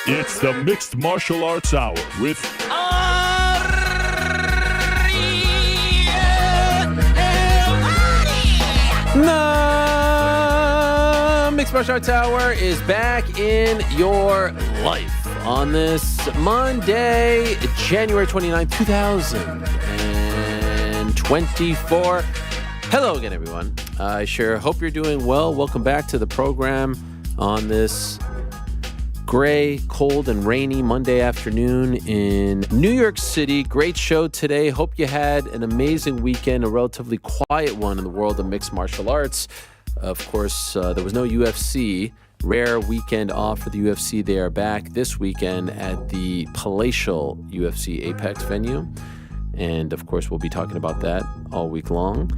It's the Mixed Martial Arts Hour with The Mixed Martial Arts Hour is back in your life on this Monday, January 29th, 2024. Hello again, everyone. I sure hope you're doing well. Welcome back to the program on this gray, cold, and rainy Monday afternoon in New York City. Great show today. Hope you had an amazing weekend, a relatively quiet one in the world of mixed martial arts. Of course, there was no UFC. Rare weekend off for the UFC. They are back this weekend at the palatial UFC APEX venue. And, of course, we'll be talking about that all week long.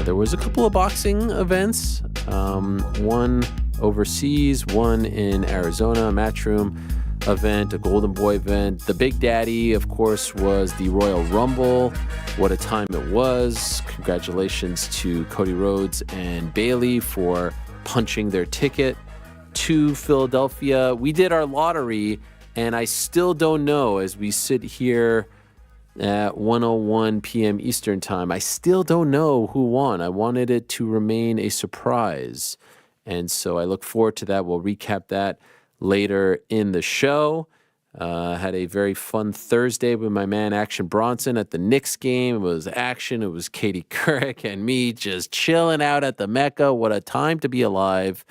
There was a couple of boxing events. One overseas, one in Arizona, a Matchroom event, a Golden Boy event. The Big Daddy, of course, was the Royal Rumble. What a time it was. Congratulations to Cody Rhodes and Bayley for punching their ticket to Philadelphia. We did our lottery, and I still don't know, as we sit here at 1:01 p.m. Eastern Time, I still don't know who won. I wanted it to remain a surprise. And so I look forward to that. We'll recap that later in the show. Had a very fun Thursday with my man Action Bronson at the Knicks game. It was action. It was Katie Couric and me just chilling out at the Mecca. What a time to be alive.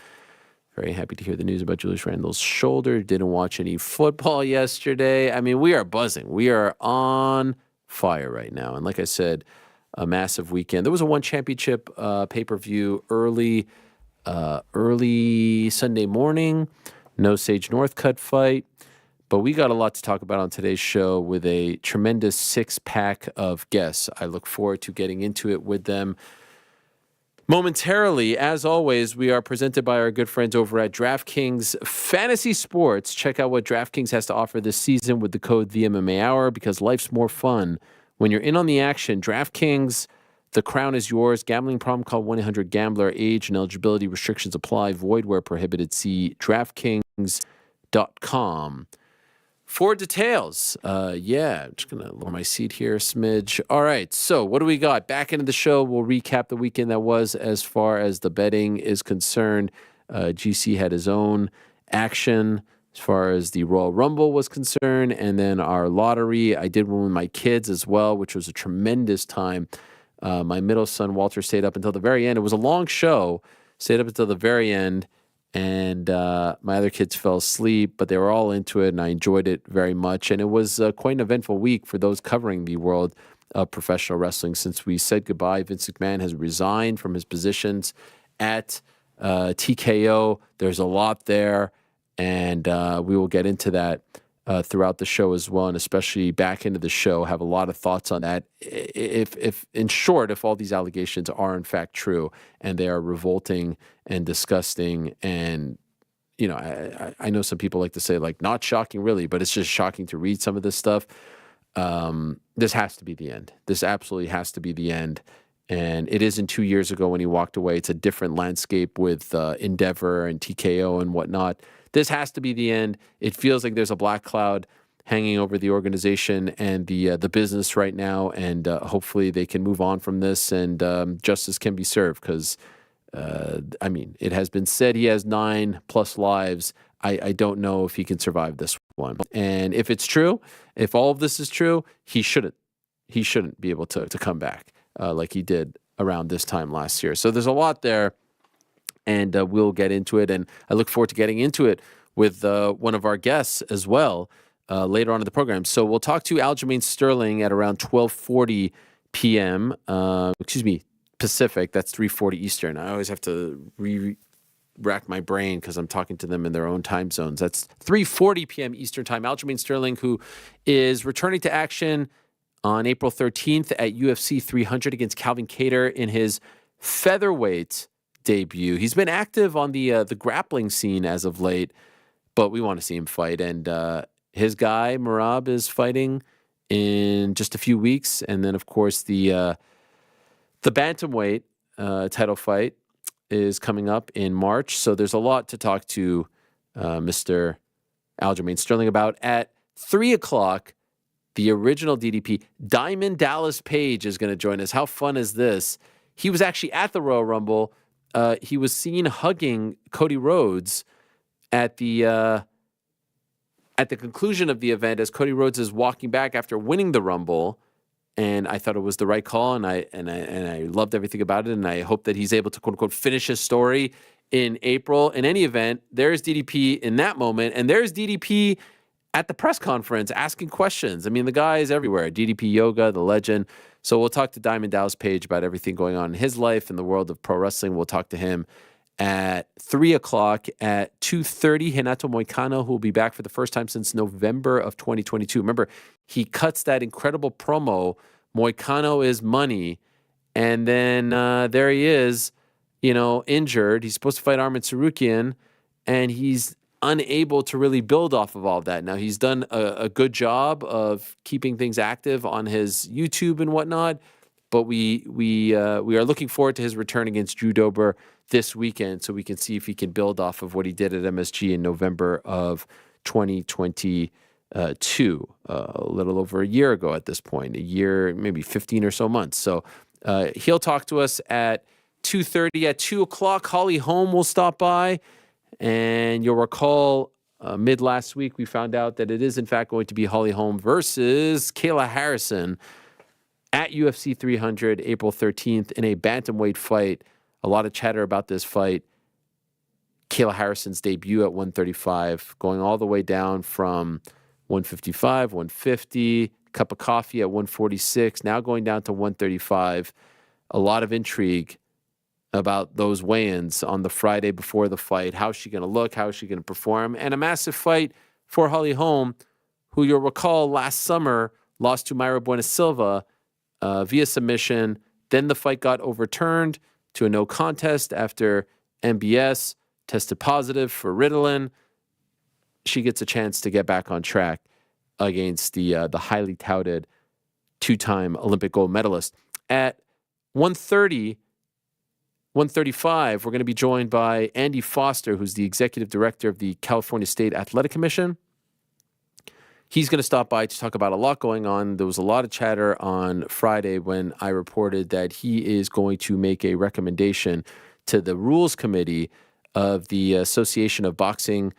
Very happy to hear the news about Julius Randle's shoulder. Didn't watch any football yesterday. I mean, we are buzzing. We are on fire right now. And like I said, a massive weekend. There was a one championship pay-per-view early Sunday morning. No Sage Northcutt fight. But we got a lot to talk about on today's show with a tremendous six-pack of guests. I look forward to getting into it with them momentarily. As always, we are presented by our good friends over at DraftKings Fantasy Sports. Check out what DraftKings has to offer this season with the code THEMMA Hour, because life's more fun when you're in on the action. DraftKings, the crown is yours. Gambling problem? Call 1-800-GAMBLER. Age and eligibility restrictions apply. Void where prohibited. See DraftKings.com for details. I'm just going to lower my seat here a smidge. All right, so what do we got? Back into the show, we'll recap the weekend that was as far as the betting is concerned. GC had his own action as far as the Royal Rumble was concerned, and then our lottery. I did one with my kids as well, which was a tremendous time. My middle son, Walter, stayed up until the very end. It was a long show, stayed up until the very end, and my other kids fell asleep, but they were all into it, and I enjoyed it very much. And it was quite an eventful week for those covering the world of professional wrestling. Since we said goodbye, Vince McMahon has resigned from his positions at TKO. There's a lot there, and we will get into that throughout the show as well, and especially back into the show, have a lot of thoughts on that. If in short, if all these allegations are in fact true and they are revolting and disgusting, and you know, I know some people like to say like not shocking really, but it's just shocking to read some of this stuff. This has to be the end. This absolutely has to be the end. And it isn't 2 years ago when he walked away. It's a different landscape with Endeavor and TKO and whatnot. This has to be the end. It feels like there's a black cloud hanging over the organization and the business right now, and hopefully they can move on from this and justice can be served, because, I mean, it has been said he has 9+ lives. I don't know if he can survive this one. And if it's true, if all of this is true, he shouldn't be able to come back like he did around this time last year. So there's a lot there. And we'll get into it. And I look forward to getting into it with one of our guests as well later on in the program. So we'll talk to Aljamain Sterling at around 12:40 p.m. Pacific. That's 3:40 Eastern. I always have to rack my brain because I'm talking to them in their own time zones. That's 3:40 p.m. Eastern Time. Aljamain Sterling, who is returning to action on April 13th at UFC 300 against Calvin Kattar in his featherweight debut. He's been active on the grappling scene as of late, but we want to see him fight. And his guy, Merab, is fighting in just a few weeks. And then, of course, the bantamweight title fight is coming up in March. So there's a lot to talk to Mr. Aljamain Sterling about. At 3 o'clock, the original DDP, Diamond Dallas Page, is going to join us. How fun is this? He was actually at the Royal Rumble. He was seen hugging Cody Rhodes at the conclusion of the event as Cody Rhodes is walking back after winning the Rumble. And I thought it was the right call, and I loved everything about it, and I hope that he's able to, quote unquote, finish his story in April. In any event, there's DDP in that moment, and there's DDP at the press conference asking questions. I mean, the guy is everywhere. DDP Yoga, the legend. So we'll talk to Diamond Dallas Page about everything going on in his life in the world of pro wrestling. We'll talk to him at 3 o'clock. At 2:30, Renato Moicano, who will be back for the first time since November of 2022. Remember, he cuts that incredible promo, Moicano is money, and then there he is, injured. He's supposed to fight Arman Tsarukyan, and he's unable to really build off of all of that. Now, he's done a good job of keeping things active on his YouTube and whatnot, but we are looking forward to his return against Drew Dober this weekend, so we can see if he can build off of what he did at MSG in November of 2022, a little over a year ago at this point, a year, maybe 15 or so months. So he'll talk to us at 2:30. At 2 o'clock, Holly Holm will stop by. And you'll recall mid last week, we found out that it is, in fact, going to be Holly Holm versus Kayla Harrison at UFC 300, April 13th, in a bantamweight fight. A lot of chatter about this fight. Kayla Harrison's debut at 135, going all the way down from 155, 150, cup of coffee at 146, now going down to 135. A lot of intrigue about those weigh-ins on the Friday before the fight. How's she going to look? How is she going to perform? And a massive fight for Holly Holm, who you'll recall last summer lost to Mayra Buena Silva via submission. Then the fight got overturned to a no contest after MBS tested positive for Ritalin. She gets a chance to get back on track against the highly touted two-time Olympic gold medalist. At 1:30, 1:35, we're going to be joined by Andy Foster, who's the executive director of the California State Athletic Commission. He's going to stop by to talk about a lot going on. There was a lot of chatter on Friday when I reported that he is going to make a recommendation to the Rules Committee of the Association of Boxing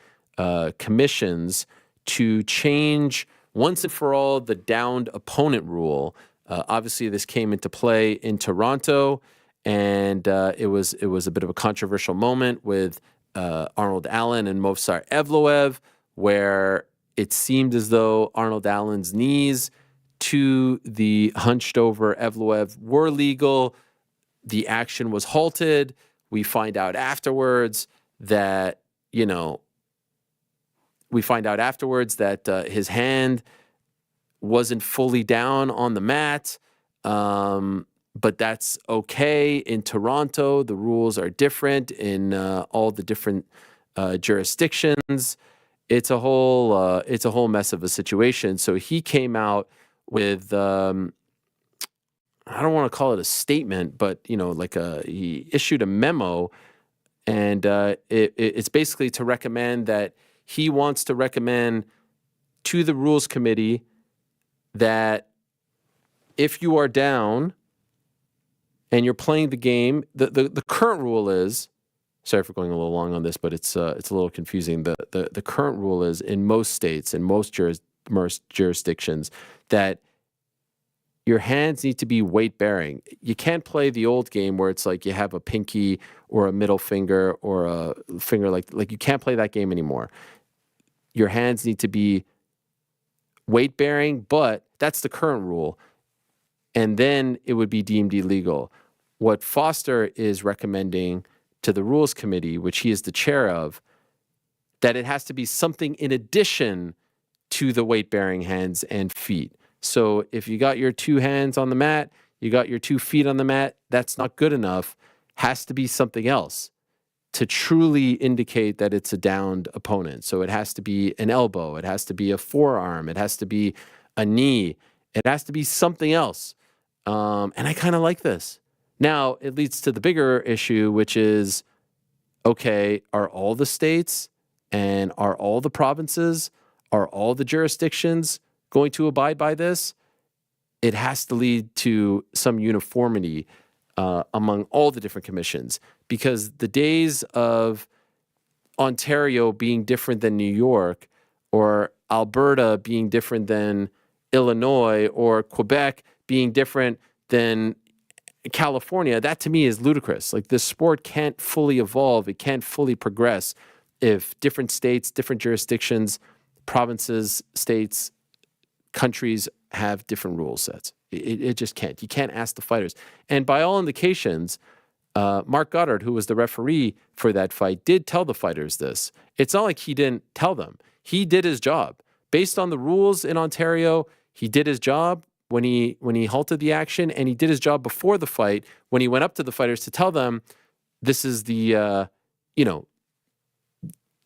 Commissions to change once and for all the downed opponent rule. Obviously, this came into play in Toronto, and it was a bit of a controversial moment with Arnold Allen and Movsar Evloev, where it seemed as though Arnold Allen's knees to the hunched over Evloev were legal. The action was halted. We find out afterwards that, his hand wasn't fully down on the mat. But that's okay. In Toronto, the rules are different in all the different jurisdictions. It's a whole mess of a situation. So he came out with I don't want to call it a statement, but he issued a memo, and it's basically to recommend that he wants to recommend to the Rules Committee that if you are down and you're playing the game, the current rule is, sorry for going a little long on this, but it's a little confusing. The current rule is in most states and most jurisdictions that your hands need to be weight bearing. You can't play the old game where it's like you have a pinky or a middle finger or a finger like you can't play that game anymore. Your hands need to be weight bearing, but that's the current rule. And then it would be deemed illegal. What Foster is recommending to the Rules Committee, which he is the chair of, that it has to be something in addition to the weight-bearing hands and feet. So if you got your two hands on the mat, you got your 2 feet on the mat, that's not good enough. Has to be something else to truly indicate that it's a downed opponent. So it has to be an elbow. It has to be a forearm. It has to be a knee. It has to be something else. And I kind of like this. Now, it leads to the bigger issue, which is, okay, are all the states And are all the provinces, are all the jurisdictions going to abide by this? It has to lead to some uniformity among all the different commissions, because the days of Ontario being different than New York, or Alberta being different than Illinois, or Quebec being different than California, that to me is ludicrous. Like, this sport can't fully evolve, it can't fully progress if different states, different jurisdictions, provinces, states, countries have different rule sets. It just can't. You can't ask the fighters. And by all indications, Mark Goddard, who was the referee for that fight, did tell the fighters this. It's not like he didn't tell them. He did his job. Based on the rules in Ontario, he did his job when he halted the action, and he did his job before the fight when he went up to the fighters to tell them, this is the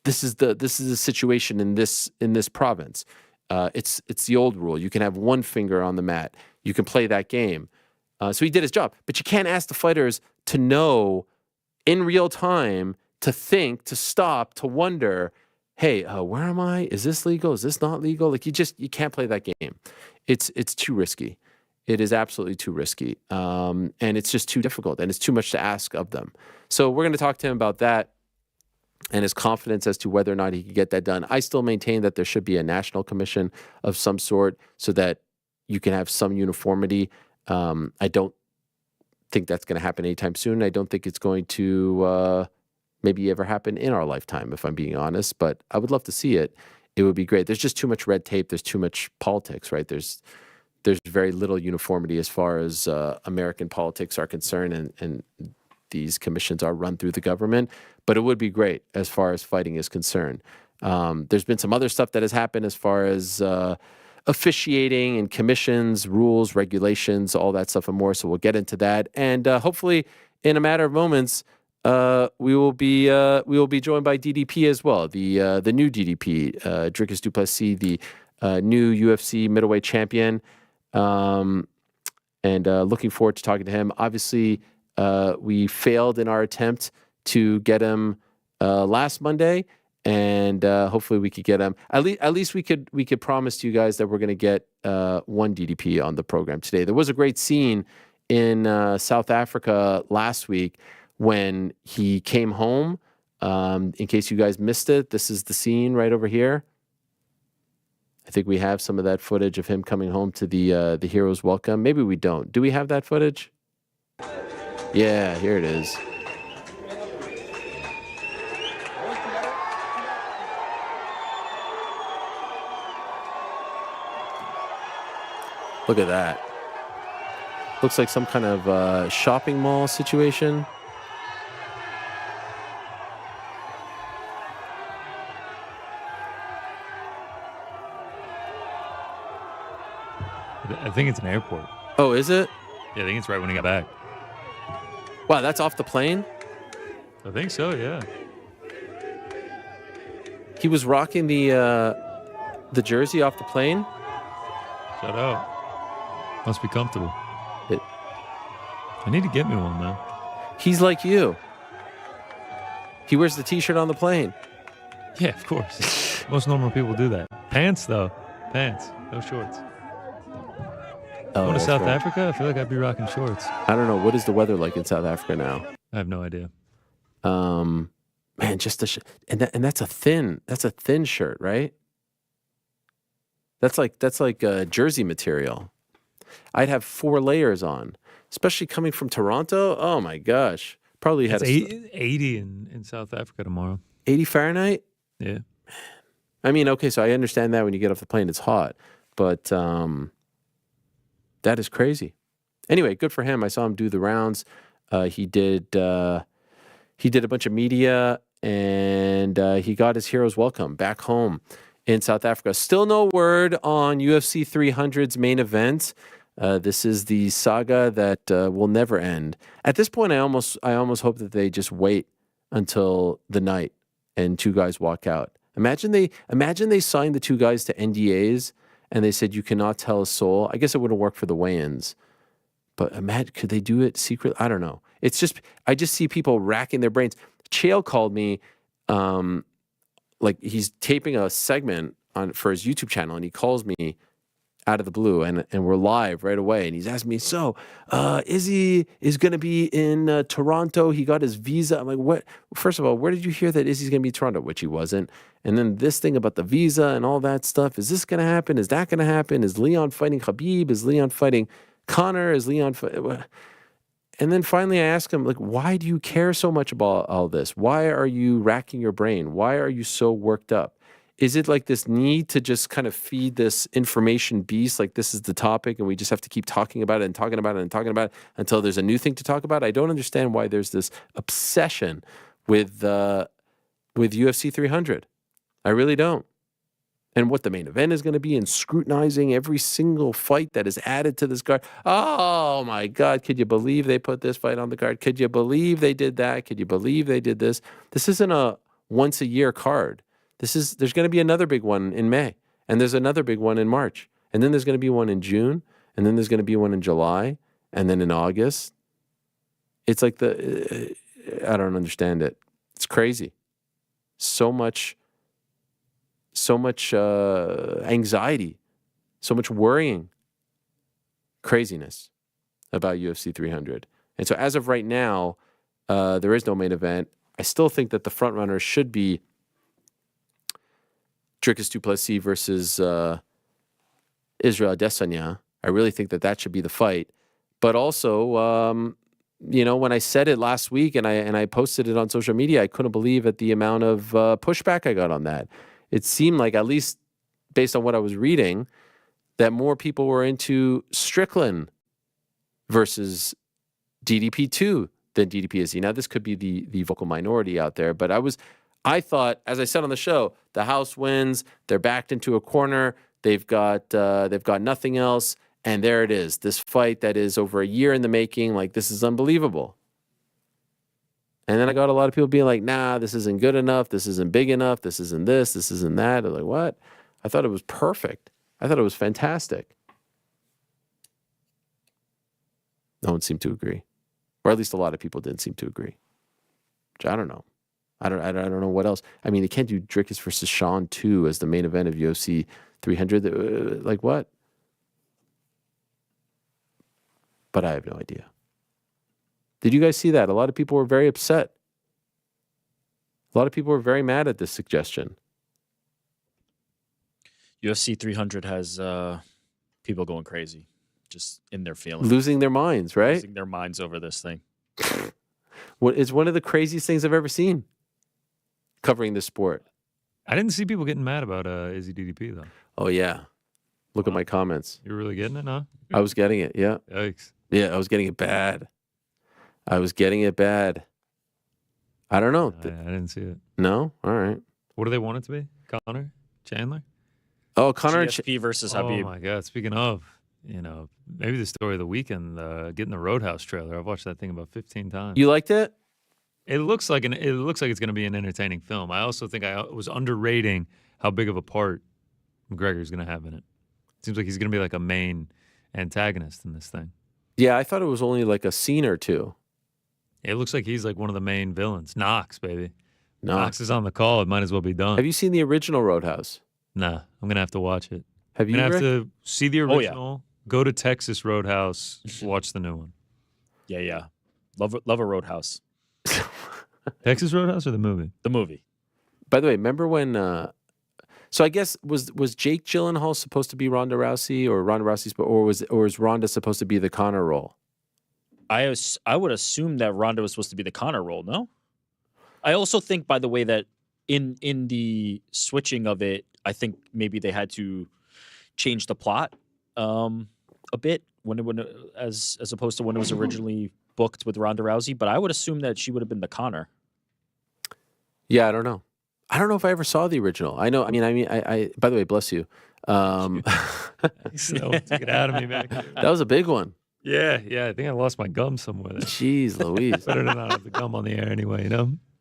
this is the situation in this province. It's the old rule. You can have one finger on the mat. You can play that game. So he did his job. But you can't ask the fighters to know in real time, to think, to stop, to wonder, hey, where am I? Is this legal? Is this not legal? Like, you can't play that game. It's too risky. It is absolutely too risky. And it's just too difficult, and it's too much to ask of them. So we're going to talk to him about that and his confidence as to whether or not he can get that done. I still maintain that there should be a national commission of some sort so that you can have some uniformity. I don't think that's going to happen anytime soon. I don't think it's going to maybe ever happen in our lifetime, if I'm being honest, but I would love to see it. It would be great. There's just too much red tape. There's too much politics, right? There's very little uniformity as far as American politics are concerned, and these commissions are run through the government, but it would be great as far as fighting is concerned. There's been some other stuff that has happened as far as officiating and commissions, rules, regulations, all that stuff and more. So we'll get into that. And hopefully in a matter of moments, we will be joined by DDP as well. The new DDP, Dricus du Plessis, the new UFC middleweight champion. And looking forward to talking to him. Obviously, we failed in our attempt to get him last Monday, and hopefully we could get him. At least we could promise to you guys that we're going to get one DDP on the program today. There was a great scene in South Africa last week when he came home. In case you guys missed it, this is the scene right over here. I think we have some of that footage of him coming home to the Heroes Welcome. Maybe we don't. Do we have that footage? Yeah, here it is. Look at that. Looks like some kind of shopping mall situation. I think it's an airport. Oh, is it? Yeah, I think it's right when he got back. Wow, that's off the plane? I think so, yeah. He was rocking the jersey off the plane? Shout out. Must be comfortable. It, I need to get me one, man. He's like you. He wears the t-shirt on the plane. Yeah, of course. Most normal people do that. Pants, though. Pants. No shorts. Going to South Africa? I feel like I'd be rocking shorts. I don't know. What is the weather like in South Africa now? I have no idea. Man, just and that's a thin shirt, right? That's like jersey material. I'd have 4 layers on, especially coming from Toronto. Oh my gosh, probably had 80 in South Africa tomorrow. 80 Fahrenheit. Yeah. I mean, okay, so I understand that when you get off the plane, it's hot, but that is crazy. Anyway, good for him. I saw him do the rounds. He did a bunch of media, and he got his Heroes Welcome back home in South Africa. Still no word on UFC 300's main event. This is the saga that will never end. At this point, I almost hope that they just wait until the night and 2 guys walk out. Imagine they signed the 2 guys to NDAs and they said you cannot tell a soul. I guess it wouldn't work for the weigh-ins, but imagine, could they do it secretly? I don't know. It's just, I just see people racking their brains. Chael called me like he's taping a segment for his YouTube channel, and he calls me out of the blue, and we're live right away, and he's asking me, so Izzy is going to be in Toronto. He got his visa. I'm like, what? First of all, where did you hear that Izzy's going to be in Toronto? Which he wasn't. And then this thing about the visa and all that stuff. Is this going to happen? Is that going to happen? Is Leon fighting Khabib? Is Leon fighting Connor? Is Leon And then finally I ask him, like, why do you care so much about all this? Why are you racking your brain? Why are you so worked up? Is it like this need to just kind of feed this information beast, like this is the topic and we just have to keep talking about it and talking about it and talking about it until there's a new thing to talk about? I don't understand why there's this obsession with UFC 300. I really don't. And what the main event is going to be, and scrutinizing every single fight that is added to this card. Oh my God, could you believe they put this fight on the card? Could you believe they did that? Could you believe they did this? This isn't a once a year card. There's going to be another big one in May, and there's another big one in March, and then there's going to be one in June, and then there's going to be one in July, and then in August. It's like I don't understand it. It's crazy. So much anxiety, so much worrying, craziness about UFC 300. And so as of right now, there is no main event. I still think that the front runner should be Dricus du Plessis versus Israel Adesanya. I really think that should be the fight. But also, when I said it last week and I posted it on social media, I couldn't believe at the amount of pushback I got on that. It seemed like, at least based on what I was reading, that more people were into Strickland versus DDP2 than DDP-Izzy. Now, this could be the vocal minority out there, but I thought, as I said on the show, the house wins. They're backed into a corner. They've got nothing else, and there it is. This fight that is over a year in the making. Like, this is unbelievable. And then I got a lot of people being like, "Nah, this isn't good enough. This isn't big enough. This isn't this. This isn't that." I was like, "What?" I thought it was perfect. I thought it was fantastic. No one seemed to agree, or at least a lot of people didn't seem to agree. Which I don't know. I don't know what else. I mean, they can't do Dricus versus Sean 2 as the main event of UFC 300. Like what? But I have no idea. Did you guys see that? A lot of people were very upset. A lot of people were very mad at this suggestion. UFC 300 has people going crazy, just in their feelings. Losing their minds, right? Losing their minds over this thing. It's one of the craziest things I've ever seen covering this sport. I didn't see people getting mad about Izzy DDP, though. Oh, yeah. Look at my comments. You're really getting it, huh? I was getting it, yeah. Yikes. Yeah, I was getting it bad. I don't know. I didn't see it. No? All right. What do they want it to be? Connor? Chandler? Oh, Connor. GSP versus Khabib. Oh, my God. Speaking of, maybe the story of the weekend, getting the Roadhouse trailer. I've watched that thing about 15 times. You liked it? It looks like it's going to be an entertaining film. I also think I was underrating how big of a part McGregor's going to have in it. It seems like he's going to be like a main antagonist in this thing. Yeah, I thought it was only like a scene or two. It looks like he's like one of the main villains. Knox, baby. No. Knox is on the call. It might as well be done. Have you seen the original Roadhouse? Nah, I'm going to have to watch it. Have you? I'm going to have to see the original, Oh, yeah. Go to Texas Roadhouse, watch the new one. Yeah. Love a Roadhouse. Texas Roadhouse or the movie? The movie. By the way, remember when... so I guess, was Jake Gyllenhaal supposed to be Ronda Rousey, or Ronda Rousey's, or is Ronda supposed to be the Conor role? I would assume that Ronda was supposed to be the Conor role, no? I also think, by the way, that in the switching of it, I think maybe they had to change the plot a bit as opposed to when it was originally booked with Ronda Rousey. But I would assume that she would have been the Conor. Yeah, I don't know. I don't know if I ever saw the original. I know. I mean. I by the way, bless you. So, took it out of me, man. That was a big one. Yeah. I think I lost my gum somewhere there. Jeez Louise. Better to not have the gum on the air anyway,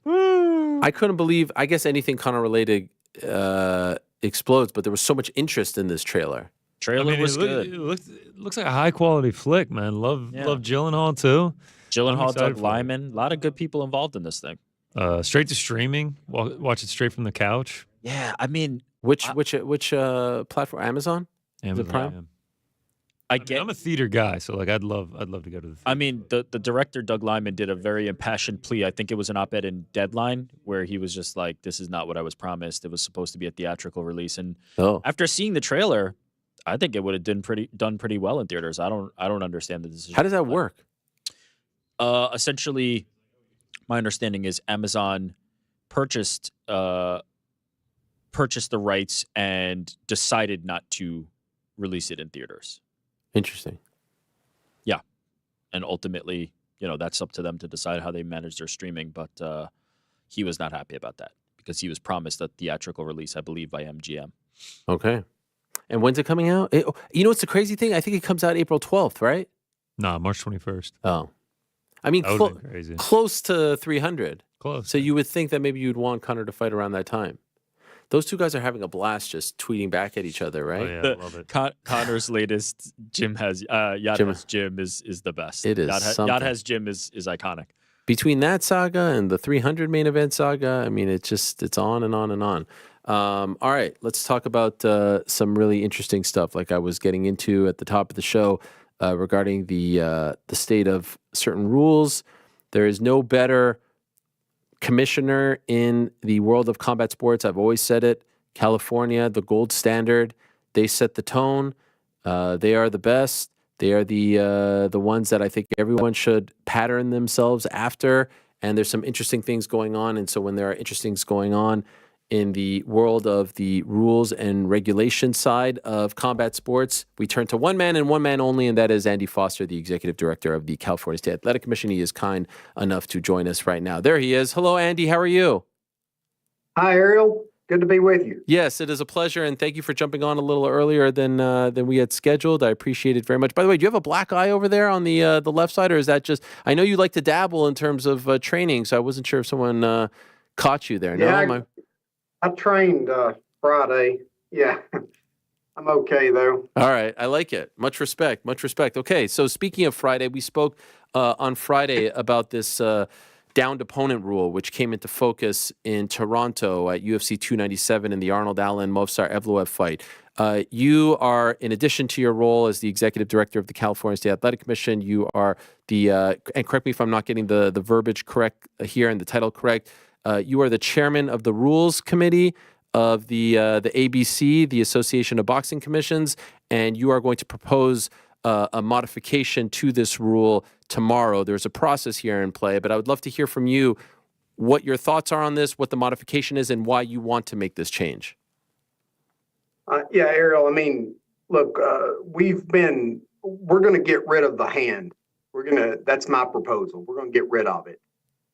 Woo! I couldn't believe, I guess anything Conor related explodes, but there was so much interest in this trailer. Trailer was good. It looks like a high quality flick, man. Love Gyllenhaal too. Gyllenhaal, Doug Liman, a lot of good people involved in this thing. Straight to streaming. Watch it straight from the couch. Yeah, I mean, Which platform? Amazon? Amazon. Prime? Yeah. I I mean, get. I'm a theater guy, so like I'd love to go to the theater. I mean, the director Doug Liman did a very impassioned plea. I think it was an op-ed in Deadline where he was just like, "This is not what I was promised. It was supposed to be a theatrical release." And Oh, after seeing the trailer, I think it would have done pretty well in theaters. I don't understand the decision. how does that work? Essentially, my understanding is Amazon purchased the rights and decided not to release it in theaters. Interesting. And ultimately, that's up to them to decide how they manage their streaming. But he was not happy about that because he was promised a theatrical release, I believe, by MGM. Okay. And when's it coming out? What's the crazy thing? I think it comes out April 12th, right? Nah, March 21st. Oh. I mean, That would be crazy. close to 300. Close. So you would think that maybe you'd want Conor to fight around that time. Those two guys are having a blast just tweeting back at each other, right? Oh, yeah, I love it. Connor's latest Yad has Jim is the best. It is something. Yad has Jim is iconic. Between that saga and the 300 main event saga, I mean, it's on and on and on. All right, let's talk about some really interesting stuff like I was getting into at the top of the show regarding the state of certain rules. There is no better commissioner in the world of combat sports. I've always said it. California, the gold standard. They set the tone. They are the best. They are the ones that I think everyone should pattern themselves after. And there's some interesting things going on. And so when there are interesting things going on in the world of the rules and regulation side of combat sports, we turn to one man and one man only, and that is Andy Foster, the executive director of the California State Athletic Commission. He is kind enough to join us right now. There he is. Hello, Andy. How are you? Hi, Ariel. Good to be with you. Yes, it is a pleasure, and thank you for jumping on a little earlier than we had scheduled. I appreciate it very much. By the way, do you have a black eye over there on the left side, or is that just? I know you like to dabble in terms of training, so I wasn't sure if someone caught you there. Yeah, No, I trained Friday. Yeah, I'm okay, though. All right. I like it. Much respect. Much respect. Okay. So speaking of Friday, we spoke on Friday about this downed opponent rule, which came into focus in Toronto at UFC 297 in the Arnold Allen Movsar Evloev fight. You are, in addition to your role as the executive director of the California State Athletic Commission, you are the, and correct me if I'm not getting the verbiage correct here and the title correct, you are the chairman of the Rules Committee of the ABC, the Association of Boxing Commissions, and you are going to propose a modification to this rule tomorrow. There's a process here in play, but I would love to hear from you what your thoughts are on this, what the modification is, and why you want to make this change. Yeah, Ariel, I mean, look, we're going to get rid of the hand. That's my proposal. We're going to get rid of it.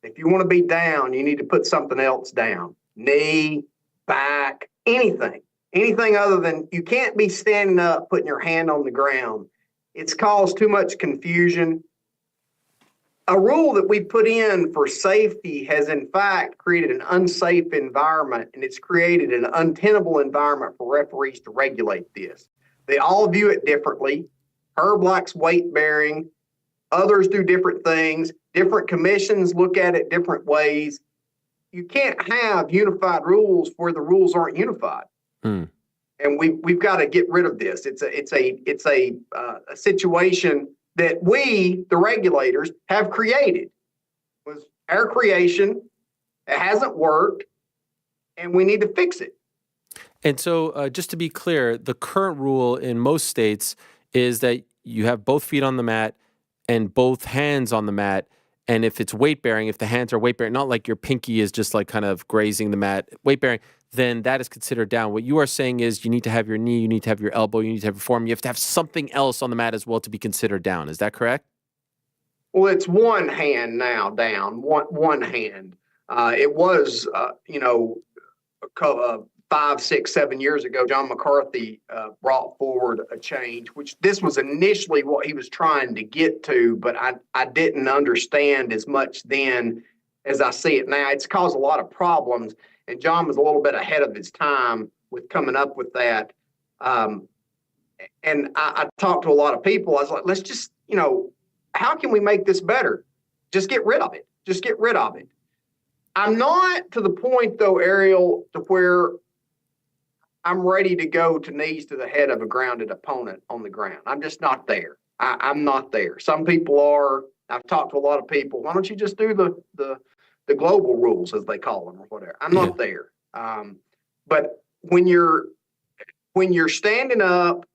If you want to be down, you need to put something else down. Knee, back, anything other than, you can't be standing up, putting your hand on the ground. It's caused too much confusion. A rule that we put in for safety has in fact created an unsafe environment, and it's created an untenable environment for referees to regulate this. They all view it differently. Herb likes weight bearing. Others do different things. Different commissions look at it different ways. You can't have unified rules where the rules aren't unified. And we've got to get rid of this. It's a situation that we, the regulators, have created. It was our creation. It hasn't worked, and we need to fix it. And so, just to be clear, the current rule in most states is that you have both feet on the mat and both hands on the mat. And if it's weight bearing, if the hands are weight bearing, not like your pinky is just like kind of grazing the mat, weight bearing, then that is considered down. What you are saying is you need to have your knee, you need to have your elbow, you need to have your forearm, you have to have something else on the mat as well to be considered down. Is that correct? Well, it's one hand now down, one hand. It was, 5, 6, 7 years ago, John McCarthy brought forward a change, which this was initially what he was trying to get to, but I didn't understand as much then as I see it now. It's caused a lot of problems, and John was a little bit ahead of his time with coming up with that. And I talked to a lot of people. I was like, let's just, how can we make this better? Just get rid of it. Just get rid of it. I'm not to the point though, Ariel, to where I'm ready to go to knees to the head of a grounded opponent on the ground. I'm just not there. I'm not there. Some people are. I've talked to a lot of people. Why don't you just do the global rules, as they call them, or whatever? I'm not there. But when you're standing up,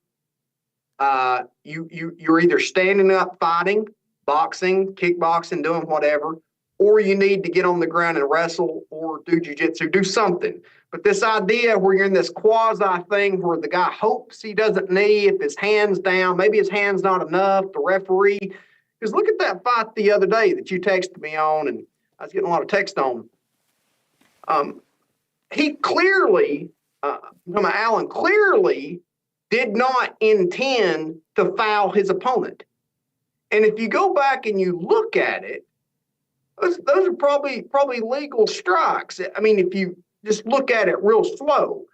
you're either standing up fighting, boxing, kickboxing, doing whatever, or you need to get on the ground and wrestle or do jiu-jitsu, do something. But this idea where you're in this quasi thing where the guy hopes he doesn't knee, if his hand's down, maybe his hand's not enough, the referee. Because look at that fight the other day that you texted me on, and I was getting a lot of text on. He clearly, Alan, clearly did not intend to foul his opponent. And if you go back and you look at it, those are probably legal strikes. I mean, if you just look at it real slow.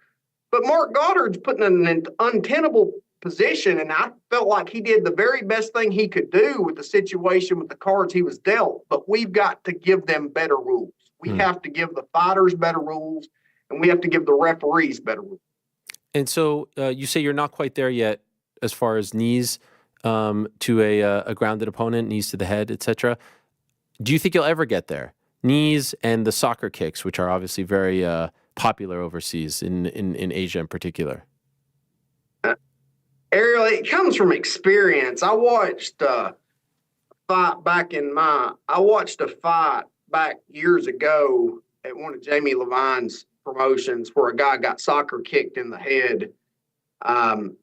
But Mark Goddard's put in an untenable position, and I felt like he did the very best thing he could do with the situation with the cards he was dealt. But we've got to give them better rules. We have to give the fighters better rules, and we have to give the referees better rules. And so you say you're not quite there yet as far as knees to a grounded opponent, knees to the head, etc. Do you think you'll ever get there? Knees and the soccer kicks, which are obviously very popular overseas, in Asia in particular. Ariel, it comes from experience. I watched a fight back years ago at one of Jamie Levine's promotions where a guy got soccer kicked in the head. And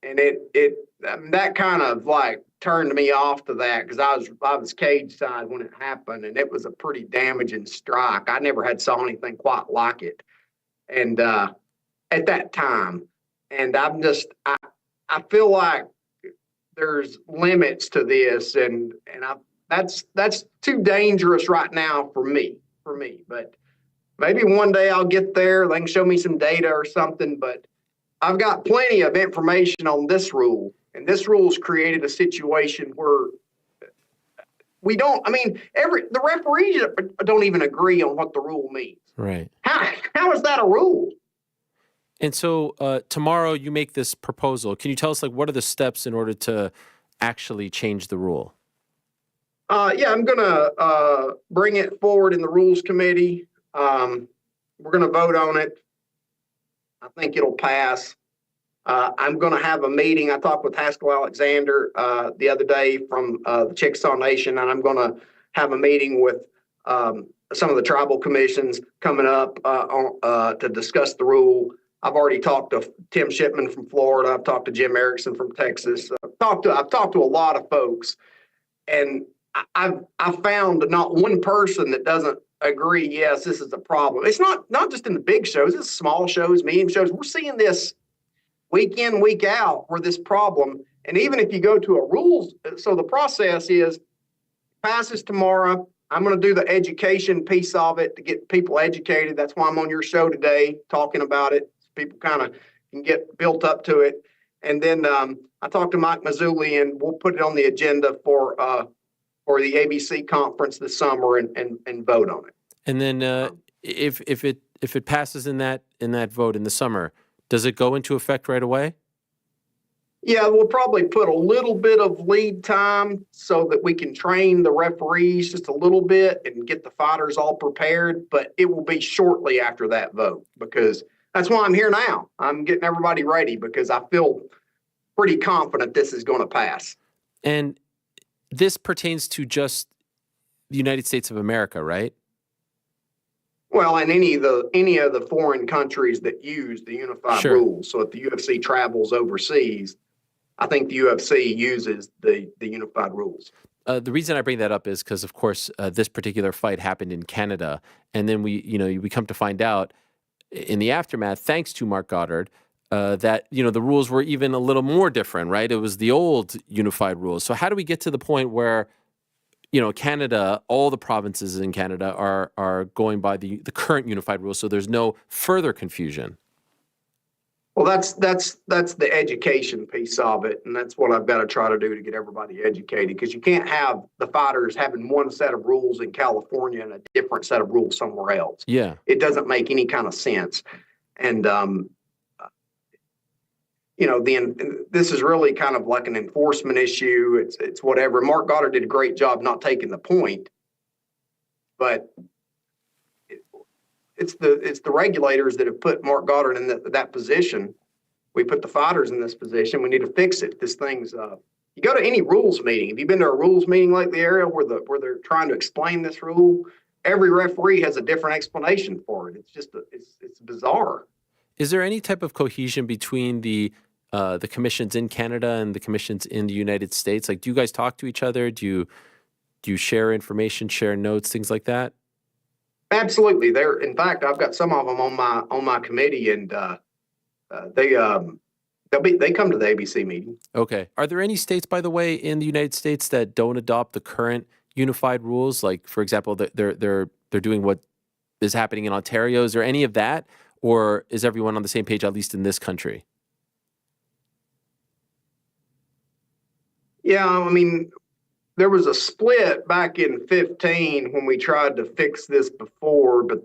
that kind of like turned me off to that because I was cage side when it happened, and it was a pretty damaging strike. I never had saw anything quite like it, and at that time, and I feel like there's limits to this, and that's too dangerous right now for me. But maybe one day I'll get there. They can show me some data or something, but I've got plenty of information on this rule, and this rule's created a situation where the referees don't even agree on what the rule means. Right. How is that a rule? And so tomorrow you make this proposal. Can you tell us, like, what are the steps in order to actually change the rule? I'm going to bring it forward in the Rules Committee. We're going to vote on it. I think it'll pass. I'm going to have a meeting. I talked with Haskell Alexander the other day from the Chickasaw Nation, and I'm going to have a meeting with some of the tribal commissions coming up to discuss the rule. I've already talked to Tim Shipman from Florida. I've talked to Jim Erickson from Texas. I've talked to a lot of folks, and I've found not one person that doesn't agree. Yes, this is a problem. It's not just in the big shows. It's small shows, medium shows. We're seeing this week in, week out where this problem. And even if you go to a rules, so the process is passes tomorrow. I'm going to do the education piece of it to get people educated. That's why I'm on your show today talking about it. People kind of can get built up to it. And then I talked to Mike Mazzulli, and we'll put it on the agenda for the ABC conference this summer and vote on it. And then if it passes in that vote in the summer, does it go into effect right away? Yeah, we'll probably put a little bit of lead time so that we can train the referees just a little bit and get the fighters all prepared, but it will be shortly after that vote because that's why I'm here now. I'm getting everybody ready because I feel pretty confident this is going to pass. And this pertains to just the United States of America, right? Well, and any of the foreign countries that use the unified rules. So if the UFC travels overseas, I think the UFC uses the unified rules. The reason I bring that up is because, of course, this particular fight happened in Canada, and then we come to find out in the aftermath, thanks to Mark Goddard, that the rules were even a little more different, right? It was the old unified rules. So how do we get to the point where Canada, all the provinces in Canada are going by the current unified rules, so there's no further confusion? Well, that's the education piece of it, and that's what I've got to try to do to get everybody educated. Because you can't have the fighters having one set of rules in California and a different set of rules somewhere else. Yeah, It doesn't make any kind of sense. And this is really kind of like an enforcement issue. It's whatever. Mark Goddard did a great job not taking the point, but it's the regulators that have put Mark Goddard in that position. We put the fighters in this position. We need to fix it. This thing's you go to any rules meeting. Have you been to a rules meeting like the area where they're trying to explain this rule? Every referee has a different explanation for it. It's just it's bizarre. is there any type of cohesion between the commissions in Canada and the commissions in the United States? Like, do you guys talk to each other? Do you share information, share notes, things like that? Absolutely. In fact, I've got some of them on my committee, and they come to the ABC meeting. Okay. Are there any states, by the way, in the United States that don't adopt the current unified rules? Like, for example, they're doing what is happening in Ontario. Is there any of that, or is everyone on the same page, at least in this country? Yeah, I mean, there was a split back in 2015 when we tried to fix this before, but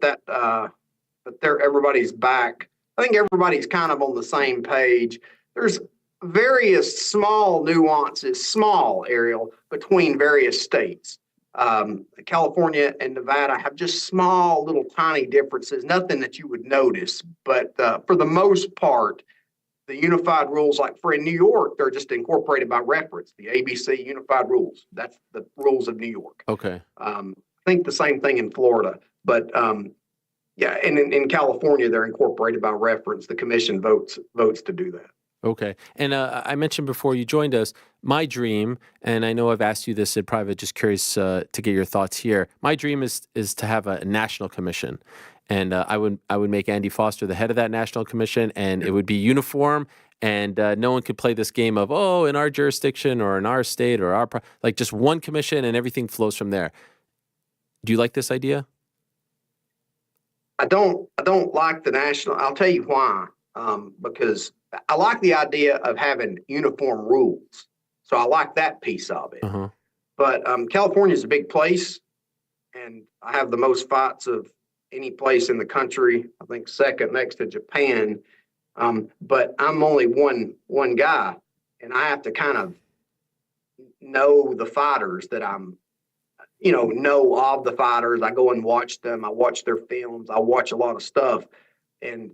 everybody's back. I think everybody's kind of on the same page. There's various small nuances, Ariel, between various states. California and Nevada have just small, little tiny differences, nothing that you would notice. But for the most part, the unified rules, like in New York, they're just incorporated by reference. The ABC unified rules. That's the rules of New York. Okay. I think the same thing in Florida. But yeah, and in California, they're incorporated by reference. The commission votes to do that. Okay. And I mentioned before you joined us, my dream, and I know I've asked you this in private, just curious to get your thoughts here. My dream is to have a national commission. And I would make Andy Foster the head of that national commission, and it would be uniform, and no one could play this game of, oh, in our jurisdiction or in our state or like just one commission and everything flows from there. Do you like this idea? I don't like the national. I'll tell you why. Because I like the idea of having uniform rules. So I like that piece of it. Uh-huh. But California is a big place, and I have the most fights of any place in the country. I think second next to Japan. But I'm only one guy, and I have to kind of know the fighters that know of the fighters. I go and watch them. I watch their films. I watch a lot of stuff, and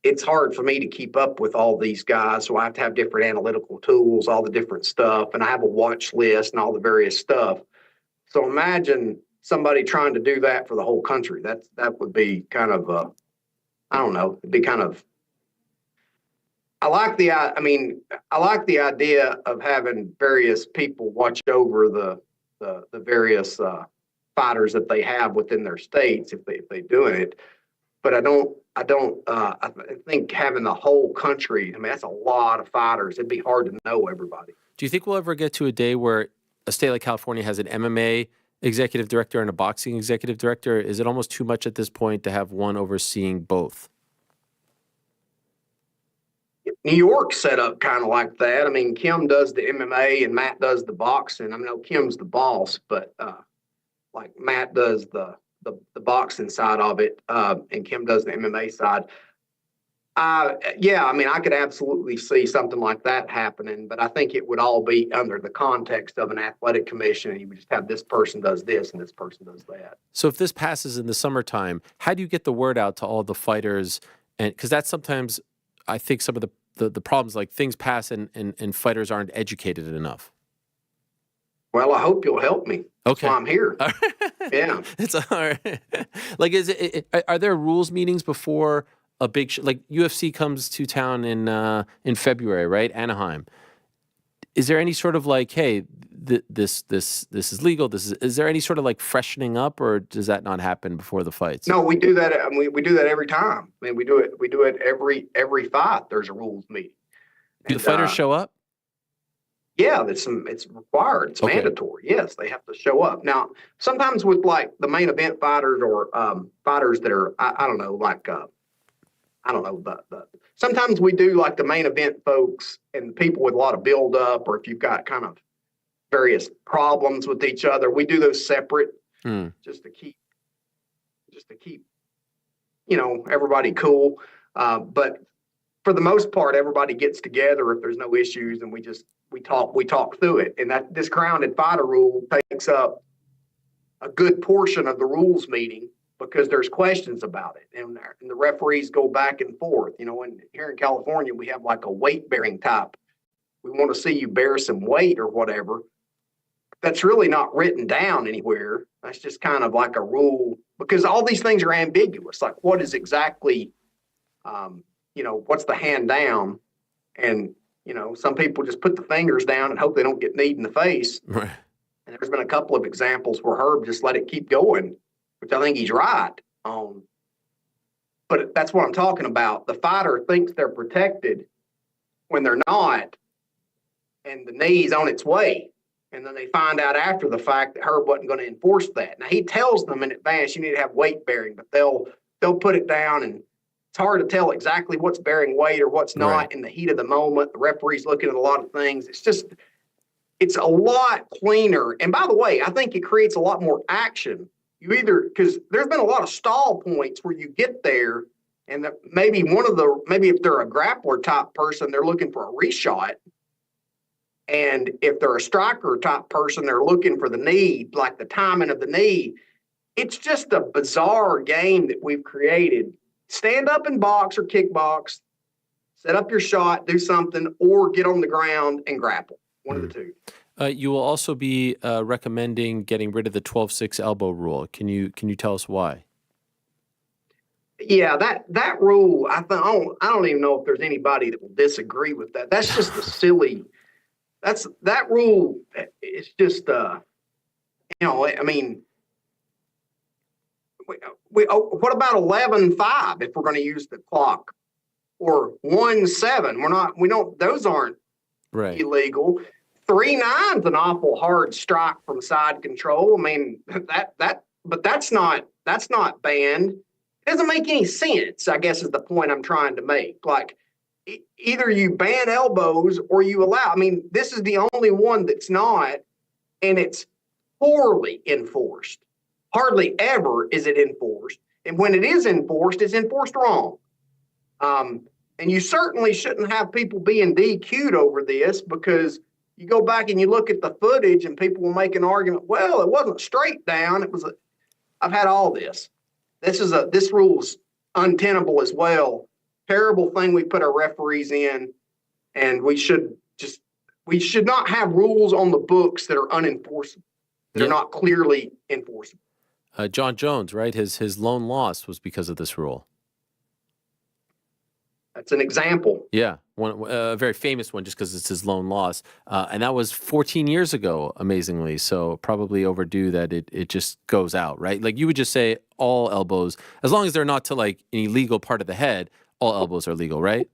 it's hard for me to keep up with all these guys. So I have to have different analytical tools, all the different stuff, and I have a watch list and all the various stuff. So imagine somebody trying to do that for the whole country. That would be kind of I don't know. It'd be kind of. I like the idea of having various people watch over the various fighters that they have within their states if they do it. But I think having the whole country, I mean, that's a lot of fighters. It'd be hard to know everybody. Do you think we'll ever get to a day where a state like California has an MMA executive director and a boxing executive director? Is it almost too much at this point to have one overseeing both? New York set up kind of like that. I mean, Kim does the MMA and Matt does the boxing. I know Kim's the boss, but like Matt does the boxing side of it, and Kim does the MMA side. Yeah, I mean, I could absolutely see something like that happening, but I think it would all be under the context of an athletic commission, and you would just have this person does this and this person does that. So if this passes in the summertime, how do you get the word out to all the fighters? And because that's sometimes, I think some of the problems, like things pass and fighters aren't educated enough. Well, I hope you'll help me. That's Okay. why I'm here. Yeah. It's all right. Like, are there rules meetings before a big like UFC comes to town in February, right? Anaheim. Is there any sort of like, hey, this is legal? Is there any sort of like freshening up, or does that not happen before the fights? No, we do that. I mean, we do that every time. I mean, we do it every fight. There's a rules meeting. Do the fighters show up? Yeah, it's required. It's mandatory. Yes, they have to show up. Now, sometimes with like the main event fighters or fighters that are, I don't know, like I don't know, sometimes we do like the main event folks and people with a lot of build up, or if you've got kind of various problems with each other, we do those separate just to keep, everybody cool. But for the most part, everybody gets together if there's no issues, and we talk through it. And that this grounded fighter rule takes up a good portion of the rules meeting, because there's questions about it, and the referees go back and forth. And here in California, we have like a weight bearing type. We want to see you bear some weight or whatever. That's really not written down anywhere. That's just kind of like a rule, because all these things are ambiguous. Like, what is exactly, what's the hand down? And, some people just put the fingers down and hope they don't get kneed in the face. Right. And there's been a couple of examples where Herb just let it keep going, which I think he's right on. But that's what I'm talking about. The fighter thinks they're protected when they're not, and the knee's on its way. And then they find out after the fact that Herb wasn't going to enforce that. Now, he tells them in advance, you need to have weight bearing, but they'll put it down, and it's hard to tell exactly what's bearing weight or what's not in the heat of the moment. The referee's looking at a lot of things. It's a lot cleaner. And by the way, I think it creates a lot more action. Because there's been a lot of stall points where you get there, and maybe if they're a grappler type person, they're looking for a reshot. And if they're a striker type person, they're looking for the knee, like the timing of the knee. It's just a bizarre game that we've created. Stand up and box or kickbox, set up your shot, do something, or get on the ground and grapple. One of the two. You will also be recommending getting rid of the 12-6 elbow rule. Can you tell us why? Yeah, that rule, I don't even know if there's anybody that will disagree with that. That's just a silly. That rule. It's just I mean, what about 11-5 if we're going to use the clock, or 1-7? Those aren't illegal. 3-9's an awful hard strike from side control. I mean, but that's not banned. It doesn't make any sense, I guess, is the point I'm trying to make. Like, either you ban elbows or you allow. I mean, this is the only one that's not, and it's poorly enforced. Hardly ever is it enforced. And when it is enforced, it's enforced wrong. And you certainly shouldn't have people being DQ'd over this, because you go back and you look at the footage and people will make an argument, well, it wasn't straight down. I've had all this. This rule's untenable as well. Terrible thing we put our referees in, and we should not have rules on the books that are unenforceable. They're not clearly enforceable. John Jones, right? His lone loss was because of this rule. That's an example. Yeah, a very famous one, just because it's his lone loss, and that was 14 years ago, amazingly. So probably overdue that it just goes out, right? Like, you would just say all elbows, as long as they're not to like an illegal part of the head, all elbows are legal, right?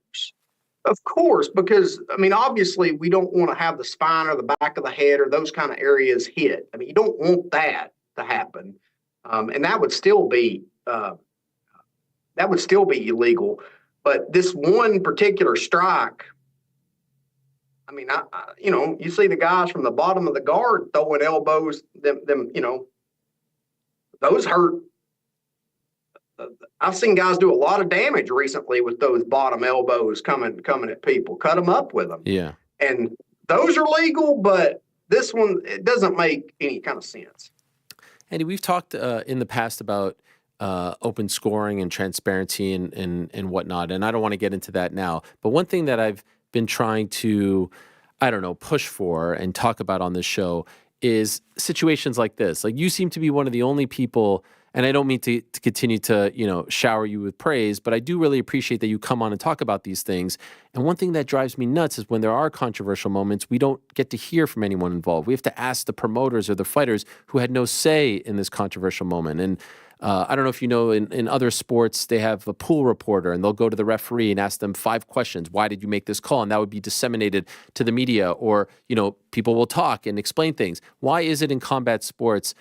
Of course, because I mean, obviously, we don't want to have the spine or the back of the head or those kind of areas hit. I mean, you don't want that to happen, and that would still be illegal. But this one particular strike, I mean, you see the guys from the bottom of the guard throwing elbows, those hurt. I've seen guys do a lot of damage recently with those bottom elbows coming at people, cut them up with them. Yeah. And those are legal, but this one, it doesn't make any kind of sense. Andy, we've talked in the past about open scoring and transparency and whatnot, and I don't want to get into that now. But one thing that I've been trying to, push for and talk about on this show is situations like this. Like, you seem to be one of the only people, and I don't mean to continue to, shower you with praise, but I do really appreciate that you come on and talk about these things. And one thing that drives me nuts is when there are controversial moments, we don't get to hear from anyone involved. We have to ask the promoters or the fighters who had no say in this controversial moment. And I don't know if you know, in other sports, they have a pool reporter, and they'll go to the referee and ask them 5 questions. Why did you make this call? And that would be disseminated to the media, or, people will talk and explain things. Why is it in combat sports,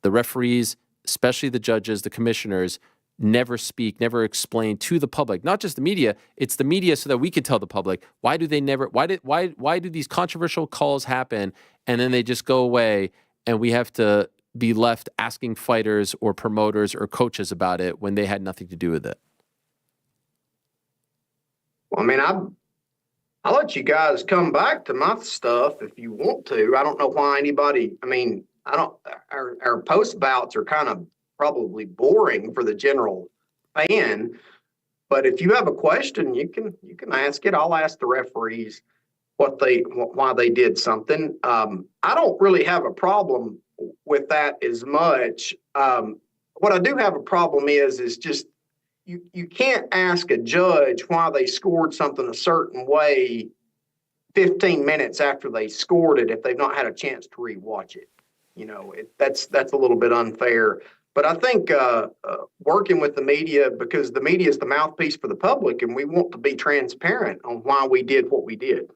the referees, especially the judges, the commissioners, never speak, never explain to the public, not just the media. It's the media so that we can tell the public, why do these controversial calls happen and then they just go away and we have to be left asking fighters or promoters or coaches about it when they had nothing to do with it? Well, I mean, I'll let you guys come back to my stuff if you want to. I don't know why anybody, I mean, our post bouts are kind of probably boring for the general fan, but if you have a question, you can ask it. I'll ask the referees why they did something. I don't really have a problem with that as much. What I do have a problem is just you can't ask a judge why they scored something a certain way 15 minutes after they scored it if they've not had a chance to rewatch it. You know, that's a little bit unfair. But I think working with the media, because the media is the mouthpiece for the public, and we want to be transparent on why we did what we did.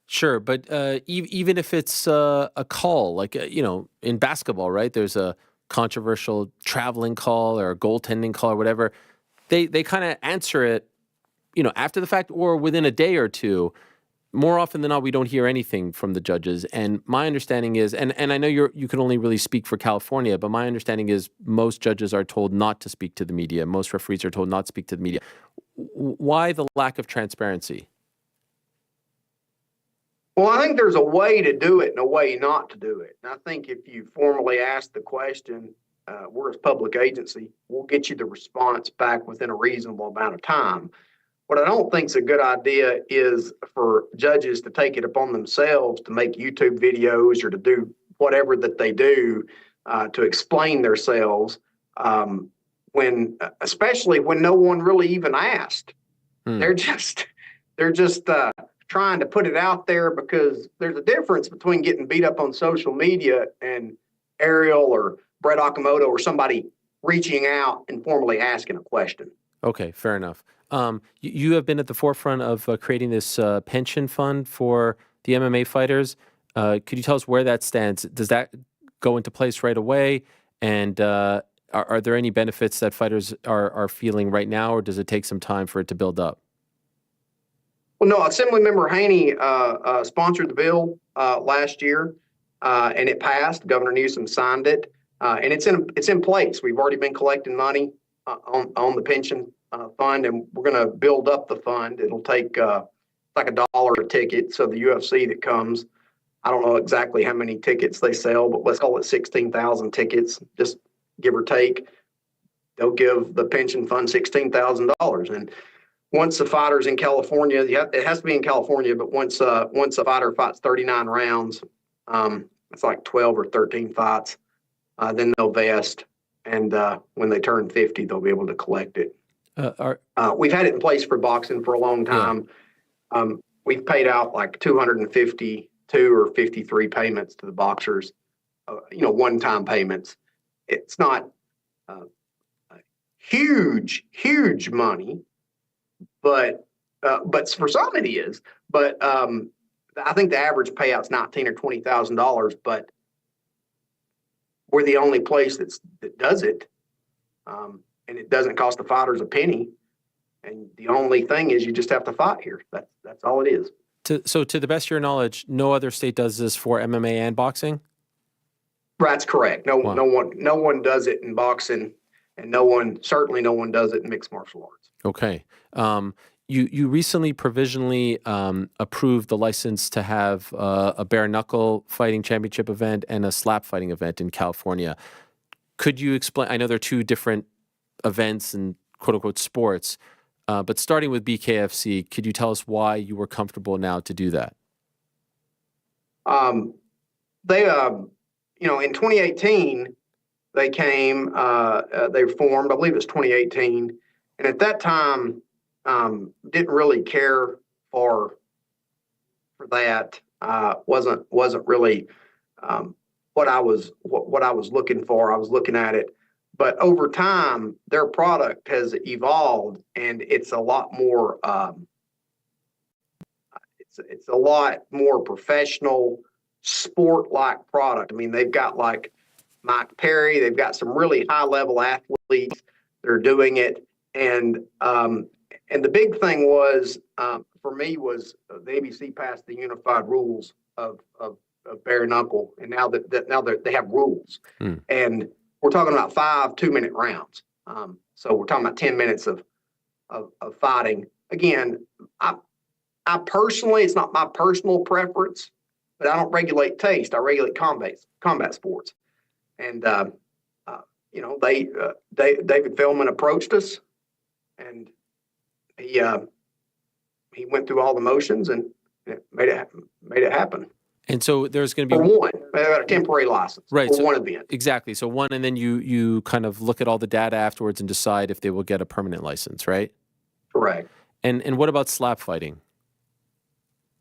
Sure, but even if it's a call, like, in basketball, right? There's a controversial traveling call or a goaltending call or whatever. They kind of answer it, after the fact or within a day or two. More often than not, we don't hear anything from the judges. And my understanding is, and I know you can only really speak for California, but my understanding is most judges are told not to speak to the media. Most referees are told not to speak to the media. Why the lack of transparency? Well, I think there's a way to do it and a way not to do it. And I think if you formally ask the question, we're a public agency, we'll get you the response back within a reasonable amount of time. What I don't think is a good idea is for judges to take it upon themselves to make YouTube videos or to do whatever that they do to explain themselves especially when no one really even asked. They're just trying to put it out there because there's a difference between getting beat up on social media and Ariel or Brett Okamoto or somebody reaching out and formally asking a question. Okay, fair enough. You have been at the forefront of creating this pension fund for the MMA fighters. Could you tell us where that stands? Does that go into place right away? And are there any benefits that fighters are feeling right now, or does it take some time for it to build up? Well, no, Assemblymember Haney sponsored the bill last year, and it passed. Governor Newsom signed it, and it's in place. We've already been collecting money on the pension fund, and we're going to build up the fund. It'll take like $1 a ticket. So the UFC that comes, I don't know exactly how many tickets they sell, but let's call it 16,000 tickets, just give or take. They'll give the pension fund $16,000. And once the fighter's in California, it has to be in California, but once a fighter fights 39 rounds, it's like 12 or 13 fights, then they'll vest. And when they turn 50, they'll be able to collect it. We've had it in place for boxing for a long time. Yeah. We've paid out like 252 or 53 payments to the boxers, one-time payments. It's not huge money, but for some it is. But I think the average payout's $19,000 or $20,000. But we're the only place that does it, and it doesn't cost the fighters a penny. And the only thing is, you just have to fight here. That's all it is. So, to the best of your knowledge, no other state does this for MMA and boxing? That's correct. No one does it in boxing, and certainly no one does it in mixed martial arts. Okay. You recently provisionally approved the license to have a bare knuckle fighting championship event and a slap fighting event in California. Could you explain? I know they're two different events and quote unquote sports, but starting with BKFC, could you tell us why you were comfortable now to do that? In 2018, they came, they formed, I believe it was 2018. And at that time, didn't really care for that. Wasn't really what I was looking for. I was looking at it, but over time, their product has evolved, and it's a lot more. It's a lot more professional, sport-like product. I mean, they've got like Mike Perry. They've got some really high-level athletes. they're doing it. And the big thing was, for me, was the ABC passed the unified rules of bare knuckle, and now that they have rules, and we're talking about 5 2-minute rounds. So we're talking about 10 minutes of fighting. Again, I personally, it's not my personal preference, but I don't regulate taste. I regulate combat sports. And David Feldman approached us, and he went through all the motions and made it happen. And so there's going to be for one, they got a temporary license, right? For so, one event, exactly. So one, and then you kind of look at all the data afterwards and decide if they will get a permanent license, right? Correct. And what about slap fighting?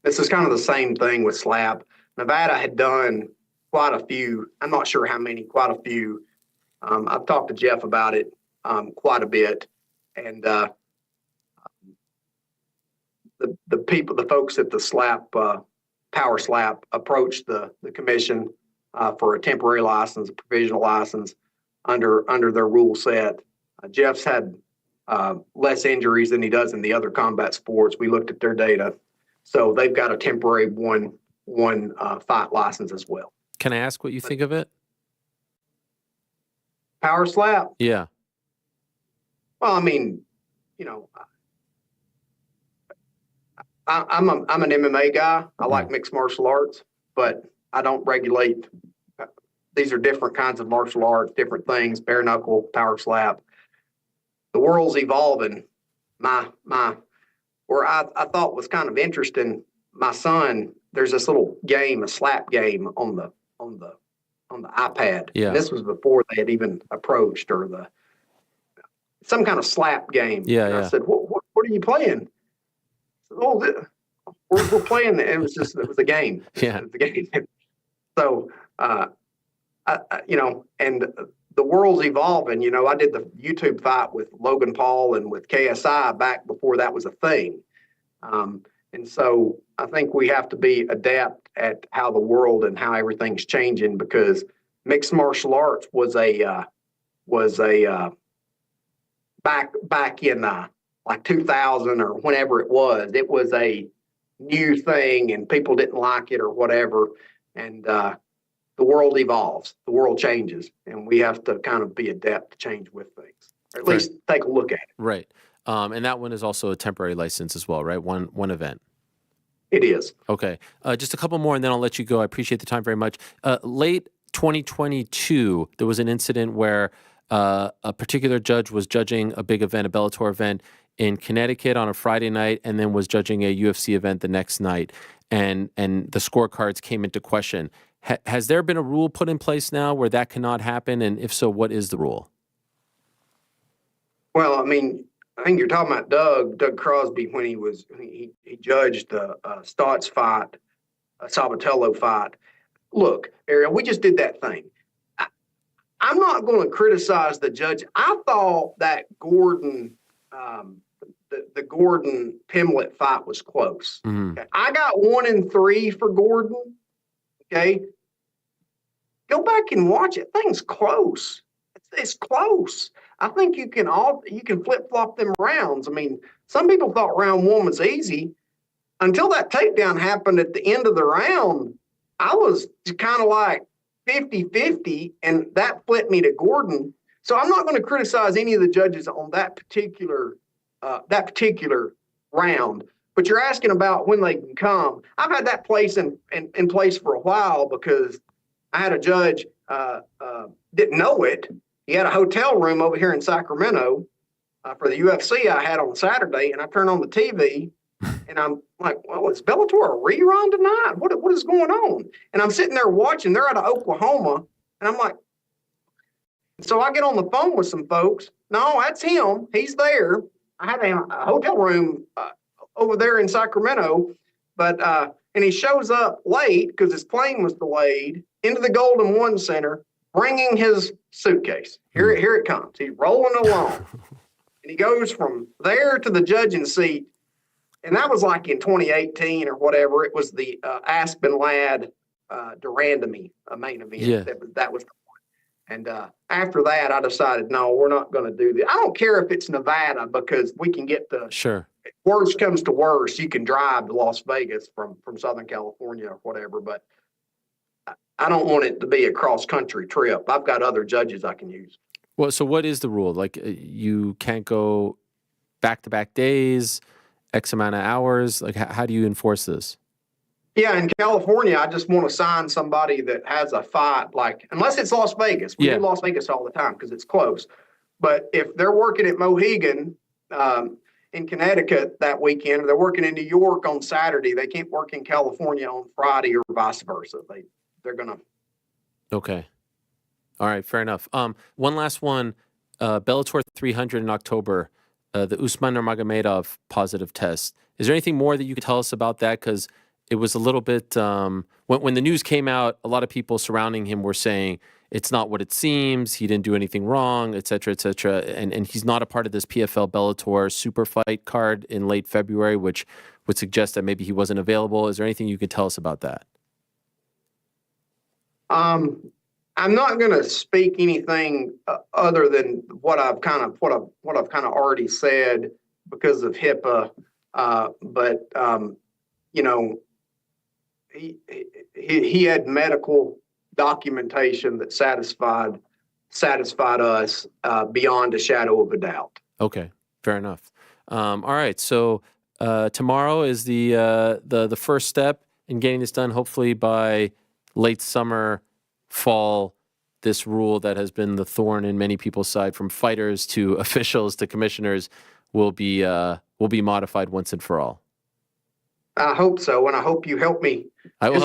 This is kind of the same thing with slap. Nevada had done quite a few. I'm not sure how many. Quite a few. I've talked to Jeff about it quite a bit, and the folks at the Power Slap approached the commission for a temporary license, a provisional license under their rule set. Jeff's had less injuries than he does in the other combat sports. We looked at their data, so they've got a temporary one fight license as well. Can I ask what you think of it? Power Slap? Yeah. Well, I mean, I'm an MMA guy. I like mixed martial arts, but I don't regulate. These are different kinds of martial arts, different things. Bare knuckle, power slap. The world's evolving. Where I thought was kind of interesting. My son, there's this little game, a slap game on the iPad. Yeah. And this was before they had even approached or some kind of slap game. Yeah. And yeah. I said, "What are you playing?" Oh, we're playing. It was a game. Yeah. It was a game. So, and the world's evolving. I did the YouTube fight with Logan Paul and with KSI back before that was a thing. And so I think we have to be adept at how the world and how everything's changing, because mixed martial arts was a back in like 2000 or whenever it was a new thing and people didn't like it or whatever. And the world evolves, the world changes, and we have to kind of be adept to change with things, or at least take a look at it. Right. And that one is also a temporary license as well, right? One event. It is. Okay. Just a couple more, and then I'll let you go. I appreciate the time very much. Late 2022, there was an incident where a particular judge was judging a big event, a Bellator event in Connecticut on a Friday night, and then was judging a UFC event the next night. And the scorecards came into question. Has there been a rule put in place now where that cannot happen? And if so, what is the rule? Well, I mean, I think you're talking about Doug Crosby when he judged the Stotts fight, a Sabatello fight. Look, Ariel, we just did that thing. I'm not going to criticize the judge. I thought that Gordon, the Gordon Pimlet fight was close. Mm-hmm. Okay? I got 1-3 for Gordon. Okay, go back and watch it. Thing's close. It's close. I think you can flip flop them rounds. I mean, some people thought round 1 was easy until that takedown happened at the end of the round. I was kind of like 50-50, and that flipped me to Gordon. So I'm not going to criticize any of the judges on that particular round. But you're asking about when they can come. I've had that place in place for a while, because I had a judge didn't know it. He had a hotel room over here in Sacramento for the UFC I had on Saturday, and I turned on the TV, and I'm like, well, is Bellator a rerun tonight? What is going on? And I'm sitting there watching. They're out of Oklahoma, and I'm like, so I get on the phone with some folks. No, that's him. He's there. I had a hotel room over there in Sacramento, but and he shows up late because his plane was delayed into the Golden One Center, bringing his suitcase. Here it comes. He's rolling along, and he goes from there to the judging seat, and that was like in 2018 or whatever. It was the Aspen Ladd Durandamy main event. Yeah. That was the one. And after that, I decided, no, we're not going to do this. I don't care if it's Nevada because we can get Sure. worst comes to worst, you can drive to Las Vegas from Southern California or whatever. But I don't want it to be a cross country trip. I've got other judges I can use. Well, so what is the rule? Like you can't go back-to-back days, X amount of hours. Like how do you enforce this? Yeah, in California, I just want to sign somebody that has a fight, like, unless it's Las Vegas. We do Las Vegas all the time because it's close. But if they're working at Mohegan in Connecticut that weekend, or they're working in New York on Saturday, they can't work in California on Friday or vice versa. They're going to. Okay. All right, fair enough. One last one. Bellator 300 in October, the Usman Nurmagomedov positive test. Is there anything more that you could tell us about that? Because it was a little bit, when the news came out, a lot of people surrounding him were saying, it's not what it seems, he didn't do anything wrong, et cetera, and he's not a part of this PFL Bellator super fight card in late February, which would suggest that maybe he wasn't available. Is there anything you could tell us about that? I'm not going to speak anything other than what I've kind of already said because of HIPAA. But you know, he had medical documentation that satisfied us beyond a shadow of a doubt. Okay, fair enough. All right, so tomorrow is the first step in getting this done. Hopefully by late summer, fall, this rule that has been the thorn in many people's side, from fighters to officials to commissioners, will be modified once and for all. I hope so, and I hope you help me.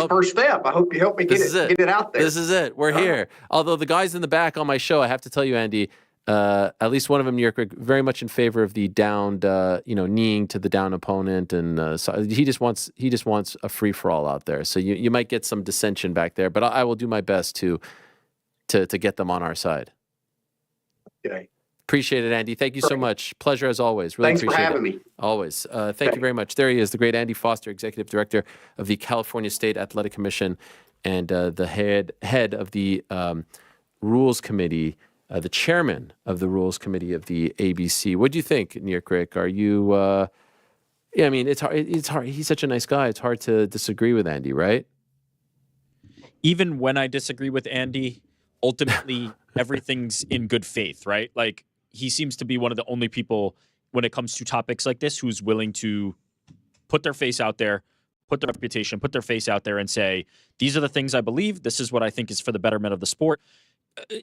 First step. I hope you help me get it out there. This is it. We're here. Although the guys in the back on my show, I have to tell you, Andy, at least one of them, New York, very much in favor of the downed, kneeing to the down opponent, and so he just wants a free for all out there. So you might get some dissension back there, but I will do my best to get them on our side. Okay. Appreciate it, Andy. Thank you so much. Pleasure as always. Really Thanks for appreciate having it. me. Always. Thank you very much. There he is, the great Andy Foster, Executive Director of the California State Athletic Commission and the head of the Rules Committee, the chairman of the Rules Committee of the ABC. What do you think, Near Crick? Are you? I mean, it's hard. It's hard. He's such a nice guy. It's hard to disagree with Andy, right? Even when I disagree with Andy, ultimately everything's in good faith, right? Like, he seems to be one of the only people when it comes to topics like this who's willing to put their face out there, put their reputation, put their face out there and say, these are the things I believe. This is what I think is for the betterment of the sport.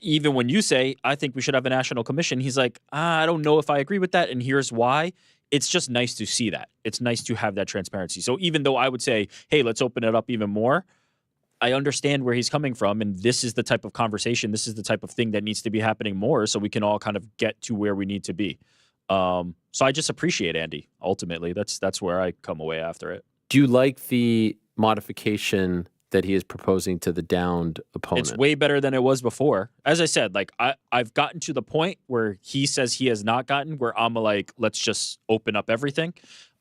Even when you say, I think we should have a national commission, he's like, I don't know if I agree with that, and here's why. It's just nice to see that. It's nice to have that transparency. So even though I would say, hey, let's open it up even more, I understand where he's coming from, and this is the type of conversation, this is the type of thing that needs to be happening more so we can all kind of get to where we need to be. So I just appreciate Andy, ultimately. That's where I come away after it. Do you like the modification that he is proposing to the downed opponent? It's way better than it was before. As I said, like I've gotten to the point where he says he has not gotten, where I'm like, let's just open up everything.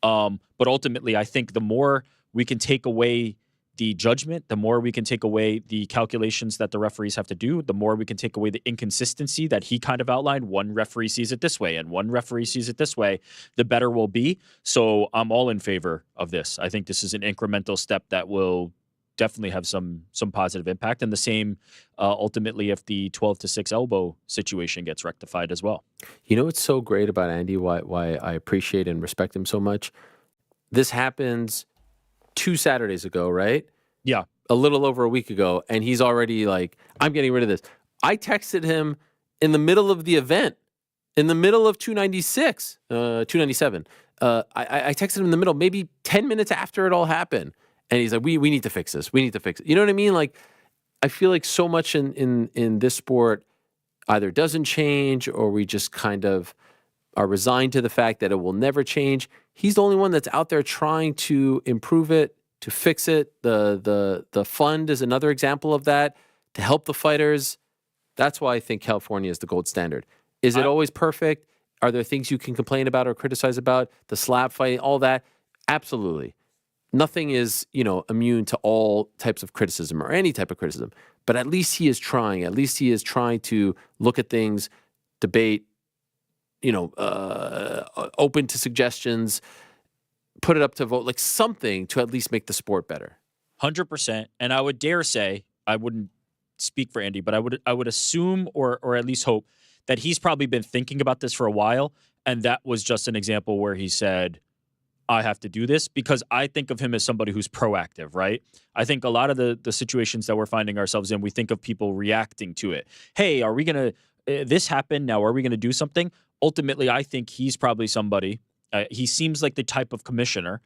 But ultimately, I think the more we can take away the judgment, the more we can take away the calculations that the referees have to do, the more we can take away the inconsistency that he kind of outlined. One referee sees it this way and one referee sees it this way, the better we'll be. So I'm all in favor of this. I think this is an incremental step that will definitely have some positive impact. And the same ultimately if the 12-6 elbow situation gets rectified as well. You know what's so great about Andy, why I appreciate and respect him so much? This happens 2 Saturdays ago, right? Yeah. A little over a week ago, and he's already like, I'm getting rid of this. I texted him in the middle of the event, in the middle of 297. I texted him in the middle, maybe 10 minutes after it all happened. And he's like, we need to fix this. We need to fix it. You know what I mean? Like, I feel like so much in this sport either doesn't change or we just kind of are resigned to the fact that it will never change. He's the only one that's out there trying to improve it, to fix it. The fund is another example of that, to help the fighters. That's why I think California is the gold standard. Is it always perfect? Are there things you can complain about or criticize about? The slap fight, all that? Absolutely. nothing is, immune to all types of criticism or any type of criticism, but at least he is trying. At least he is trying to look at things, debate, open to suggestions, put it up to vote, like something to at least make the sport better. 100%. And I would dare say, I wouldn't speak for Andy, but I would assume or at least hope that he's probably been thinking about this for a while. And that was just an example where he said, I have to do this, because I think of him as somebody who's proactive, right? I think a lot of the situations that we're finding ourselves in, we think of people reacting to it. Hey, are we going to, this happened, now are we going to do something? Ultimately, I think he's probably somebody, he seems like the type of commissioner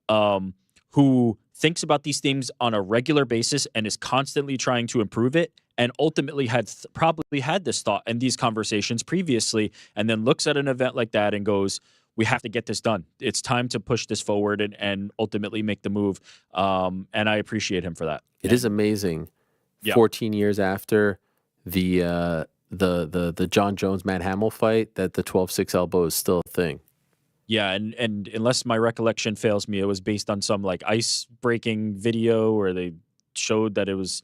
who thinks about these things on a regular basis and is constantly trying to improve it, and ultimately probably had this thought and these conversations previously, and then looks at an event like that and goes, we have to get this done. It's time to push this forward and ultimately make the move. And I appreciate him for that. It is amazing. Yeah. 14 years after the John Jones Matt Hamill fight, that the 12-6 elbow is still a thing. Yeah, and unless my recollection fails me, it was based on some like ice breaking video where they showed that it was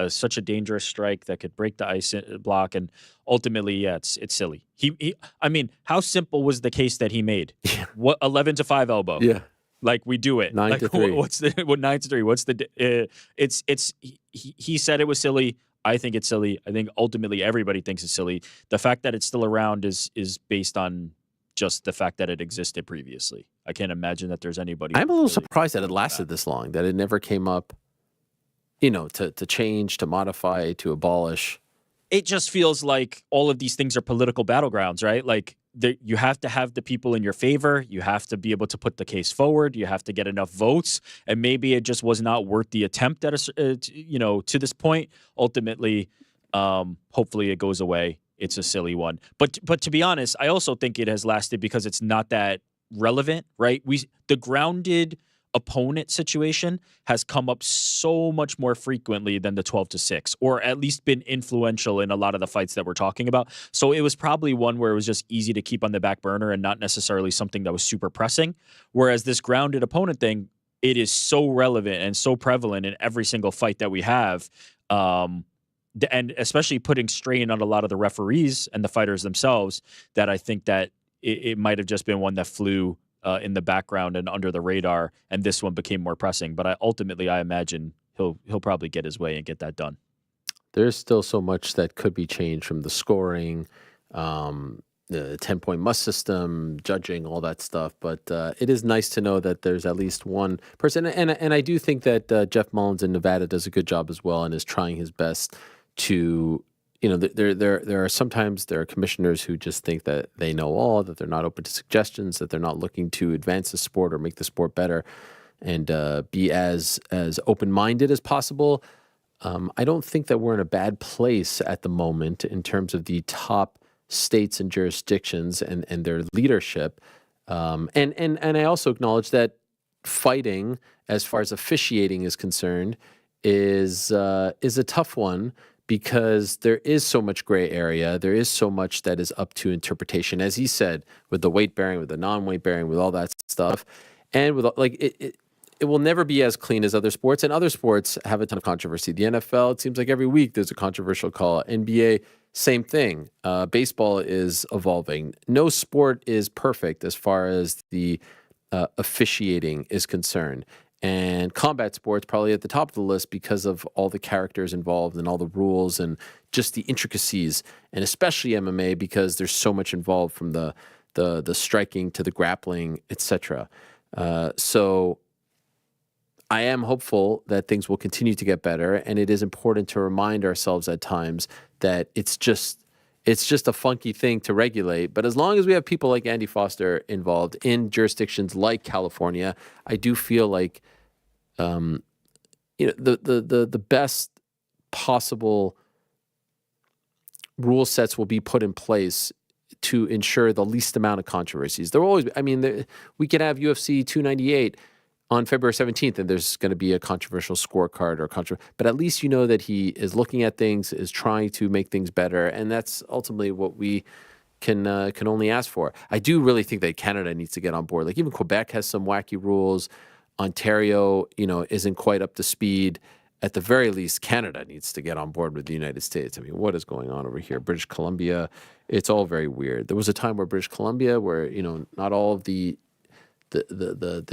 such a dangerous strike that could break the ice block, and ultimately, yeah, it's silly. I mean, how simple was the case that he made? Yeah. What 11-5 elbow? Yeah, Like we do it 9-3. What's the 9-3? What's the? He said it was silly. I think it's silly. I think ultimately everybody thinks it's silly. The fact that it's still around is based on just the fact that it existed previously. I can't imagine that there's anybody. I'm a little really surprised that it lasted this long, that it never came up, to change, to modify, to abolish. It just feels like all of these things are political battlegrounds, right? Like you have to have the people in your favor. You have to be able to put the case forward. You have to get enough votes, and maybe it just was not worth the attempt at to this point. Ultimately, hopefully it goes away. It's a silly one, but to be honest, I also think it has lasted because it's not that relevant, right? The grounded opponent situation has come up so much more frequently than the 12-6, or at least been influential in a lot of the fights that we're talking about. So it was probably one where it was just easy to keep on the back burner and not necessarily something that was super pressing. Whereas this grounded opponent thing, it is so relevant and so prevalent in every single fight that we have. And especially putting strain on a lot of the referees and the fighters themselves, that I think that it might have just been one that flew in the background and under the radar, and this one became more pressing. But I imagine he'll probably get his way and get that done. There's still so much that could be changed, from the scoring, the 10-point must system, judging, all that stuff. But it is nice to know that there's at least one person. And I do think that Jeff Mullins in Nevada does a good job as well, and is trying his best to, there are commissioners who just think that they know all, that they're not open to suggestions, that they're not looking to advance the sport or make the sport better, and be as open-minded as possible. I don't think that we're in a bad place at the moment in terms of the top states and jurisdictions and their leadership. And I also acknowledge that fighting, as far as officiating is concerned, is a tough one, because there is so much gray area. There is so much that is up to interpretation, as he said, with the weight bearing, with the non-weight bearing, with all that stuff. And with it will never be as clean as other sports, and other sports have a ton of controversy. The NFL, it seems like every week there's a controversial call. NBA, same thing. Baseball is evolving. No sport is perfect as far as the officiating is concerned. And combat sports probably at the top of the list because of all the characters involved and all the rules and just the intricacies, and especially MMA, because there's so much involved, from the striking to the grappling, etc. So I am hopeful that things will continue to get better, and it is important to remind ourselves at times that it's just a funky thing to regulate. But as long as we have people like Andy Foster involved in jurisdictions like California, I do feel like the best possible rule sets will be put in place to ensure the least amount of controversies. There will always be, we could have UFC 298 on February 17th, and there's going to be a controversial scorecard but at least you know that he is looking at things, is trying to make things better, and that's ultimately what we can only ask for. I do really think that Canada needs to get on board. Like, even Quebec has some wacky rules. Ontario, isn't quite up to speed. At the very least, Canada needs to get on board with the United States. I mean, what is going on over here? British Columbia, it's all very weird. There was a time where British Columbia, where not all of the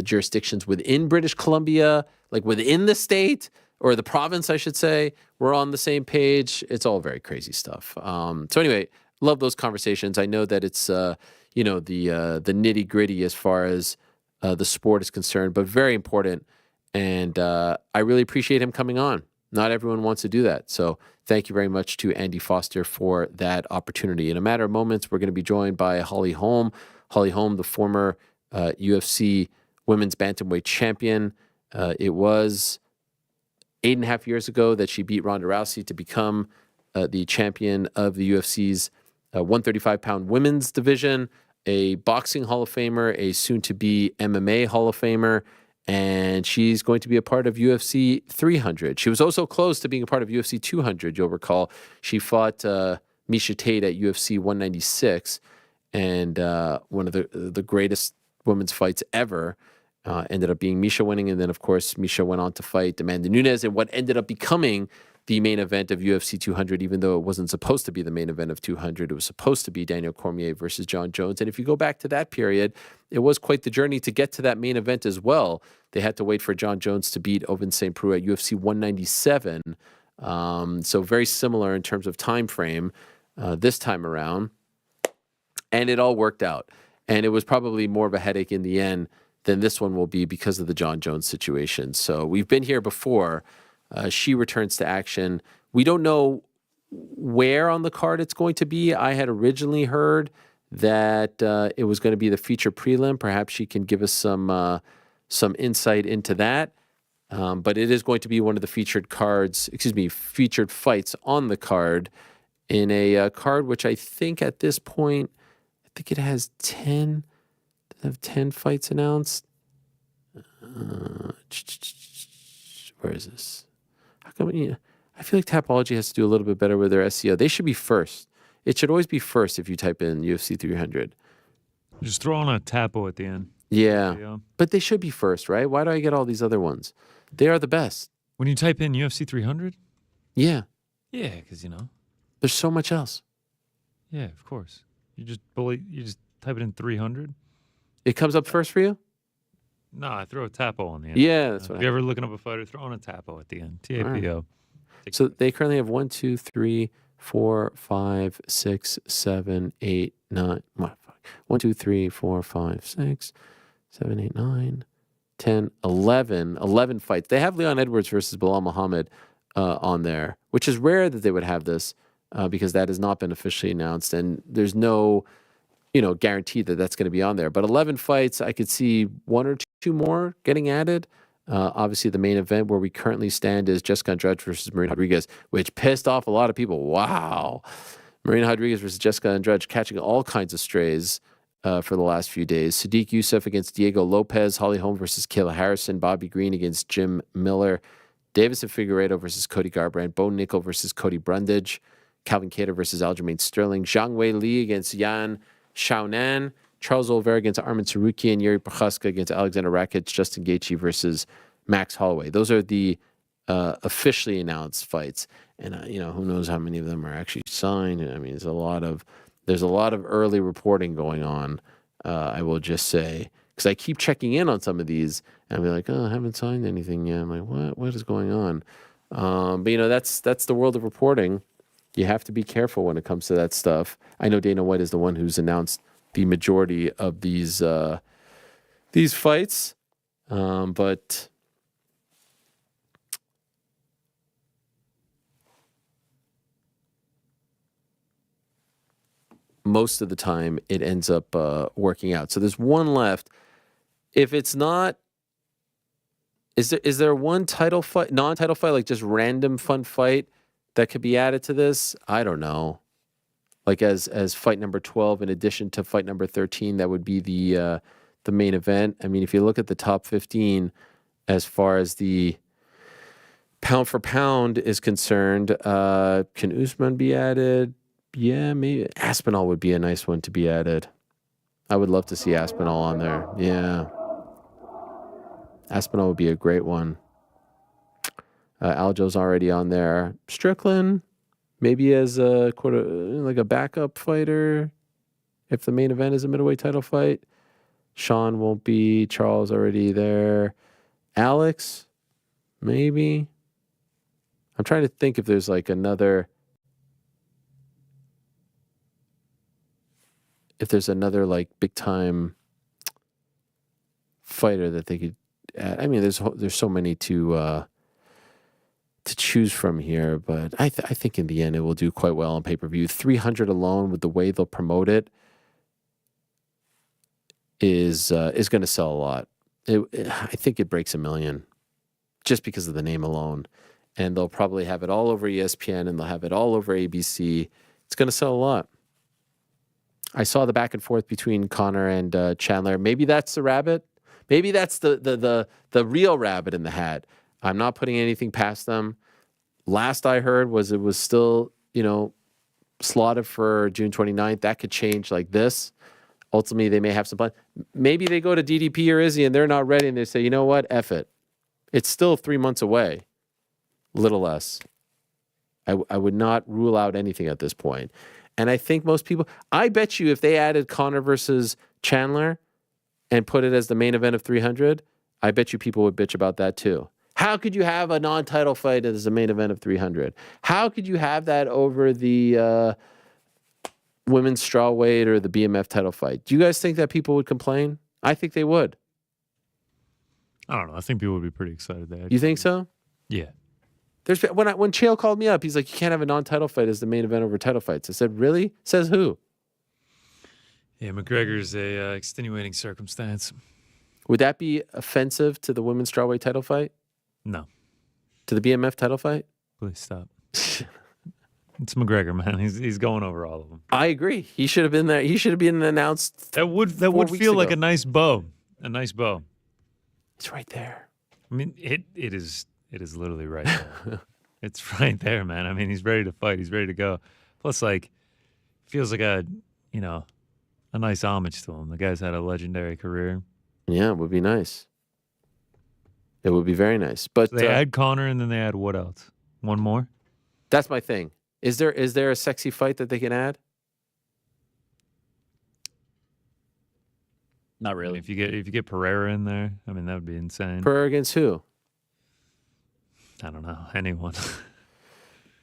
jurisdictions within British Columbia, like within the state or the province, I should say, were on the same page. It's all very crazy stuff. So anyway, love those conversations. I know that it's the nitty gritty as far as the sport is concerned, but very important. And I really appreciate him coming on. Not everyone wants to do that. So thank you very much to Andy Foster for that opportunity. In a matter of moments, we're going to be joined by Holly Holm. Holly Holm, the former UFC women's bantamweight champion. It was 8.5 years ago that she beat Ronda Rousey to become the champion of the UFC's 135-pound women's division, a boxing Hall of Famer, a soon-to-be MMA Hall of Famer, and she's going to be a part of UFC 300. She was also close to being a part of UFC 200, you'll recall. She fought Miesha Tate at UFC 196, and one of the greatest women's fights ever. Ended up being Miesha winning, and then, of course, Miesha went on to fight Amanda Nunes in what ended up becoming the main event of UFC 200, even though it wasn't supposed to be the main event of 200. It was supposed to be Daniel Cormier versus John Jones. And if you go back to that period, it was quite the journey to get to that main event as well. They had to wait for John Jones to beat Ovince St. Preux at UFC 197. So very similar in terms of time frame this time around. And it all worked out. And it was probably more of a headache in the end than this one will be because of the John Jones situation. So we've been here before. She returns to action. We don't know where on the card it's going to be. I had originally heard that it was going to be the feature prelim. Perhaps she can give us some insight into that. But it is going to be one of the featured fights on the card in a card which I think at this point, I think it has 10 fights announced. Where is this? How come? I feel like Tapology has to do a little bit better with their SEO. They should be first. It should always be first if you type in UFC 300. Just throw on a tapo at the end. Yeah, but they should be first, right? Why do I get all these other ones? They are the best. When you type in UFC 300? Yeah. Yeah, because, There's so much else. Yeah, of course. You just type it in 300? It comes up first for you? No, I throw a tapo on the end. Yeah, that's what If you're ever looking up a fighter, throw on a tapo at the end. TAPO. Right. So they currently have 1, 2, 3, 4, 5, 6, 7, 8, 9. 1, 2, 3, 4, 5, 6, 7, 8, 9, 10, 11 fights. They have Leon Edwards versus Bilal Muhammad on there, which is rare that they would have this because that has not been officially announced, and there's no guarantee that that's going to be on there. But 11 fights, I could see 1 or 2 more getting added. Obviously, the main event where we currently stand is Jessica Andrade versus Marina Rodriguez, which pissed off a lot of people. Wow. Marina Rodriguez versus Jessica Andrade catching all kinds of strays for the last few days. Sadiq Youssef against Diego Lopez. Holly Holm versus Kayla Harrison. Bobby Green against Jim Miller. Davison Figueiredo versus Cody Garbrandt. Bo Nickel versus Cody Brundage. Calvin Kattar versus Aljamain Sterling. Zhang Wei Li against Yan Xiaonan. Charles Oliveira against Armin Sarukian. Yuri Prochaska against Alexander Rakic. Justin Gaethje versus Max Holloway. Those are the officially announced fights. And, who knows how many of them are actually signed. I mean, there's a lot of early reporting going on, I will just say. Because I keep checking in on some of these, and I'll be like, I haven't signed anything yet. I'm like, what is going on? But, that's the world of reporting. You have to be careful when it comes to that stuff. I know Dana White is the one who's announced the majority of these fights, but most of the time it ends up working out. So there's one left. If it's not, is there one title fight, non-title fight, like just random fun fight that could be added to this? I don't know. Like as fight number 12 in addition to fight number 13, that would be the main event. I mean, if you look at the top 15 as far as the pound for pound is concerned, can Usman be added? Yeah, maybe. Aspinall would be a nice one to be added. I would love to see Aspinall on there. Yeah. Aspinall would be a great one. Aljo's already on there. Strickland, maybe as a like a backup fighter, if the main event is a middleweight title fight. Sean won't be. Charles already there. Alex, maybe. I'm trying to think if there's like another. If there's another like big time fighter that they could. I mean, there's so many to choose from here, but I think in the end it will do quite well on pay-per-view. 300 alone with the way they'll promote it is going to sell a lot. I think it breaks 1 million just because of the name alone, and they'll probably have it all over ESPN and they'll have it all over ABC. It's going to sell a lot. I saw the back and forth between Connor and Chandler. Maybe that's the rabbit. Maybe that's the real rabbit in the hat. I'm not putting anything past them. Last I heard was it was still, slotted for June 29th. That could change like this. Ultimately, they may have some plan. Maybe they go to DDP or Izzy and they're not ready and they say, you know what, F it. It's still 3 months away. Little less. I would not rule out anything at this point. And I think most people, I bet you if they added Connor versus Chandler and put it as the main event of 300, I bet you people would bitch about that too. How could you have a non-title fight as the main event of 300? How could you have that over the women's strawweight or the BMF title fight? Do you guys think that people would complain? I think they would. I don't know. I think people would be pretty excited there. You think so? Yeah. When Chael called me up, he's like, you can't have a non-title fight as the main event over title fights. I said, really? Says who? Yeah, McGregor's a extenuating circumstance. Would that be offensive to the women's strawweight title fight? No. To the BMF title fight? Please stop. It's McGregor, man. He's going over all of them. I agree. He should have been there. He should have been announced. That would feel like a nice bow. A nice bow. It's right there. I mean, it is literally right there. It's right there, man. I mean, he's ready to fight. He's ready to go. Plus, like, feels like a nice homage to him. The guy's had a legendary career. Yeah, it would be nice. It would be very nice. But so they add Connor, and then they add what else? One more? That's my thing. Is there a sexy fight that they can add? Not really. If you get Pereira in there, I mean, that would be insane. Pereira against who? I don't know. Anyone.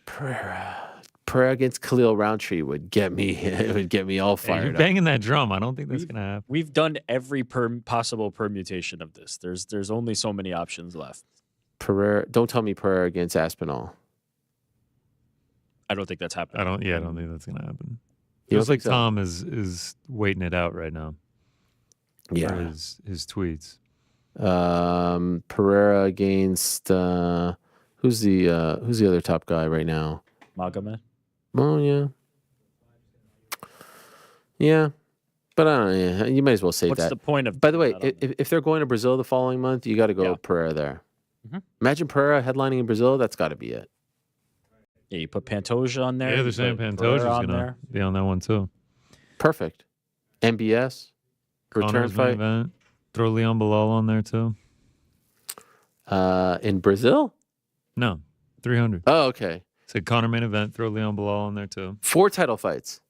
Pereira against Khalil Roundtree would get me. It would get me all fired you're up. Banging that drum. I don't think that's gonna happen. We've done every possible permutation of this. There's only so many options left. Pereira. Don't tell me Pereira against Aspinall. I don't think that's happening. I don't think that's gonna happen. You Feels don't like think so? Tom is waiting it out right now. Yeah. For his tweets. Pereira against who's the other top guy right now? Magomed. Oh yeah. Yeah. But I don't know. Yeah, you might as well say What's that. the point of? By the way, if they're going to Brazil the following month, you got to go Pereira there. Mm-hmm. Imagine Pereira headlining in Brazil. That's got to be it. Yeah, you put Pantoja on there. Yeah, they're saying Pantoja's gonna be on that one too. Perfect. MBS. Return Connor's main fight. event. Throw Leon Bilal on there too. In Brazil? No, 300. Oh, okay. Said Connor main event. Throw Leon Bilal on there too. 4 title fights.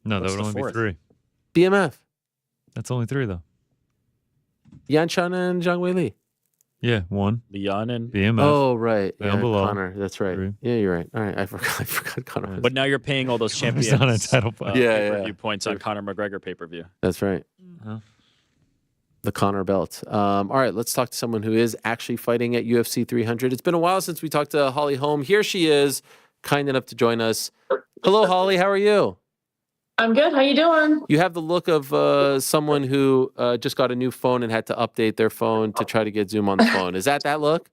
No, What's that would the only fourth? be 3. BMF. That's only 3 though. Yan Chan and Zhang Wei Li. Yeah, 1. Leon and. BMF. Oh, right. Yeah, Leon Bilal. Connor. That's right. 3. Yeah, you're right. All right. I forgot Connor. was- But now you're paying all those He's champions. on a title fight. Pay-per-view points on Conor McGregor pay-per-view. That's right. Huh? The Connor belt. All right, let's talk to someone who is actually fighting at UFC 300. It's been a while since we talked to Holly Holm. Here she is, kind enough to join us. Hello, Holly. How are you? I'm good. How you doing? You have the look of someone who just got a new phone and had to update their phone to try to get Zoom on the phone. Is that look?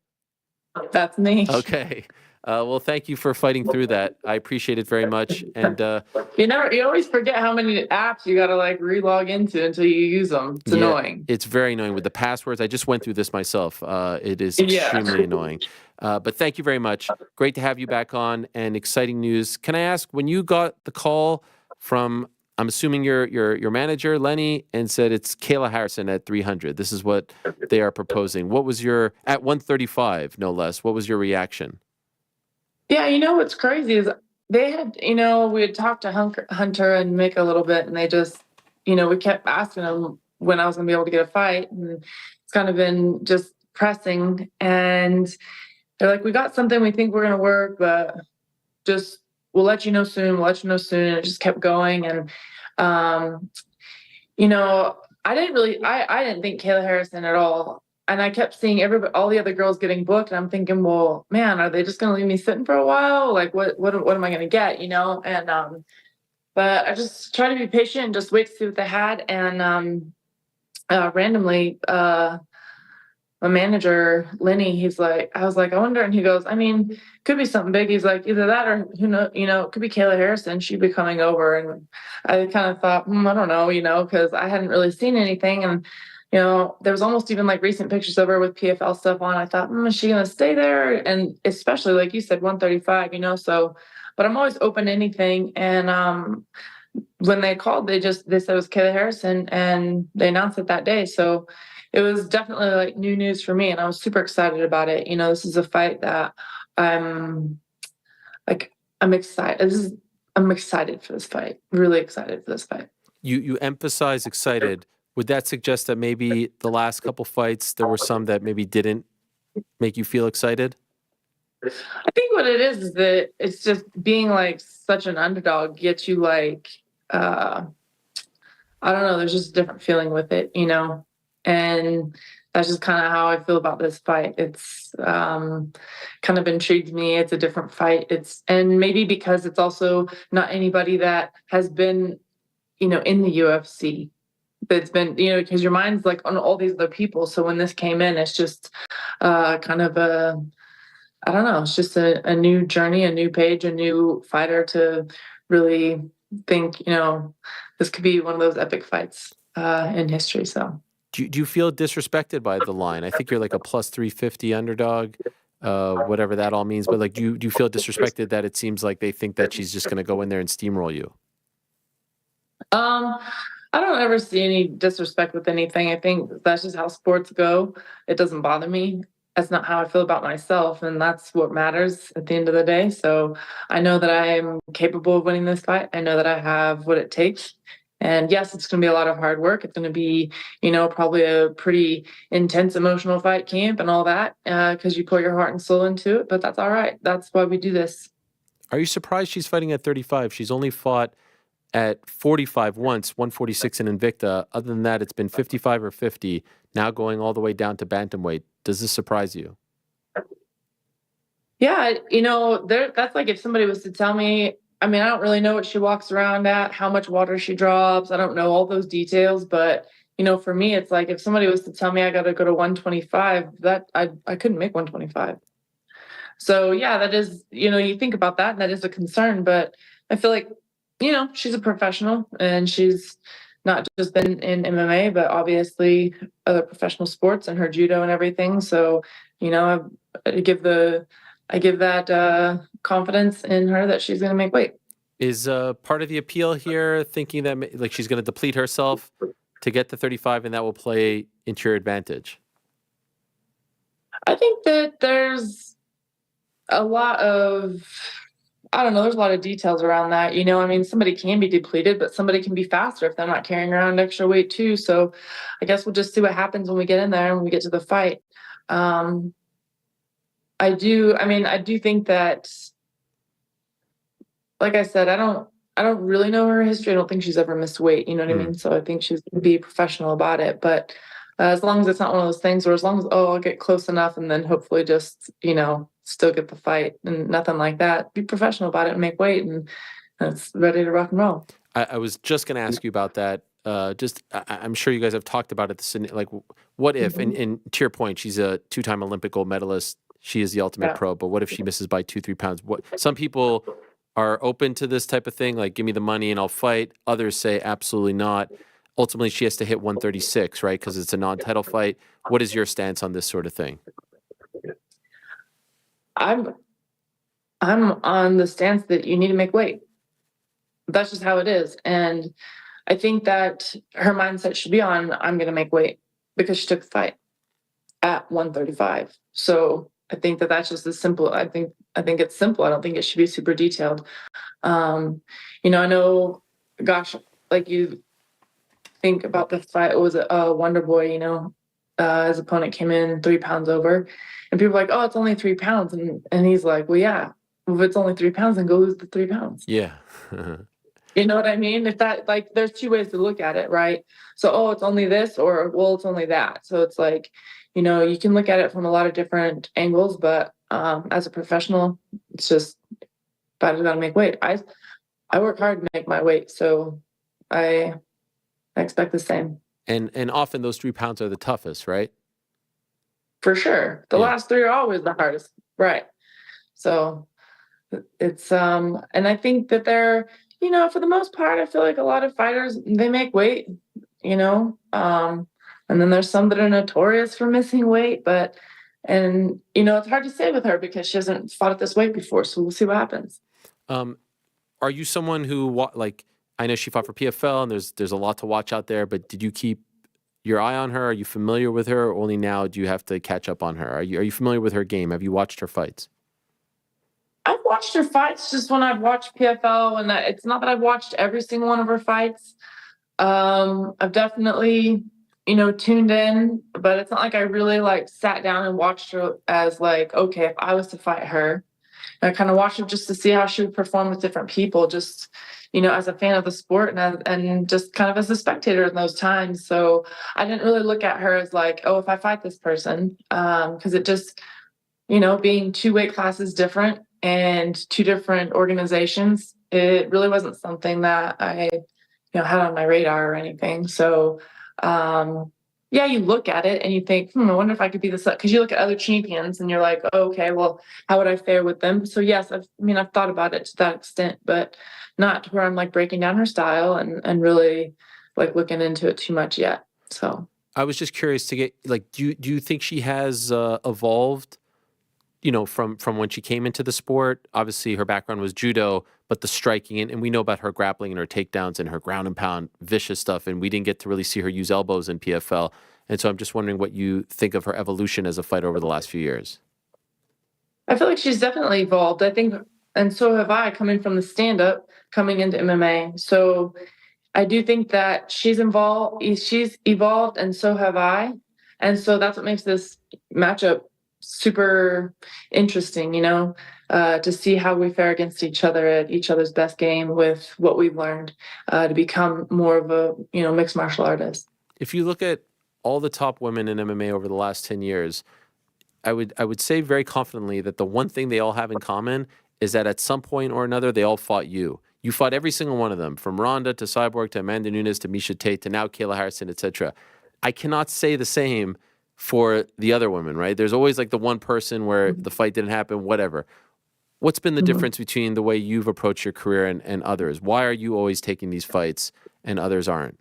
That's me. Okay. Well, thank you for fighting through that. I appreciate it very much. And You always forget how many apps you gotta like relog into until you use them. It's annoying. It's very annoying with the passwords. I just went through this myself. It is Yeah. extremely annoying. But thank you very much. Great to have you back on and exciting news. Can I ask, when you got the call from I'm assuming your manager, Lenny, and said it's Kayla Harrison at 300. This is what they are proposing. What was your, at 135, no less, what was your reaction? Yeah, what's crazy is they had, we had talked to Hunter and Mick a little bit, and they just, we kept asking them when I was going to be able to get a fight. And it's kind of been just pressing. And they're like, we got something we think we're going to work, but just, we'll let you know soon. We'll let you know soon. And it just kept going. And, I didn't think Kayla Harrison at all. And I kept seeing all the other girls getting booked. And I'm thinking, well, man, are they just going to leave me sitting for a while? Like, what am I going to get? And, but I just try to be patient and just wait to see what they had. And, randomly, my manager, Lenny, I was like, I wonder. And he goes, I mean, could be something big. He's like, either that or who knows, it could be Kayla Harrison. She'd be coming over. And I kind of thought, I don't know, because I hadn't really seen anything. And, there was almost even like recent pictures of her with PFL stuff on. I thought, is she going to stay there? And especially, like you said, 135, so, but I'm always open to anything. And, when they called, they said it was Kayla Harrison, and they announced it that day. So it was definitely like new news for me, and I was super excited about it. This is a fight that I'm excited. I'm excited for this fight. Really excited for this fight. You emphasize excited. Would that suggest that maybe the last couple fights there were some that maybe didn't make you feel excited? I think what it is that it's just being like such an underdog gets you like, I don't know, there's just a different feeling with it, and that's just kind of how I feel about this fight. It's kind of intrigues me. It's a different fight. And maybe because it's also not anybody that has been, in the UFC. That's been, because your mind's like on all these other people. So when this came in, it's just kind of I don't know, it's just a new journey, a new page, a new fighter to really think, this could be one of those epic fights in history. So Do you feel disrespected by the line? I think you're like a plus 350 underdog, whatever that all means. But like, do you feel disrespected that it seems like they think that she's just going to go in there and steamroll you? I don't ever see any disrespect with anything. I think that's just how sports go. It doesn't bother me. That's not how I feel about myself, and that's what matters at the end of the day. So I know that I am capable of winning this fight. I know that I have what it takes. And yes, it's going to be a lot of hard work. It's going to be, probably a pretty intense emotional fight camp and all that, because you put your heart and soul into it. But that's all right. That's why we do this. Are you surprised she's fighting at 35? She's only fought at 45 once, 146 in Invicta. Other than that, it's been 55 or 50, now going all the way down to bantamweight. Does this surprise you? Yeah, that's like if somebody was to tell me, I mean, I don't really know what she walks around at, how much water she drops. I don't know all those details, but for me, it's like if somebody was to tell me I got to go to 125, that I couldn't make 125. So yeah, that is, you think about that, and that is a concern. But I feel like, she's a professional, and she's not just been in MMA, but obviously other professional sports and her judo and everything. So, I give that confidence in her that she's going to make weight. Is part of the appeal here thinking that like she's going to deplete herself to get to 35 and that will play into your advantage? I think that there's a lot of, I don't know, there's a lot of details around that. I mean, somebody can be depleted, but somebody can be faster if they're not carrying around extra weight too. So I guess we'll just see what happens when we get in there and we get to the fight. I do think that, like I said, I don't really know her history. I don't think she's ever missed weight. You know what I mean? So I think she's going to be professional about it. But as long as it's not one of those things where as long as, I'll get close enough and then hopefully just, still get the fight and nothing like that, be professional about it and make weight, and it's ready to rock and roll. I was just going to ask you about that. I'm sure you guys have talked about it. Like, what if, and to your point, she's a 2-time Olympic gold medalist. She is the ultimate pro, but what if she misses by 2-3 pounds? Some people are open to this type of thing, like give me the money and I'll fight. Others say absolutely not. Ultimately, she has to hit 136, right? Because it's a non-title fight. What is your stance on this sort of thing? I'm on the stance that you need to make weight. that's just how it is. And I think that her mindset should be on, I'm going to make weight, because she took the fight at 135. So I think that that's just as simple. I think it's simple. I don't think it should be super detailed. You know, I know, gosh, like you think about the fight, it was a Wonder Boy, you know, his opponent came in 3 pounds over, and people were like, oh, it's only 3 pounds. And he's like, well, yeah, if it's only 3 pounds, then go lose the 3 pounds. Yeah. You know what I mean? If that, like, there's 2 ways to look at it, right? So, oh, it's only this, or, well, it's only that. So it's like, you know, you can look at it from a lot of different angles, but as a professional, it's just, I just gotta make weight. I work hard to make my weight, so I expect the same. And often those 3 pounds are the toughest, right? For sure. The Yeah. last 3 are always the hardest. Right. So it's and I think that they're, you know, for the most part, I feel like a lot of fighters, they make weight, you know. And then there's some that are notorious for missing weight, and you know, it's hard to say with her because she hasn't fought at this weight before, so we'll see what happens. Are you someone who like, I know she fought for PFL and there's a lot to watch out there, but did you keep your eye on her? Are you familiar with her? Or only now do you have to catch up on her? Are you familiar with her game? Have you watched her fights? I've watched her fights just when I've watched PFL, and it's not that I've watched every single one of her fights. I've definitely, you know, tuned in, but it's not like I really like sat down and watched her as like, okay, if I was to fight her. I kind of watched her just to see how she would perform with different people, just, you know, as a fan of the sport and just kind of as a spectator in those times. So I didn't really look at her as like, oh, if I fight this person, because it just, you know, being 2 weight classes different and 2 different organizations, it really wasn't something that I, you know, had on my radar or anything. So, yeah, you look at it and you think, I wonder if I could be this, because you look at other champions and you're like, oh, okay, well, how would I fare with them? So yes, I've thought about it to that extent, but not to where I'm like breaking down her style and really like looking into it too much yet. So I was just curious to get, like, do you think she has evolved, you know, from when she came into the sport? Obviously her background was judo, but the striking, and we know about her grappling and her takedowns and her ground and pound vicious stuff, and we didn't get to really see her use elbows in PFL. And so I'm just wondering what you think of her evolution as a fighter over the last few years. I feel like she's definitely evolved. I think, and so have I, coming from the stand-up, coming into MMA. So I do think that she's evolved, and so have I. And so that's what makes this matchup super interesting, you know, to see how we fare against each other at each other's best game with what we've learned to become more of a, you know, mixed martial artist. If you look at all the top women in MMA over the last 10 years, I would say very confidently that the one thing they all have in common is that at some point or another, they all fought you. You fought every single one of them, from Ronda to Cyborg to Amanda Nunes to Miesha Tate to now Kayla Harrison, etc. I cannot say the same for the other women, right? There's always like the one person where the fight didn't happen, whatever. What's been the difference between the way you've approached your career and others? Why are you always taking these fights and others aren't?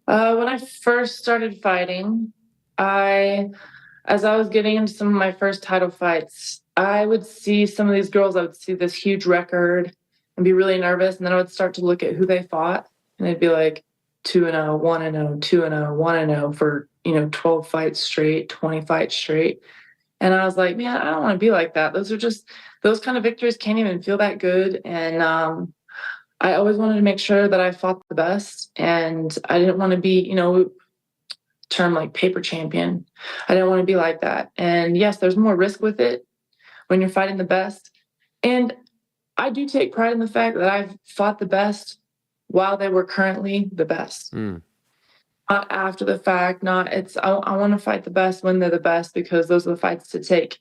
When I first started fighting, as I was getting into some of my first title fights, I would see some of these girls, I would see this huge record and be really nervous. And then I would start to look at who they fought, and they'd be like 2-0, 1-0, 2-0, 1-0 for, you know, 12 fights straight, 20 fights straight. And I was like, man, I don't want to be like that. Those kind of victories can't even feel that good. And I always wanted to make sure that I fought the best. And I didn't want to be, you know, term like paper champion. I didn't want to be like that. And yes, there's more risk with it when you're fighting the best. And I do take pride in the fact that I've fought the best while they were currently the best. Not after the fact, I want to fight the best when they're the best, because those are the fights to take.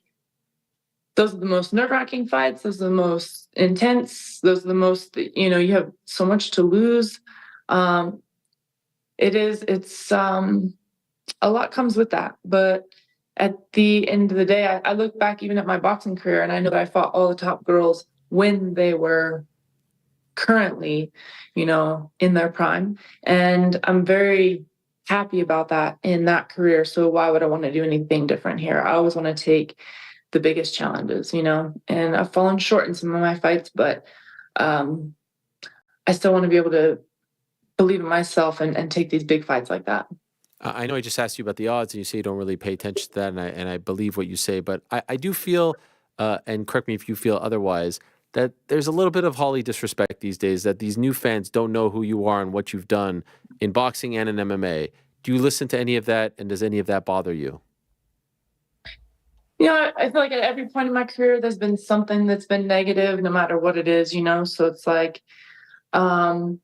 Those are the most nerve-wracking fights. Those are the most intense. Those are the most, you know, you have so much to lose. It's a lot comes with that. But at the end of the day, I look back even at my boxing career, and I know that I fought all the top girls when they were currently, you know, in their prime. And I'm very happy about that in that career. So why would I want to do anything different here? I always want to take the biggest challenges, you know, and I've fallen short in some of my fights, but I still want to be able to believe in myself and take these big fights like that. I know I just asked you about the odds, and you say you don't really pay attention to that, and I believe what you say, but I do feel, and correct me if you feel otherwise, that there's a little bit of Holly disrespect these days, that these new fans don't know who you are and what you've done in boxing and in MMA. Do you listen to any of that, and does any of that bother you? You know, I feel like at every point in my career, there's been something that's been negative, no matter what it is, you know? So it's like, some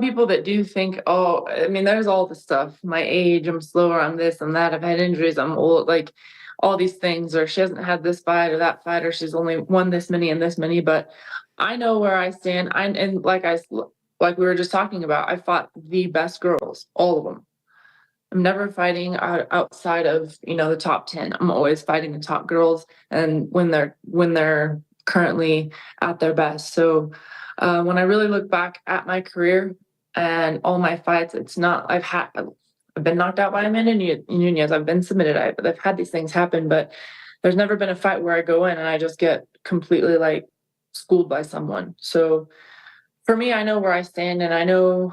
people that do think, oh, I mean, there's all the stuff. My age, I'm slower, I'm this, I'm that, I've had injuries, I'm old, like all these things, or she hasn't had this fight or that fight, or she's only won this many and this many. But I know where I stand. And like we were just talking about, I fought the best girls, all of them. I'm never fighting outside of, you know, the top 10. I'm always fighting the top girls, and when they're currently at their best. So when I really look back at my career and all my fights, it's not, I've been knocked out by Amanda Nunes. I've been submitted. I've had these things happen, but there's never been a fight where I go in and I just get completely like schooled by someone. So for me, I know where I stand, and I know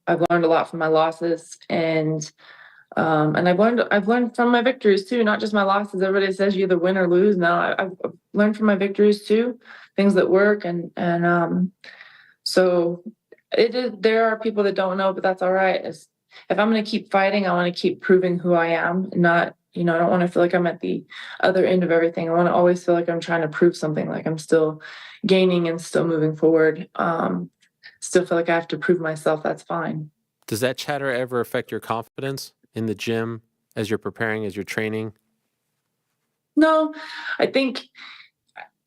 I've learned a lot from my losses, and I've learned from my victories too, not just my losses. Everybody says you either win or lose. No, I've learned from my victories too, things that work, and so there are people that don't know, but that's all right. If I'm going to keep fighting, I want to keep proving who I am, not, you know, I don't want to feel like I'm at the other end of everything. I want to always feel like I'm trying to prove something, like I'm still gaining and still moving forward. Still feel like I have to prove myself. That's fine. Does that chatter ever affect your confidence in the gym as you're preparing, as you're training? No, I think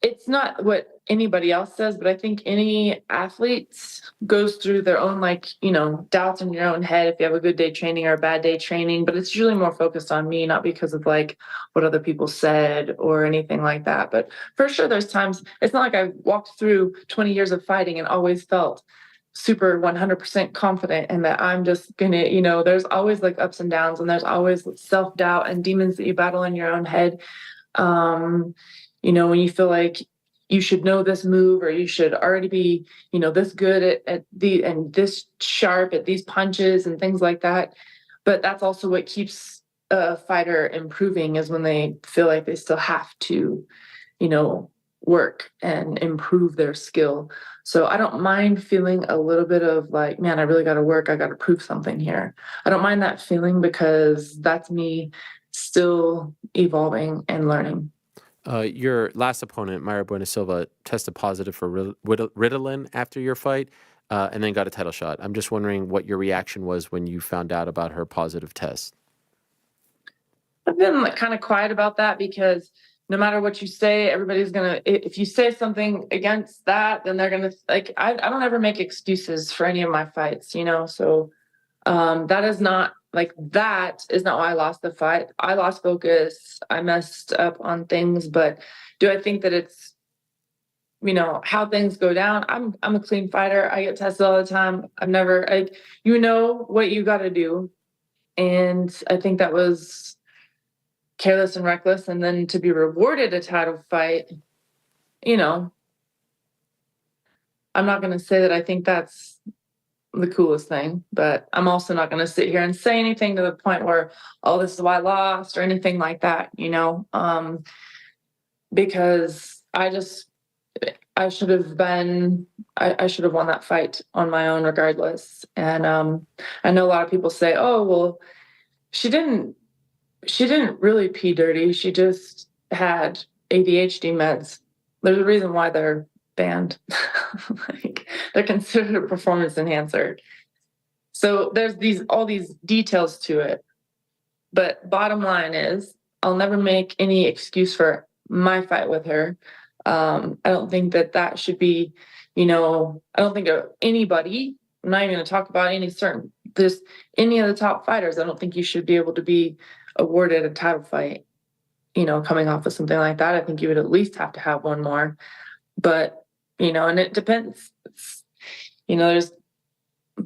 it's not what anybody else says, but I think any athlete goes through their own, like, you know, doubts in your own head if you have a good day training or a bad day training, but it's usually more focused on me, not because of like what other people said or anything like that. But for sure, there's times, it's not like I've walked through 20 years of fighting and always felt super 100% confident and that I'm just gonna, you know, there's always like ups and downs, and there's always self-doubt and demons that you battle in your own head. You know, when you feel like you should know this move, or you should already be, you know, this good at and this sharp at these punches and things like that. But that's also what keeps a fighter improving, is when they feel like they still have to, you know, work and improve their skill. So I don't mind feeling a little bit of like, man, I really got to work. I got to prove something here. I don't mind that feeling, because that's me still evolving and learning. Your last opponent, Mayra Bueno Silva, tested positive for Ritalin after your fight, and then got a title shot. I'm just wondering what your reaction was when you found out about her positive test. I've been like kind of quiet about that, because no matter what you say, everybody's gonna, if you say something against that, then they're gonna, like, I don't ever make excuses for any of my fights, you know. So that is not why I lost the fight. I lost focus. I messed up on things. But do I think that it's, you know, how things go down? I'm a clean fighter. I get tested all the time. I've never, like, you know what you got to do. And I think that was careless and reckless. And then to be rewarded a title fight, you know, I'm not going to say that I think that's the coolest thing, but I'm also not going to sit here and say anything to the point where, oh, this is why I lost or anything like that, you know, because I should have won that fight on my own regardless. And I know a lot of people say, oh, well, she didn't really pee dirty. She just had ADHD meds. There's a reason why they're banned. Like, they're considered a performance enhancer. So there's all these details to it. But bottom line is, I'll never make any excuse for my fight with her. I don't think that should be, you know, I don't think anybody, I'm not even going to talk about any of the top fighters. I don't think you should be able to be awarded a title fight, you know, coming off of something like that. I think you would at least have to have one more. But, you know, and it depends. You know, I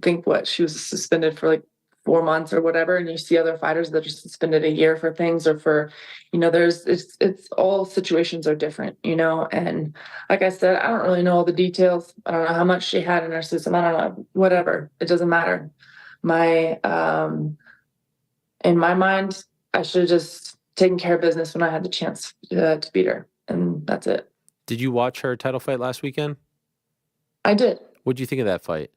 think she was suspended for like 4 months or whatever, and you see other fighters that are suspended a year for things, or for, it's all situations are different, and like I said, I don't really know all the details. I don't know how much she had in her system. I don't know, whatever. It doesn't matter. In my mind, I should have just taken care of business when I had the chance to beat her, and that's it. Did you watch her title fight last weekend? I did. What did you think of that fight?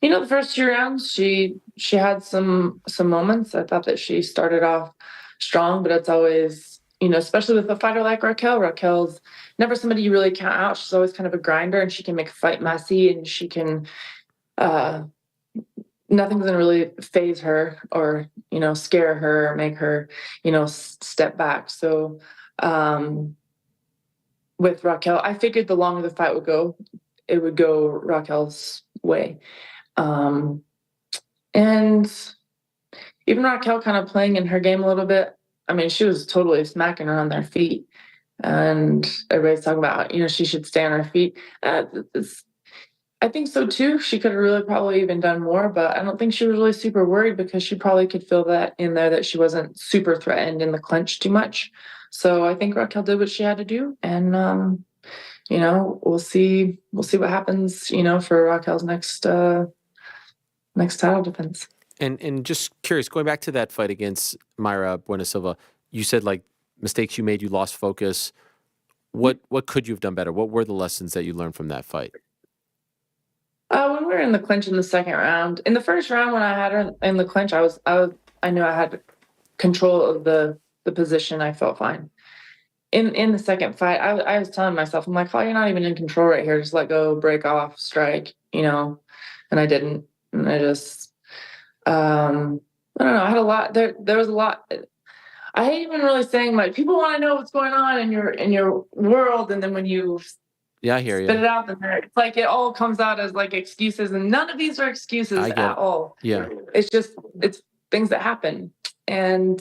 The first 2 rounds, she had some moments. I thought that she started off strong, but it's always, especially with a fighter like Raquel. Raquel's never somebody you really count out. She's always kind of a grinder, and she can make a fight messy, and she can, nothing's gonna really phase her or, scare her or make her, step back. So with Raquel, I figured the longer the fight would go, it would go Raquel's way. And even Raquel kind of playing in her game a little bit. I mean, she was totally smacking her on their feet, and everybody's talking about, she should stay on her feet. I think so too. She could have really probably even done more, but I don't think she was really super worried, because she probably could feel that in there, that she wasn't super threatened in the clinch too much. So I think Raquel did what she had to do, and we'll see what happens, for Raquel's next title defense. And just curious, going back to that fight against Mayra Bueno Silva, you said like mistakes you made, you lost focus. What could you have done better? What were the lessons that you learned from that fight? When we were in the clinch in the second round, in the first round when I had her in the clinch, I knew I had control of the position. I felt fine. In the second fight, I was telling myself, I'm like, oh, you're not even in control right here. Just let go, break off, strike, and I didn't. And I just, I don't know. I had a lot. There was a lot. I hate even really saying, like, people want to know what's going on in your world, and then when you I hear you. Spit it out, then it's like it all comes out as like excuses, and none of these are excuses at all. Yeah, it's things that happen, and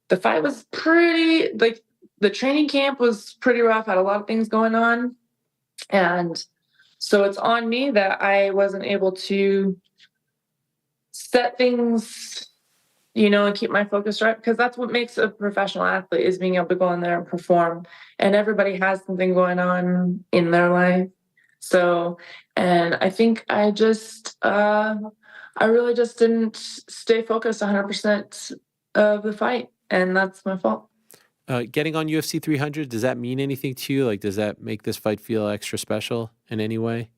the fight was pretty, like, the training camp was pretty rough. Had a lot of things going on, and so it's on me that I wasn't able to set things, and keep my focus right, because that's what makes a professional athlete, is being able to go in there and perform. And everybody has something going on in their life. So, and I think I just, I really just didn't stay focused 100% of the fight, and that's my fault. Getting on UFC 300, does that mean anything to you? Like, does that make this fight feel extra special in any way?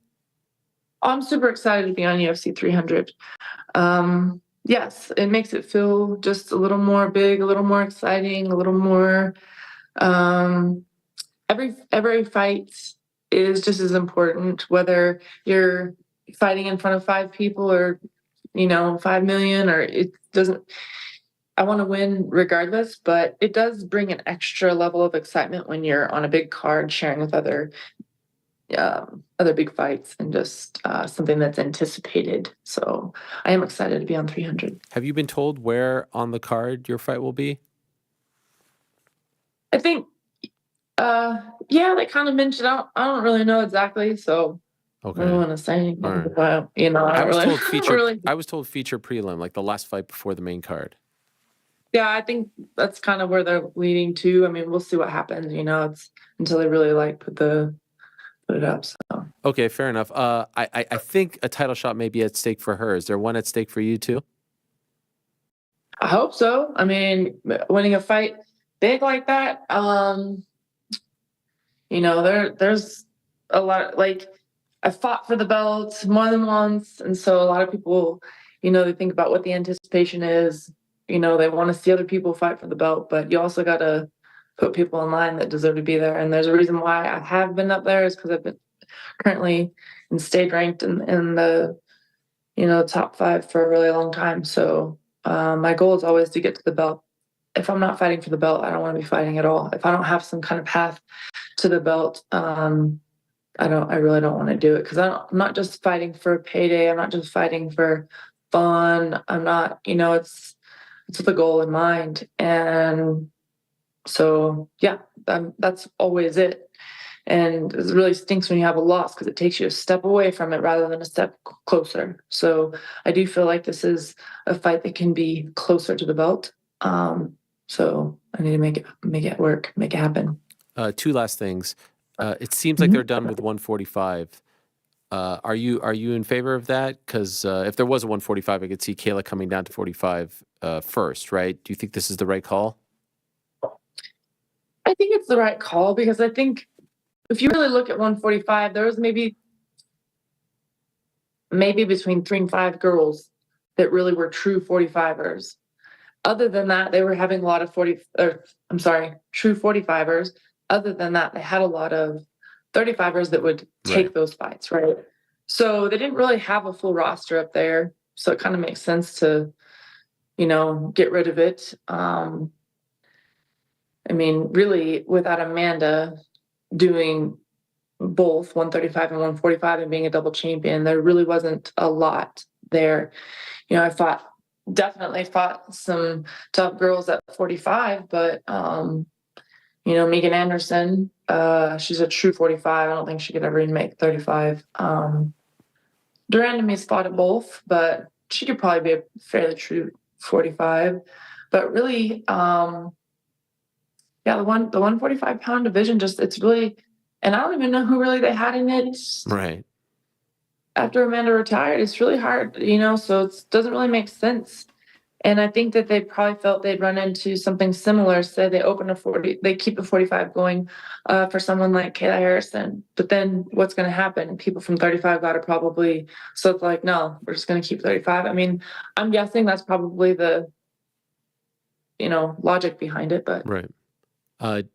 I'm super excited to be on UFC 300. Yes, it makes it feel just a little more big, a little more exciting, a little more. Every fight is just as important, whether you're fighting in front of 5 people or 5 million, or it doesn't. I want to win regardless, but it does bring an extra level of excitement when you're on a big card sharing with other big fights, and just something that's anticipated. So I am excited to be on 300. Have you been told where on the card your fight will be? I think, yeah, they kind of mentioned. I don't really know exactly, so Okay. I don't want to say anything. Right. About, I was told feature. Really. I was told feature prelim, like the last fight before the main card. Yeah, I think that's kind of where they're leading to. I mean, we'll see what happens. It's until they really put it up. So. Okay, fair enough. I think a title shot may be at stake for her. Is there one at stake for you too? I hope so. I mean, winning a fight big like that, there's a lot. Like, I fought for the belt more than once, and so a lot of people, they think about what the anticipation is. They want to see other people fight for the belt, but you also got to put people in line that deserve to be there. And there's a reason why I have been up there, is because I've been currently and stayed ranked in the top 5 for a really long time. So my goal is always to get to the belt. If I'm not fighting for the belt, I don't want to be fighting at all. If I don't have some kind of path to the belt, I really don't want to do it, because I'm not just fighting for a payday. I'm not just fighting for fun. I'm not, it's with a goal in mind. And so, yeah, that's always it. And it really stinks when you have a loss because it takes you a step away from it rather than a step closer. So I do feel like this is a fight that can be closer to the belt. So I need to make it work, make it happen. Two last things. It seems like they're done with 145. Are you in favor of that? Because if there was a 145, I could see Kayla coming down to 45 first, right? Do you think this is the right call? I think it's the right call because I think if you really look at 145, there was maybe between 3 and 5 girls that really were true 45ers. Other than that, they were having a lot of true 45ers. Other than that, they had a lot of 35ers that would take those fights, right? So they didn't really have a full roster up there. So it kind of makes sense to, get rid of it. I mean, really, without Amanda doing both 135 and 145 and being a double champion, there really wasn't a lot there. I definitely fought some tough girls at 45, but Megan Anderson, she's a true 45. I don't think she could ever even make 35. Durandamy's fought at both, but she could probably be a fairly true 45. But really, the 145 pound division, it's really, and I don't even know who really they had in it. Right. After Amanda retired, it's really hard, so it doesn't really make sense. And I think that they probably felt they'd run into something similar. Say they open they keep the 45 going for someone like Kayla Harrison. But then what's going to happen? People from 35 got to probably, so it's like, no, we're just going to keep 35. I mean, I'm guessing that's probably the, logic behind it, but. Right. I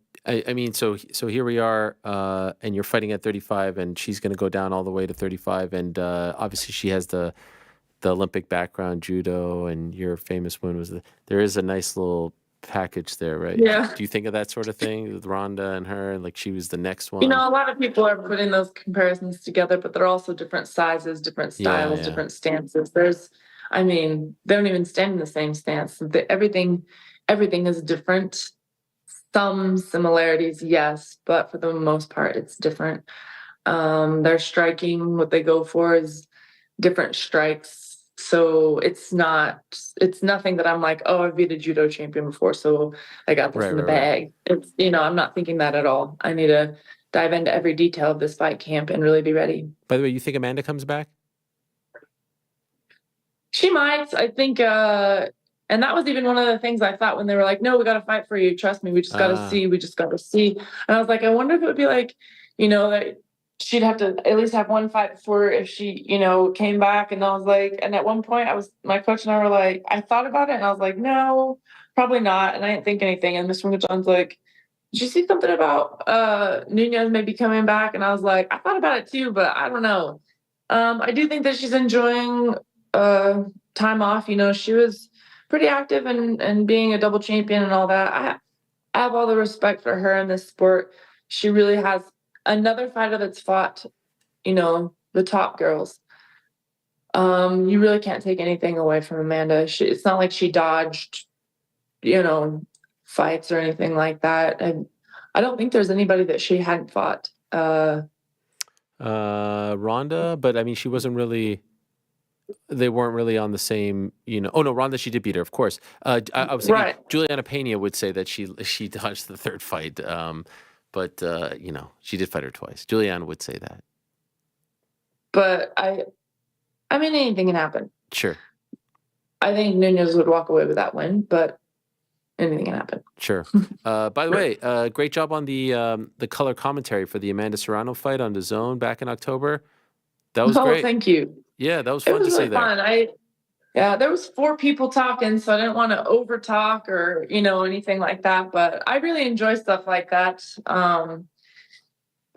mean, so here we are, and you're fighting at 35, and she's going to go down all the way to 35, and obviously she has the Olympic background, judo, and your famous win was there is a nice little package there, right? Yeah. Do you think of that sort of thing with Rhonda and her, like she was the next one? A lot of people are putting those comparisons together, but they're also different sizes, different styles, different stances. they don't even stand in the same stance. Everything is different. Some similarities, yes, but for the most part, it's different. Their striking, what they go for is different strikes. So it's nothing that I'm like, oh, I've beat a judo champion before, so I got this in the bag. It's, I'm not thinking that at all. I need to dive into every detail of this fight camp and really be ready. By the way, you think Amanda comes back? She might. I think, and that was even one of the things I thought when they were like, no, we got to fight for you. Trust me, we just got to see. We just got to see. And I was like, I wonder if it would be like, that she'd have to at least have one fight before if she, came back. And I was like, and at one point my coach and I were like, I thought about it and I was like, no, probably not. And I didn't think anything. And Mr. John's like, did you see something about Nunez maybe coming back? And I was like, I thought about it too, but I don't know. I do think that she's enjoying time off. She was pretty active and being a double champion and all that. I have all the respect for her in this sport. She really has. Another fighter that's fought, the top girls. You really can't take anything away from Amanda. It's not like she dodged, fights or anything like that. And I don't think there's anybody that she hadn't fought. Rhonda, but I mean, she wasn't really. They weren't really on the same, Oh no, Rhonda, she did beat her, of course. I was thinking Juliana Pena would say that she dodged the third fight. But, she did fight her twice. Julianne would say that. But I mean, anything can happen. Sure. I think Nunez would walk away with that win, but anything can happen. Sure. By the way, great job on the color commentary for the Amanda Serrano fight on DAZN back in October. That was great. Thank you. Yeah, that was fun to see fun. There was 4 people talking, so I didn't want to over talk or, anything like that. But I really enjoy stuff like that.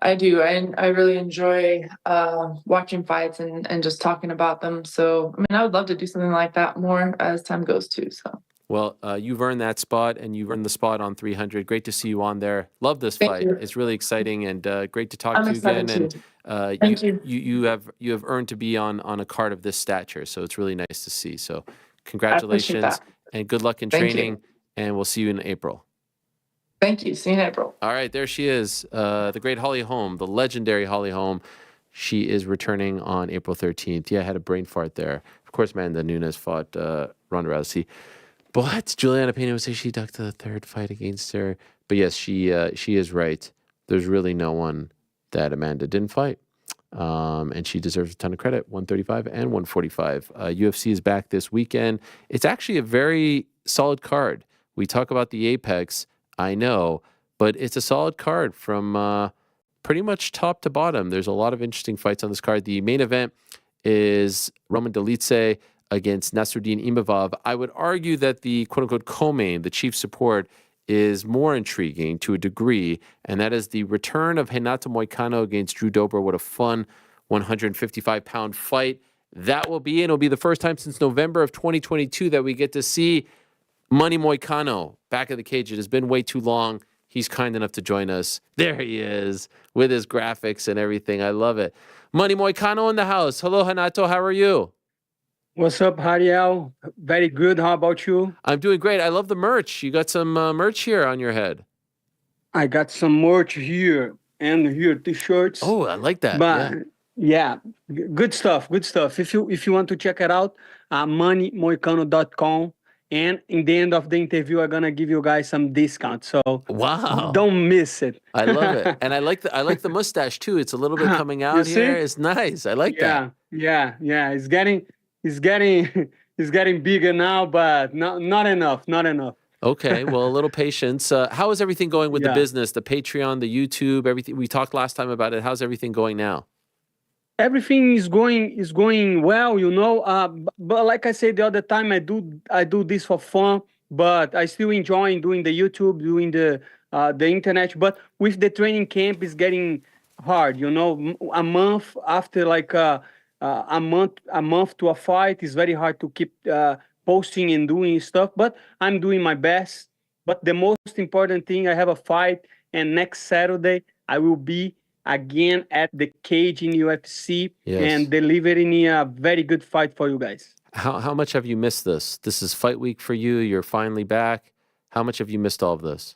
I do. I really enjoy watching fights and just talking about them. So, I would love to do something like that more as time goes too. So. Well, you've earned that spot, and you've earned the spot on 300. Great to see you on there. Love this fight. You. It's really exciting, and great to talk to you again. And Thank you. You have earned to be on a card of this stature, so it's really nice to see. So, congratulations and good luck in training. And we'll see you in April. Thank you. See you in April. All right, there she is, the great Holly Holm, the legendary Holly Holm. She is returning on April 13th. Yeah, I had a brain fart there. Of course, Amanda Nunes fought Ronda Rousey. But Juliana Pena would say she ducked the third fight against her. But yes, she is right. There's really no one that Amanda didn't fight. And she deserves a ton of credit, 135 and 145. UFC is back this weekend. It's actually a very solid card. We talk about the Apex, I know, but it's a solid card from pretty much top to bottom. There's a lot of interesting fights on this card. The main event is Roman Dolidze against Nasruddin Imavov. I would argue that the quote-unquote co-main, the chief support, is more intriguing to a degree, and that is the return of Renato Moicano against Drew Dober. What a fun 155-pound fight that will be, and it'll be the first time since November of 2022 that we get to see Money Moicano back in the cage. It has been way too long. He's kind enough to join us. There he is with his graphics and everything. I love it. Money Moicano in the house. Hello, Renato. How are you? What's up, Hariel? Very good. How about you? I'm doing great. I love the merch. You got some merch here on your head. I got some merch here and here, t-shirts. Oh, I like that. But yeah, good stuff. Good stuff. If you want to check it out, moneymoicano.com. And in the end of the interview, I'm gonna give you guys some discount. So wow, don't miss it. I love it, and I like the mustache too. It's a little bit coming out here. It's nice. I like that. Yeah. It's getting bigger now, but not enough. Not enough. Okay, well, a little patience. How is everything going with the business, the Patreon, the YouTube, everything? We talked last time about it. How's everything going now? Everything is going well, you know. But like I said the other time, I do this for fun, but I still enjoy doing the YouTube, doing the internet. But with the training camp, it's getting hard, you know. A month after like a month to a fight is very hard to keep posting and doing stuff. But I'm doing my best. But the most important thing, I have a fight, and next Saturday I will be again at the cage in UFC and delivering a very good fight for you guys. How much have you missed this? This is fight week for you. You're finally back. How much have you missed all of this?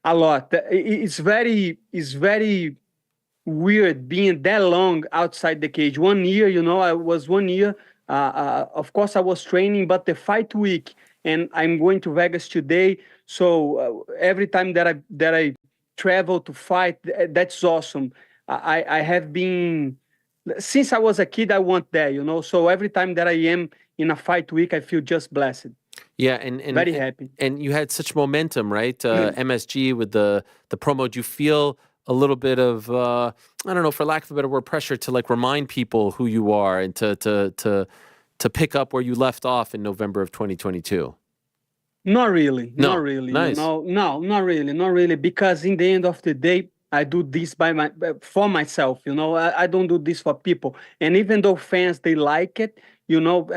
A lot. It's very weird being that long outside the cage. 1 year, you know, I was 1 year. Of course, I was training, but the fight week, and I'm going to Vegas today. So every time that I travel to fight, that's awesome. I have been, since I was a kid, I want that, you know. So every time that I am in a fight week, I feel just blessed. Yeah, and very happy. And you had such momentum, right? MSG with the promo. Do you feel a little bit of I don't know, for lack of a better word, pressure to like remind people who you are and to pick up where you left off in November of 2022? Not really. No. Not really. Nice. No, not really. Because in the end of the day, I do this for myself. You know, I don't do this for people. And even though fans, they like it, you know,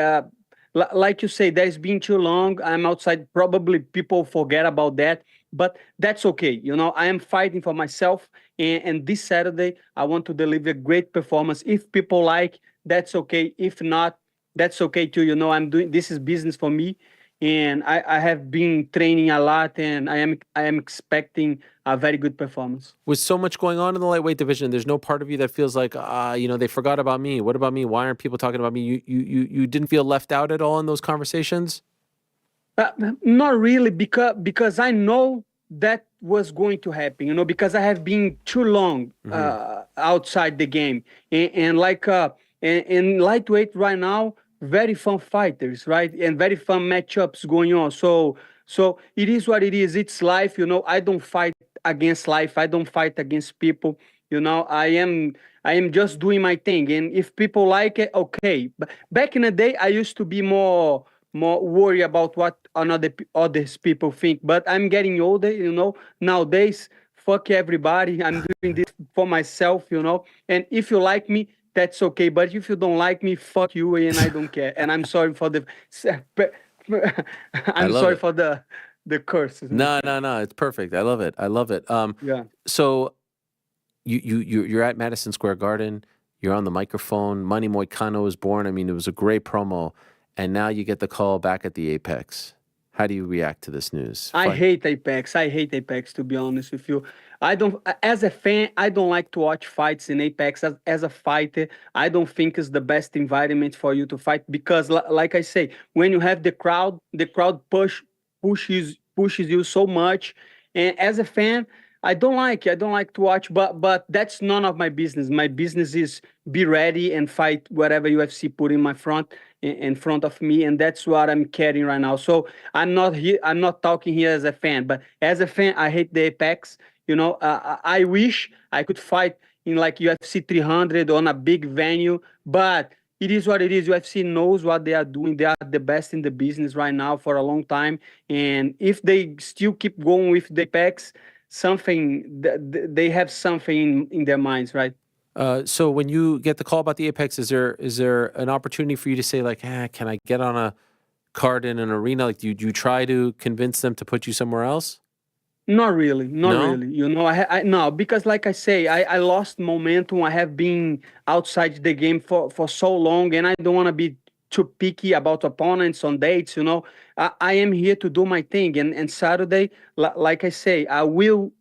like you say, that's been too long. I'm outside. Probably people forget about that, but that's okay. You know, I am fighting for myself. And this Saturday, I want to deliver a great performance. If people like, that's okay. If not, that's okay too. You know, this is business for me. And I have been training a lot, and I am expecting a very good performance. With so much going on in the lightweight division, there's no part of you that feels like, you know, they forgot about me. What about me? Why aren't people talking about me? You didn't feel left out at all in those conversations? Not really, because I know that was going to happen, you know, because I have been too long outside the game. And like in lightweight right now, very fun fighters, right? And very fun matchups going on. So it is what it is. It's life, you know. I don't fight against life. I don't fight against people. You know, I am just doing my thing. And if people like it, okay. But back in the day, I used to be more worried about what others people think. But I'm getting older, you know. Nowadays, fuck everybody. I'm doing this for myself, you know. And if you like me, that's okay. But if you don't like me, fuck you, and I don't care. And I'm sorry for the for the curses. No, it's perfect. I love it. Yeah. So you're at Madison Square Garden. You're on the microphone. Money Moicano was born. I mean, it was a great promo, and now you get the call back at the Apex. How do you react to this news? I hate Apex. I hate Apex, to be honest with you. I don't, as a fan, I don't like to watch fights in Apex. As a fighter, I don't think it's the best environment for you to fight because, like I say, when you have the crowd pushes you so much. And as a fan, I don't like it. I don't like to watch, but that's none of my business. My business is be ready and fight whatever UFC put in front of me, and that's what I'm carrying right now. So I'm not here. I'm not talking here as a fan, but as a fan, I hate the Apex. You know, I wish I could fight in like UFC 300 on a big venue, but it is what it is. UFC knows what they are doing. They are the best in the business right now for a long time, and if they still keep going with the Apex, they have something in their minds, right? So when you get the call about the Apex, is there an opportunity for you to say like, can I get on a card in an arena? Like, do you try to convince them to put you somewhere else? Not really, not No? really. You know, no, because like I say, I lost momentum. I have been outside the game for so long, and I don't want to be too picky about opponents on dates. You know, I am here to do my thing, and Saturday, like I say, I will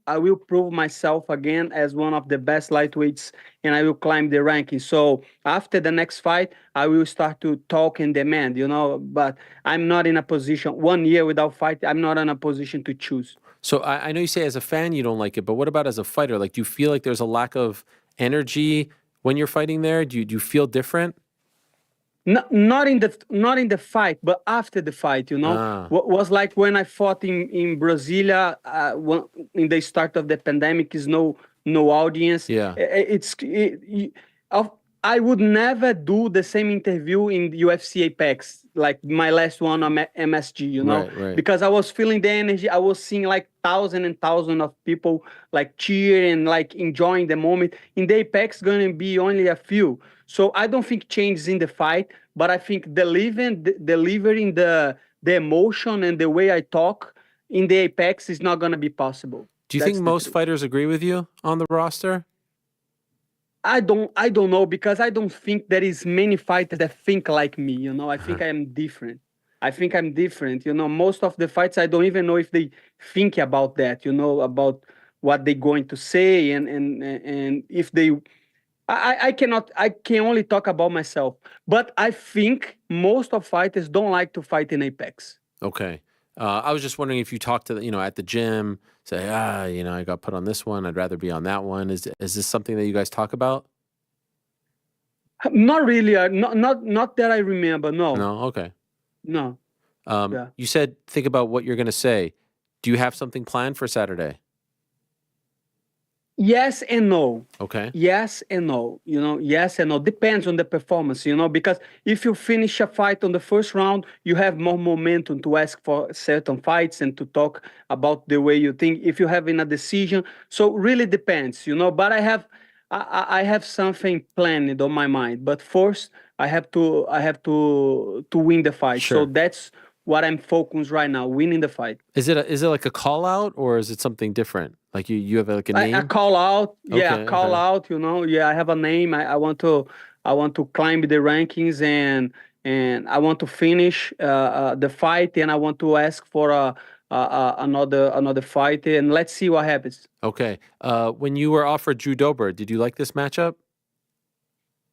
prove myself again as one of the best lightweights, and I will climb the rankings. So after the next fight, I will start to talk and demand. You know, but I'm not in a position. 1 year without fight, I'm not in a position to choose. So I know you say as a fan you don't like it, but what about as a fighter? Like, do you feel like there's a lack of energy when you're fighting there? Do you feel different? Not in the fight, but after the fight, you know, what was like when I fought in Brasilia, in the start of the pandemic, is no audience. Yeah. I would never do the same interview in the UFC APEX, like my last one on MSG, you know, Right. because I was feeling the energy. I was seeing like thousands and thousands of people like cheering, like enjoying the moment. In the APEX, going to be only a few. So I don't think changes in the fight, but I think delivering the emotion and the way I talk in the APEX is not going to be possible. Do you think most fighters agree with you on the roster? I don't know, because I don't think there is many fighters that think like me. You know, I think I am different. I think I'm different. You know, most of the fights, I don't even know if they think about that, you know, about what they're going to say and if they, I can only talk about myself, but I think most of fighters don't like to fight in Apex. Okay. I was just wondering if you talk to the, at the gym, say, I got put on this one. I'd rather be on that one. Is this something that you guys talk about? Not really. Not that I remember. No. No. Okay. No. Yeah. You said think about what you're going to say. Do you have something planned for Saturday? Yes and no. Okay. Yes and no. You know, yes and no. Depends on the performance, you know, because if you finish a fight on the first round, you have more momentum to ask for certain fights and to talk about the way you think. If you have in a decision, so really depends, you know. But I have something planned on my mind. But first, I have to win the fight. Sure. So that's what I'm focused right now, winning the fight. Is it like a call out or is it something different? Like you have like a name? A call out. Yeah, Okay, call out, you know. Yeah, I have a name. I want to climb the rankings and I want to finish the fight, and I want to ask for another fight, and let's see what happens. Okay. When you were offered Drew Dober, did you like this matchup?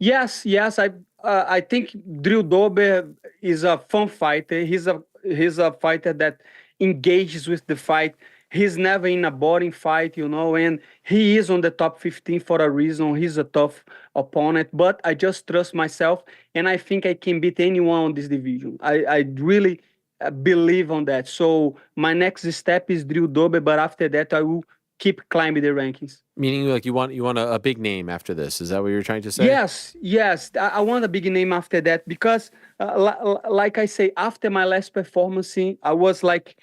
Yes. I think Drew Dober is a fun fighter. He's a fighter that engages with the fight. He's never in a boring fight, you know, and he is on the top 15 for a reason. He's a tough opponent, but I just trust myself, and I think I can beat anyone on this division. I really believe on that. So my next step is Drew Dober, but after that, I will keep climbing the rankings. Meaning, like you want a big name after this? Is that what you're trying to say? Yes. I want a big name after that because, like I say, after my last performance, I was like,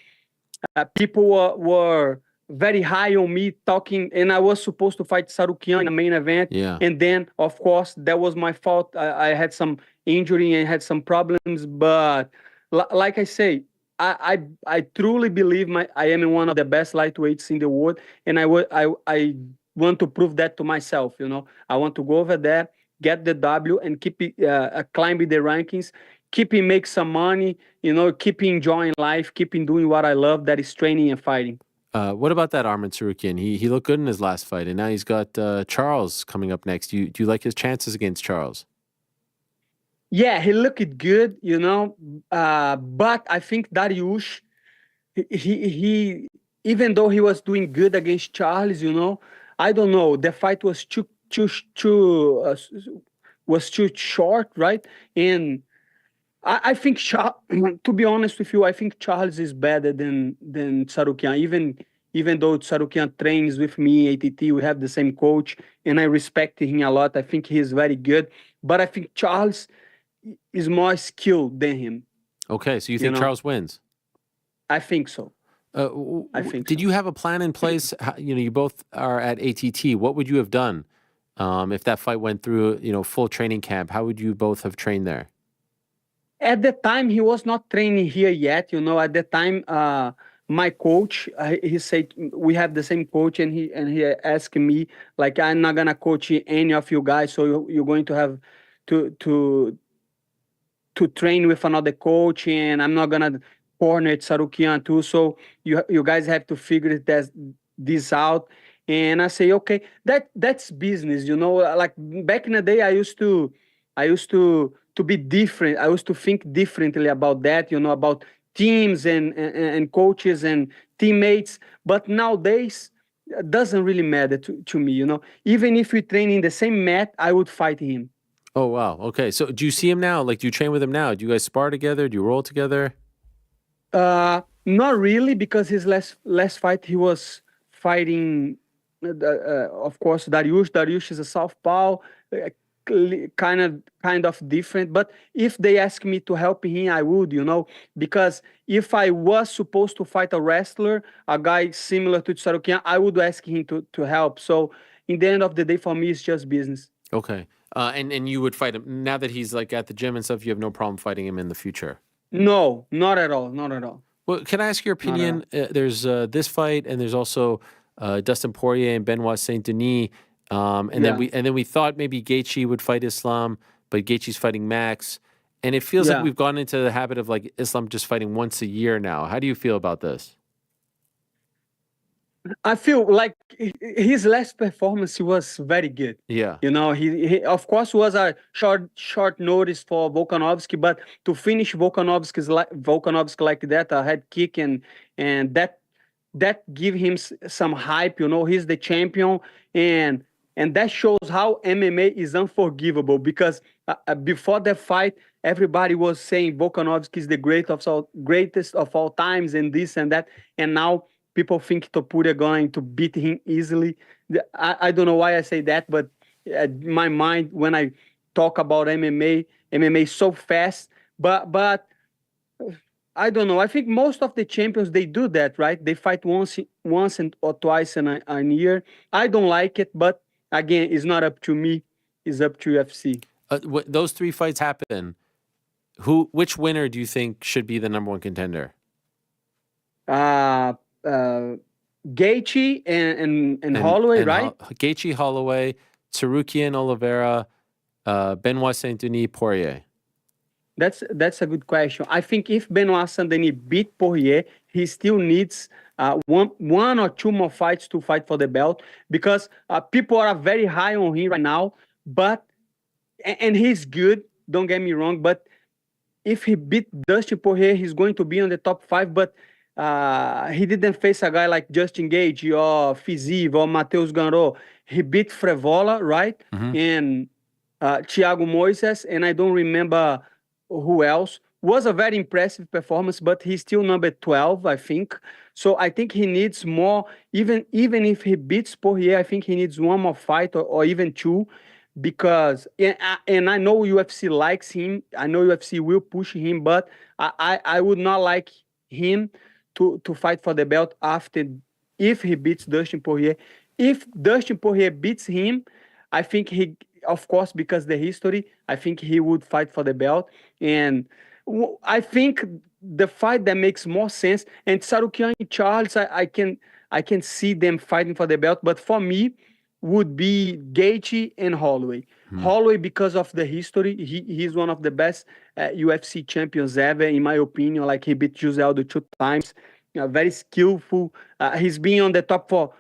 people were very high on me talking, and I was supposed to fight Sarukian in the main event. Yeah. And then, of course, that was my fault. I had some injury and had some problems, but like I say, I truly believe I am one of the best lightweights in the world, and I want to prove that to myself. You know, I want to go over there, get the W, and keep climbing the rankings. keeping make some money, you know, keeping enjoying life, keeping doing what I love, that is training and fighting. What about that Arman Tsarukyan? He looked good in his last fight, and now he's got Charles coming up next. Do you like his chances against Charles? Yeah, he looked good, you know, but I think Dariush, he even though he was doing good against Charles, you know, I don't know, the fight was too short, right? And I think to be honest with you, I think Charles is better than Tsarukyan. Even though Tsarukyan trains with me, ATT, we have the same coach, and I respect him a lot. I think he's very good, but I think Charles is more skilled than him. Okay, so you think Charles wins? I think so. I think. Did you have a plan in place? You know, you both are at ATT. What would you have done if that fight went through? You know, full training camp. How would you both have trained there? At the time, he was not training here yet. You know, at the time, my coach, he said we have the same coach, and he asked me like, I'm not gonna coach any of you guys, so you're going to have to train with another coach, and I'm not gonna corner Tsarukyan too. So you guys have to figure this out. And I say, okay, that's business, you know. Like back in the day, I used to be different. I used to think differently about that, you know, about teams and coaches and teammates. But nowadays, it doesn't really matter to me, you know. Even if we train in the same mat, I would fight him. Oh, wow. Okay. So do you see him now? Like, do you train with him now? Do you guys spar together? Do you roll together? Not really, because his last fight, he was fighting, of course, Dariush. Dariush is a southpaw, kind of different. But if they ask me to help him, I would, you know, because if I was supposed to fight a wrestler, a guy similar to Tsarukyan, I would ask him to help. So in the end of the day, for me, it's just business. Okay. And you would fight him now that he's like at the gym and stuff. You have no problem fighting him in the future. No, not at all. Not at all. Well, can I ask your opinion? There's this fight, and there's also Dustin Poirier and Benoit Saint Denis. Then we thought maybe Gaethje would fight Islam, but Gaethje's fighting Max, and it feels like we've gone into the habit of like Islam just fighting once a year now. How do you feel about this? I feel like his last performance was very good. Yeah. You know, he of course was a short notice for Volkanovski, but to finish Volkanovski like that, a head kick and that give him some hype. You know, he's the champion, and that shows how MMA is unforgivable, because before the fight, everybody was saying Volkanovski is the greatest of all times and this and that, and now people think Topuria going to beat him easily. I don't know why I say that, but my mind, when I talk about MMA is so fast. But I don't know. I think most of the champions, they do that, right? They fight once or twice in a year. I don't like it, but again, it's not up to me. It's up to UFC. Those three fights happen. Which winner do you think should be the number one contender? Gaethje and Holloway, right? Gaethje, Holloway, Tsarukyan, Oliveira, Benoit Saint Denis, Poirier. That's a good question. I think if Benoit Saint Denis beat Poirier, he still needs one or two more fights to fight for the belt, because people are very high on him right now. And he's good. Don't get me wrong. But if he beat Dustin Poirier, he's going to be on the top 5. But he didn't face a guy like Justin Gaethje or Fiziev or Matheus Gamrot. He beat Frevola, right? Mm-hmm. And Thiago Moises, and I don't remember who else. Was a very impressive performance, but he's still number 12, I think. So I think he needs more. Even if he beats Poirier, I think he needs one more fight or even two, because and I know UFC likes him. I know UFC will push him, but I would not like him to fight for the belt if he beats Dustin Poirier. If Dustin Poirier beats him, I think he, of course, because the history, I think he would fight for the belt. And I think the fight that makes more sense, and Tsarukyan and Charles, I can see them fighting for the belt. But for me, would be Gaethje and Holloway. Holloway, because of the history, he's one of the best UFC champions ever, in my opinion. Like, he beat Jose Aldo 2 times. Very skillful. He's been on the top for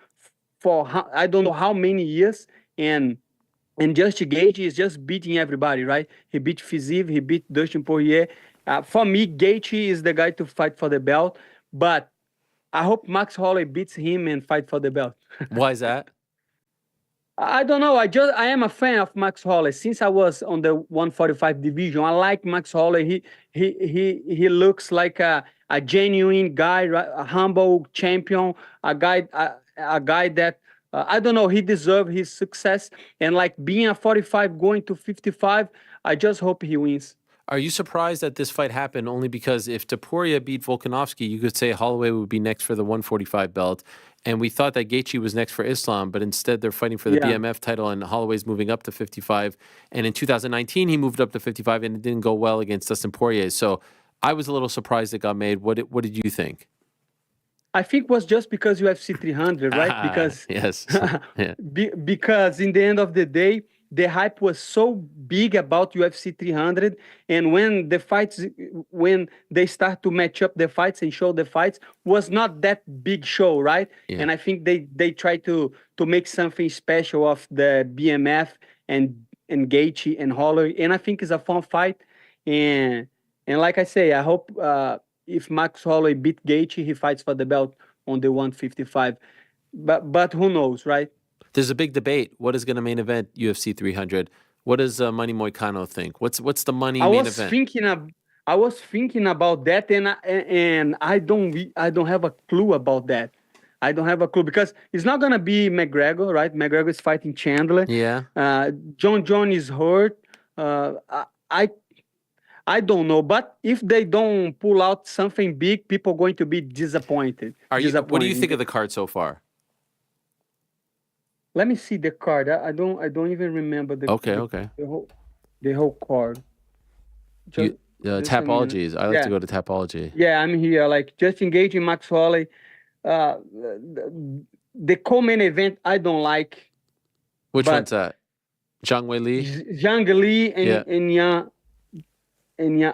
I don't know how many years, and just Gaethje is just beating everybody, right? He beat Fiziev, he beat Dustin Poirier. For me, Gaethje is the guy to fight for the belt, but I hope Max Holloway beats him and fight for the belt. Why is that? I don't know. I am a fan of Max Holloway since I was on the 145 division. I like Max Holloway. He looks like a genuine guy, right? A humble champion, a guy that I don't know. He deserves his success, and like being a 45 going to 55, I just hope he wins. Are you surprised that this fight happened only because if Topuria beat Volkanovski, you could say Holloway would be next for the 145 belt, and we thought that Gaethje was next for Islam, but instead they're fighting for the BMF title, and Holloway's moving up to 55. And in 2019, he moved up to 55, and it didn't go well against Dustin Poirier. So I was a little surprised it got made. What did you think? I think it was just because UFC 300, right? Because yes, yeah. Because in the end of the day, the hype was so big about UFC 300, and when they start to match up the fights and show the fights, was not that big show, right? Yeah. And I think they try to make something special of the BMF and Gaethje and Holloway, and I think it's a fun fight. And like I say, I hope if Max Holloway beat Gaethje, he fights for the belt on the 155. But who knows, right? There's a big debate. What is going to main event UFC 300? What does Money Moicano think? What's the money main event? I was thinking about that, and I don't have a clue about that. I don't have a clue because it's not gonna be McGregor, right? McGregor is fighting Chandler. Yeah. John Jones is hurt. I don't know, but if they don't pull out something big, people are going to be disappointed. What do you think of the card so far? Let me see the card. I don't even remember the the whole card. Tapologies. I like to go to Tapology. Yeah, I'm here. Like, just engaging Max Holloway. The co-main event I don't like. Which one's that? Zhang Weili? Zhang Li and Yang.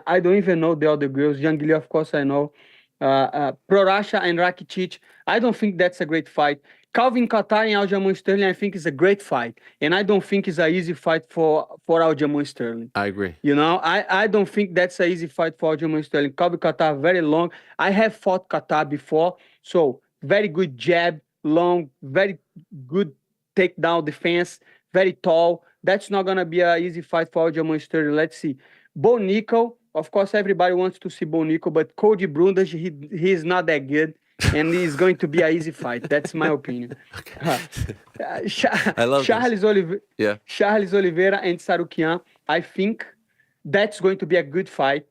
I don't even know the other girls. Zhang Li, of course, I know. Prorasha and Rakitic. I don't think that's a great fight. Calvin Kattar and Aljamain Sterling, I think, is a great fight. And I don't think it's an easy fight for Aljamain Sterling. I agree. You know, I don't think that's an easy fight for Aljamain Sterling. Calvin Kattar, very long. I have fought Kattar before. So, very good jab, long, very good takedown defense, very tall. That's not going to be an easy fight for Aljamain Sterling. Let's see. Bo Nickel, of course, everybody wants to see Bo Nickel, but Cody Brundage, he's not that good. And it's going to be an easy fight. That's my opinion. I love Charles Oliveira and Sarukian. I think that's going to be a good fight.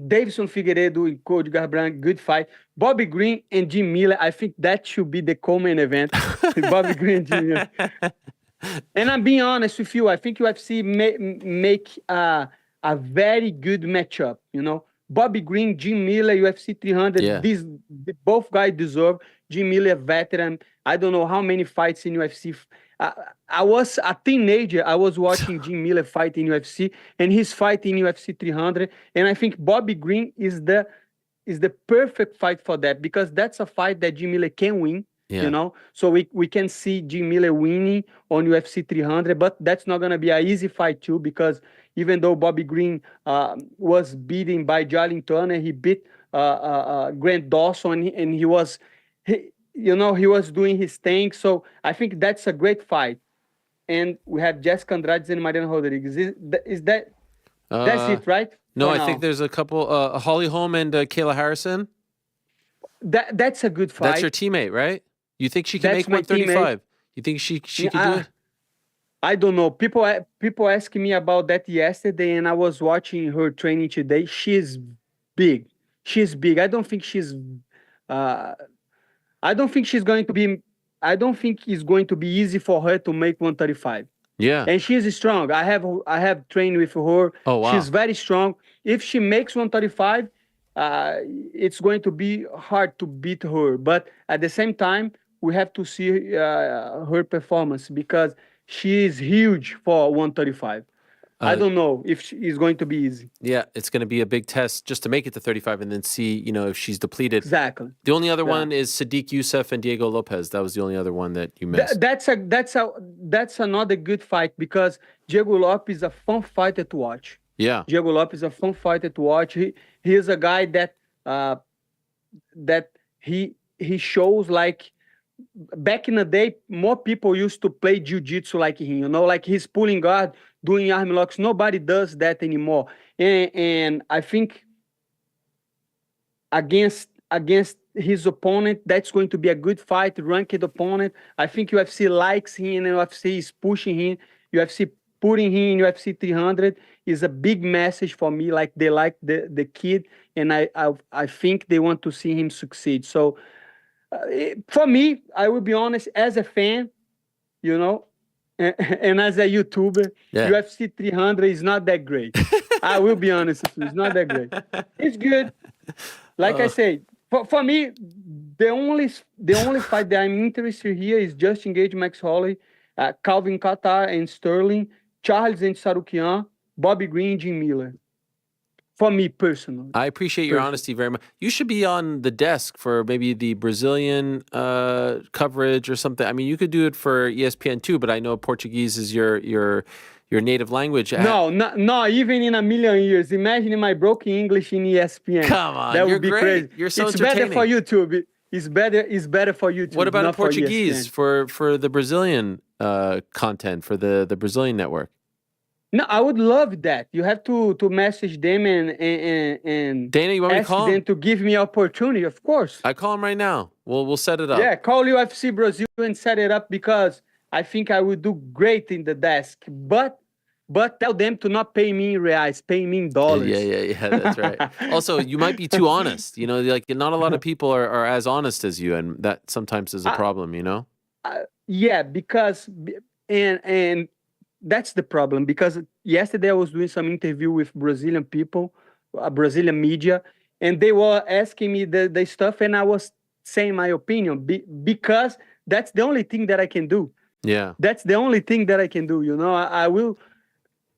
Davison Figueiredo and Cody Garbrandt, good fight. Bobby Green and Jim Miller. I think that should be the co-main event. Bobby Green and Jim Miller. And I'm being honest with you. I think UFC make a very good matchup. You know. Bobby Green, Jim Miller, UFC 300. Yeah. Both guys deserve. Jim Miller, veteran. I don't know how many fights in UFC. I was a teenager. I was watching Jim Miller fight in UFC, and he's fighting UFC 300. And I think Bobby Green is the perfect fight for that, because that's a fight that Jim Miller can win. Yeah. You know, so we can see Jim Miller winning on UFC 300, but that's not gonna be an easy fight too, because even though Bobby Green was beaten by Jalen Turner, he beat Grant Dawson, and he was doing his thing. So I think that's a great fight. And we have Jessica Andrade and Mariana Rodriguez. Is that that's it, right? No, I think there's a couple. Holly Holm and Kayla Harrison. That's a good fight. That's your teammate, right? You think she can make 135? You think she can do it? I don't know. People asked me about that yesterday, and I was watching her training today. She's big. She's big. I don't think she's going to be. I don't think it's going to be easy for her to make 135. Yeah. And she's strong. I have trained with her. Oh wow. She's very strong. If she makes 135, it's going to be hard to beat her. But at the same time, we have to see her performance because she is huge for 135. I don't know if it's going to be easy. Yeah, it's going to be a big test just to make it to 35 and then see, if she's depleted. Exactly. The only other one is Sadiq Youssef and Diego Lopez. That was the only other one that you missed. That's another good fight because Diego Lopez is a fun fighter to watch. Yeah. Diego Lopez is a fun fighter to watch. He is a guy that he shows like back in the day, more people used to play jiu-jitsu like him, like he's pulling guard, doing arm locks. Nobody does that anymore. And I think against his opponent, that's going to be a good fight, ranked opponent. I think UFC likes him and UFC is pushing him. UFC putting him in UFC 300 is a big message for me. Like they like the kid, and I think they want to see him succeed. So for me, I will be honest, as a fan, and as a YouTuber, UFC 300 is not that great. I will be honest with you, it's not that great. It's good. Like I say, for me, the only fight that I'm interested here is Justin Gage, Max Holloway, Calvin Kattar and Sterling, Charles and Sarukian, Bobby Green, Jim Miller. For me personally. I appreciate your honesty very much. You should be on the desk for maybe the Brazilian coverage or something. I mean, you could do it for ESPN too, but I know Portuguese is your native language. No, even in a million years. Imagine my broken English in ESPN. Come on, that you're would be great. crazy. You're so it's entertaining. better for YouTube. It's better for YouTube. What about not Portuguese for the Brazilian content for the Brazilian network? No, I would love that. You have to message them and Dana, you want me to ask call them him? to give me opportunity. Of course. I call him right now. We'll set it up. Yeah, call UFC Brazil and set it up because I think I will do great in the desk. But tell them to not pay me in reais, pay me in dollars. Yeah, that's right. Also, you might be too honest. Like not a lot of people are as honest as you, and that sometimes is a problem. Yeah, because and that's the problem. Because yesterday I was doing some interview with Brazilian people, Brazilian media, and they were asking me the stuff, and I was saying my opinion because that's the only thing that I can do. Yeah, that's the only thing that I can do. I will.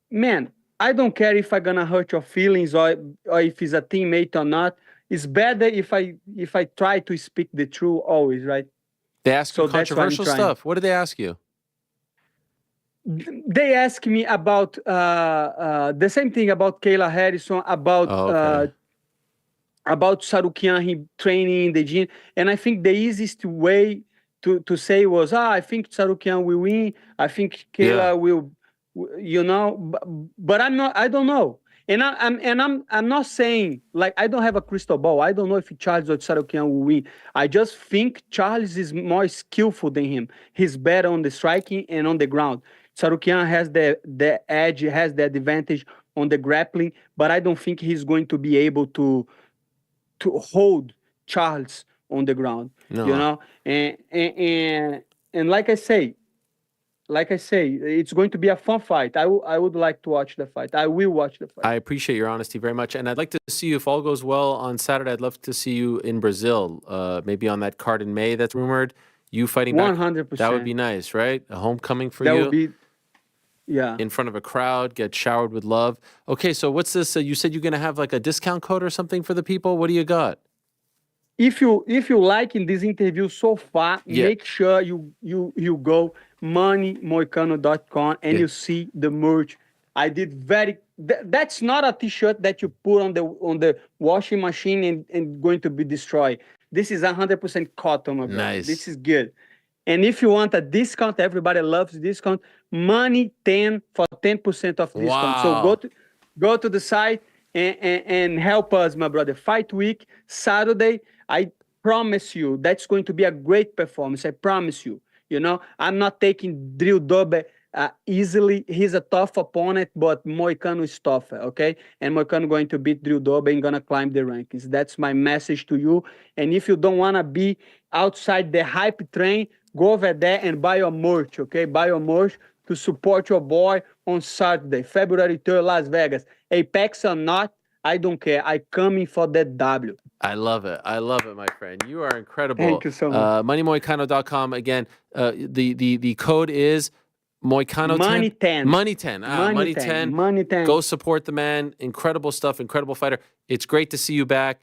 Man, I don't care if I'm gonna hurt your feelings or if he's a teammate or not. It's better if I try to speak the truth always, right? They ask you controversial stuff. What did they ask you? They ask me about the same thing about Kayla Harrison, about Sarukian, he training in the gym, and I think the easiest way to say was, I think Sarukian will win. I think Kayla will. But I don't know. And I'm not saying like I don't have a crystal ball. I don't know if Charles or Sarukian will win. I just think Charles is more skillful than him. He's better on the striking and on the ground. Sarukian has the edge, has the advantage on the grappling, but I don't think he's going to be able to hold Charles on the ground. No. And like I say, it's going to be a fun fight. I would like to watch the fight. I will watch the fight. I appreciate your honesty very much. And I'd like to see you, if all goes well on Saturday, I'd love to see you in Brazil, maybe on that card in May that's rumored. You fighting back. 100%. That would be nice, right? A homecoming for you. That would be, yeah. In front of a crowd, get showered with love. Okay, so what's this? You said you're going to have like a discount code or something for the people? What do you got? If you like in this interview so far, make sure you go bantmaweight.com and you see the merch. I did that's not a t-shirt that you put on the washing machine and going to be destroyed. This is 100% cotton, my brother. Nice. This is good. And if you want a discount, everybody loves discount. Money 10 for 10% of discount. Wow. So go to the site and help us, my brother. Fight week, Saturday. I promise you that's going to be a great performance. I promise you. I'm not taking Drew Dober easily. He's a tough opponent, but Moicano is tougher, okay? And Moicano going to beat Drew Dober and gonna climb the rankings. That's my message to you. And if you don't wanna be outside the hype train, go over there and buy your merch, okay? Buy your merch to support your boy on Saturday, February 3rd, Las Vegas. Apex or not, I don't care. I coming for that W. I love it. I love it, my friend. You are incredible. Thank you so much. MoneyMoicano.com. Again, the code is Moicano 10. 10. Money 10. Money 10. Money 10. Go support the man. Incredible stuff. Incredible fighter. It's great to see you back.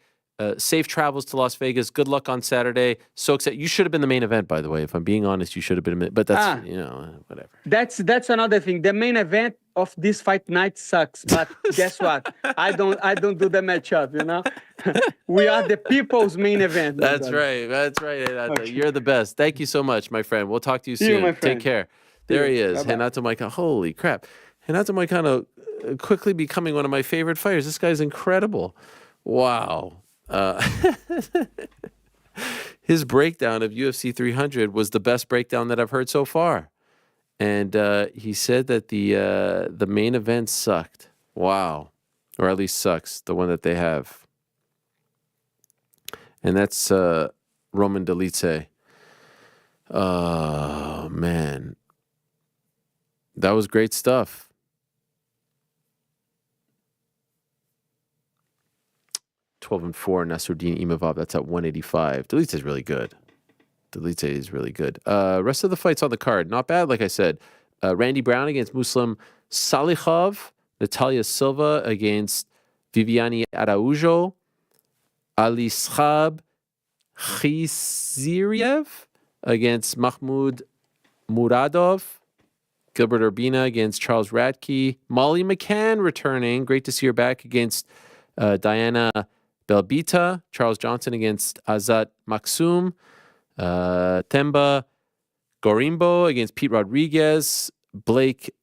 Safe travels to Las Vegas. Good luck on Saturday. So excited. You should have been the main event, by the way. If I'm being honest, you should have been. But that's whatever. That's another thing. The main event of this fight night sucks. But guess what? I don't do the matchup. We are the people's main event. That's right. That's right. Renato. Okay. You're the best. Thank you so much, my friend. We'll talk to you See you, soon. my Take friend. care. There he is. Bye-bye. Renato Moicano. Holy crap. Renato Moicano quickly becoming one of my favorite fighters. This guy's incredible. Wow. His breakdown of UFC 300 was the best breakdown that I've heard so far. And he said that the main event sucked. Wow. Or at least sucks, the one that they have. And that's Roman Delice. Oh, man. That was great stuff. $12-4, Nasruddin Imavov. That's at 185. Delice is really good. Delice is really good. Rest of the fights on the card, not bad. Like I said, Randy Brown against Muslim Salikhov. Natalia Silva against Viviani Araujo. Aliskhab Khiziriev against Mahmoud Muradov. Gilbert Urbina against Charles Radke. Molly McCann returning. Great to see her back against Diana Belbita. Charles Johnson against Azat Maksum. Themba Gorimbo against Pete Rodriguez. Blake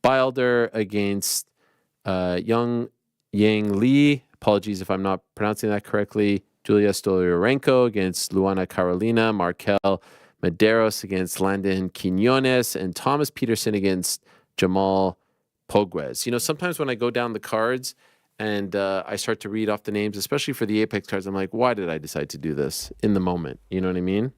Bilder against Young Yang Lee. Apologies if I'm not pronouncing that correctly. Julia Stolyarenko against Luana Carolina. Markel Medeiros against Landon Quinones. And Thomas Peterson against Jamal Pogues. Sometimes when I go down the cards and I start to read off the names, especially for the Apex cards, I'm like, why did I decide to do this in the moment? You know what I mean?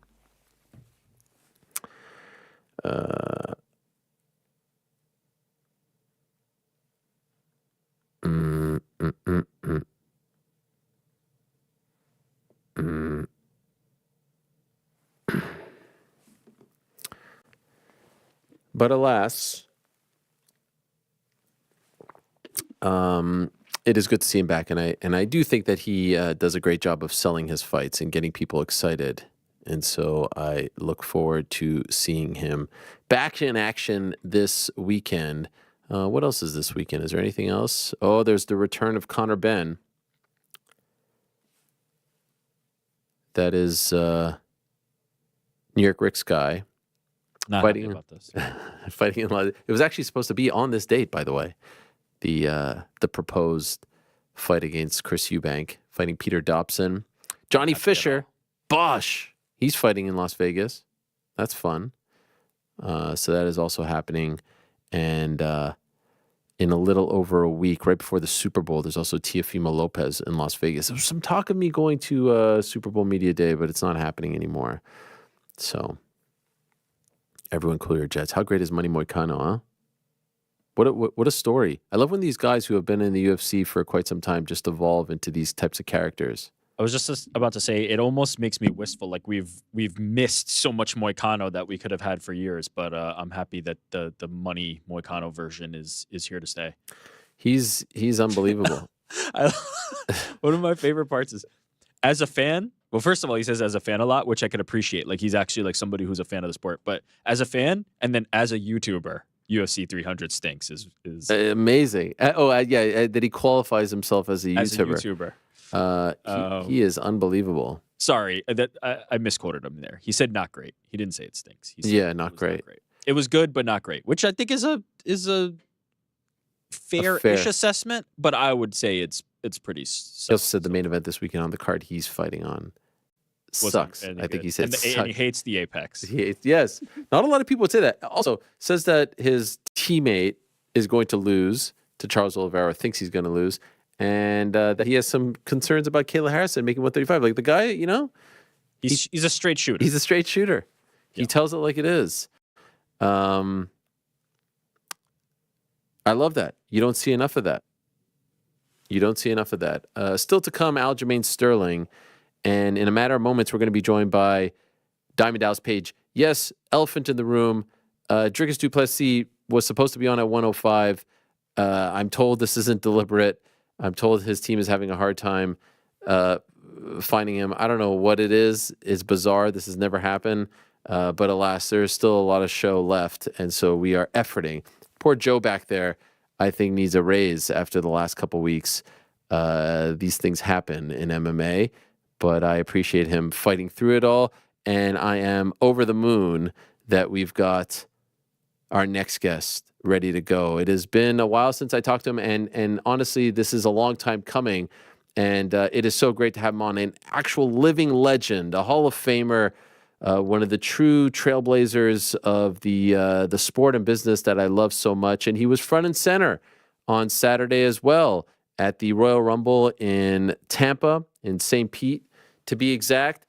But alas, it is good to see him back, and I do think that he does a great job of selling his fights and getting people excited. And so I look forward to seeing him back in action this weekend. What else is this weekend? Is there anything else? Oh, there's the return of Conor Benn. That is New York Rick's guy. Not Fighting happy about this. fighting in. It was actually supposed to be on this date, by the way. The proposed fight against Chris Eubank, fighting Peter Dobson. Johnny Fisher, Bosch. He's fighting in Las Vegas. That's fun. So that is also happening. And in a little over a week, right before the Super Bowl, there's also Teofimo Lopez in Las Vegas. There was some talk of me going to Super Bowl Media Day, but it's not happening anymore. So everyone cool your jets. How great is Money Moicano, huh? What a story. I love when these guys who have been in the UFC for quite some time just evolve into these types of characters. I was just about to say, it almost makes me wistful. Like we've missed so much Moicano that we could have had for years, but I'm happy that the Money Moicano version is here to stay. He's unbelievable. One of my favorite parts is, as a fan, well, first of all, he says as a fan a lot, which I could appreciate. Like he's actually like somebody who's a fan of the sport. But as a fan, and then as a YouTuber, UFC 300 stinks is amazing. That he qualifies himself as a YouTuber. As a YouTuber. He is unbelievable. Sorry, that I misquoted him there. He said not great. He didn't say it stinks. He said not great. It was good, but not great, which I think is a fair-ish assessment. But I would say it's pretty. He also said the main event this weekend on the card he's fighting on sucks. I think he said and he hates the Apex. Yes. Not a lot of people would say that. Also says that his teammate is going to lose to Charles Oliveira, thinks he's going to lose, and that he has some concerns about Kayla Harrison making 135. Like the guy, he's a straight shooter. He's a straight shooter. He tells it like it is. I love that. You don't see enough of that. You don't see enough of that. Still to come, Aljamain Sterling. And in a matter of moments, we're going to be joined by Diamond Dallas Page. Yes, elephant in the room. Dricus du Plessis was supposed to be on at 105. I'm told this isn't deliberate. I'm told his team is having a hard time finding him. I don't know what it is. It's bizarre. This has never happened. But alas, there's still a lot of show left. And so we are efforting. Poor Joe back there, I think, needs a raise after the last couple weeks. These things happen in MMA, but I appreciate him fighting through it all. And I am over the moon that we've got our next guest ready to go. It has been a while since I talked to him, and honestly, this is a long time coming. And it is so great to have him on, an actual living legend, a Hall of Famer, one of the true trailblazers of the sport and business that I love so much. And he was front and center on Saturday as well at the Royal Rumble in Tampa, in St. Pete, to be exact.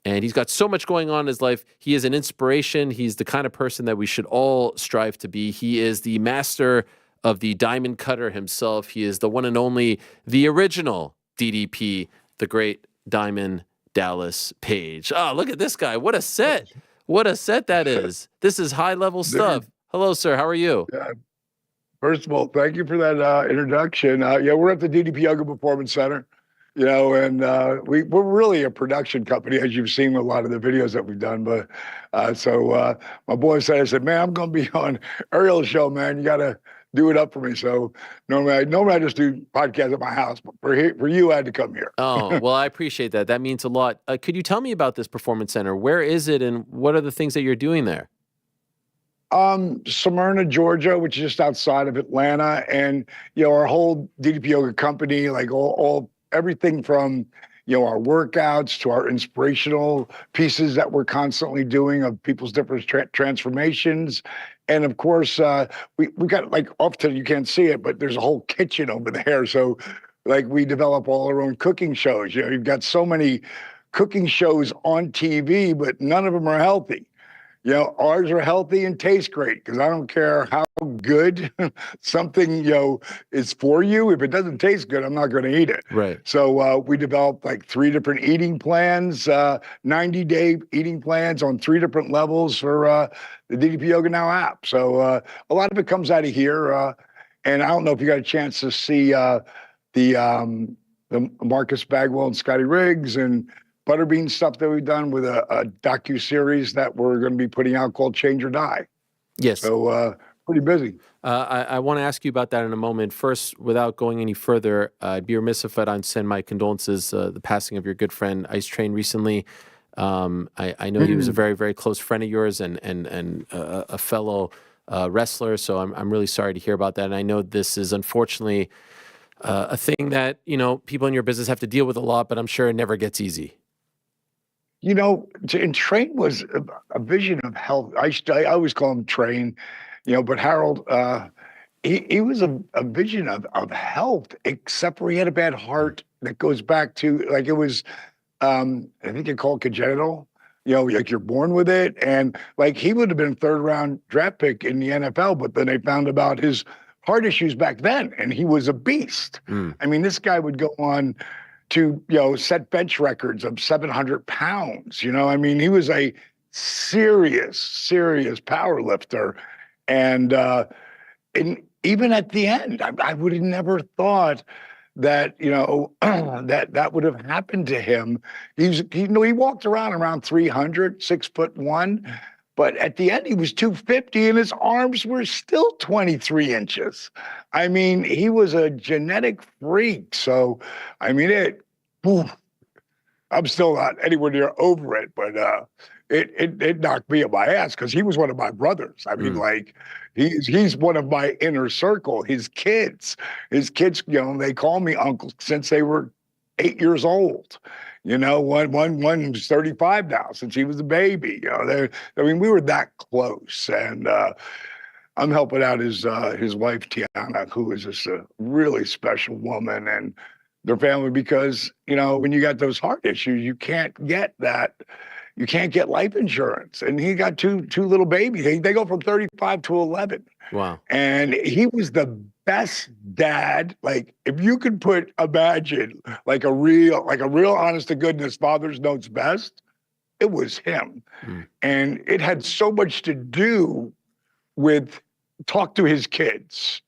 And he's got so much going on in his life. He is an inspiration. He's the kind of person that we should all strive to be. He is the master of the diamond cutter himself. He is the one and only, the original DDP, the great Diamond Dallas Page. Oh, look at this guy. What a set. What a set that is. This is high-level stuff. Hello, sir. How are you? Yeah. First of all, thank you for that introduction. Yeah, we're at the DDP Yoga Performance Center, you know, and we're really a production company, as you've seen with a lot of the videos that we've done. But so my boy said, I said, man, I'm going to be on Ariel's show, man. You got to do it up for me. So normally I just do podcasts at my house, but for you, I had to come here. Oh, well, I appreciate that. That means a lot. Could you tell me about this performance center? Where is it, and what are the things that you're doing there? Smyrna, Georgia, which is just outside of Atlanta, and you know, our whole DDP Yoga company, like all everything from, you know, our workouts to our inspirational pieces that we're constantly doing of people's different transformations. And of course, we got like often you can't see it, but there's a whole kitchen over there. So like we develop all our own cooking shows. You know, you've got so many cooking shows on TV, but none of them are healthy. You know, ours are healthy and taste great because I don't care how good something, you know, is for you. If it doesn't taste good, I'm not going to eat it. Right. So we developed like 3 different eating plans, 90-day eating plans on 3 different levels for the DDP Yoga Now app. So a lot of it comes out of here. And I don't know if you got a chance to see the Marcus Bagwell and Scotty Riggs and Butterbean stuff that we've done with a docu-series that we're going to be putting out called Change or Die. Yes. So pretty busy. I want to ask you about that in a moment. First, without going any further, I'd be remiss if I don't send my condolences, the passing of your good friend Ice Train recently. I know he was a very, very close friend of yours and a fellow wrestler, so I'm really sorry to hear about that. And I know this is unfortunately a thing that, you know, people in your business have to deal with a lot, but I'm sure it never gets easy. You know, and Train was a vision of health. I always call him Train, you know, but Harold, he was a vision of health, except for he had a bad heart that goes back to, like, it was, I think they call it congenital, you know, like you're born with it. And like he would have been 3rd round draft pick in the NFL, but then they found about his heart issues back then, and he was a beast. I mean, this guy would go on to, you know, set bench records of 700 pounds. You know, I mean, he was a serious power lifter. And even at the end, I would have never thought that, you know, that would have happened to him. He walked around 300, 6'1", but at the end he was 250 and his arms were still 23 inches. I mean, he was a genetic freak. So, I mean, I'm still not anywhere near over it, but it knocked me in my ass because he was one of my brothers. I mean, like he's one of my inner circle. His kids, you know, they call me uncle since they were 8 years old. You know, one's 35 now since he was a baby. You know, I mean, we were that close, and I'm helping out his wife Tiana, who is just a really special woman, and their family, because, you know, when you got those heart issues, you can't get life insurance. And he got two little babies. They go from 35 to 11. Wow. And he was the best dad. Like, if you could imagine like a real honest to goodness father's knows best, it was him. And it had so much to do with talk to his kids.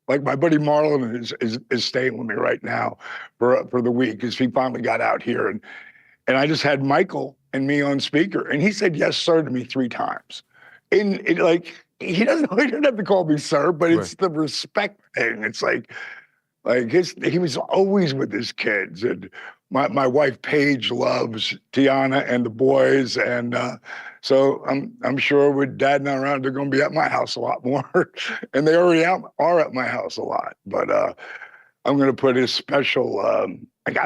Like, my buddy Marlon is staying with me right now for the week because he finally got out here. And I just had Michael and me on speaker, and he said yes, sir, to me 3 times. And he doesn't have to call me sir, but it's the respect thing. It's like he was always with his kids. And my wife Paige loves Tiana and the boys, and so I'm sure with Dad not around, they're going to be at my house a lot more, and they already are at my house a lot. But I'm going to put a special. I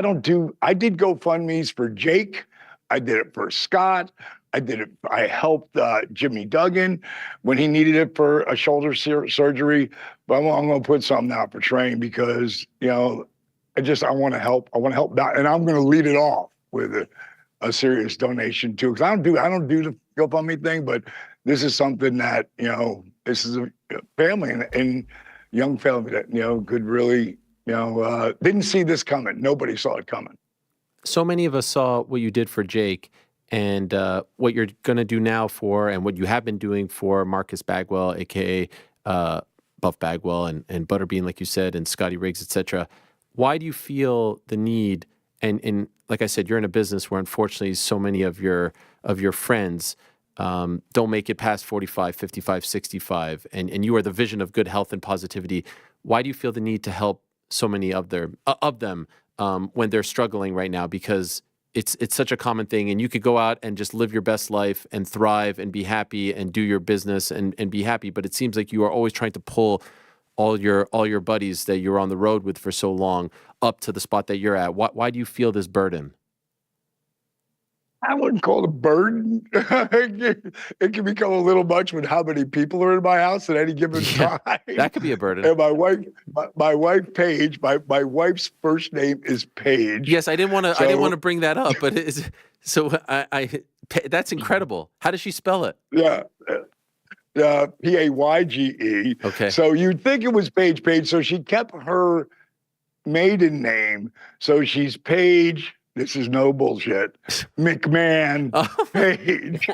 did GoFundMe's for Jake. I did it for Scott. I helped Jimmy Duggan when he needed it for a shoulder surgery. But I'm going to put something out for Train because, I want to help. I want to help out, and I'm going to lead it off with a serious donation too. Because I don't do the GoFundMe thing, but this is something that this is a family and young family that could really didn't see this coming. Nobody saw it coming. So many of us saw what you did for Jake. And what you're going to do now for, and what you have been doing for Marcus Bagwell, a.k.a. Buff Bagwell, and Butterbean, like you said, and Scotty Riggs, etc. Why do you feel the need, and like I said, you're in a business where unfortunately so many of your friends don't make it past 45, 55, 65, and you are the vision of good health and positivity. Why do you feel the need to help so many of them when they're struggling right now? Because it's such a common thing, and you could go out and just live your best life and thrive and be happy and do your business and be happy. But it seems like you are always trying to pull all your buddies that you're on the road with for so long up to the spot that you're at. Why do you feel this burden? I wouldn't call it a burden. It can become a little much with how many people are in my house at any given time. That could be a burden. And my wife Paige, my wife's first name is Paige. Yes, I didn't want to bring that up, but that's incredible. How does she spell it? Yeah. Payge. Okay. So you'd think it was Paige. So she kept her maiden name. So she's Paige. This is no bullshit. McMahon Page.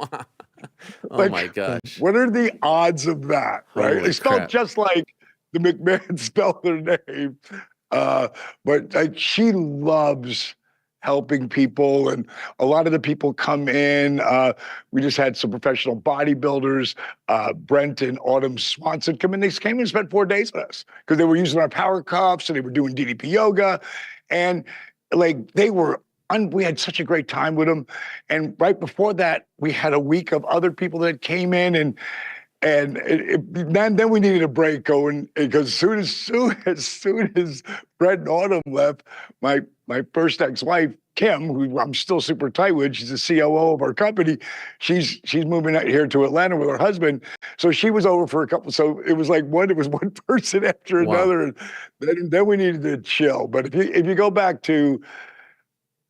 Oh my gosh. What are the odds of that, right? Holy It's spelled crap. just like the McMahon spelled their name. But she loves helping people, and a lot of the people come in. We just had some professional bodybuilders, Brent and Autumn Swanson come in. They came in and spent 4 days with us because they were using our power cuffs and they were doing DDP yoga, and we had such a great time with them. And right before that, we had a week of other people that came in, and then we needed a break going, because as soon as Brett and Autumn left, my first ex-wife, Kim, who I'm still super tight with, she's the COO of our company. She's moving out here to Atlanta with her husband. So she was over for a couple. So it was like one person after another. And then we needed to chill. But if you go back to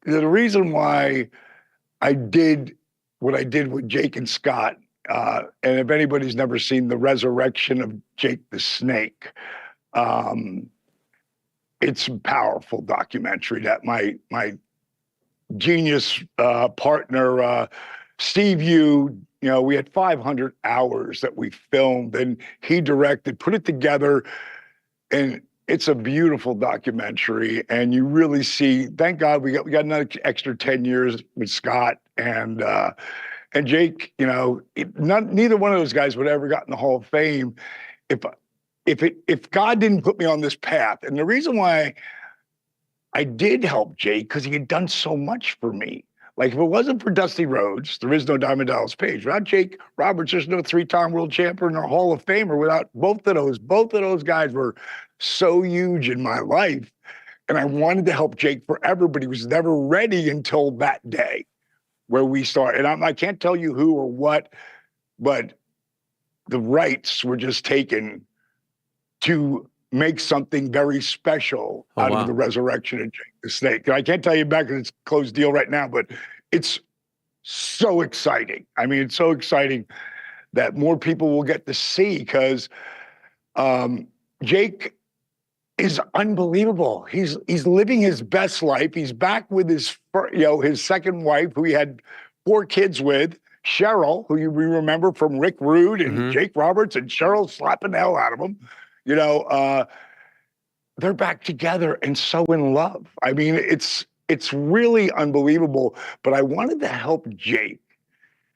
the reason why I did what I did with Jake and Scott, and if anybody's never seen The Resurrection of Jake the Snake, it's a powerful documentary that my genius partner, Steve Yu, we had 500 hours that we filmed, and he directed, put it together, and it's a beautiful documentary. And you really see, thank God we got another extra 10 years with Scott and Jake. Neither one of those guys would ever got in the Hall of Fame if God didn't put me on this path. And the reason why I did help Jake, because he had done so much for me. Like, if it wasn't for Dusty Rhodes, there is no Diamond Dallas Page. Without Jake Roberts, there's no 3-time world champion or Hall of Famer. Without both of those guys were so huge in my life. And I wanted to help Jake forever, but he was never ready until that day where we started. And I can't tell you who or what, but the rights were just taken to make something very special out of The Resurrection of Jake the Snake. And I can't tell you back because it's a closed deal right now, but it's so exciting. I mean, it's so exciting that more people will get to see, because Jake is unbelievable. He's living his best life. He's back with his his second wife, who he had 4 kids with, Cheryl, who we remember from Rick Rude and Jake Roberts, and Cheryl slapping the hell out of him. They're back together and so in love. I mean, it's really unbelievable. But I wanted to help Jake.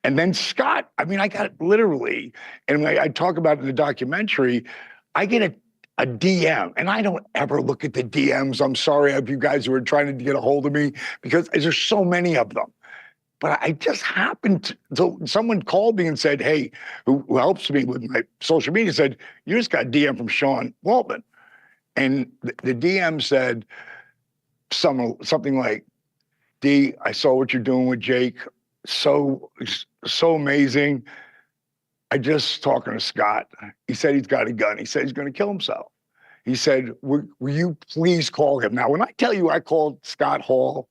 And then Scott, I mean, I got literally, and when I talk about it in the documentary, I get a DM, and I don't ever look at the DMs. I'm sorry of you guys who are trying to get a hold of me, because there's so many of them. But I just happened to someone called me and said, hey, who helps me with my social media, said, you just got a DM from Sean Waltman. And the DM said something like, D, I saw what you're doing with Jake. So amazing. I just talking to Scott. He said he's got a gun. He said he's going to kill himself. He said, will you please call him? Now, when I tell you I called Scott Hall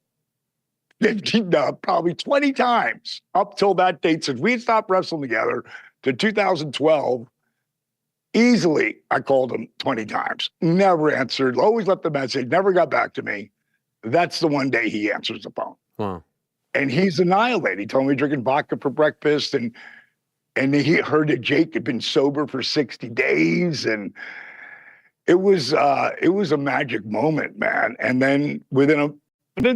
probably 20 times up till that date, since we had stopped wrestling together to 2012, easily I called him 20 times. Never answered, always left a message, never got back to me. That's the one day he answers the phone. Wow. And he's annihilated. He told me drinking vodka for breakfast, and he heard that Jake had been sober for 60 days. And it was a magic moment, man. And then within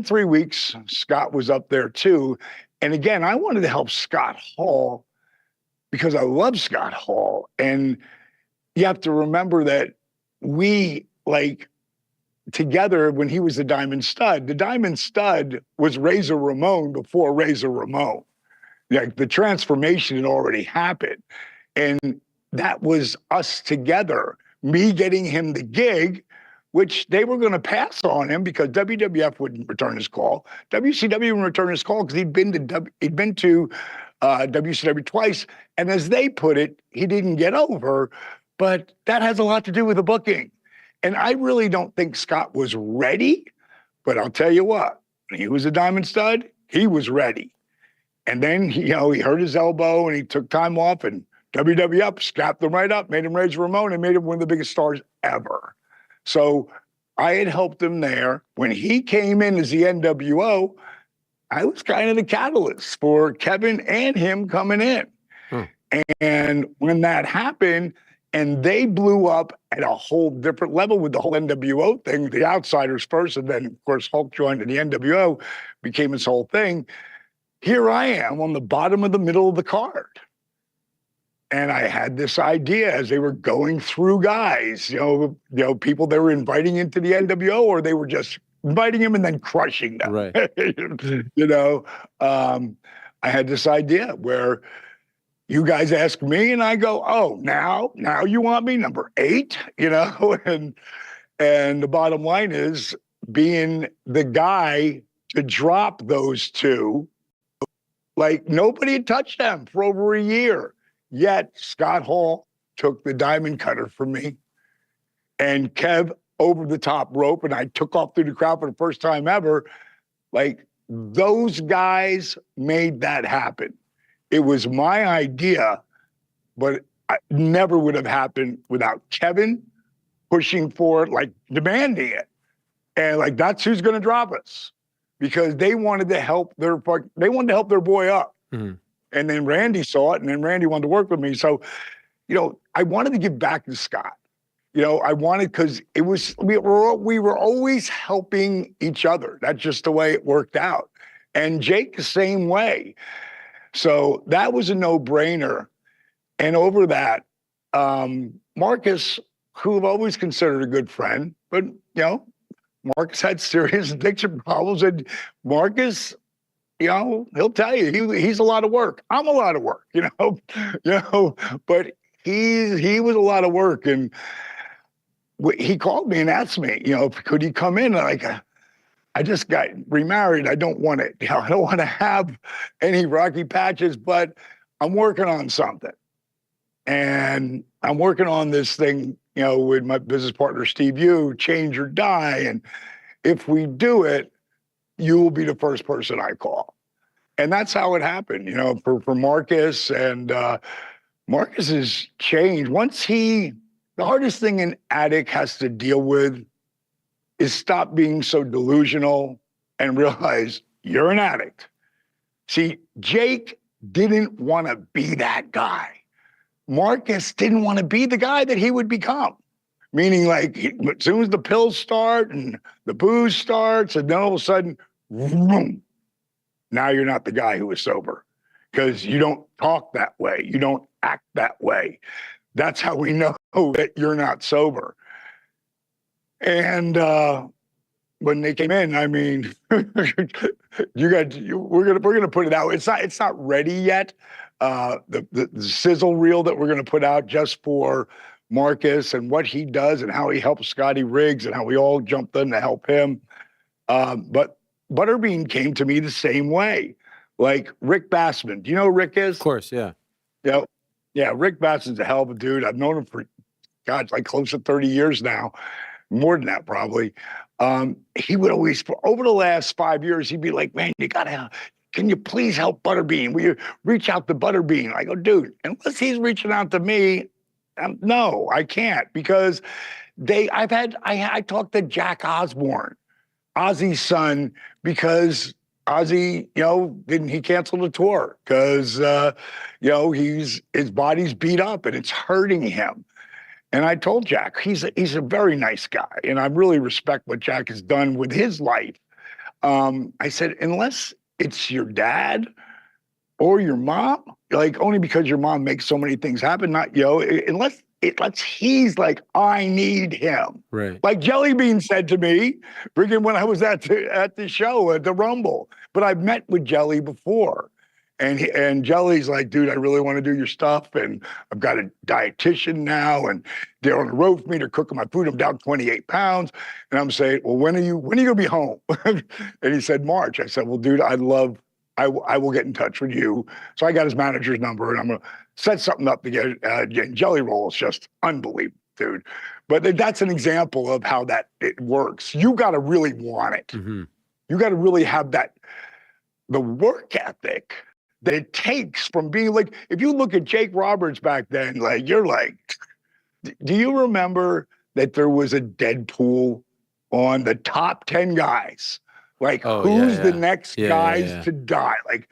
3 weeks, Scott was up there too. And again, I wanted to help Scott Hall because I love Scott Hall. And you have to remember that we, together when he was the Diamond Stud was Razor Ramon before Razor Ramon. Like, the transformation had already happened. And that was us together, me getting him the gig, which they were going to pass on him because WWF wouldn't return his call. WCW wouldn't return his call because he'd been to WCW twice. And as they put it, he didn't get over. But that has a lot to do with the booking. And I really don't think Scott was ready, but I'll tell you what, when he was a Diamond Stud, he was ready. And then, he hurt his elbow and he took time off, and WWF strapped him right up, made him Razor Ramon, and made him one of the biggest stars ever. So I had helped him there. When he came in as the NWO, I was kind of the catalyst for Kevin and him coming in. And when that happened, and they blew up at a whole different level with the whole NWO thing, the Outsiders first, and then, of course, Hulk joined, and the NWO became his whole thing. Here I am on the bottom of the middle of the card. And I had this idea as they were going through guys, people they were inviting into the NWO, or they were just inviting them and then crushing them. Right. I had this idea where you guys ask me and I go, oh, now you want me number 8, and the bottom line is being the guy to drop those two. Like, nobody had touched them for over a year. Yet Scott Hall took the diamond cutter from me, and Kev over the top rope, and I took off through the crowd for the first time ever. Like, those guys made that happen. It was my idea, but it never would have happened without Kevin pushing for it, demanding it. And that's who's going to drop us, because they wanted to help their boy up. Mm-hmm. And then Randy saw it, and then Randy wanted to work with me. So, I wanted to give back to Scott. I wanted, because we were always helping each other. That's just the way it worked out. And Jake the same way. So that was a no-brainer. And over that, Marcus, who I've always considered a good friend, but, Marcus had serious addiction problems. And Marcus, he'll tell you, he's a lot of work. I'm a lot of work, but he was a lot of work. And he called me and asked me, could he come in? And I just got remarried. I don't want it. I don't want to have any rocky patches, but I'm working on something. And I'm working on this thing, with my business partner, Steve Yu, Change or Die. And if we do it, you will be the first person I call. And that's how it happened, for Marcus. And Marcus has changed. Once he The hardest thing an addict has to deal with is stop being so delusional and realize you're an addict. See, Jake didn't want to be that guy. Marcus didn't want to be the guy that he would become. Meaning, like, as soon as the pills start and the booze starts, and then all of a sudden, vroom, now you're not the guy who was sober because you don't talk that way. You don't act that way. That's how we know that you're not sober. And when they came in, I mean, we're gonna put it out. It's not ready yet. The sizzle reel that we're gonna put out just for Marcus and what he does and how he helps Scotty Riggs and how we all jumped in to help him. But Butterbean came to me the same way. Like Rick Bassman. Do you know who Rick is? Of course, yeah. Yeah, Rick Bassman's a hell of a dude. I've known him for, God, like close to 30 years now. More than that, probably. He would always, over the last 5 years, he'd be like, man, can you please help Butterbean? Will you reach out to Butterbean? I go, dude, unless he's reaching out to me, no, I can't, because I talked to Jack Osborne, Ozzy's son, because Ozzy, he canceled the tour because, his body's beat up and it's hurting him. And I told Jack, he's a very nice guy, and I really respect what Jack has done with his life. I said, unless it's your dad or your mom, like only because your mom makes so many things happen, unless he's like, I need him. Right. Like Jellybean said to me, freaking when I was at the show at the Rumble, but I've met with Jelly before. And Jelly's like, dude, I really want to do your stuff. And I've got a dietitian now, and they're on the road for me. They're cooking my food. I'm down 28 pounds. And I'm saying, well, when are you going to be home? And he said, March. I said, well, dude, I will get in touch with you. So I got his manager's number, and I'm going to set something up to get Jelly Roll. Is just unbelievable, dude. But that's an example of how it works. You got to really want it. Mm-hmm. You got to really have the work ethic that it takes from being like, if you look at Jake Roberts back then, like, you're like, do you remember that there was a Deadpool on the top 10 guys? Like, who's the next guys to die? Like,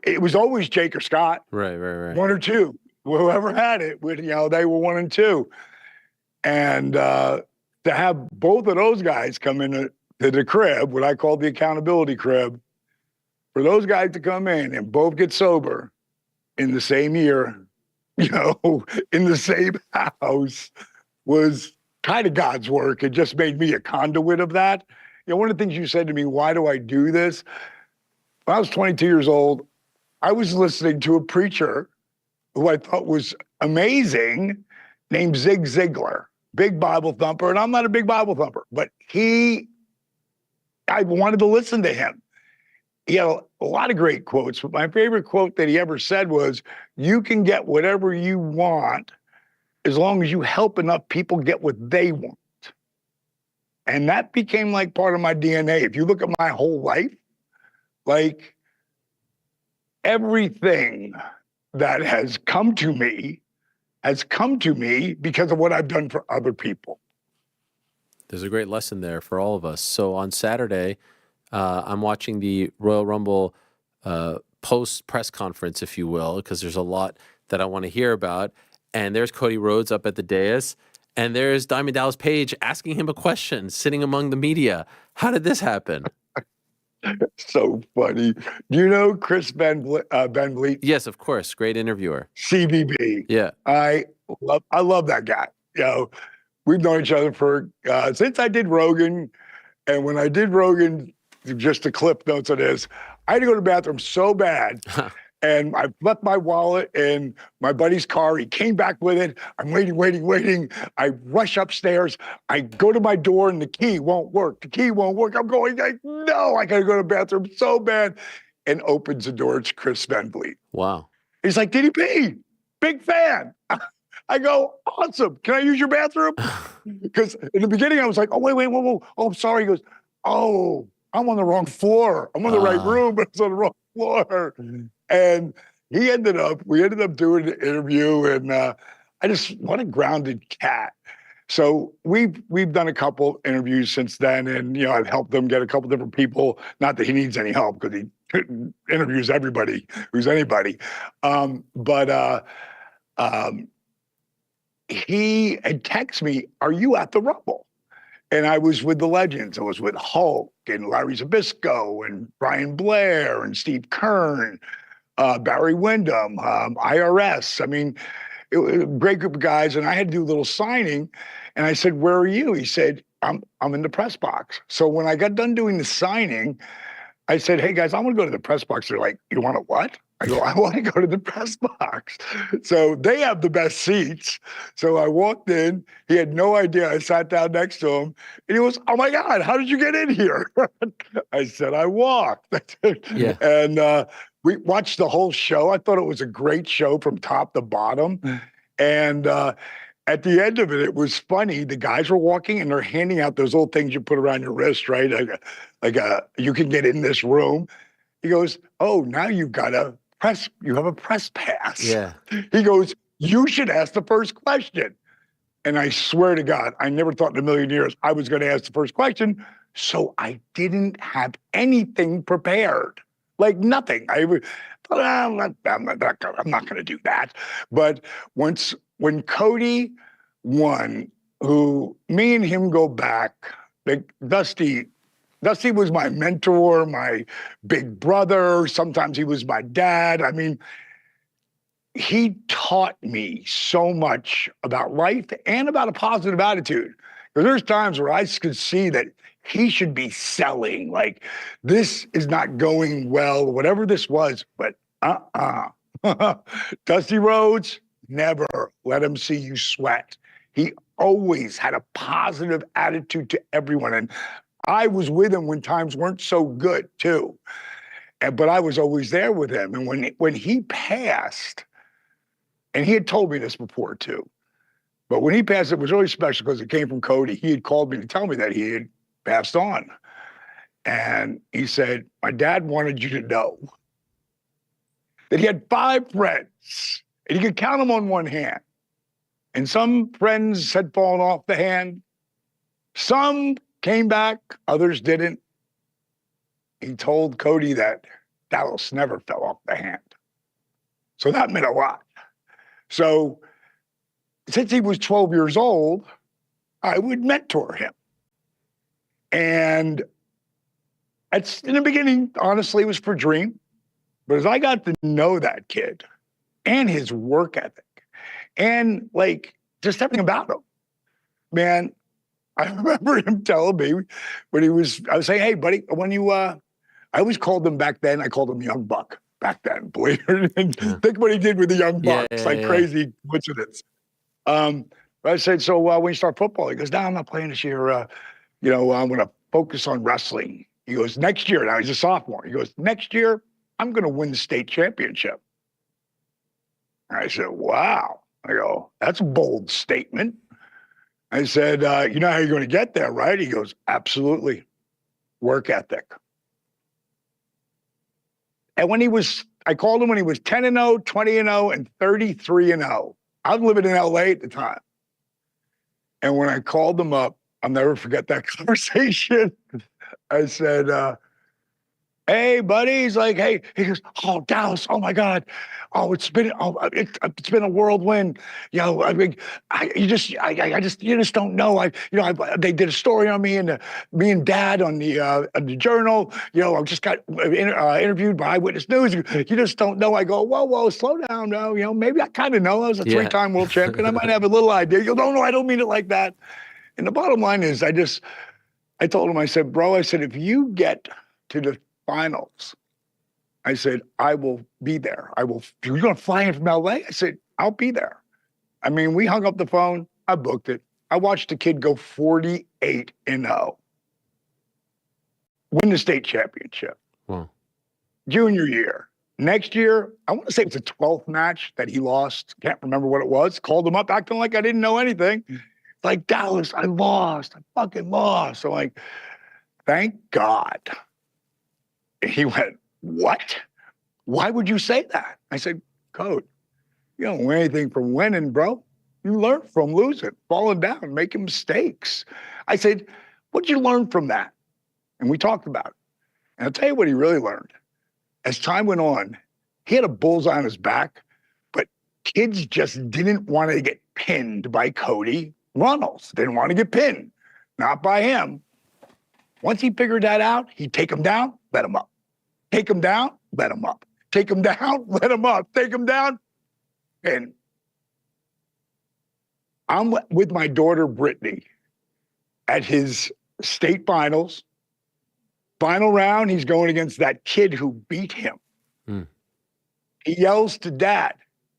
it was always Jake or Scott. Right. One or two. Whoever had it, they were 1 and 2. And to have both of those guys come in to the crib, what I call the accountability crib, for those guys to come in and both get sober in the same year, in the same house, was kind of God's work. It just made me a conduit of that. One of the things you said to me, why do I do this? When I was 22 years old, I was listening to a preacher who I thought was amazing named Zig Ziglar, big Bible thumper. And I'm not a big Bible thumper, but I wanted to listen to him. He had a lot of great quotes, but my favorite quote that he ever said was, you can get whatever you want as long as you help enough people get what they want. And that became like part of my DNA. If you look at my whole life, like everything that has come to me because of what I've done for other people. There's a great lesson there for all of us. So on Saturday, I'm watching the Royal Rumble post press conference, if you will, because there's a lot that I want to hear about. And there's Cody Rhodes up at the dais, and there's Diamond Dallas Page asking him a question, sitting among the media. How did this happen? So funny. Do you know Chris Ben Vliet? Yes, of course. Great interviewer. CBB. Yeah. I love that guy. We've known each other for since I did Rogan, and when I did Rogan, just the clip notes of this, I had to go to the bathroom so bad. And I left my wallet in my buddy's car. He came back with it. I'm waiting. I rush upstairs. I go to my door and the key won't work. I'm going like, no, I got to go to the bathroom so bad. And opens the door. It's Chris Van Vliet. Wow. He's like, DDP, big fan. I go, awesome. Can I use your bathroom? Because in the beginning I was like, oh, wait, whoa. Oh, I'm sorry. He goes, oh, I'm on the wrong floor. I'm on the right room, but it's on the wrong floor. And we ended up doing the interview, and what a grounded cat. So we've done a couple interviews since then, and I've helped them get a couple different people. Not that he needs any help because he interviews everybody who's anybody. But he had texted me, "Are you at the Rumble?" And I was with the legends. I was with Hulk and Larry Zbyszko and Brian Blair and Steve Kern, Barry Windham, IRS. I mean, it was a great group of guys. And I had to do a little signing. And I said, "Where are you?" He said, I'm in the press box." So when I got done doing the signing, I said, "Hey guys, I want to go to the press box." They're like, "You want to what?" I go, "I want to go to the press box." So they have the best seats. So I walked in. He had no idea. I sat down next to him. And he goes, "Oh my God, how did you get in here?" I said, "I walked." Yeah. And we watched the whole show. I thought it was a great show from top to bottom. And at the end of it, it was funny. The guys were walking and they're handing out those little things you put around your wrist, right? You can get in this room. He goes, "Oh, now you have a press pass." Yeah. He goes, "You should ask the first question." And I swear to God, I never thought in a million years I was going to ask the first question. So I didn't have anything prepared, like nothing. I thought, I'm not going to do that. But when Cody won, who me and him go back, like Dusty was my mentor, my big brother. Sometimes he was my dad. I mean, he taught me so much about life and about a positive attitude. Because there's times where I could see that he should be selling, like, this is not going well, whatever this was, but Dusty Rhodes, never let him see you sweat. He always had a positive attitude to everyone. And I was with him when times weren't so good too. But I was always there with him. And when he passed, and he had told me this before too, but when he passed, it was really special because it came from Cody. He had called me to tell me that he had passed on. And he said, "My dad wanted you to know that he had 5 friends, and he could count them on one hand. And some friends had fallen off the hand. Some came back, others didn't." He told Cody that Dallas never fell off the hand. So that meant a lot. So since he was 12 years old, I would mentor him. And in the beginning, honestly, it was for Dream. But as I got to know that kid and his work ethic and like just everything about him, man, I remember him telling me when I was saying, "Hey, buddy, when you, I always called him back then, I called him Young Buck back then, believe it or not. Think what he did with the Young Bucks, crazy coincidence. But I said, "So when you start football?" He goes, "No, I'm not playing this year. I'm going to focus on wrestling." He goes, "Next year," now he's a sophomore. He goes, "Next year, I'm going to win the state championship." And I said, "Wow." I go, "That's a bold statement." I said, "You know how you're going to get there, right?" He goes, "Absolutely. Work ethic." And I called him when he was 10-0, 20-0, and 33-0. I was living in LA at the time. And when I called him up, I'll never forget that conversation. I said, "Hey, buddy." He's like, "Hey," he goes, "Oh, Dallas, oh my God. Oh, it's been a whirlwind. I mean, you just don't know. They did a story on me and me and Dad on the Journal. I just got interviewed by Eyewitness News. You just don't know." I go, whoa, slow down. No, maybe I kind of know. I was a 3-time world champion. I might have a little idea. You go, "No, I don't mean it like that." And the bottom line is, I told him, I said, "Bro," I said, "if you get to the finals," I said, "I will be there. You're going to fly in from LA?" I said, "I'll be there." I mean, we hung up the phone. I booked it. I watched the kid go 48-0. Win the state championship. Wow. Junior year. Next year, I want to say it's a 12th match that he lost. Can't remember what it was. Called him up acting like I didn't know anything. Like, "Dallas, I lost. I fucking lost." So like, "Thank God." He went, "What? Why would you say that?" I said, "Code, you don't win anything from winning, bro. You learn from losing, falling down, making mistakes. I said, what'd you learn from that? And we talked about it. And I'll tell you what he really learned. As time went on, he had a bullseye on his back, but kids just didn't want to get pinned by Cody Runnels. They didn't want to get pinned, not by him. Once he figured that out, he'd take him down, let him up. Take him down, let him up. Take him down, let him up. Take him down. And I'm with my daughter, Brittany, at his state finals. Final round, he's going against that kid who beat him. He yells to Dad,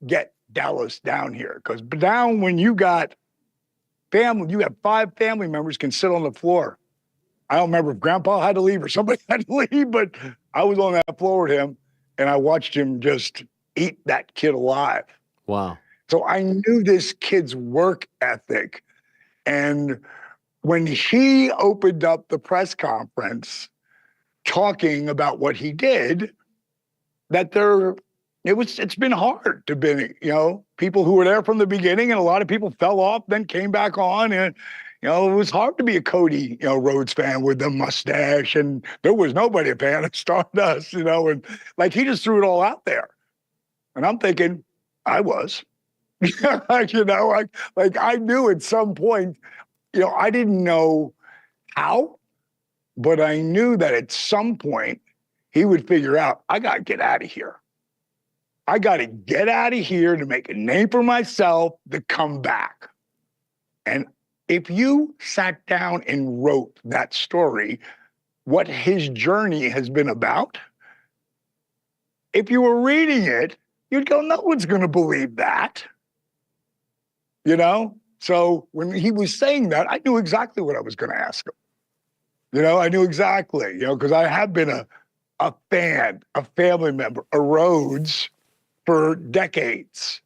get Dallas down here. Because down when you got family, you have 5 family members can sit on the floor. I don't remember if Grandpa had to leave or somebody had to leave, but I was on that floor with him, and I watched him just eat that kid alive. Wow. So I knew this kid's work ethic. And when he opened up the press conference talking about what he did, that it's been hard to be, people who were there from the beginning, and a lot of people fell off, then came back on. And, it was hard to be a Cody, Rhodes fan with the mustache, and there was nobody a fan of Stardust, and like he just threw it all out there. And I'm thinking, I was. I knew at some point, I didn't know how, but I knew that at some point he would figure out, I got to get out of here. I got to get out of here to make a name for myself to come back. And if you sat down and wrote that story, what his journey has been about, if you were reading it, you'd go, no one's going to believe that. So when he was saying that, I knew exactly what I was going to ask him. I knew exactly, because I have been a fan, a family member, a Rhodes for decades.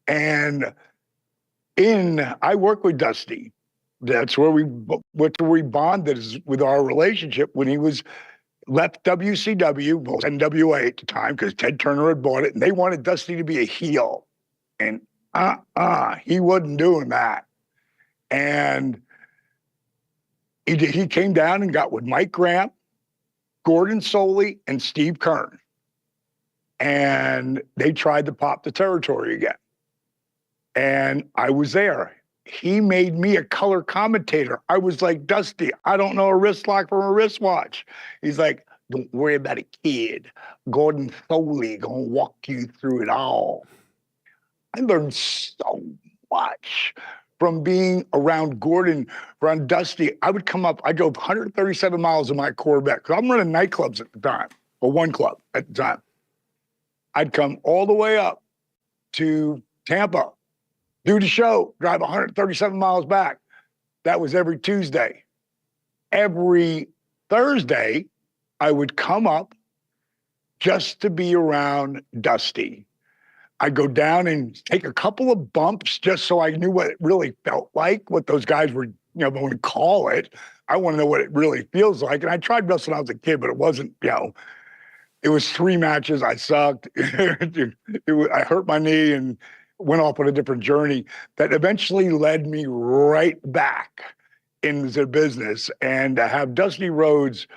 And I work with Dusty. That's where we bonded with our relationship when he left WCW, well, NWA at the time, because Ted Turner had bought it, and they wanted Dusty to be a heel. And he wasn't doing that. And he came down and got with Mike Graham, Gordon Soley, and Steve Kern. And they tried to pop the territory again. And I was there. He made me a color commentator. I was like, Dusty, I don't know a wrist lock from a wristwatch. He's like, don't worry about it, kid. Gordon Soley gonna walk you through it all. I learned so much from being around Gordon, around Dusty. I would come up, I drove 137 miles in my Corvette, because I'm running nightclubs at the time, or one club at the time. I'd come all the way up to Tampa, do the show, drive 137 miles back. That was every Tuesday. Every Thursday, I would come up just to be around Dusty. I'd go down and take a couple of bumps just so I knew what it really felt like, what those guys were, going to call it. I want to know what it really feels like. And I tried wrestling when I was a kid, but it wasn't, it was 3 matches. I sucked. I hurt my knee and went off on a different journey that eventually led me right back into business. And to have Dusty Rhodes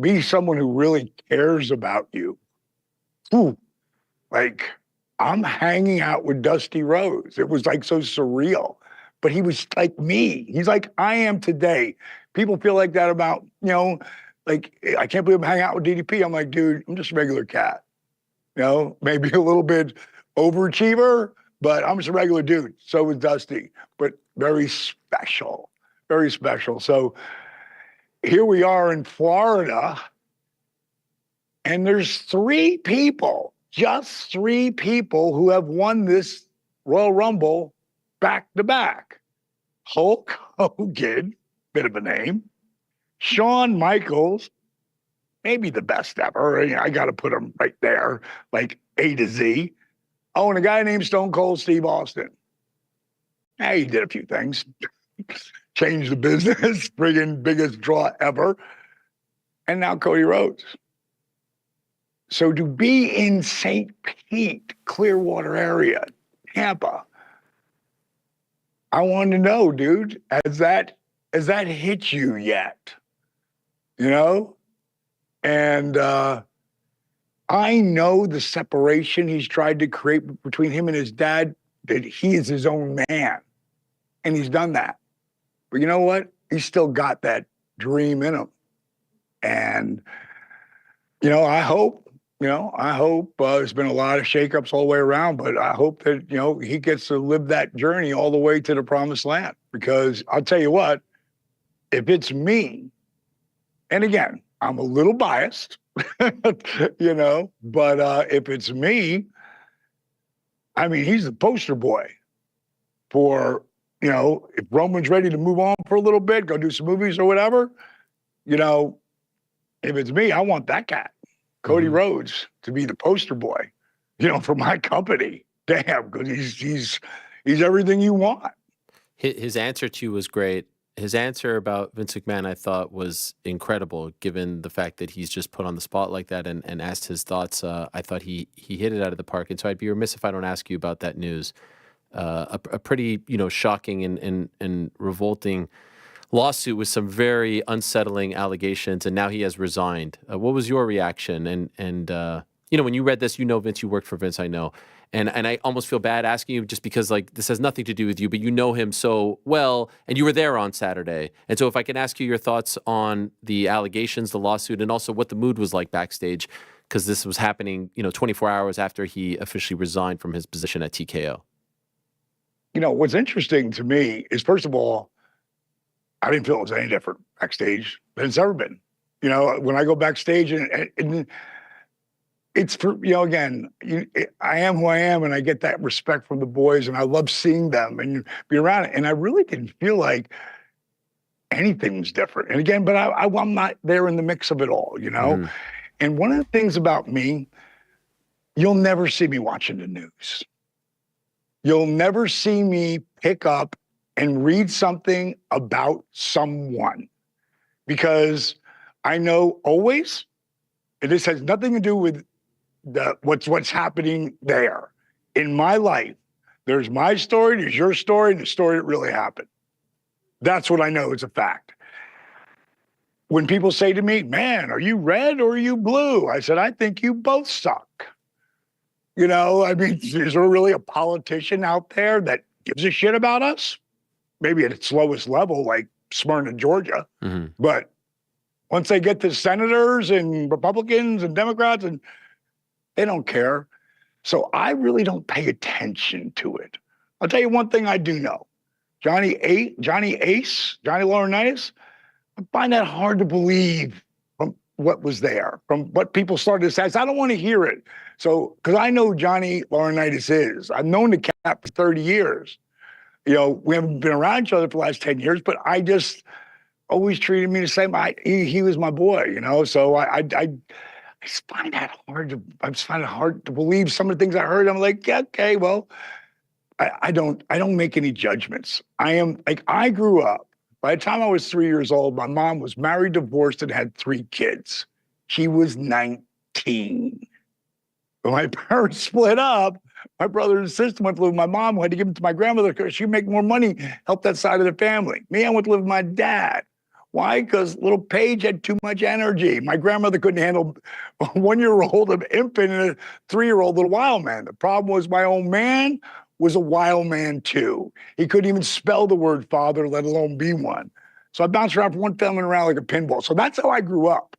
be someone who really cares about you. Ooh, like, I'm hanging out with Dusty Rhodes. It was like so surreal. But he was like me. He's like I am today. People feel like that about, like, I can't believe I'm hanging out with DDP. I'm like, dude, I'm just a regular cat. Maybe a little bit overachiever, but I'm just a regular dude. So was Dusty, but very special, very special. So here we are in Florida, and there's 3 people, just 3 people who have won this Royal Rumble back to back. Hulk Hogan, bit of a name. Shawn Michaels, maybe the best ever. I got to put him right there, like A to Z. Oh, and a guy named Stone Cold Steve Austin. He did a few things. Changed the business, friggin' biggest draw ever. And now Cody Rhodes. So to be in St. Pete, Clearwater area, Tampa, I wanted to know, dude, has that hit you yet? You know? And I know the separation he's tried to create between him and his dad, that he is his own man. And he's done that. But you know what? He's still got that dream in him. And, I hope, there's been a lot of shakeups all the way around, but I hope that, he gets to live that journey all the way to the promised land. Because I'll tell you what, if it's me, and again, I'm a little biased, but if it's me, I mean, he's the poster boy for, if Roman's ready to move on for a little bit, go do some movies or whatever, if it's me, I want that guy, Cody Rhodes, to be the poster boy, for my company. Damn, because he's everything you want. His answer to you was great. His answer about Vince McMahon, I thought, was incredible, given the fact that he's just put on the spot like that and asked his thoughts. I thought he hit it out of the park. And so I'd be remiss if I don't ask you about that news. A pretty, shocking and revolting lawsuit with some very unsettling allegations, and now he has resigned. What was your reaction? And when you read this, Vince, you worked for Vince, I know. And I almost feel bad asking you just because, this has nothing to do with you, but you know him so well, and you were there on Saturday. And so if I can ask you your thoughts on the allegations, the lawsuit, and also what the mood was like backstage, because this was happening, 24 hours after he officially resigned from his position at TKO. What's interesting to me is, first of all, I didn't feel it was any different backstage than it's ever been. When I go backstage and it's for, again, I am who I am, and I get that respect from the boys, and I love seeing them and be around it. And I really didn't feel like anything was different. And again, but I'm not there in the mix of it all, And one of the things about me, you'll never see me watching the news. You'll never see me pick up and read something about someone, because I know always, and this has nothing to do with what's happening there. In my life, there's my story, there's your story, and the story that really happened. That's what I know is a fact. When people say to me, man, are you red or are you blue? I said, I think you both suck. Is there really a politician out there that gives a shit about us? Maybe at its lowest level, like Smyrna, Georgia. Mm-hmm. But once they get to senators and Republicans and Democrats, and they don't care. So I really don't pay attention to it. I'll tell you one thing I do know. Johnny Laurinaitis, I find that hard to believe from what was there, from what people started to say. I don't want to hear it. So, because I know Johnny Laurinaitis is. I've known the cat for 30 years. We haven't been around each other for the last 10 years, but I just always treated me the same. He was my boy, so I just find that hard to believe some of the things I heard. I'm like, yeah, okay, well, I don't make any judgments. I grew up, by the time I was 3 years old, my mom was married, divorced, and had 3 kids. She was 19. When my parents split up, my brother and sister went to live with my mom, who had to give them to my grandmother because she'd make more money, help that side of the family. Me, I went to live with my dad. Why? Because little Paige had too much energy. My grandmother couldn't handle a 1-year-old, an infant, and a 3-year-old little wild man. The problem was my old man was a wild man too. He couldn't even spell the word father, let alone be one. So I bounced around from one family around like a pinball. So that's how I grew up.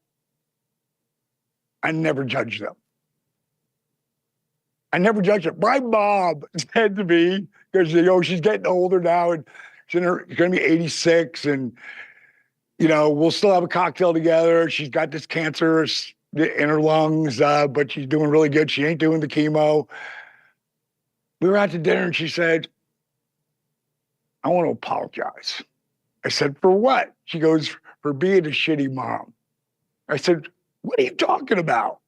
I never judged them. I never judged her. My mom said to me, because she's getting older now, and she's going to be 86, and we'll still have a cocktail together. She's got this cancer in her lungs, but she's doing really good. She ain't doing the chemo. We were out to dinner, and she said, I want to apologize. I said, for what? She goes, for being a shitty mom. I said, what are you talking about?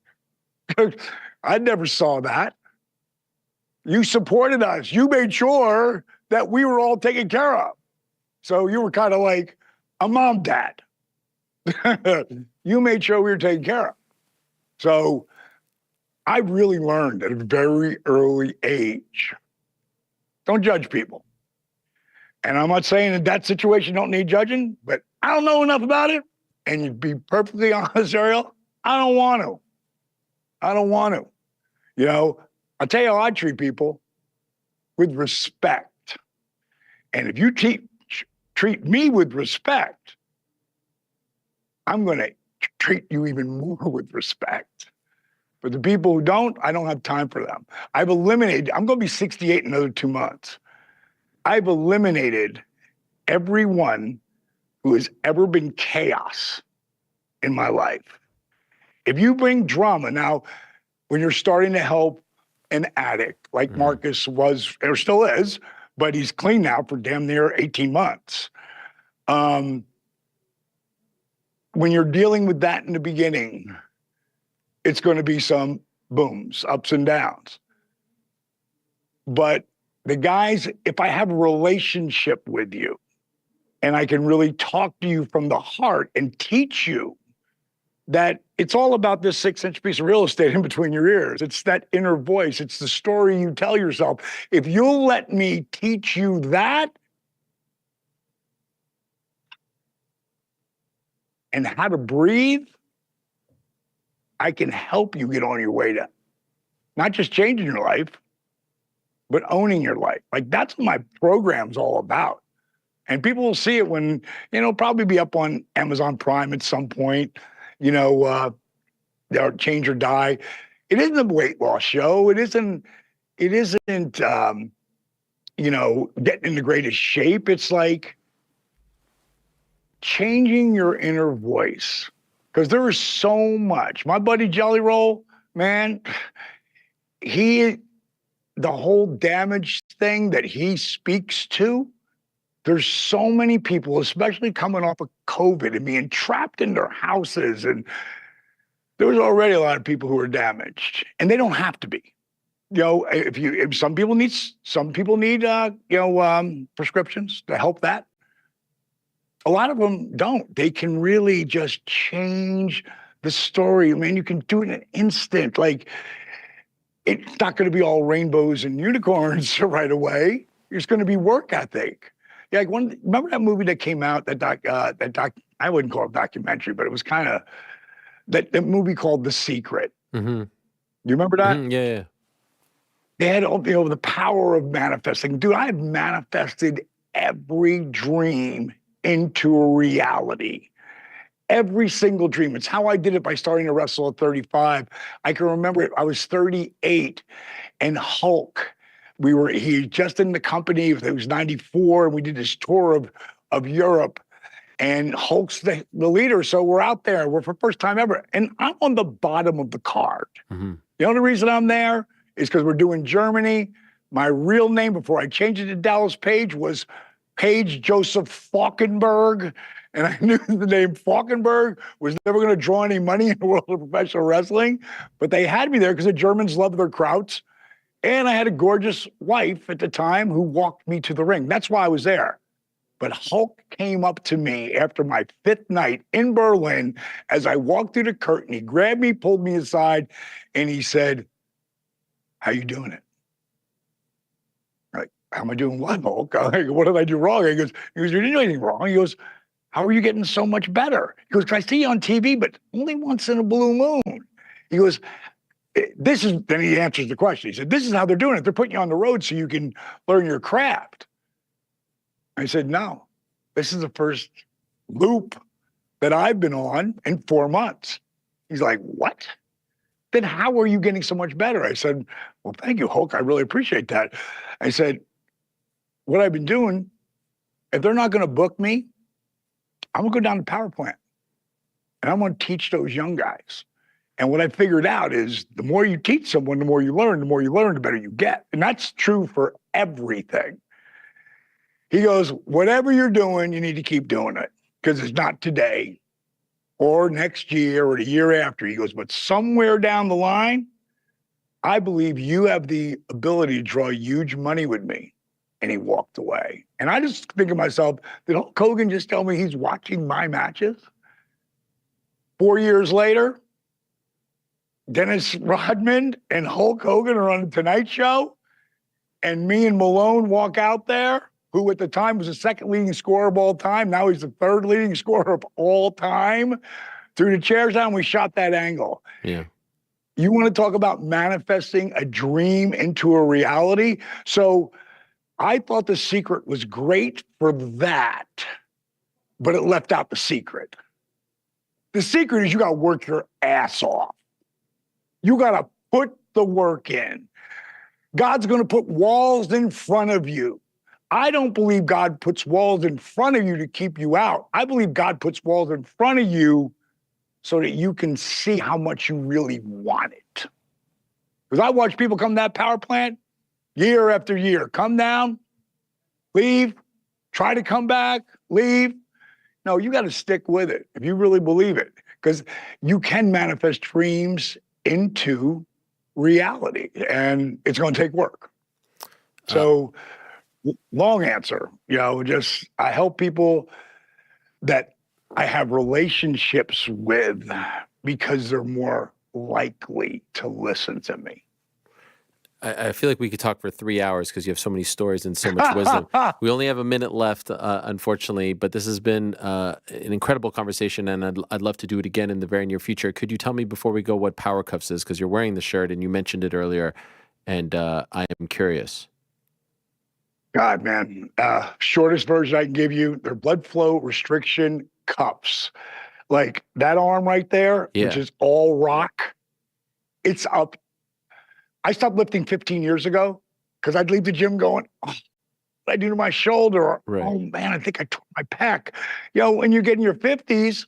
I never saw that. You supported us. You made sure that we were all taken care of. So you were kind of like a mom dad. You made sure we were taken care of. So I really learned at a very early age, don't judge people. And I'm not saying in that situation don't need judging, but I don't know enough about it. And to be perfectly honest, Ariel, I don't want to. I don't want to. You know, I'll tell you how I treat people, with respect. And if you treat me with respect, I'm going to treat you even more with respect. But the people who don't, I don't have time for them. I've eliminated, I'm going to be 68 in another 2 months. I've eliminated everyone who has ever been chaos in my life. If you bring drama, now, when you're starting to help an addict, like Marcus was, or still is, but he's clean now for damn near 18 months. When you're dealing with that in the beginning, it's going to be some booms, ups and downs. But the guys, if I have a relationship with you and I can really talk to you from the heart and teach you that it's all about this 6-inch piece of real estate in between your ears. It's that inner voice. It's the story you tell yourself. If you'll let me teach you that and how to breathe, I can help you get on your way to not just changing your life, but owning your life. Like, that's what my program's all about. And people will see it when, you know, probably be up on Amazon Prime at some point. You know, Change or Die. It isn't a weight loss show. It isn't, you know, getting in the greatest shape. It's like changing your inner voice. Because there is so much. My buddy Jelly Roll, man, the whole damage thing that he speaks to, there's so many people, especially coming off of COVID and being trapped in their houses. And there was already a lot of people who were damaged, and they don't have to be. You know, if some people need, prescriptions to help that. A lot of them don't. They can really just change the story. I mean, you can do it in an instant. Like, it's not going to be all rainbows and unicorns right away. It's going to be work ethic. Yeah, like remember that movie that came out, I wouldn't call it a documentary, but it was kind of that movie called The Secret. Mm-hmm. You remember that? Mm-hmm. Yeah. They had, the power of manifesting. Dude, I have manifested every dream into a reality. Every single dream. It's how I did it by starting to wrestle at 35. I can remember it. I was 38, and Hulk, he just in the company, it was 94, and we did this tour of Europe, and Hulk's the leader. So we're out there. We're for the first time ever. And I'm on the bottom of the card. Mm-hmm. The only reason I'm there is because we're doing Germany. My real name before I changed it to Dallas Page was Page Joseph Falkenberg. And I knew the name Falkenberg was never going to draw any money in the world of professional wrestling. But they had me there because the Germans love their krauts. And I had a gorgeous wife at the time who walked me to the ring. That's why I was there. But Hulk came up to me after my 5th night in Berlin as I walked through the curtain. He grabbed me, pulled me aside, and he said, "How you doing it?" Like, "How am I doing what, Hulk?" I'm like, "What did I do wrong?" He goes, "You didn't do anything wrong." He goes, "How are you getting so much better?" He goes, "I see you on TV, but only once in a blue moon." He goes, then he answers the question. He said, "This is how they're doing it. They're putting you on the road so you can learn your craft." I said, "No, this is the first loop that I've been on in 4 months." He's like, "What? Then how are you getting so much better?" I said, "Well, thank you, Hulk. I really appreciate that." I said, "What I've been doing, if they're not going to book me, I'm going to go down to power plant and I'm going to teach those young guys. And what I figured out is the more you teach someone, the more you learn, the better you get." And that's true for everything. He goes, "Whatever you're doing, you need to keep doing it because it's not today or next year or the year after." He goes, "But somewhere down the line, I believe you have the ability to draw huge money with me." And he walked away. And I just think to myself, did Hulk Hogan just tell me he's watching my matches? 4 years later, Dennis Rodman and Hulk Hogan are on the Tonight Show, and me and Malone walk out there who at the time was the second leading scorer of all time. Now he's the third leading scorer of all time. Threw the chairs down, we shot that angle. Yeah. You want to talk about manifesting a dream into a reality? So I thought The Secret was great for that, but it left out the secret. The secret is you got to work your ass off. You got to put the work in. God's going to put walls in front of you. I don't believe God puts walls in front of you to keep you out. I believe God puts walls in front of you so that you can see how much you really want it. Because I watch people come to that power plant year after year, come down, leave, try to come back, leave. No, you got to stick with it if you really believe it, because you can manifest dreams into reality, and it's going to take work. So long answer, just I help people that I have relationships with because they're more likely to listen to me. I feel like we could talk for 3 hours because you have so many stories and so much wisdom. We only have a minute left, unfortunately, but this has been an incredible conversation, and I'd love to do it again in the very near future. Could you tell me before we go what Power Cuffs is? Because you're wearing the shirt and you mentioned it earlier, and I am curious. God, man, shortest version I can give you, they're blood flow restriction cuffs. Like that arm right there, which is all rock, it's up. I stopped lifting 15 years ago because I'd leave the gym going, oh, what did I do to my shoulder? Or, oh, man, I think I tore my pec. When you get in your 50s,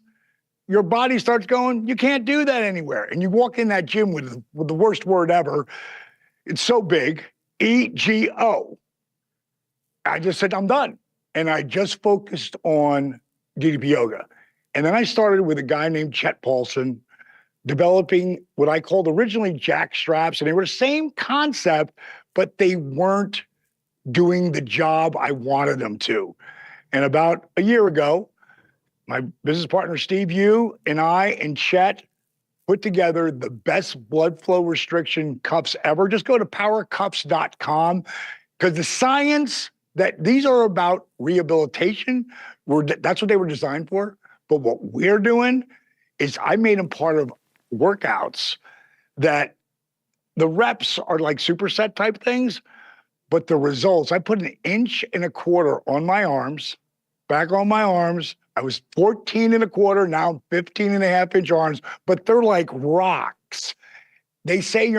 your body starts going, you can't do that anywhere. And you walk in that gym with the worst word ever. It's so big, EGO. I just said, I'm done. And I just focused on DDP yoga. And then I started with a guy named Chet Paulson, developing what I called originally jack straps. And they were the same concept, but they weren't doing the job I wanted them to. And about a year ago, my business partner, Steve Yu, and I and Chet put together the best blood flow restriction cuffs ever. Just go to powercuffs.com, because the science that these are about rehabilitation, that's what they were designed for. But what we're doing is I made them part of workouts that the reps are like superset type things, but the results, I put 1.25 inches on my arms, back on my arms. I was 14.25, now I'm 15.5-inch arms, but they're like rocks. They say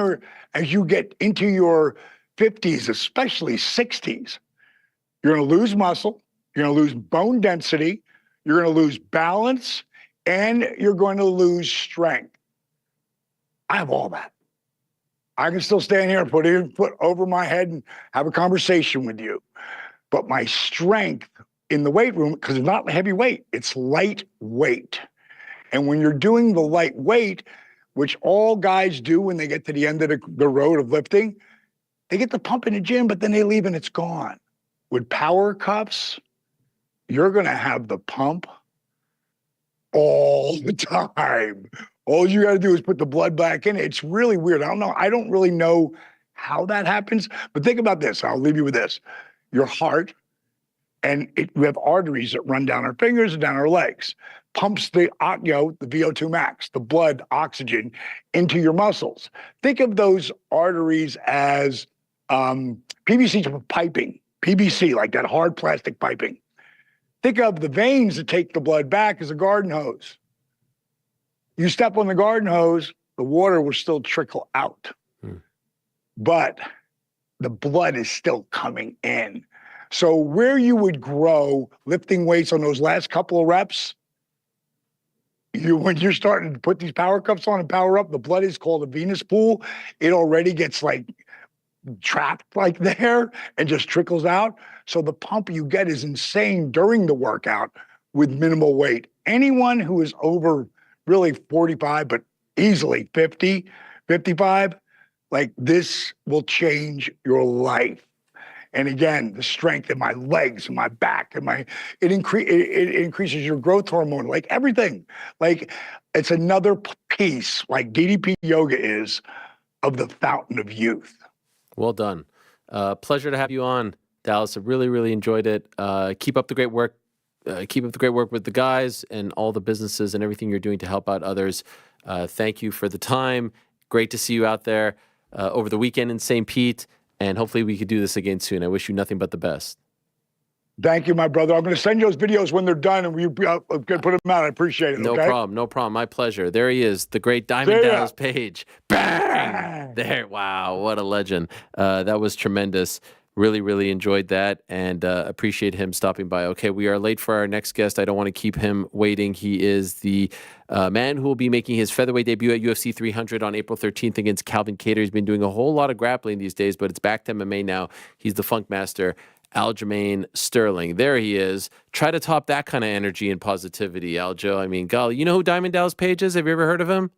as you get into your 50s, especially 60s, you're going to lose muscle, you're going to lose bone density, you're going to lose balance, and you're going to lose strength. I have all that. I can still stand here and put it over my head and have a conversation with you. But my strength in the weight room, because it's not heavy weight, it's lightweight. And when you're doing the lightweight, which all guys do when they get to the end of the road of lifting, they get the pump in the gym, but then they leave and it's gone. With Power Cuffs, you're going to have the pump all the time. All you got to do is put the blood back in. It's really weird. I don't really know how that happens, but think about this. I'll leave you with this. Your heart, and we have arteries that run down our fingers and down our legs, pumps the VO2 max, the blood, oxygen into your muscles. Think of those arteries as PVC piping, PVC, like that hard plastic piping. Think of the veins that take the blood back as a garden hose. You step on the garden hose, the water will still trickle out, but the blood is still coming in. So where you would grow lifting weights on those last couple of reps, when you're starting to put these power cuffs on and power up, the blood is called a venous pool. It already gets like trapped like there and just trickles out. So the pump you get is insane during the workout with minimal weight. Anyone who is over really 45, but easily 50, 55, like this will change your life. And again, the strength in my legs and my back and it increases your growth hormone, like everything. Like it's another piece, like DDP yoga is, of the fountain of youth. Well done. Pleasure to have you on. Dallas. I really, really enjoyed it. Keep up the great work. Keep up the great work with the guys and all the businesses and everything you're doing to help out others. Thank you for the time. Great to see you out there over the weekend in St. Pete, and hopefully we could do this again soon. I wish you nothing but the best. Thank you, my brother. I'm going to send you those videos when they're done, and we can put them out. I appreciate it. No okay? problem. No problem. My pleasure. There he is, the great Diamond Dallas Page. Bang! There. Wow, what a legend. That was tremendous. Really, really enjoyed that and appreciate him stopping by. Okay, we are late for our next guest. I don't want to keep him waiting. He is the man who will be making his featherweight debut at UFC 300 on April 13th against Calvin Kattar. He's been doing a whole lot of grappling these days, but it's back to MMA now. He's the Funk Master, Aljamain Sterling. There he is. Try to top that kind of energy and positivity, Aljo. I mean, golly, you know who Diamond Dallas Page is? Have you ever heard of him?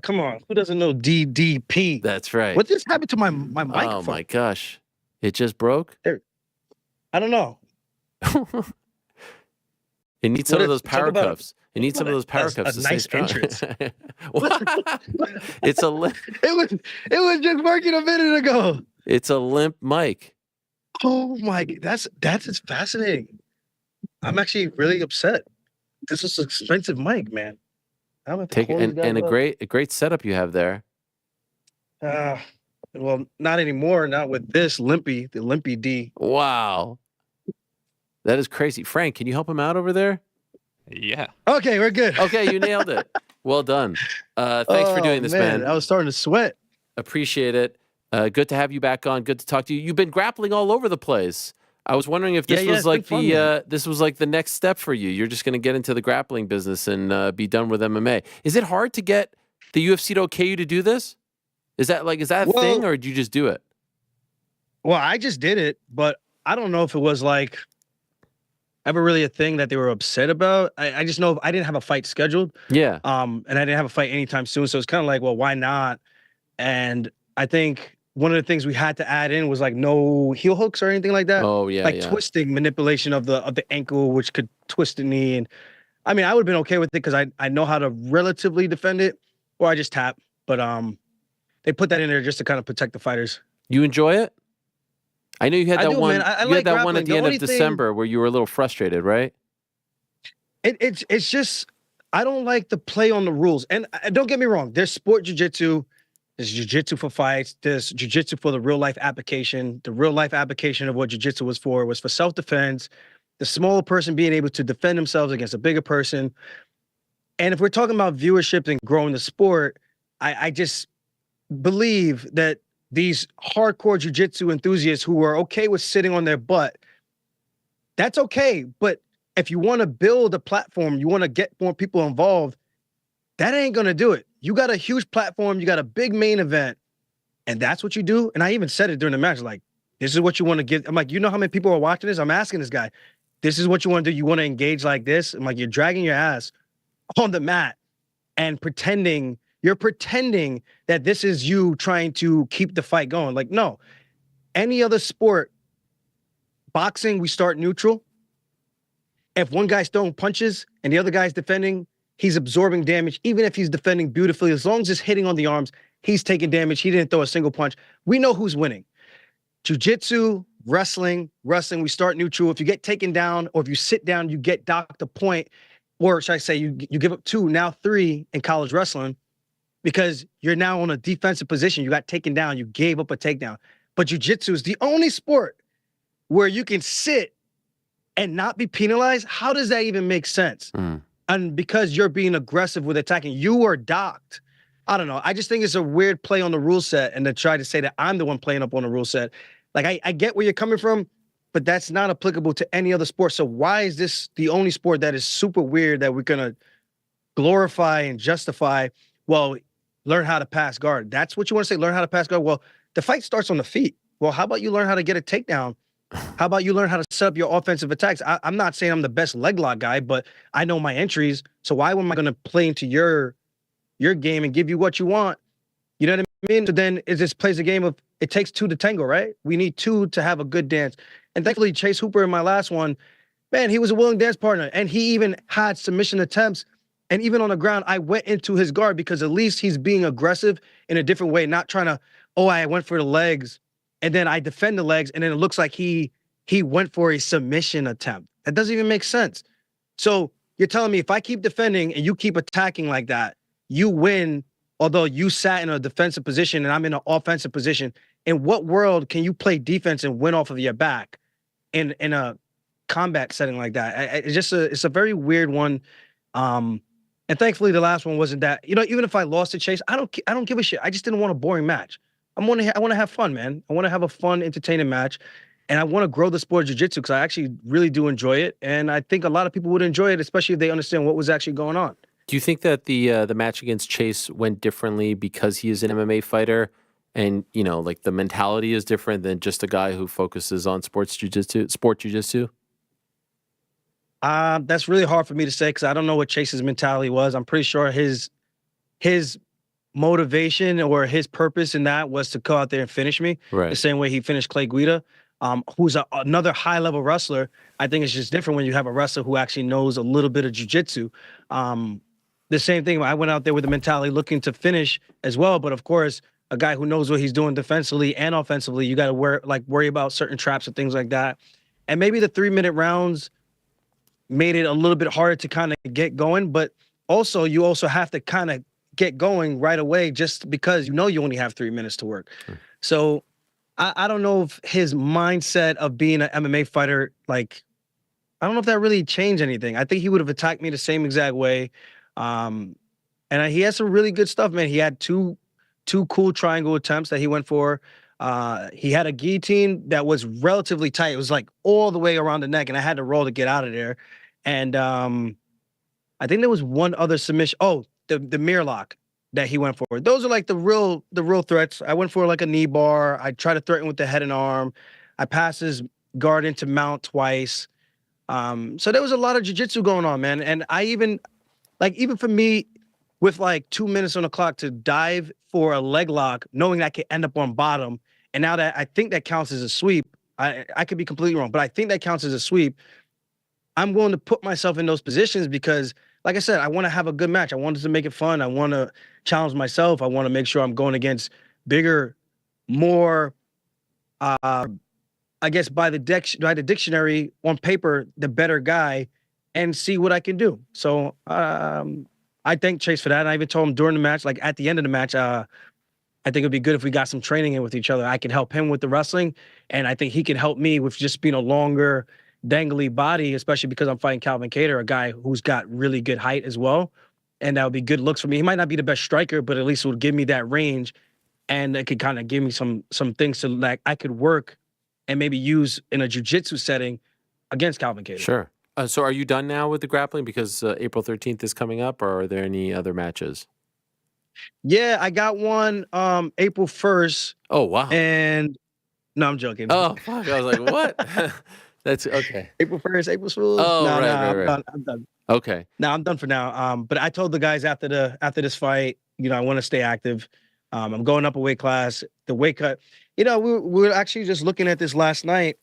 Come on. Who doesn't know DDP? That's right. What just happened to my microphone? Oh, my gosh. It just broke? I don't know. It needs some of those power cuffs. It needs some of those power cuffs a to stay nice strong. entrance. It's a limp. It was just working a minute ago. It's a limp mic. Oh my, that's just fascinating. I'm actually really upset. This is an expensive mic, man. I'm gonna Take and a great setup you have there. Well, not anymore. Not with this the Limpy D. Wow, that is crazy. Frank, can you help him out over there? Yeah. Okay, we're good. Okay, you nailed it. Well done. Thanks for doing this, man. I was starting to sweat. Appreciate it. Good to have you back on. Good to talk to you. You've been grappling all over the place. I was wondering if this was like this was like the next step for you. You're just going to get into the grappling business and be done with MMA. Is it hard to get the UFC to okay you to do this? Is that a thing, or did you just do it? Well, I just did it, but I don't know if it was like ever really a thing that they were upset about. I just know I didn't have a fight scheduled. Yeah. And I didn't have a fight anytime soon, so it's kind of like, well, why not? And I think one of the things we had to add in was like no heel hooks or anything like that. Oh yeah, like twisting, manipulation of the ankle, which could twist the knee. And I mean, I would have been okay with it because I know how to relatively defend it, or I just tap. But they put that in there just to kind of protect the fighters. You enjoy it? I know you had that one. Man. You had that one at the end of December where you were a little frustrated, right? It's just I don't like the play on the rules. And don't get me wrong, there's sport jiu-jitsu. There's jiu-jitsu for fights. There's jiu-jitsu for the real-life application. The real-life application of what jiu-jitsu was for self-defense, the smaller person being able to defend themselves against a bigger person. And if we're talking about viewership and growing the sport, I just believe that these hardcore jiu-jitsu enthusiasts who are okay with sitting on their butt, that's okay. But if you want to build a platform, you want to get more people involved, that ain't going to do it. You got a huge platform. You got a big main event. And that's what you do. And I even said it during the match, like, this is what you want to give. I'm like, you know how many people are watching this? I'm asking this guy, this is what you want to do. You want to engage like this? I'm like, you're dragging your ass on the mat and you're pretending that this is you trying to keep the fight going. Like, no. Any other sport, boxing, we start neutral. If one guy's throwing punches and the other guy's defending, he's absorbing damage, even if he's defending beautifully. As long as it's hitting on the arms, he's taking damage. He didn't throw a single punch. We know who's winning. Jiu-jitsu, wrestling, we start neutral. If you get taken down or if you sit down, you get docked a point, or should I say you give up 2, now 3 in college wrestling because you're now on a defensive position. You got taken down. You gave up a takedown. But jiu-jitsu is the only sport where you can sit and not be penalized. How does that even make sense? And because you're being aggressive with attacking, you are docked. I don't know. I just think it's a weird play on the rule set, and to try to say that I'm the one playing up on the rule set. Like, I get where you're coming from, but that's not applicable to any other sport. So why is this the only sport that is super weird that we're going to glorify and justify? Well, learn how to pass guard. That's what you want to say, learn how to pass guard. Well, the fight starts on the feet. Well, how about you learn how to get a takedown? How about you learn how to set up your offensive attacks? I'm not saying I'm the best leg lock guy, but I know my entries. So why am I going to play into your game and give you what you want? You know what I mean? So then it just plays a game of it takes 2 to tango, right? We need 2 to have a good dance. And thankfully, Chase Hooper in my last one, man, he was a willing dance partner. And he even had submission attempts. And even on the ground, I went into his guard because at least he's being aggressive in a different way, not trying to, oh, I went for the legs and then I defend the legs, and then it looks like he went for a submission attempt. That doesn't even make sense. So you're telling me if I keep defending and you keep attacking like that, you win, although you sat in a defensive position and I'm in an offensive position. In what world can you play defense and win off of your back in a combat setting like that? It's a very weird one. And thankfully the last one wasn't that. Even if I lost to Chase, I don't give a shit. I just didn't want a boring match. I want to have fun, man. I want to have a fun, entertaining match. And I want to grow the sport of jiu-jitsu because I actually really do enjoy it. And I think a lot of people would enjoy it, especially if they understand what was actually going on. Do you think that the match against Chase went differently because he is an MMA fighter, and like the mentality is different than just a guy who focuses on sport jiu-jitsu? That's really hard for me to say because I don't know what Chase's mentality was. I'm pretty sure his motivation or his purpose in that was to go out there and finish me. Right. The same way he finished Clay Guida. Who's another high-level wrestler. I think it's just different when you have a wrestler who actually knows a little bit of jiu-jitsu. The same thing, I went out there with the mentality looking to finish as well, but of course, a guy who knows what he's doing defensively and offensively, you got to worry about certain traps and things like that. And maybe the 3-minute rounds made it a little bit harder to kind of get going, but also you also have to kind of get going right away just because you only have 3 minutes to work. Sure. So I don't know if his mindset of being an MMA fighter, I don't know if that really changed anything. I think he would have attacked me the same exact way. And he had some really good stuff, man. He had two cool triangle attempts that he went for. He had a guillotine that was relatively tight. It was like all the way around the neck, and I had to roll to get out of there. And I think there was one other submission. Oh, the mirror lock that he went for. Those are like the real threats. I went for like a knee bar. I tried to threaten with the head and arm. I passed his guard into mount twice. So there was a lot of jiu-jitsu going on, man. And I even for me, with 2 minutes on the clock to dive for a leg lock, knowing that I could end up on bottom. And now that I think that counts as a sweep, I could be completely wrong, but I think that counts as a sweep. I'm willing to put myself in those positions because, like I said, I want to have a good match. I wanted to make it fun. I want to challenge myself. I want to make sure I'm going against bigger, more, I guess by the dictionary on paper, the better guy, and see what I can do. So I thank Chase for that. And I even told him during the match, at the end of the match, I think it'd be good if we got some training in with each other. I can help him with the wrestling, and I think he can help me with just being a longer, dangly body, especially because I'm fighting Calvin Kattar, a guy who's got really good height as well. And that would be good looks for me. He might not be the best striker, but at least it would give me that range, and it could kind of give me some things to I could work and maybe use in a jiu-jitsu setting against Calvin Kattar. Sure. So are you done now with the grappling because April 13th is coming up, or are there any other matches? Yeah, I got one April 1st. Oh, wow. And no, I'm joking. Oh, fuck. I was like, what? That's okay. April 1st, April Fool's. Oh, no, right. I'm done. Okay. No, I'm done for now. But I told the guys after this fight, I want to stay active. I'm going up a weight class. The weight cut, we were actually just looking at this last night.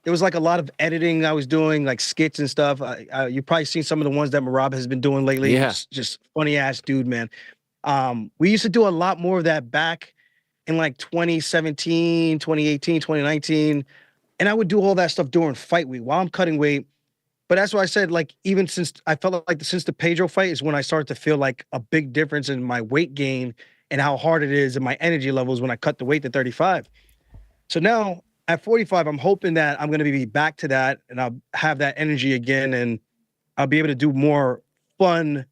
There was a lot of editing I was doing, skits and stuff. You've probably seen some of the ones that Marab has been doing lately. Yeah. Just funny ass dude, man. We used to do a lot more of that back in 2017, 2018, 2019. And I would do all that stuff during fight week while I'm cutting weight. But that's why I said, even since I felt since the Pedro fight is when I started to feel a big difference in my weight gain and how hard it is and my energy levels when I cut the weight to 35. So now at 45, I'm hoping that I'm going to be back to that and I'll have that energy again and I'll be able to do more fun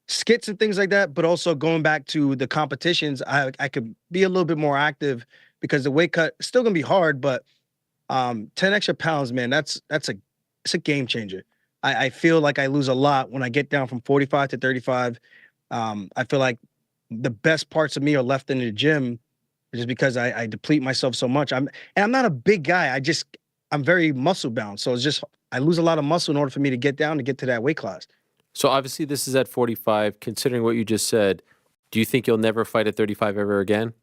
skits and things like that. But also going back to the competitions, I could be a little bit more active because the weight cut is still going to be hard, but 10 extra pounds, man, it's a game changer. I feel like I lose a lot when I get down from 45 to 35. I feel like the best parts of me are left in the gym just because I deplete myself so much. I'm not a big guy. I'm very muscle bound. So it's just, I lose a lot of muscle in order for me to get down to get to that weight class. So obviously this is at 45. Considering what you just said, do you think you'll never fight at 35 ever again?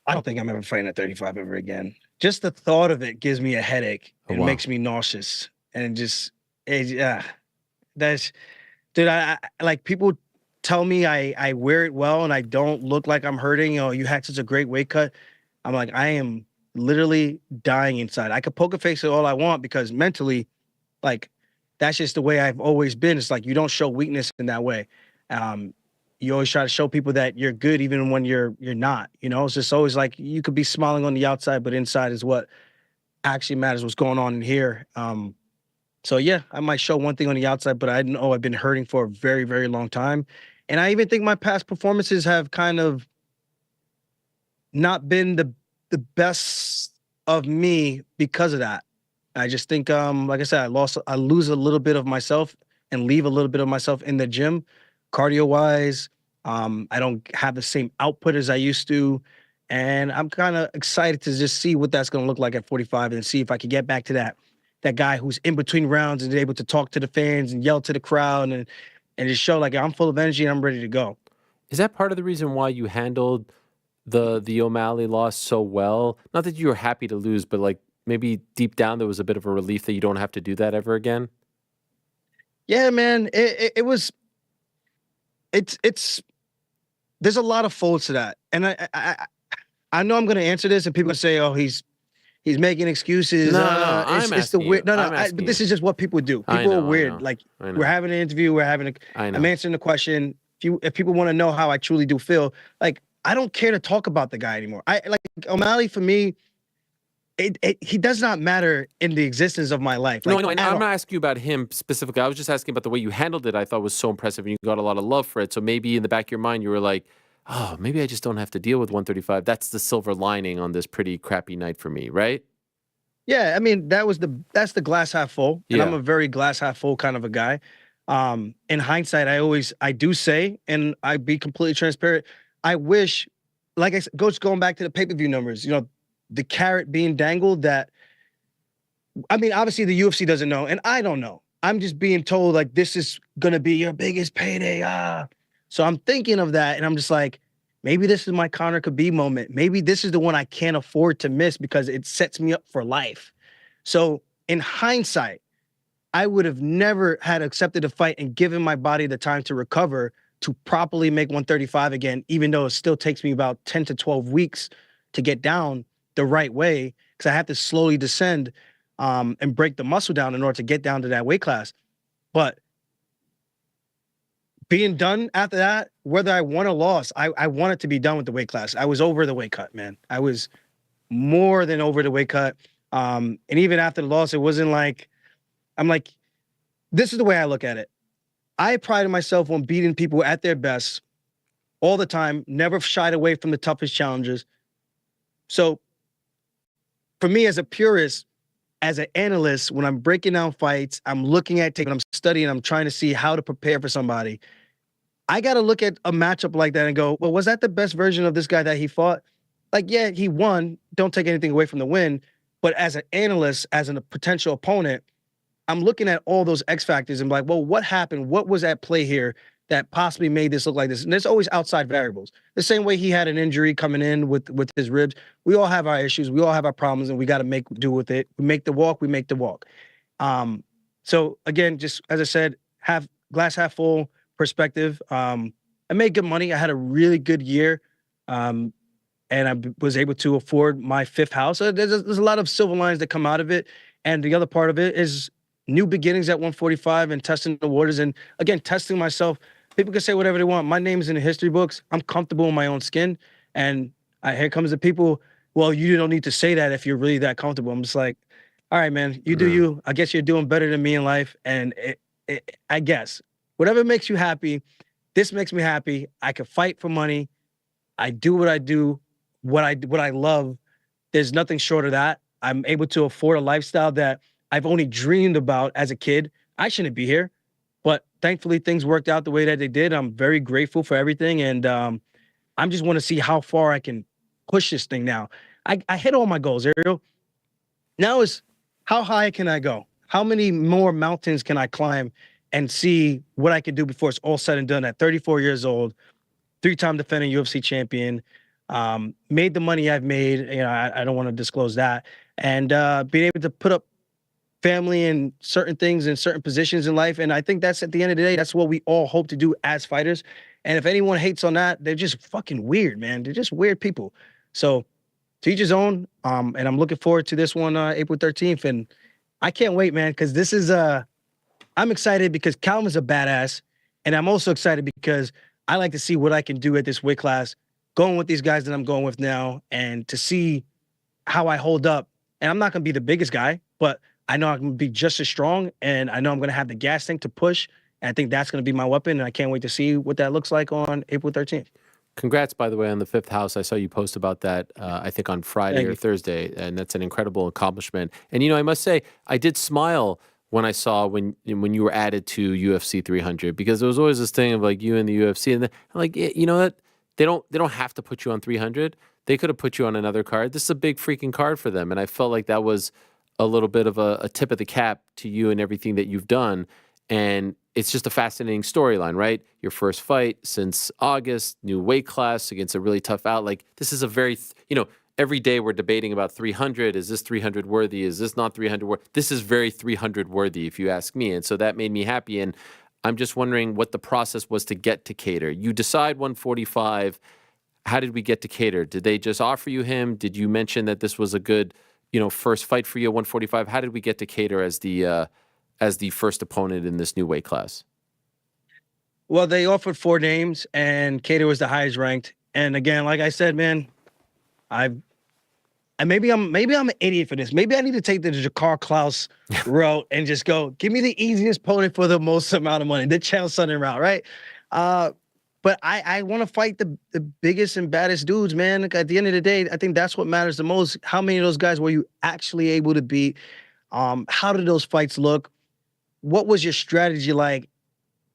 I don't think I'm ever fighting at 35 ever again. Just the thought of it gives me a headache. It makes me nauseous. And that's, dude, I people tell me I wear it well and I don't look like I'm hurting, you had such a great weight cut, I'm like, I am literally dying inside. I could poker face it all I want because mentally, like, that's just the way I've always been. It's like you don't show weakness in that way. You always try to show people that you're good even when you're not. It's just always like you could be smiling on the outside, but inside is what actually matters, what's going on in here. So yeah, I might show one thing on the outside, but I know I've been hurting for a very, very long time. And I even think my past performances have kind of not been the best of me because of that. I just think, like I said, I lose a little bit of myself and leave a little bit of myself in the gym, cardio wise. I don't have the same output as I used to. And I'm kind of excited to just see what that's going to look like at 45 and see if I can get back to that guy who's in between rounds and able to talk to the fans and yell to the crowd and just show like I'm full of energy and I'm ready to go. Is that part of the reason why you handled the O'Malley loss so well? Not that you were happy to lose, but like maybe deep down there was a bit of a relief that you don't have to do that ever again. Yeah, man. It was. It's. There's a lot of folds to that, and I know I'm going to answer this, and people say, "Oh, he's making excuses." No, it's the weird. But this is just what people do. People are weird. Like we're having an interview, I'm answering the question. If people want to know how I truly do feel, like I don't care to talk about the guy anymore. I like O'Malley for me. He does not matter in the existence of my life. Like, no, I'm not asking you about him specifically. I was just asking about the way you handled it. I thought was so impressive, and you got a lot of love for it. So maybe in the back of your mind, you were like, "Oh, maybe I just don't have to deal with 135. That's the silver lining on this pretty crappy night for me, right?" Yeah, I mean that's the glass half full, and I'm a very glass half full kind of a guy. In hindsight, I do say, and I be completely transparent. I wish, like I said, going back to the pay-per-view numbers, the carrot being dangled that, I mean, obviously the UFC doesn't know, and I don't know. I'm just being told like this is gonna be your biggest payday. So I'm thinking of that, and I'm just like, maybe this is my Conor Khabib moment. Maybe this is the one I can't afford to miss because it sets me up for life. So in hindsight, I would have never had accepted a fight and given my body the time to recover to properly make 135 again, even though it still takes me about 10 to 12 weeks to get down the right way, because I have to slowly descend and break the muscle down in order to get down to that weight class. But being done after that, whether I won or lost, I wanted to be done with the weight class. I was over the weight cut, man. I was more than over the weight cut. And even after the loss, it wasn't like, I'm like, this is the way I look at it. I prided myself on beating people at their best all the time, never shied away from the toughest challenges. So for me as a purist, as an analyst, when I'm breaking down fights, I'm looking at tape, I'm studying, I'm trying to see how to prepare for somebody. I got to look at a matchup like that and go, well, was that the best version of this guy that he fought? Like, yeah, he won. Don't take anything away from the win. But as an analyst, as a potential opponent, I'm looking at all those X factors and be like, well, what happened? What was at play here that possibly made this look like this? And there's always outside variables. The same way he had an injury coming in with his ribs. We all have our issues. We all have our problems, and we got to make do with it. We make the walk. We make the walk. So again, just as I said, have glass half full perspective. I made good money. I had a really good year. And I was able to afford my fifth house. There's a lot of silver lines that come out of it. And the other part of it is new beginnings at 145 and testing the waters. And again, testing myself. People can say whatever they want. My name is in the history books. I'm comfortable in my own skin. And here comes the people, well, you don't need to say that if you're really that comfortable. I'm just like, all right, man, you do you. I guess you're doing better than me in life. And I guess whatever makes you happy, this makes me happy. I can fight for money. I do what I do, what I love. There's nothing short of that. I'm able to afford a lifestyle that I've only dreamed about as a kid. I shouldn't be here, but thankfully things worked out the way that they did. I'm very grateful for everything. And I just want to see how far I can push this thing now. I hit all my goals, Ariel. Now is how high can I go? How many more mountains can I climb and see what I can do before it's all said and done at 34 years old, 3-time defending UFC champion, made the money I've made. I don't want to disclose that. And being able to put up family and certain things and certain positions in life. And I think that's at the end of the day, that's what we all hope to do as fighters. And if anyone hates on that, they're just fucking weird, man. They're just weird people. So to each his own. And I'm looking forward to this one, April 13th. And I can't wait, man, because this is I'm excited because Calvin's a badass. And I'm also excited because I like to see what I can do at this weight class, going with these guys that I'm going with now, and to see how I hold up. And I'm not going to be the biggest guy, but I know I'm going to be just as strong, and I know I'm going to have the gas tank to push. And I think that's going to be my weapon, and I can't wait to see what that looks like on April 13th. Congrats, by the way, on the 5th house. I saw you post about that, I think on Friday or Thursday, and that's an incredible accomplishment. And, I must say, I did smile when I saw when you were added to UFC 300, because there was always this thing of like you in the UFC, and I'm like, you know what? They don't have to put you on 300. They could have put you on another card. This is a big freaking card for them, and I felt like that was a little bit of a tip of the cap to you and everything that you've done. And it's just a fascinating storyline, right? Your first fight since August, new weight class against a really tough out. Like, this is a very, every day we're debating about 300. Is this 300 worthy? Is this not 300 worthy? This is very 300 worthy, if you ask me. And so that made me happy. And I'm just wondering what the process was to get to Kattar. You decide 145. How did we get to Kattar? Did they just offer you him? Did you mention that this was a good, first fight for you at 145? How did we get to Kattar as the first opponent in this new weight class? Well, they offered 4 names, and Kattar was the highest ranked. And again, like I said, man, maybe I'm an idiot for this. Maybe I need to take the Jakar Klaus route and just go, give me the easiest opponent for the most amount of money, the Chael Sonnen route, right? But I want to fight the biggest and baddest dudes, man. Like, at the end of the day, I think that's what matters the most. How many of those guys were you actually able to beat? How did those fights look? What was your strategy like?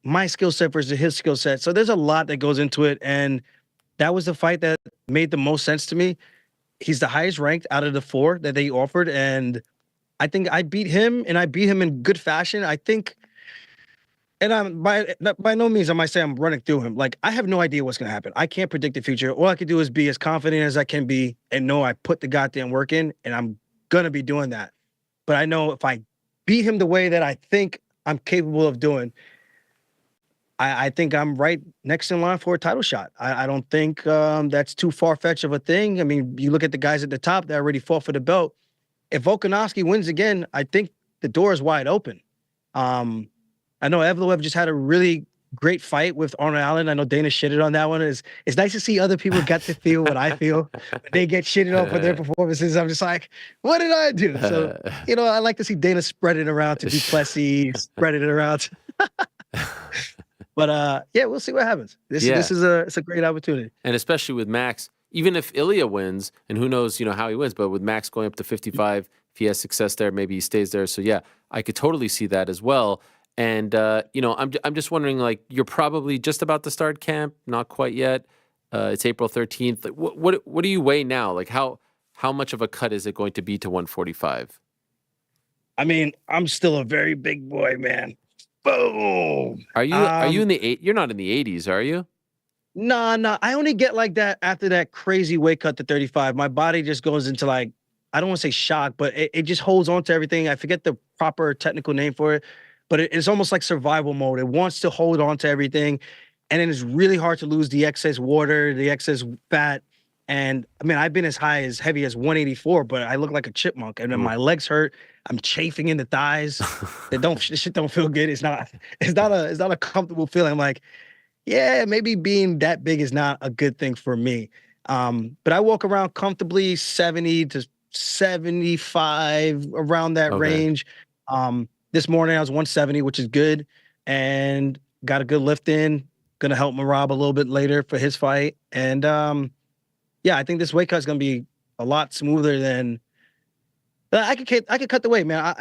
My skill set versus his skill set. So there's a lot that goes into it. And that was the fight that made the most sense to me. He's the highest ranked out of the 4 that they offered. And I think I beat him, and I beat him in good fashion. I think, and I'm by no means am I saying I'm running through him. Like, I have no idea what's going to happen. I can't predict the future. All I can do is be as confident as I can be and know I put the goddamn work in, and I'm going to be doing that. But I know if I beat him the way that I think I'm capable of doing, I think I'm right next in line for a title shot. I don't think that's too far-fetched of a thing. I mean, you look at the guys at the top that already fought for the belt. If Volkanovski wins again, I think the door is wide open. I know Evloev just had a really great fight with Arnold Allen. I know Dana shitted on that one. It's nice to see other people get to feel what I feel. They get shitted on for their performances. I'm just like, what did I do? So, I like to see Dana spread it around to Duplessis, spread it around. But yeah, we'll see what happens. This is it's a great opportunity. And especially with Max, even if Ilya wins, and who knows, how he wins, but with Max going up to 55, if he has success there, maybe he stays there. So yeah, I could totally see that as well. And I'm just wondering, like, you're probably just about to start camp, not quite yet. It's April 13th. Like, what do you weigh now? Like, how much of a cut is it going to be to 145? I mean, I'm still a very big boy, man. Boom. Are you in the 8? You're not in the 80s, are you? Nah. I only get like that after that crazy weight cut to 35. My body just goes into, like, I don't want to say shock, but it just holds on to everything. I forget the proper technical name for it, but it's almost like survival mode. It wants to hold on to everything. And then it's really hard to lose the excess water, the excess fat. And I mean, I've been as heavy as 184, but I look like a chipmunk. And then my legs hurt. I'm chafing in the thighs. This shit don't feel good. It's not a comfortable feeling. I'm like, yeah, maybe being that big is not a good thing for me. But I walk around comfortably 70 to 75, around that range. This morning I was 170, which is good, and got a good lift in. Gonna help Marab a little bit later for his fight. And yeah, I think this weight cut is gonna be a lot smoother than I could cut the weight, man.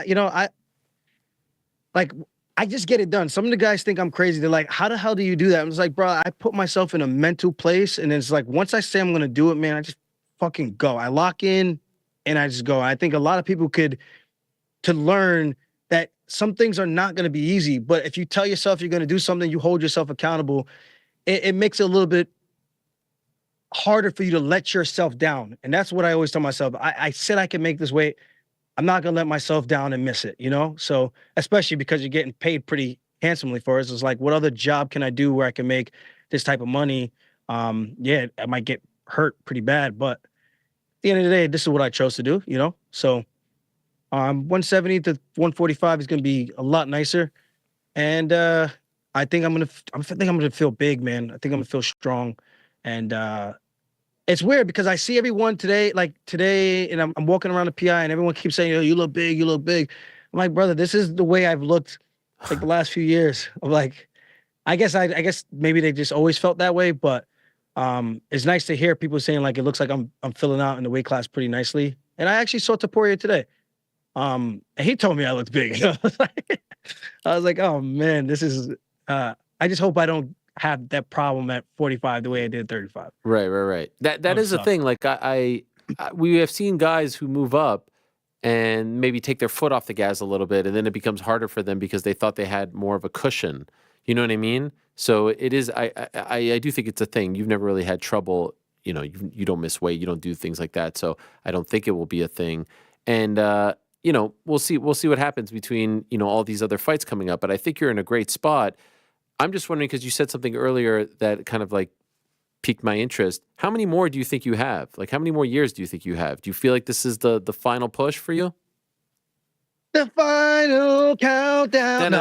I just get it done. Some of the guys think I'm crazy. They're like, how the hell do you do that? I'm just like, bro, I put myself in a mental place, and it's like, once I say I'm gonna do it, man, I just fucking go. I lock in and I just go. I think a lot of people to learn that some things are not going to be easy, but if you tell yourself you're going to do something, you hold yourself accountable, it makes it a little bit harder for you to let yourself down. And that's what I always tell myself. I said I can make this weight. I'm not gonna let myself down and miss it, you know? So especially because you're getting paid pretty handsomely for it. It's like, what other job can I do where I can make this type of money? Yeah, I might get hurt pretty bad, but at the end of the day, this is what I chose to do, you know? So 170 to 145 is gonna be a lot nicer. And I think I'm gonna feel big, man. I think I'm gonna feel strong. And it's weird because I see everyone today, and I'm walking around the PI and everyone keeps saying, "Oh, you look big, you look big." I'm like, brother, this is the way I've looked like the last few years. I'm like, I guess maybe they just always felt that way, but it's nice to hear people saying like it looks like I'm filling out in the weight class pretty nicely. And I actually saw Taporia today. And he told me I looked big. I was like, oh man, this is I just hope I don't have that problem at 45 the way I did 35. Right. That is a thing. Like we have seen guys who move up and maybe take their foot off the gas a little bit, and then it becomes harder for them because they thought they had more of a cushion. You know what I mean? So it is. I do think it's a thing. You've never really had trouble. You know, you don't miss weight. You don't do things like that. So I don't think it will be a thing. And you know, we'll see what happens between, you know, all these other fights coming up. But I think you're in a great spot. I'm just wondering, because you said something earlier that kind of like piqued my interest. How many more do you think you have? Like, how many more years do you think you have? Do you feel like this is the final push for you? The final countdown.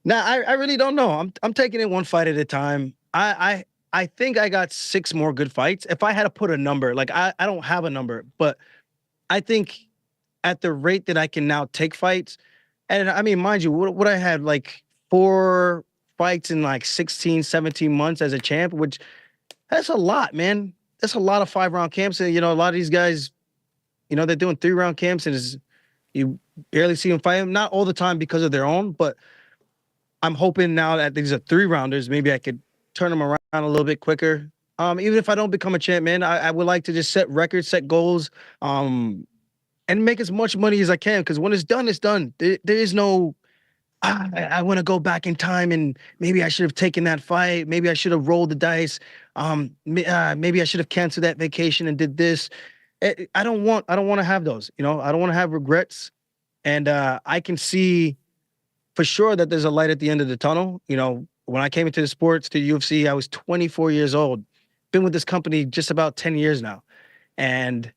Nah, I really don't know. I'm taking it one fight at a time. I think I got 6 more good fights. If I had to put a number, like I don't have a number, but I think at the rate that I can now take fights, and I mean, mind you, what I had like 4 fights in like 16, 17 months as a champ, which that's a lot, man. That's a lot of 5-round camps. And, you know, a lot of these guys, you know, they're doing 3-round camps and you barely see them fight them. Not all the time because of their own, but I'm hoping now that these are 3-rounders, maybe I could turn them around a little bit quicker. Even if I don't become a champ, man, I would like to just set records, set goals, and make as much money as I can. Because when it's done, it's done. There is no, I want to go back in time and maybe I should have taken that fight. Maybe I should have rolled the dice. Maybe I should have canceled that vacation and did this. I don't want to have those. You know, I don't want to have regrets. And I can see for sure that there's a light at the end of the tunnel. You know, when I came into the sports, to the UFC, I was 24 years old. Been with this company just about 10 years now. And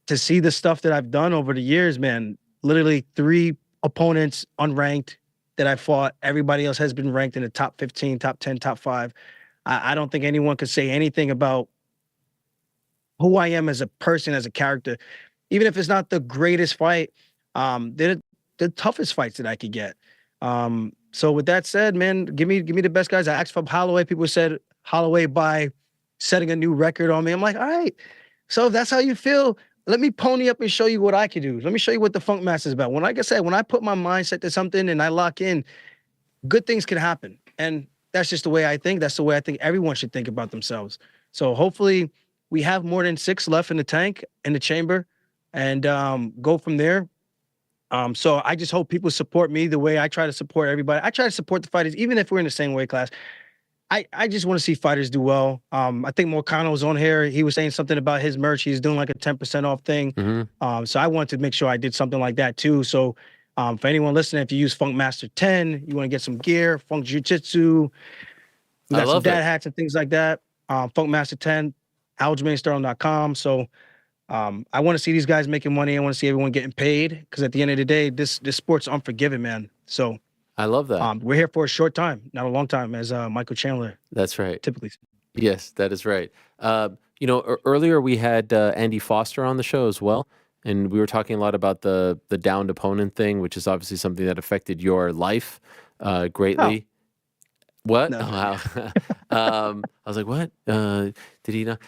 to see the stuff that I've done over the years, man, literally 3 opponents unranked that I fought. Everybody else has been ranked in the top 15, top 10, top 5. I don't think anyone could say anything about who I am as a person, as a character. Even if it's not the greatest fight, they're the toughest fights that I could get. So with that said, man, give me the best guys. I asked for Holloway. People said Holloway by setting a new record on me. I'm like, all right. So if that's how you feel, let me pony up and show you what I can do. Let me show you what the Funk Master is about. Like I said, when I put my mindset to something and I lock in, good things can happen. And that's just the way I think. That's the way I think everyone should think about themselves. So hopefully we have more than 6 left in the tank, in the chamber, and go from there. So I just hope people support me the way I try to support everybody. I try to support the fighters, even if we're in the same weight class. I just want to see fighters do well. I think Moicano was on here. He was saying something about his merch. He's doing like a 10% off thing. Mm-hmm. So I wanted to make sure I did something like that too. So for anyone listening, if you use Funk Master 10, you want to get some gear, Funk Jiu-Jitsu, we got some dad hats and things like that. Funk Master 10, aljamainsterling.com. So I want to see these guys making money. I want to see everyone getting paid, because at the end of the day, this sport's unforgiving, man. So I love that. We're here for a short time, not a long time, as Michael Chandler. That's right. Typically. Yes, that is right. You know, earlier we had Andy Foster on the show as well, and we were talking a lot about the downed opponent thing, which is obviously something that affected your life greatly. Oh. What? No. Oh, wow. I was like, what? Did he not?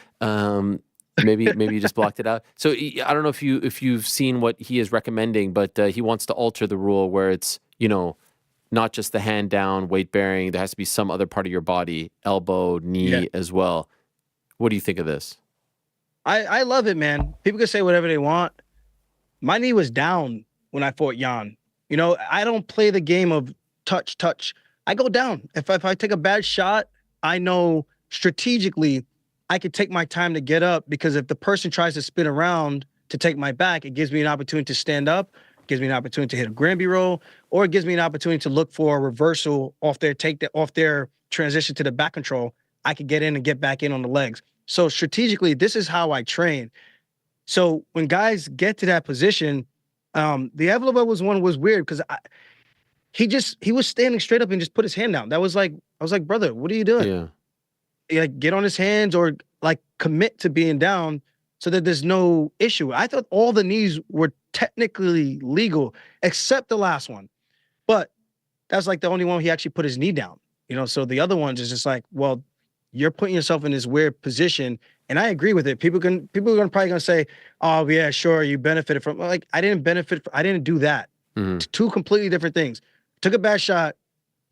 Maybe you just blocked it out. So I don't know if you've seen what he is recommending, but he wants to alter the rule where it's, you know, not just the hand down, weight bearing. There has to be some other part of your body, elbow, knee as well. What do you think of this? I love it, man. People can say whatever they want. My knee was down when I fought Jan. You know, I don't play the game of touch. I go down. If I take a bad shot, I know strategically I could take my time to get up, because if the person tries to spin around to take my back, it gives me an opportunity to stand up, gives me an opportunity to hit a Granby roll, or it gives me an opportunity to look for a reversal off their transition to the back control. I could get in and get back in on the legs. So strategically, this is how I train. So when guys get to that position, the Evloeva was weird because he was standing straight up and just put his hand down. I was like, brother, what are you doing? Yeah. Like, get on his hands or like commit to being down so that there's no issue. I thought all the knees were technically legal except the last one, but that's like the only one he actually put his knee down. So the other ones is just like, well, you're putting yourself in this weird position. And I agree with it. People are probably gonna say, oh yeah, sure, you benefited from, like, I didn't do that. Two completely different things. Took a bad shot.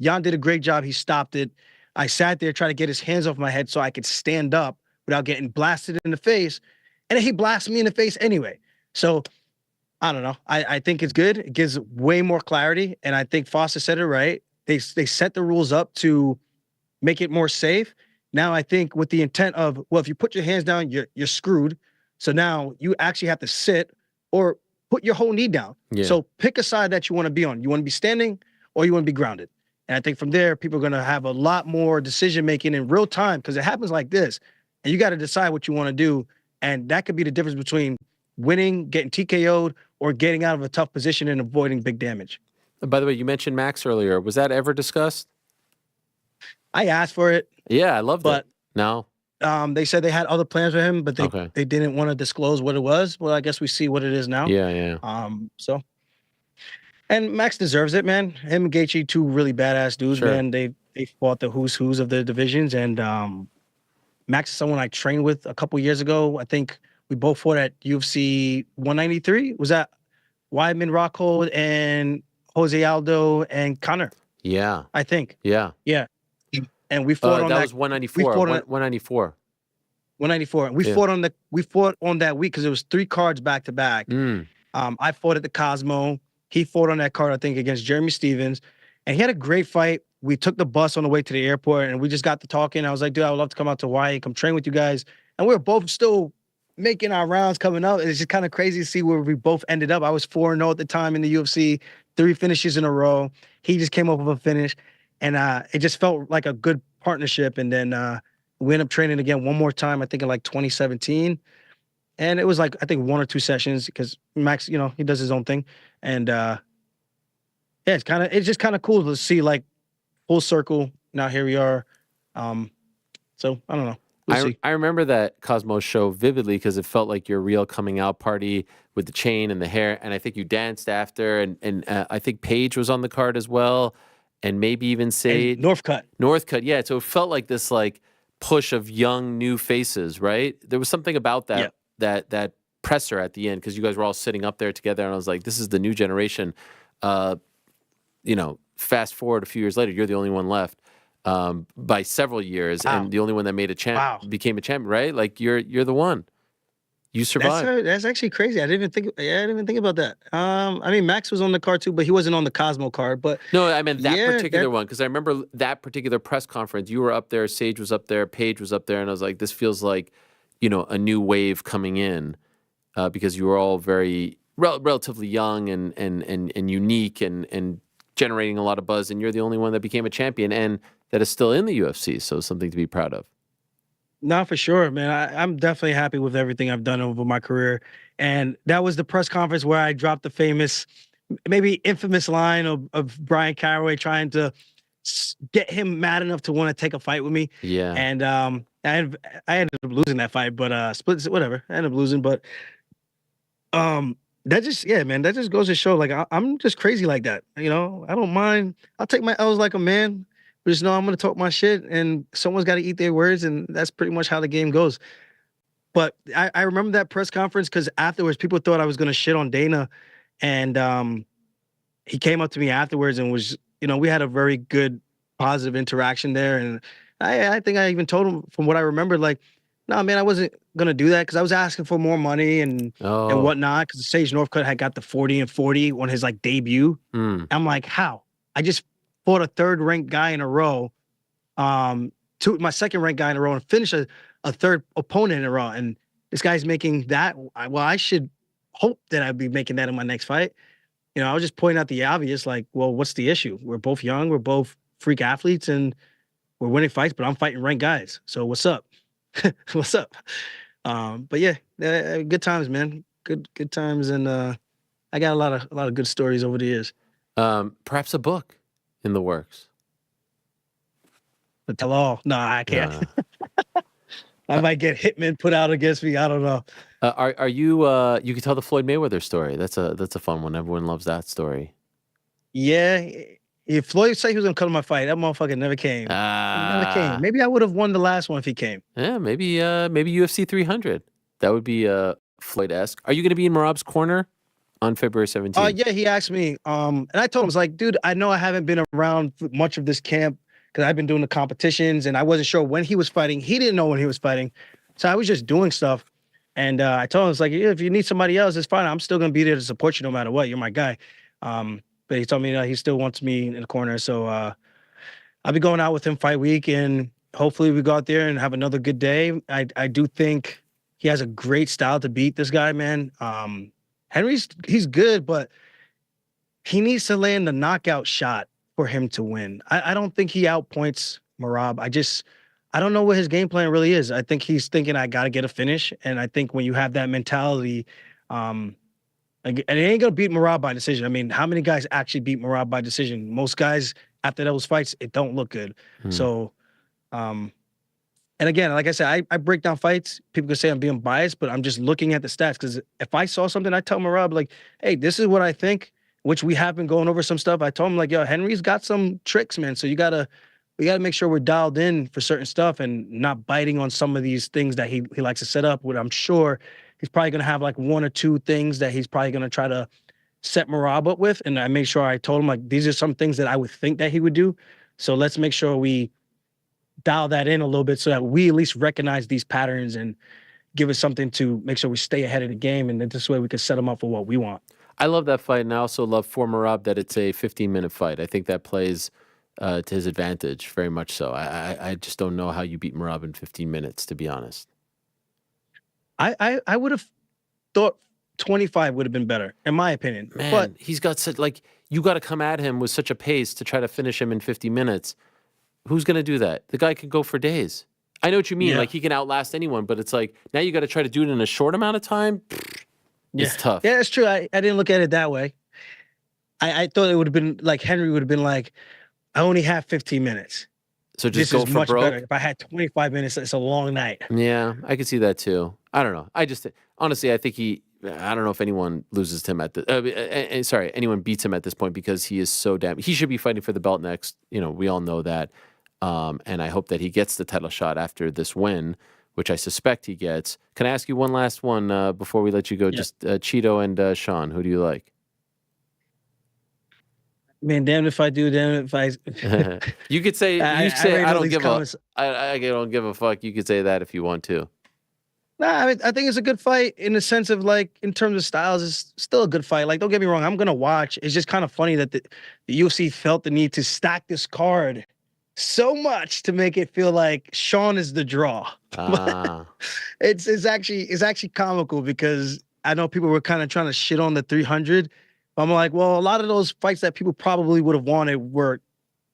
Jan did a great job. He stopped it. I sat there trying to get his hands off my head so I could stand up without getting blasted in the face. And then he blasted me in the face anyway. So I don't know. I think it's good. It gives way more clarity. And I think Foster said it right. They set the rules up to make it more safe. Now I think with the intent of, well, if you put your hands down, you're screwed. So now you actually have to sit or put your whole knee down. Yeah. So pick a side that you want to be on. You want to be standing or you want to be grounded. And I think from there, people are going to have a lot more decision-making in real time, because it happens like this. And you got to decide what you want to do. And that could be the difference between winning, getting TKO'd, or getting out of a tough position and avoiding big damage. By the way, you mentioned Max earlier. Was that ever discussed? I asked for it. Yeah, I loved But it. No. They said they had other plans for him, but Okay. they didn't want to disclose what it was. Well, I guess we see what it is now. Yeah. So, and Max deserves it, man. Him and Gaethje, two really badass dudes, Sure. man. They fought the who's of the divisions, and Max is someone I trained with a couple years ago. I think we both fought at UFC 193. Was that Weidman, Rockhold, and Jose Aldo and Connor? Yeah. I think. Yeah. Yeah. And we fought on that that. was 194. we fought on- 194. 194. And we Yeah. fought on that week because it was 3 cards back to back. I fought at the Cosmo. He fought on that card, I think, against Jeremy Stevens. And he had a great fight. We took the bus on the way to the airport and we just got to talking. I was like, dude, I would love to come out to Hawaii, come train with you guys. And we were both still making our rounds coming up. It's just kind of crazy to see where we both ended up. I was 4-0 at the time in the UFC, 3 finishes in a row. He just came up with a finish. And it just felt like a good partnership. And then we ended up training again one more time, I think in like 2017. And it was like, I think 1 or 2 sessions because Max, he does his own thing. And yeah, it's just kind of cool to see like full circle. Now here we are. So I don't know. We'll see. I remember that Cosmos show vividly because it felt like your real coming out party with the chain and the hair. And I think you danced after. And I think Paige was on the card as well. And maybe even Sage. Northcutt, yeah. So it felt like this like push of young new faces, right? There was something about that that presser at the end because you guys were all sitting up there together, and I was like, this is the new generation. Fast forward a few years later, you're the only one left by several years, and the only one that made became a champion, right? Like you're the one. You survived. That's actually crazy. I didn't even think about that. I mean, Max was on the card too, but he wasn't on the Cosmo card. But no, I meant that particular one because I remember that particular press conference. You were up there, Sage was up there, Paige was up there, and I was like, this feels like, a new wave coming in because you were all very relatively young and unique and generating a lot of buzz, and you're the only one that became a champion and that is still in the UFC. So something to be proud of. No, for sure, man. I'm definitely happy with everything I've done over my career. And that was the press conference where I dropped the famous, maybe infamous line of Brian Caraway trying to get him mad enough to want to take a fight with me. Yeah. And I ended up losing that fight, but split, whatever. I ended up losing, but that just goes to show, like, I'm just crazy like that. I don't mind. I'll take my L's like a man. Just know I'm going to talk my shit and someone's got to eat their words. And that's pretty much how the game goes. But I remember that press conference because afterwards people thought I was going to shit on Dana. And he came up to me afterwards and was, we had a very good positive interaction there. And I think I even told him from what I remember, like, no, man, I wasn't going to do that because I was asking for more money and whatnot because Sage Northcutt had got the 40-40 on his like debut. I'm like, how? I just fought a 3rd ranked guy in a row, my 2nd ranked guy in a row, and finished a a third opponent in a row, and this guy's making that. Well, I should hope that I'd be making that in my next fight. You know, I was just pointing out the obvious, like, well, what's the issue? We're both young, we're both freak athletes, and we're winning fights, but I'm fighting ranked guys. So what's up? What's up? But yeah, good times, man. Good times, and I got a lot of good stories over the years. Perhaps a book in the works. But tell all. No, I can't. I might get Hitman put out against me. I don't know. Are you? You could tell the Floyd Mayweather story. That's a fun one. Everyone loves that story. Yeah, if Floyd said he was gonna come to my fight, that motherfucker never came. He never came. Maybe I would have won the last one if he came. Yeah, maybe UFC 300. That would be Floyd-esque. Are you going to be in Merab's corner on February 17th? Yeah, he asked me. And I told him, I was like, dude, I know I haven't been around much of this camp because I've been doing the competitions and I wasn't sure when he was fighting. He didn't know when he was fighting. So I was just doing stuff. And I told him, I was like, yeah, if you need somebody else, it's fine. I'm still going to be there to support you no matter what. You're my guy. But he told me that he still wants me in the corner. So I'll be going out with him fight week and hopefully we go out there and have another good day. I do think he has a great style to beat this guy, man. He's good, but he needs to land the knockout shot for him to win. I don't think he outpoints Merab. I don't know what his game plan really is. I think he's thinking I got to get a finish. And I think when you have that mentality, and it ain't going to beat Merab by decision. I mean, how many guys actually beat Merab by decision? Most guys after those fights, it don't look good. So, and again, like I said, I break down fights. People can say I'm being biased, but I'm just looking at the stats. Because if I saw something, I tell Merab, like, hey, this is what I think, which we have been going over some stuff. I told him, like, yo, Henry's got some tricks, man. So we gotta make sure we're dialed in for certain stuff and not biting on some of these things that he likes to set up. What I'm sure he's probably gonna have like one or two things that he's probably gonna try to set Merab up with. And I made sure I told him, like, these are some things that I would think that he would do. So let's make sure we dial that in a little bit so that we at least recognize these patterns and give us something to make sure we stay ahead of the game. And this way we can set them up for what we want. I love that fight. And I also love for Merab that it's a 15-minute fight. I think that plays to his advantage very much so. I just don't know how you beat Merab in 15 minutes, to be honest. I would have thought 25 would have been better, in my opinion. Man, but he's got such, like, you got to come at him with such a pace to try to finish him in 50 minutes. Who's going to do that? The guy could go for days. I know what you mean. Yeah. Like, he can outlast anyone, but it's like, now you got to try to do it in a short amount of time. It's tough. Yeah, it's true. I didn't look at it that way. I thought it would have been like Henry would have been like, I only have 15 minutes. So just this go is for much broke. better. If I had 25 minutes, it's a long night. Yeah, I could see that too. I don't know. Honestly, I think I don't know if anyone loses to him at the, anyone beats him at this point because he is so damn, he should be fighting for the belt next. You know, we all know that. And I hope that he gets the title shot after this win, which I suspect he gets. Can I ask you one last one before we let you go? Yeah. Just Cheeto and Sean, who do you like? Man, damn if I do, damn if I. You could say I don't give a fuck. You could say that if you want to. Nah, I mean, I think it's a good fight in the sense of, like, in terms of styles, it's still a good fight. Like, don't get me wrong, I'm gonna watch. It's just kind of funny that the UFC felt the need to stack this card so much to make it feel like Sean is the draw. It's actually comical because I know people were kind of trying to shit on the 300. But I'm like, well, a lot of those fights that people probably would have wanted were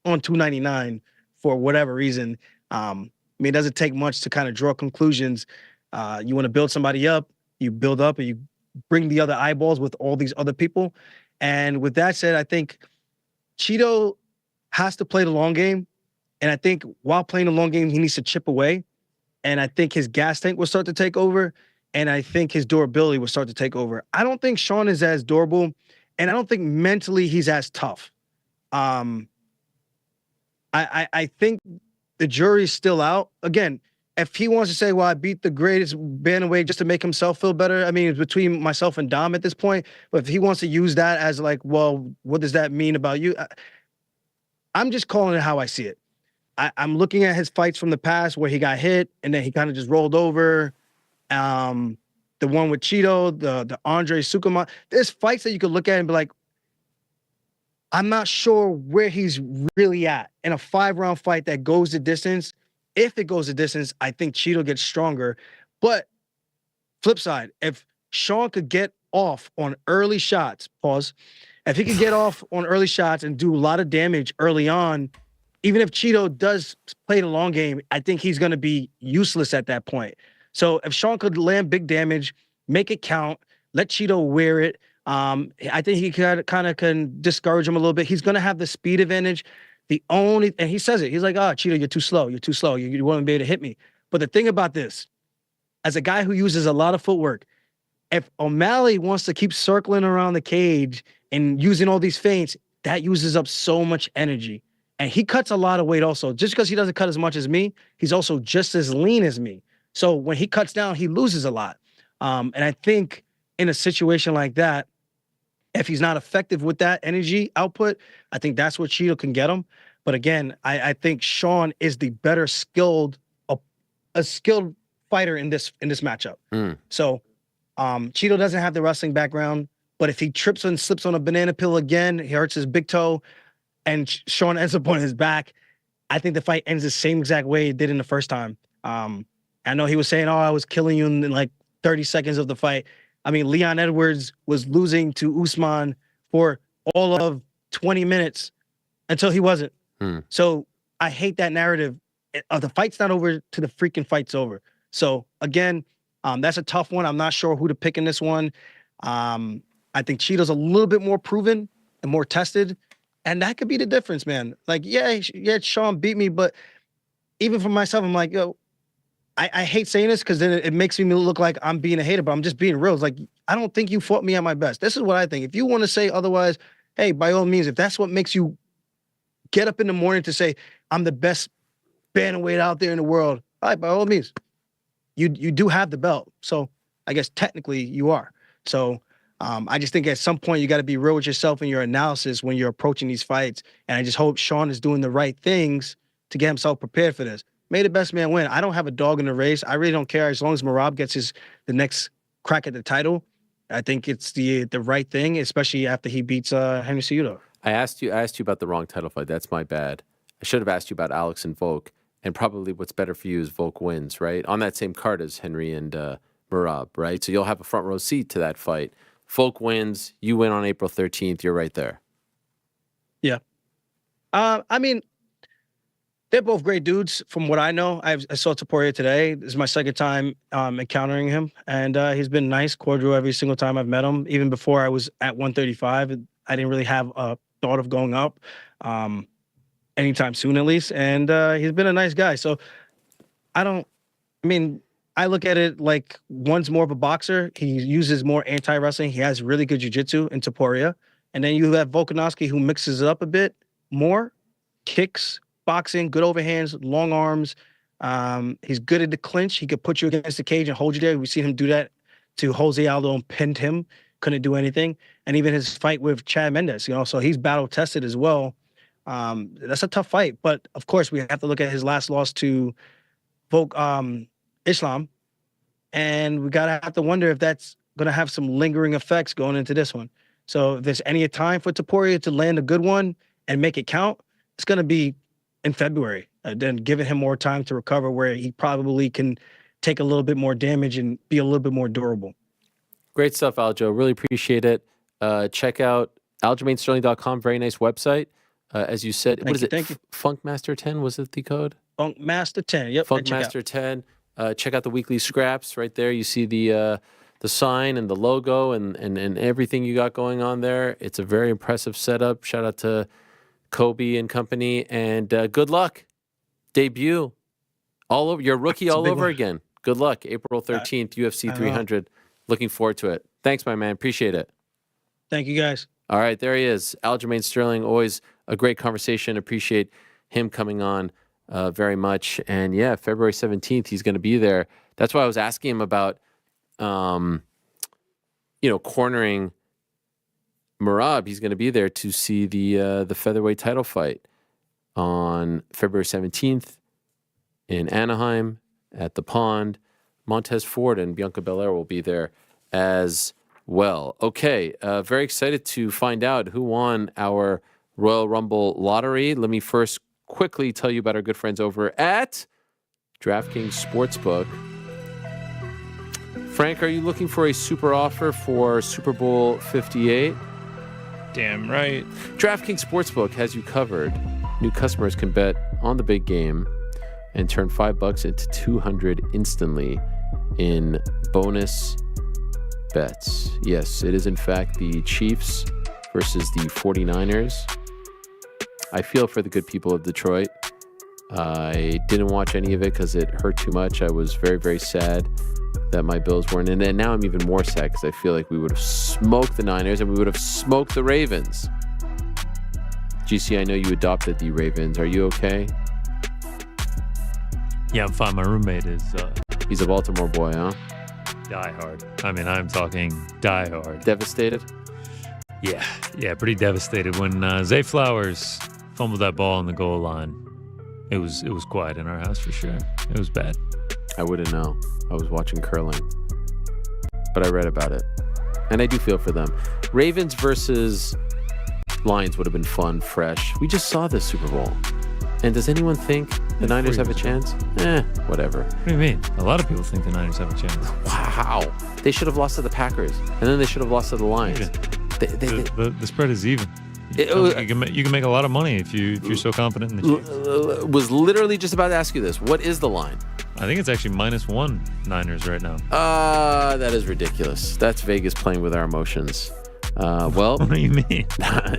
on 299 for whatever reason. I mean, it doesn't take much to kind of draw conclusions. You want to build somebody up, you build up and you bring the other eyeballs with all these other people. And with that said, I think Cheeto has to play the long game. And I think while playing the long game, he needs to chip away. And I think his gas tank will start to take over. And I think his durability will start to take over. I don't think Sean is as durable. And I don't think mentally he's as tough. I think the jury's still out. Again, if he wants to say, well, I beat the greatest bantamweight just to make himself feel better, I mean, it's between myself and Dom at this point. But if he wants to use that as like, well, what does that mean about you? I'm just calling it how I see it. I'm looking at his fights from the past where he got hit and then he kind of just rolled over. The one with Cheeto, the Andre Sukuma. There's fights that you could look at and be like, I'm not sure where he's really at in a 5-round fight that goes the distance. if it goes the distance, I think Cheeto gets stronger. But flip side, if Sean could get off on early shots, if he could get off on early shots and do a lot of damage early on, even if Cheeto does play the long game, I think he's going to be useless at that point. So if Sean could land big damage, make it count, let Cheeto wear it, I think he kind of can discourage him a little bit. He's going to have the speed advantage. And he says it, he's like, Cheeto, you're too slow. You're too slow. You won't be able to hit me. But the thing about this, as a guy who uses a lot of footwork, if O'Malley wants to keep circling around the cage and using all these feints, that uses up so much energy. And he cuts a lot of weight also. Just because he doesn't cut as much as me, he's also just as lean as me. So when he cuts down, he loses a lot. And I think in a situation like that, if he's not effective with that energy output, I think that's where Cheeto can get him. But again, I think Sean is the better skilled fighter in this matchup. So Cheeto doesn't have the wrestling background, but if he trips and slips on a banana peel again, he hurts his big toe, and Sean ends up on his back, I think the fight ends the same exact way it did in the first time. I know he was saying, I was killing you in like 30 seconds of the fight. I mean, Leon Edwards was losing to Usman for all of 20 minutes until he wasn't. So I hate that narrative. The fight's not over till the freaking fight's over. So again, that's a tough one. I'm not sure who to pick in this one. I think Cheeto's a little bit more proven and more tested, and that could be the difference, man. Like, yeah, Sean beat me, but even for myself, I'm like, yo, I hate saying this because then it makes me look like I'm being a hater, but I'm just being real. It's like, I don't think you fought me at my best. This is what I think. If you want to say otherwise, hey, by all means, if that's what makes you get up in the morning to say, I'm the best bantamweight out there in the world, all right, by all means, you do have the belt. So I guess technically you are. So I just think at some point you got to be real with yourself in your analysis when you're approaching these fights. And I just hope Sean is doing the right things to get himself prepared for this. May the best man win. I don't have a dog in the race. I really don't care as long as Merab gets the next crack at the title. I think it's the right thing, especially after he beats Henry Cejudo. I asked you about the wrong title fight. That's my bad. I should have asked you about Alex and Volk. And probably what's better for you is Volk wins, right? On that same card as Henry and Merab, right? So you'll have a front row seat to that fight. Volk wins. You win on April 13th. You're right there. Yeah. I mean, they're both great dudes from what I know. I saw Topuria today. This is my second time encountering him. And he's been nice, cordial every single time I've met him. Even before I was at 135, I didn't really have a thought of going up anytime soon, at least. And he's been a nice guy. So I look at it like one's more of a boxer. He uses more anti-wrestling. He has really good jiu-jitsu in Topuria. And then you have Volkanovski, who mixes it up a bit more, kicks, boxing, good overhands, long arms. He's good at the clinch. He could put you against the cage and hold you there. We've seen him do that to Jose Aldo and pinned him. Couldn't do anything. And even his fight with Chad Mendes, so he's battle tested as well. That's a tough fight. But of course, we have to look at his last loss to Volk Islam. And we have to wonder if that's going to have some lingering effects going into this one. So if there's any time for Topuria to land a good one and make it count, it's going to be in February, then giving him more time to recover where he probably can take a little bit more damage and be a little bit more durable. Great stuff, Aljo. Really appreciate it. Check out aljamainsterling.com. Very nice website. As you said, what is it? Thank you. Funkmaster 10, was it the code? Funkmaster 10, yep. Funkmaster 10. Check out the weekly scraps right there. You see the sign and the logo and everything you got going on there. It's a very impressive setup. Shout out to Kobe and company, and good luck. Debut. All over. You're a rookie all over again. Good luck. April 13th, UFC 300. Looking forward to it. Thanks, my man. Appreciate it. Thank you, guys. All right, there he is. Aljamain Sterling, always a great conversation. Appreciate him coming on very much. And yeah, February 17th, he's going to be there. That's why I was asking him about, cornering Merab. He's going to be there to see the featherweight title fight on February 17th in Anaheim at the Pond. Montez Ford and Bianca Belair will be there as well. Okay, very excited to find out who won our Royal Rumble lottery. Let me first quickly tell you about our good friends over at DraftKings Sportsbook. Frank, are you looking for a super offer for Super Bowl 58? Damn right. DraftKings Sportsbook has you covered. New customers can bet on the big game and turn $5 into $200 instantly in bonus bets. Yes, it is in fact the Chiefs versus the 49ers. I feel for the good people of Detroit. I didn't watch any of it because it hurt too much. I was very, very sad that my Bills weren't in. And now I'm even more sad because I feel like we would have smoked the Niners and we would have smoked the Ravens. GC, I know you adopted the Ravens. Are you okay? Yeah, I'm fine. My roommate is He's a Baltimore boy, huh? die hard. I mean, I'm talking die hard. Devastated? Yeah, pretty devastated. When Zay Flowers fumbled that ball on the goal line, it was quiet in our house for sure. It was bad. I wouldn't know. I was watching curling. But I read about it. And I do feel for them. Ravens versus Lions would have been fun, fresh. We just saw this Super Bowl. And does anyone think the Niners have a chance? Whatever. What do you mean? A lot of people think the Niners have a chance. Wow. They should have lost to the Packers. And then they should have lost to the Lions. The spread is even. You can make a lot of money if you're so confident in the Chiefs. Was literally just about to ask you this. What is the line? I think it's actually -1 Niners right now. That is ridiculous. That's Vegas playing with our emotions. Well, what do you mean?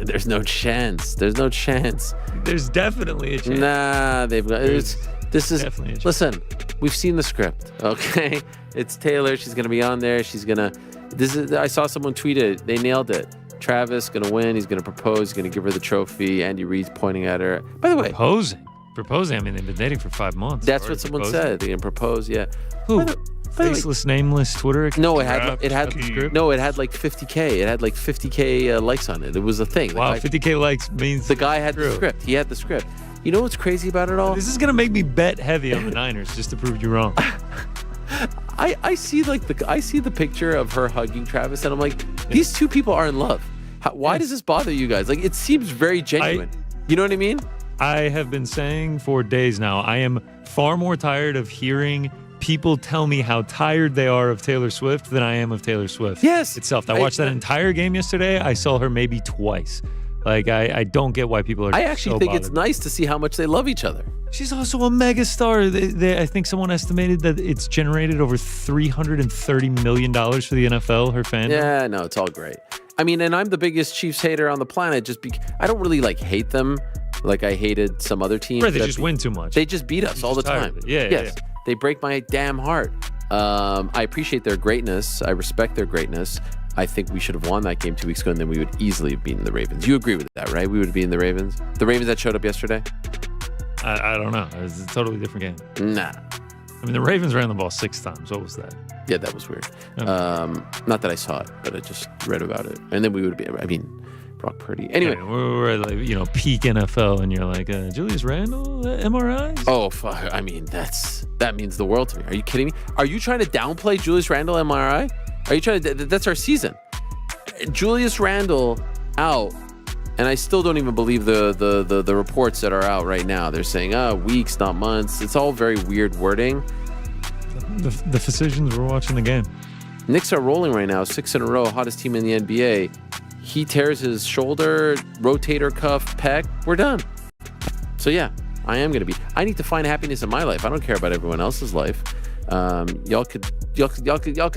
There's no chance. There's no chance. There's definitely a chance. Nah, they've got. This is. Definitely a chance. Listen, we've seen the script. Okay, it's Taylor. She's gonna be on there. She's gonna. This is. I saw someone tweet it. They nailed it. Travis gonna win. He's gonna propose. He's gonna give her the trophy. Andy Reid's pointing at her. By the way, proposing. I mean, they've been dating for 5 months. That's what someone said. They're gonna propose. Yeah. Who? Faceless, nameless Twitter account? No, it had like 50K. It had like 50K likes on it. It was a thing. Wow, 50K likes means the guy had the script. He had the script. You know what's crazy about it all? This is gonna make me bet heavy on the Niners just to prove you wrong. I see the picture of her hugging Travis, and I'm like, these two people are in love. Why does this bother you guys? Like, it seems very genuine. You know what I mean? I have been saying for days now, I am far more tired of hearing people tell me how tired they are of Taylor Swift than I am of Taylor Swift itself. I watched that entire game yesterday. I saw her maybe twice. Like, I don't get why people are I actually think it's nice to see how much they love each other. She's also a mega star. I think someone estimated that it's generated over $330 million for the NFL, her fan. Yeah, no, it's all great. I mean, and I'm the biggest Chiefs hater on the planet just because I don't really like hate them like I hated some other teams. Right, they just win too much. They just beat us all the time. Yeah. They break my damn heart. I appreciate their greatness. I respect their greatness. I think we should have won that game 2 weeks ago, and then we would easily have beaten the Ravens. You agree with that, right? We would have beaten the Ravens? The Ravens that showed up yesterday? I don't know. It was a totally different game. Nah. I mean, the Ravens ran the ball 6 times. What was that? Yeah, that was weird. Okay. Not that I saw it, but I just read about it. And then we would have been, Brock Purdy. Anyway. We're like, peak NFL, and you're like, Julius Randle, MRIs? Oh, fuck. I mean, that means the world to me. Are you kidding me? Are you trying to downplay Julius Randle MRI? Are you trying to? That's our season. Julius Randle out, and I still don't even believe the reports that are out right now. They're saying, weeks, not months. It's all very weird wording. The physicians were watching the game. Knicks are rolling right now, 6 in a row, hottest team in the NBA. He tears his shoulder, rotator cuff, pec. We're done. So yeah, I am gonna be. I need to find happiness in my life. I don't care about everyone else's life. Y'all could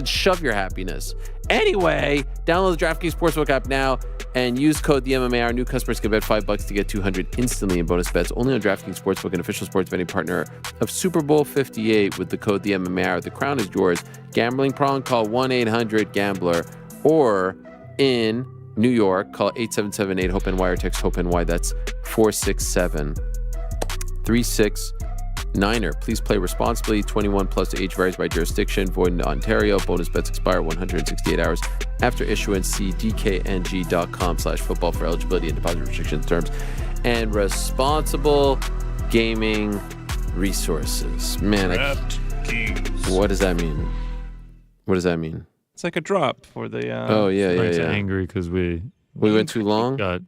shove your happiness. Anyway, download the DraftKings Sportsbook app now and use code the MMA. Our new customers can bet $5 to get $200 instantly in bonus bets. Only on DraftKings Sportsbook, an official sports betting partner of Super Bowl 58 with the code the MMA. The crown is yours. Gambling problem? Call 1-800-GAMBLER. Or in New York, call 877-8-HOPENY or text HOPENY. That's 467-369er. Please play responsibly. 21 plus, age varies by jurisdiction. Void in Ontario. Bonus bets expire 168 hours after issuance. See dkng.com/football for eligibility and deposit restrictions, terms, and responsible gaming resources. Man, what does that mean? What does that mean? It's like a drop for the. Frank's angry because we went too long. Got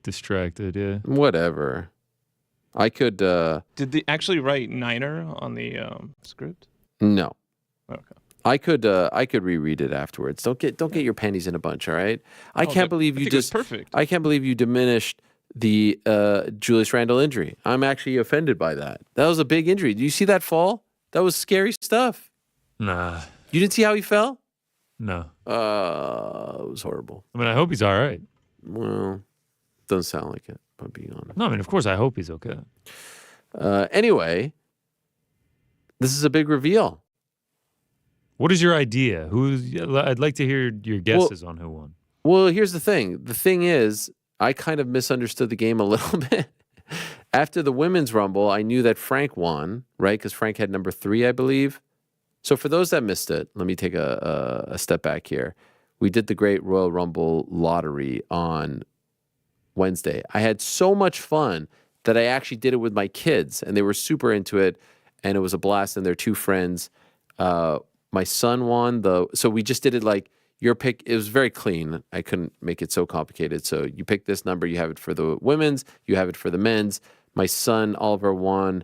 distracted. Yeah. Whatever. I could. Did they actually write Niner on the script? No. Okay. I could reread it afterwards. Don't get your panties in a bunch, all right? I can't believe you just perfect. I can't believe you diminished the Julius Randle injury. I'm actually offended by that. That was a big injury. Do you see that fall? That was scary stuff. Nah. You didn't see how he fell? No. It was horrible. I mean, I hope he's all right. Well, doesn't sound like it, if I'm being honest. No, I mean, of course, I hope he's okay. Anyway, this is a big reveal. What is your idea? I'd like to hear your guesses on who won. Well, here's the thing. The thing is, I kind of misunderstood the game a little bit. After the women's rumble, I knew that Frank won, right? Because Frank had number 3, I believe. So for those that missed it, let me take a step back here. We did the Great Royal Rumble lottery on Wednesday. I had so much fun that I actually did it with my kids, and they were super into it, and it was a blast, and their 2 friends. My son won so we just did it like your pick. It was very clean. I couldn't make it so complicated. So you pick this number, you have it for the women's, you have it for the men's. My son, Oliver, won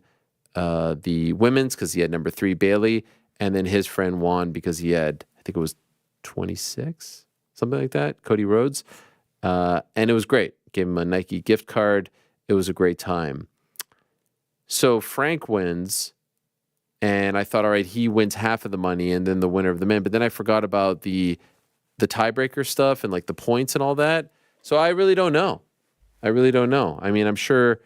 the women's because he had number 3, Bailey. And then his friend won because he had, I think it was 26, something like that, Cody Rhodes. And it was great. Gave him a Nike gift card. It was a great time. So Frank wins. And I thought, all right, he wins half of the money and then the winner of the men. But then I forgot about the tiebreaker stuff and like the points and all that. So I really don't know. I mean, I'm sure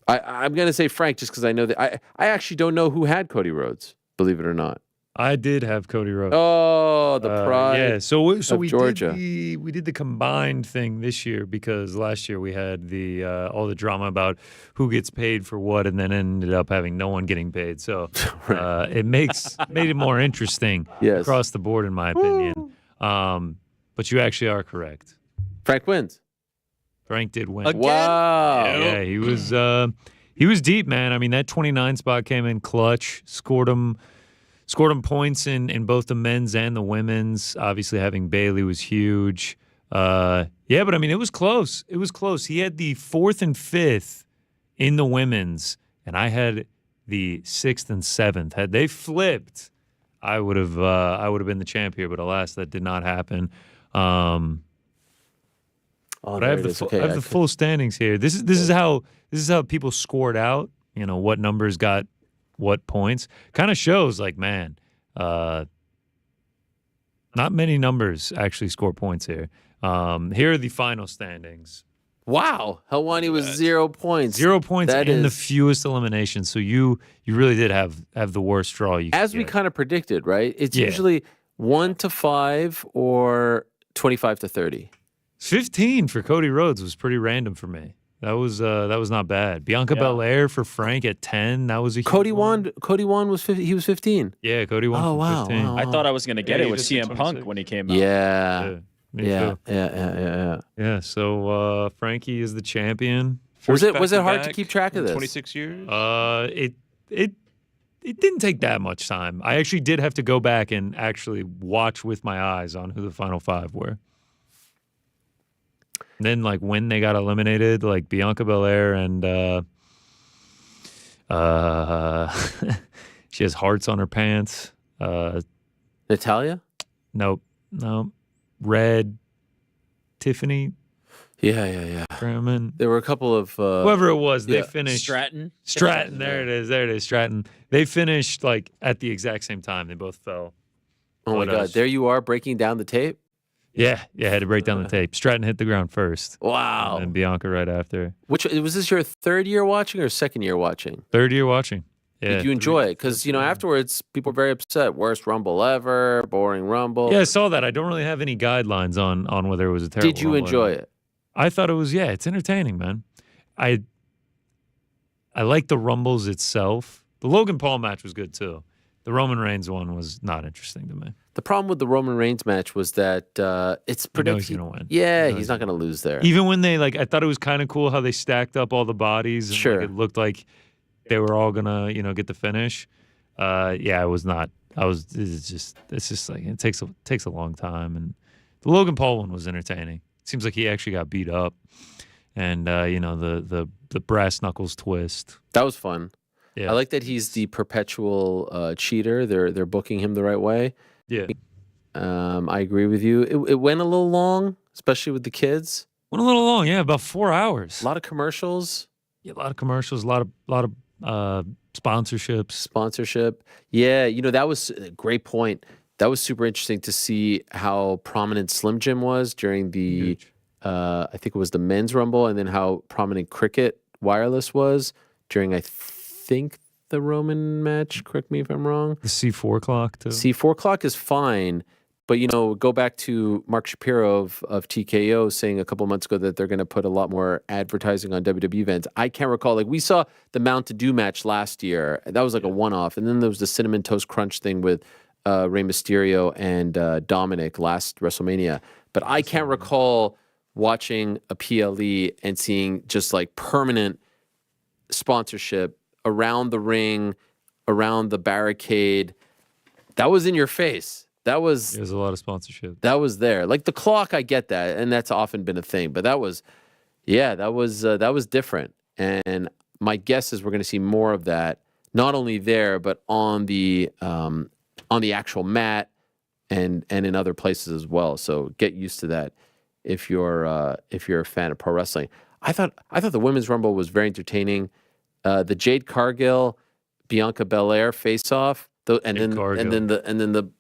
I'm going to say Frank just because I know that I actually don't know who had Cody Rhodes, believe it or not. I did have Cody Rhodes. Oh, the pride. Yeah, so we Georgia. did the combined thing this year because last year we had the all the drama about who gets paid for what, and then ended up having no one getting paid. So it made it more interesting across the board, in my opinion. But you actually are correct. Frank wins. Frank did win. Again? Wow. Yeah, he was deep, man. I mean, that 29 spot came in clutch, scored him points in both the men's and the women's. Obviously, having Bailey was huge. But I mean, it was close. It was close. He had the 4th and 5th in the women's, and I had the 6th and 7th. Had they flipped, I would have been the champ here. But alas, that did not happen. But I have the full standings here. This is how people scored out. You know what numbers got what points. Kind of shows like, man, not many numbers actually score points here. Here are the final standings. Wow, Helwani was 0 points. 0 points that in the is fewest eliminations. So you really did have the worst draw. As we kind of predicted, right? It's usually 1 to 5 or 25 to 30. 15 for Cody Rhodes was pretty random for me. That was not bad. Bianca Belair for Frank at 10. That was a huge one. Cody won was 50, he was 15. Yeah, Cody won. Oh, wow, 15. wow. I thought I was gonna get it with CM Punk when he came out. Yeah. Me too. Yeah. So Frankie is the champion. Was it hard to keep track of this? 26 years. It didn't take that much time. I actually did have to go back and actually watch with my eyes on who the final 5 were. And then, like, when they got eliminated, like Bianca Belair and she has hearts on her pants. Natalia? Nope. Red. Tiffany. Yeah. Craman. There were a couple of whoever it was, they finished. Stratton. There it is. Stratton. They finished like at the exact same time. They both fell. Oh my God! There you are breaking down the tape. Yeah. Had to break down the tape. Stratton hit the ground first. Wow. And Bianca right after. Which was this your 3rd year watching or 2nd year watching? 3rd year watching. Yeah, Did you enjoy it? Because afterwards people were very upset. Worst Rumble ever. Boring Rumble. Yeah, I saw that. I don't really have any guidelines on whether it was a terrible. Did you enjoy it? I thought it was. Yeah, it's entertaining, man. I like the Rumbles itself. The Logan Paul match was good too. The Roman Reigns one was not interesting to me. The problem with the Roman Reigns match was that it's predictable. He's gonna win. Yeah, he's not gonna lose there. Even when they I thought it was kind of cool how they stacked up all the bodies. And, sure. It looked like they were all gonna get the finish. I was not. It's just like it takes a long time. And the Logan Paul one was entertaining. It seems like he actually got beat up. and the brass knuckles twist. That was fun. Yeah, I like that he's the perpetual cheater. They're booking him the right way. yeah. I agree with you. It went a little long, especially with the kids. Went a little long. Yeah, about 4 hours. A lot of commercials. Yeah, a lot of commercials. A lot of sponsorships. Sponsorship. Yeah, that was a great point. That was super interesting to see how prominent Slim Jim was during the, Huge. I think it was the men's rumble, and then how prominent Cricket Wireless was during, I think, the Roman match. Correct me if I'm wrong. The C4 clock too. C4 clock is fine, but go back to Mark Shapiro of TKO saying a couple months ago that they're going to put a lot more advertising on WWE events. I can't recall. Like we saw the Mount to Do match last year. That was like a one-off, and then there was the Cinnamon Toast Crunch thing with Rey Mysterio and Dominic last WrestleMania. But I can't recall watching a PLE and seeing just like permanent sponsorship around the ring, around the barricade. That was in your face. There's a lot of sponsorship. That was there. Like the clock, I get that, and that's often been a thing. But that was different. And my guess is we're going to see more of that, not only there, but on the actual mat and in other places as well. So get used to that if you're a fan of pro wrestling. I thought the women's rumble was very entertaining. The Jade Cargill, Bianca Belair face off, and then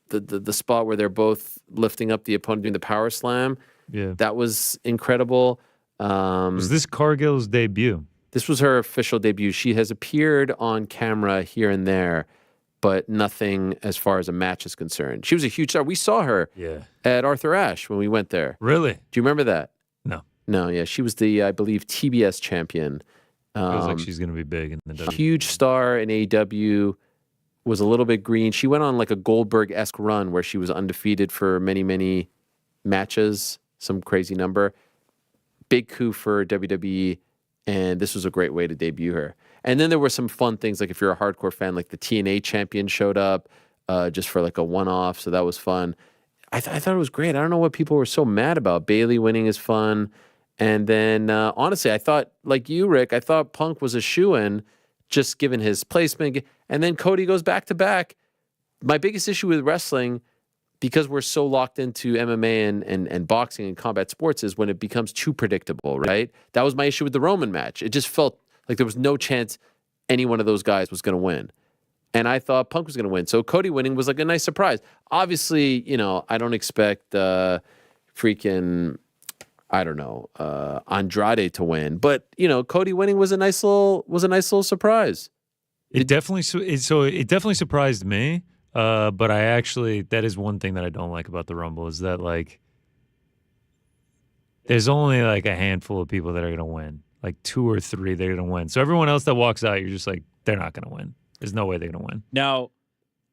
the spot where they're both lifting up the opponent doing the power slam. Yeah, that was incredible. Was this Cargill's debut? This was her official debut. She has appeared on camera here and there, but nothing as far as a match is concerned. She was a huge star. We saw her at Arthur Ashe when we went there. Really? Do you remember that? No. Yeah. She was the, I believe, TBS champion. Feels like she's going to be big in the WWE. Huge star in AEW, was a little bit green. She went on like a Goldberg-esque run where she was undefeated for many, many matches, some crazy number. Big coup for WWE, and this was a great way to debut her. And then there were some fun things, like if you're a hardcore fan, like the TNA champion showed up just for like a one-off, so that was fun. I thought it was great. I don't know what people were so mad about. Bayley winning is fun. And then, honestly, I thought, like you, Rick, I thought Punk was a shoo-in, just given his placement. And then Cody goes back-to-back. My biggest issue with wrestling, because we're so locked into MMA and boxing and combat sports, is when it becomes too predictable, right? That was my issue with the Roman match. It just felt like there was no chance any one of those guys was going to win. And I thought Punk was going to win. So Cody winning was like a nice surprise. Obviously, I don't expect Andrade to win, but Cody winning was a nice little surprise. It definitely surprised me. But that is one thing that I don't like about the Rumble, is that like there's only like a handful of people that are gonna win, like 2 or 3 that are gonna win. So everyone else that walks out, you're just like, they're not gonna win. There's no way they're gonna win. Now,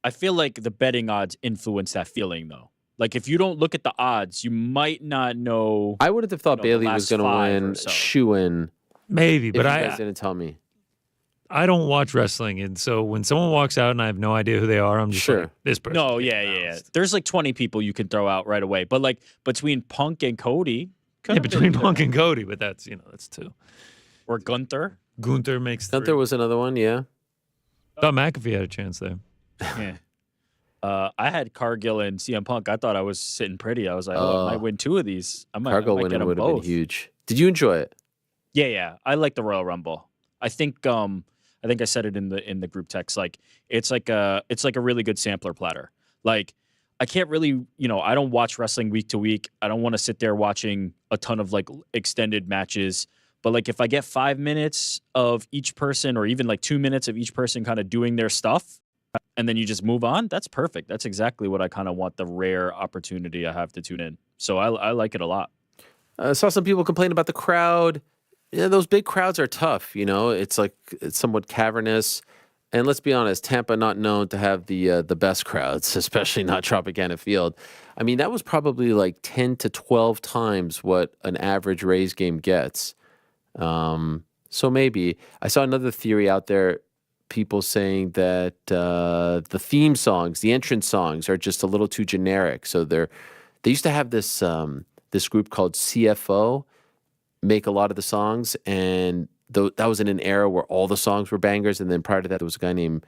I feel like the betting odds influence that feeling though. Like if you don't look at the odds, you might not know. I would have thought Bayley was going to win, shoo-in. Maybe, but you guys didn't tell me. I don't watch wrestling, and so when someone walks out and I have no idea who they are, I'm just like, this person. No, yeah. There's like 20 people you can throw out right away, but like between Punk and Cody. Between Punk and Cody, but that's 2. Or Gunther. Gunther makes 3. Gunther was another one, yeah. Thought McAfee had a chance there. Yeah. I had Cargill and CM Punk. I thought I was sitting pretty. I was like, I might win 2 of these. Cargill winning would have been huge. Did you enjoy it? Yeah. I like the Royal Rumble. I think I said it in the group text. Like it's like a really good sampler platter. Like I can't really, I don't watch wrestling week to week. I don't want to sit there watching a ton of like extended matches. But like if I get 5 minutes of each person, or even like 2 minutes of each person kind of doing their stuff, and then you just move on, that's perfect. That's exactly what I kind of want, the rare opportunity I have to tune in. So I like it a lot. I saw some people complain about the crowd. Yeah, those big crowds are tough. It's somewhat cavernous. And let's be honest, Tampa not known to have the best crowds, especially not Tropicana Field. I mean, that was probably like 10 to 12 times what an average Rays game gets. So maybe. I saw another theory out there, people saying that the theme songs, the entrance songs, are just a little too generic. So they used to have this group called CFO, make a lot of the songs, and that was in an era where all the songs were bangers. And then prior to that, there was a guy named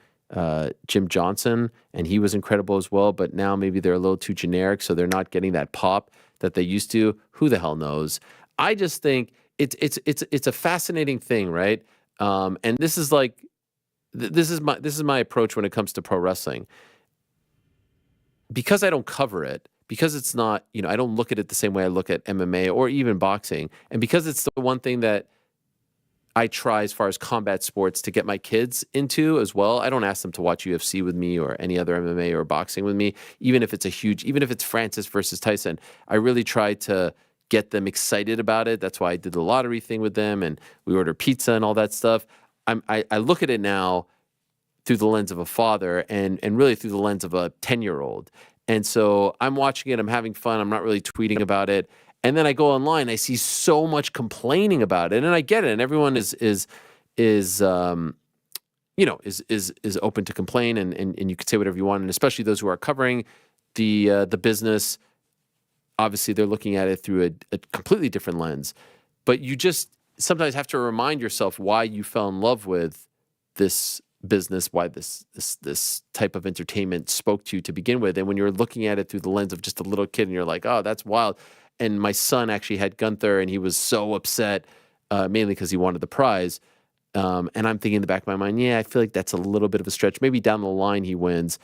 Jim Johnson, and he was incredible as well. But now maybe they're a little too generic, so they're not getting that pop that they used to. Who the hell knows? I just think it's a fascinating thing, right? And this is like this is my approach when it comes to pro wrestling. Because I don't cover it, because it's not, I don't look at it the same way I look at MMA or even boxing, and because it's the one thing that I try as far as combat sports to get my kids into as well. I don't ask them to watch UFC with me or any other MMA or boxing with me, even if it's Francis versus Tyson. I really try to get them excited about it. That's why I did the lottery thing with them, and we order pizza and all that stuff. I look at it now through the lens of a father and really through the lens of a 10-year-old. And so I'm watching it, I'm having fun, I'm not really tweeting about it. And then I go online, I see so much complaining about it, and I get it. And everyone is open to complain, and you can say whatever you want. And especially those who are covering the business, obviously they're looking at it through a completely different lens. But you just sometimes have to remind yourself why you fell in love with this business, why this type of entertainment spoke to you to begin with. And when you're looking at it through the lens of just a little kid, and you're like, oh, that's wild. And my son actually had Gunther, and he was so upset, mainly because he wanted the prize. And I'm thinking in the back of my mind, yeah, I feel like that's a little bit of a stretch. Maybe down the line he wins.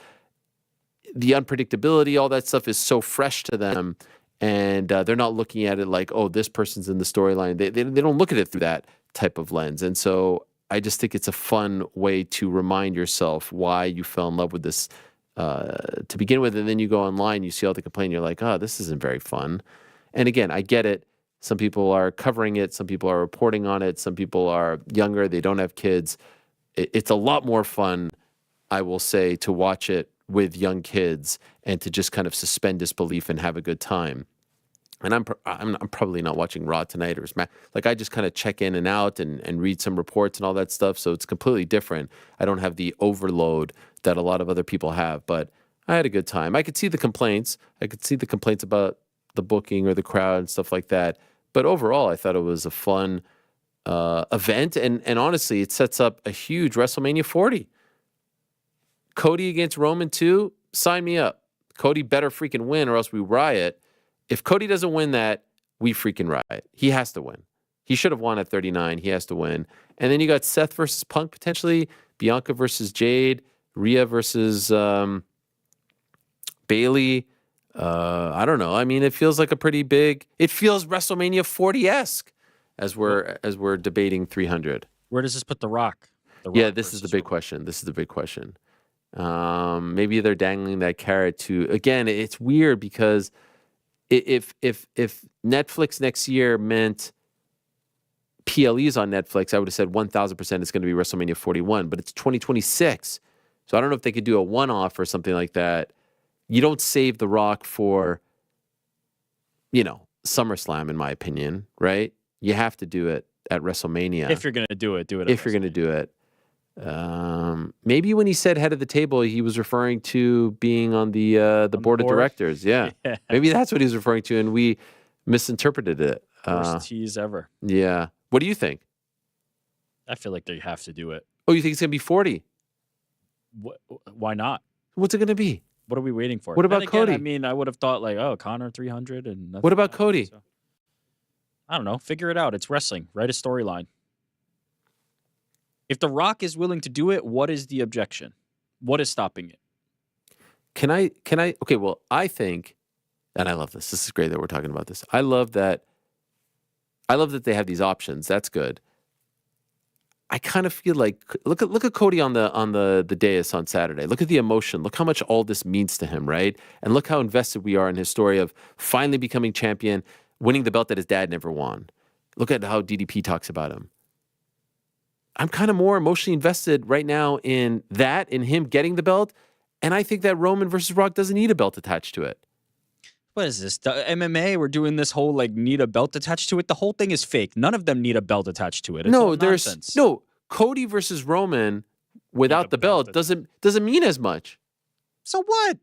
The unpredictability, all that stuff is so fresh to them, and they're not looking at it like, oh, this person's in the storyline. They don't look at it through that type of lens. And so I just think it's a fun way to remind yourself why you fell in love with this to begin with. And then you go online, you see all the complaining, you're like, oh, this isn't very fun. And again, I get it. Some people are covering it. Some people are reporting on it. Some people are younger. They don't have kids. It's a lot more fun, I will say, to watch it with young kids and to just kind of suspend disbelief and have a good time. And I'm probably not watching Raw tonight or Smack. Like, I just kind of check in and out and read some reports and all that stuff. So it's completely different. I don't have the overload that a lot of other people have. But I had a good time. I could see the complaints. I could see the complaints about the booking or the crowd and stuff like that. But overall, I thought it was a fun event. And honestly, it sets up a huge WrestleMania 40. Cody against Roman 2, sign me up. Cody better freaking win or else we riot. If Cody doesn't win that, we freaking riot. He has to win. He should have won at 39. He has to win. And then you got Seth versus Punk potentially, Bianca versus Jade, Rhea versus Bailey. I don't know. I mean, it feels like it feels WrestleMania 40-esque as we're debating 300. Where does this put The Rock? Yeah, this is the big question. Maybe they're dangling that carrot to, again, it's weird because if Netflix next year meant PLE's on Netflix, I would have said 1,000% it's going to be WrestleMania 41, but it's 2026. So I don't know if they could do a one-off or something like that. You don't save The Rock for, SummerSlam, in my opinion, right? You have to do it at WrestleMania. If you're going to do it, do it. If you're going to do it. Maybe when he said head of the table, he was referring to being on the board of directors. Yeah. Maybe that's what he was referring to, and we misinterpreted it. Worst tease ever. Yeah. What do you think? I feel like they have to do it. Oh, you think it's going to be 40? Why not? What's it going to be? What are we waiting for? What about again, Cody? I mean, I would have thought Connor 300 and nothing. What about Cody? So, I don't know. Figure it out. It's wrestling. Write a storyline. If The Rock is willing to do it, what is the objection? What is stopping it? Can I? Okay, well, I think, and I love this. This is great that we're talking about this. I love that they have these options. That's good. I kind of feel like look at Cody on the dais on Saturday. Look at the emotion. Look how much all this means to him, right? And look how invested we are in his story of finally becoming champion, winning the belt that his dad never won. Look at how DDP talks about him. I'm kind of more emotionally invested right now in him getting the belt, and I think that Roman versus Rock doesn't need a belt attached to it. What is this? The MMA, we're doing this whole need a belt attached to it. The whole thing is fake. None of them need a belt attached to it. It's all nonsense. Cody versus Roman without the belt doesn't mean as much. So what?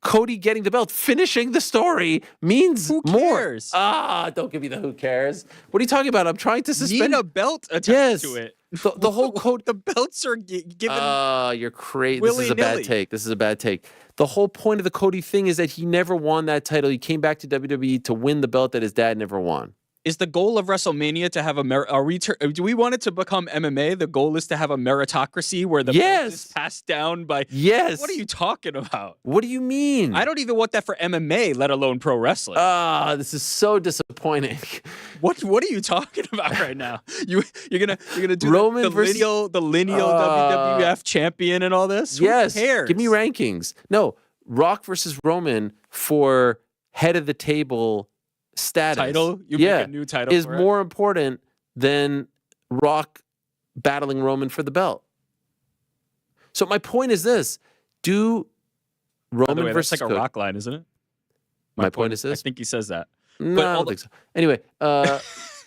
Cody getting the belt, finishing the story means Who more. cares? Don't give me the who cares. What are you talking about? I'm trying to suspend. Need a belt attached Yes. to it. The whole Cody. The belts are given. You're crazy. This is a bad willy-nilly. take. This is a bad take. The whole point of the Cody thing is that he never won that title. He came back to WWE to win the belt that his dad never won. Is the goal of WrestleMania to have do we want it to become MMA? The goal is to have a meritocracy where the belt is passed down by. Yes. What are you talking about? What do you mean? I don't even want that for MMA, let alone pro wrestling. This is so disappointing. What are you talking about right now? You're gonna do Roman the versus- lineal WWF champion and all this? Yes. Who cares? Give me rankings. No, Rock versus Roman for head of the table status. Title? You make a new title is for it? more important than Rock battling Roman for the belt. So my point is this: do By the Roman way, versus that's like a Cody- Rock line, isn't it? My point is I this. think he says that. No, I all don't the- think so. Anyway,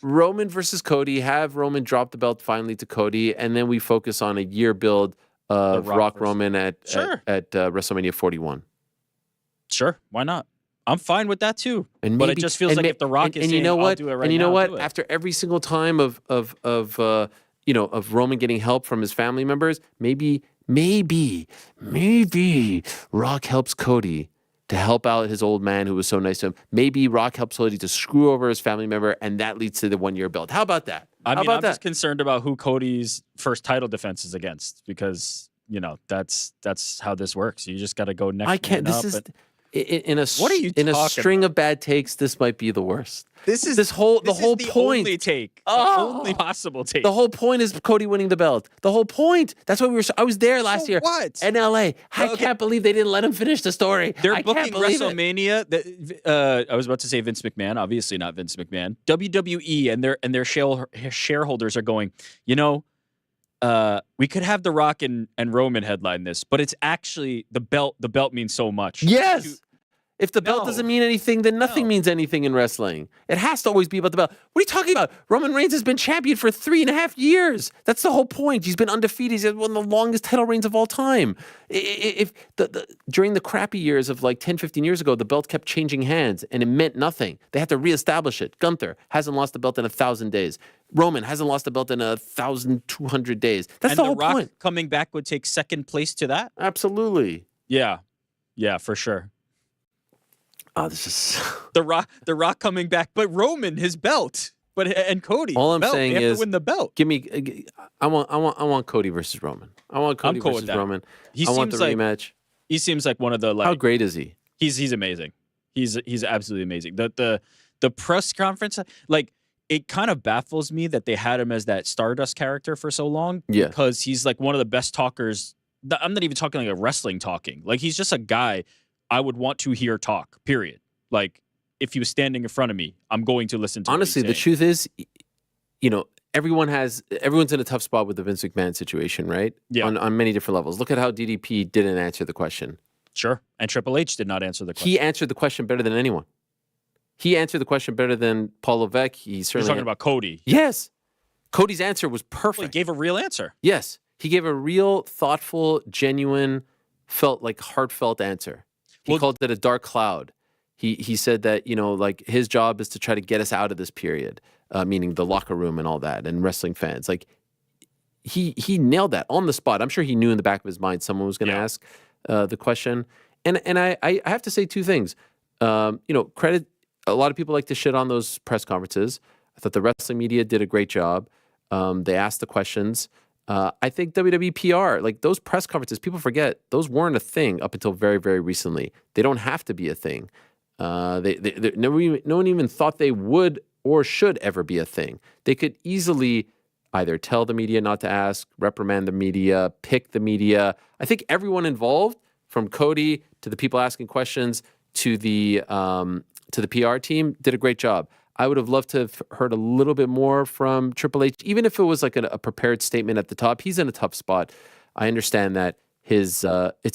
Roman versus Cody. Have Roman drop the belt finally to Cody, and then we focus on a year build of Rock Rock versus- Roman at Sure. WrestleMania 41. Sure, why not? I'm fine with that too. And But it maybe- just feels and like ma- if The Rock is and you saying, know "I'll what? do it right and you know now, what? do it." After every single time of Roman getting help from his family members, maybe Rock helps Cody to help out his old man who was so nice to him. Maybe Rock helps Cody to screw over his family member, and that leads to the 1-year belt. How about that? I How mean, about I'm that? just concerned about who Cody's first title defense is against because that's how this works. You just got to go next. I can't. man This up, is and- what are you in a talking string of bad takes. This might be the worst. This is the whole the point. only take. Oh. The only possible take. The whole point is Cody winning the belt. The whole point. That's why I was there last year. What? In LA. I Okay. can't believe they didn't let him finish the story. They're I can't booking believe it. WrestleMania. I was about to say Vince McMahon, obviously not Vince McMahon. WWE and their shareholders are going, we could have The Rock and Roman headline this, but it's actually the belt. The belt means so much. Yes. If the belt No. doesn't mean anything, then nothing No. means anything in wrestling. It has to always be about the belt. What are you talking about? Roman Reigns has been champion for 3.5 years. That's the whole point. He's been undefeated. He's had one of the longest title reigns of all time. If during the crappy years of like 10, 15 years ago, the belt kept changing hands and it meant nothing. They had to reestablish it. Gunther hasn't lost the belt in 1,000 days. Roman hasn't lost the belt in 1,200 days. That's And the The whole Rock point. coming back would take second place to that. Absolutely. Yeah, for sure. Oh, this is. The Rock coming back, but Roman his belt, and Cody. All the I'm belt. saying they have is, to win the belt. Give me. I want Cody versus Roman. I want Cody I'm cool versus with that. Roman. He I want the seems like rematch. he seems like one of the How great is he? He's amazing. He's absolutely amazing. The press conference, like, it kind of baffles me that they had him as that Stardust character for so long. Yeah. Because he's like one of the best talkers. I'm not even talking like a wrestling talking. Like, he's just a guy I would want to hear talk, period. Like, if he was standing in front of me, I'm going to listen to Honestly, what the he's saying. truth is, everyone's in a tough spot with the Vince McMahon situation, right? Yeah. On many different levels. Look at how DDP didn't answer the question. Sure. And Triple H did not answer the question. He answered the question better than anyone. He answered the question better than Paul Levesque. He You're certainly. talking about Cody. Yes. Cody's answer was Well, perfect. he gave a real answer. Yes. He gave a real, thoughtful, genuine, felt like heartfelt answer. He called it a dark cloud. He said that, like his job is to try to get us out of this period, meaning the locker room and all that, and wrestling fans. Like he nailed that on the spot. I'm sure he knew in the back of his mind someone was going to ask the question. And I have to say two things. Credit. A lot of people like to shit on those press conferences. I thought the wrestling media did a great job. They asked the questions. I think WWE PR, like those press conferences, people forget those weren't a thing up until very, very recently. They don't have to be a thing. No one even thought they would or should ever be a thing. They could easily either tell the media not to ask, reprimand the media, pick the media. I think everyone involved, from Cody to the people asking questions to the PR team, did a great job. I would have loved to have heard a little bit more from Triple H, even if it was like a prepared statement at the top. He's in a tough spot. I understand that it's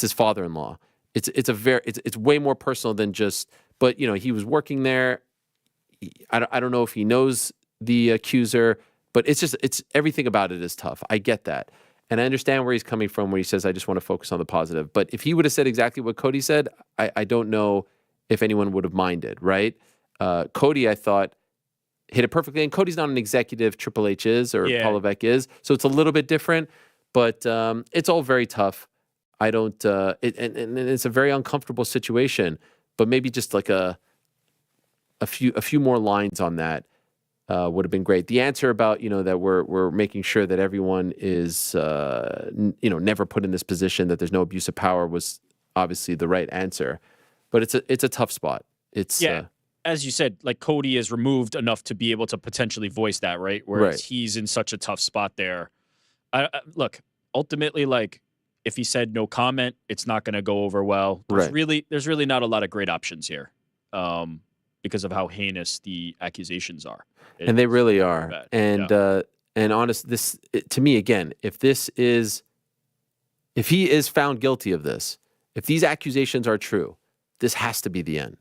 his father-in-law. It's way more personal than just. But he was working there. I don't know if he knows the accuser, but it's everything about it is tough. I get that, And I understand where he's coming from, where he says, I just want to focus on the positive. But if he would have said exactly what Cody said, I don't know if anyone would have minded, right? Cody, I thought, hit it perfectly. And Cody's not an executive, Triple H is, or Yeah. Paulo Vec is. So it's a little bit different, but it's all very tough. I don't, and it's a very uncomfortable situation, but maybe just like a few more lines on that would have been great. The answer about, that we're making sure that everyone is, never put in this position, that there's no abuse of power, was obviously the right answer. But it's a tough spot. It's as you said, like Cody is removed enough to be able to potentially voice that, right? Whereas he's in such a tough spot there. Look, ultimately, like if he said no comment, it's not going to go over well. There's really not a lot of great options here, because of how heinous the accusations are. And they really are. bad. And honest, to me again, if he is found guilty of this, if these accusations are true, this has to be the end.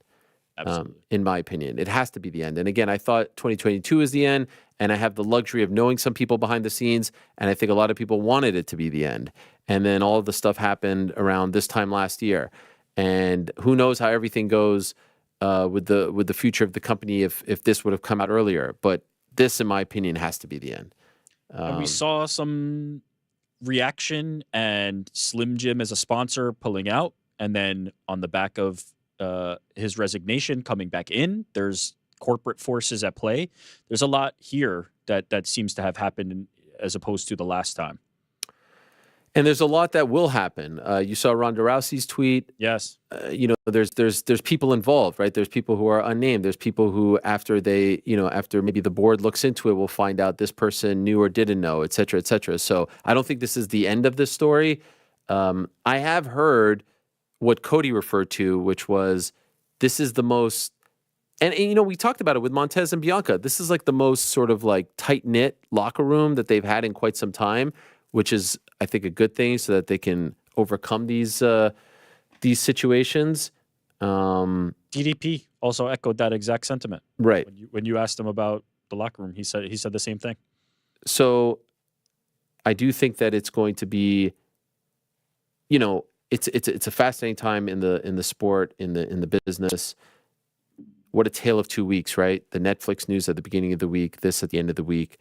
Absolutely. In my opinion, it has to be the end. And again, I thought 2022 is the end, and I have the luxury of knowing some people behind the scenes, and I think a lot of people wanted it to be the end. And then all of the stuff happened around this time last year, and who knows how everything goes with the future of the company if this would have come out earlier. But this, in my opinion, has to be the end. And we saw some reaction and Slim Jim as a sponsor pulling out, and then on the back of his resignation coming back in, there's corporate forces at play. There's a lot here that seems to have happened as opposed to the last time. And there's a lot that will happen. You saw Ronda Rousey's tweet. Yes. There's people involved, right? There's people who are unnamed. There's people who, after maybe the board looks into it, will find out this person knew or didn't know, et cetera, et cetera. So I don't think this is the end of this story. I have heard what Cody referred to, which was, this is the most, and we talked about it with Montez and Bianca. This is like the most sort of like tight-knit locker room that they've had in quite some time, which is, I think, a good thing so that they can overcome these situations. DDP also echoed that exact sentiment. Right. When you asked him about the locker room, he said the same thing. So I do think that it's going to be, it's a fascinating time in the sport, in the business. What a tale of 2 weeks, right? The Netflix news at the beginning of the week, this at the end of the week.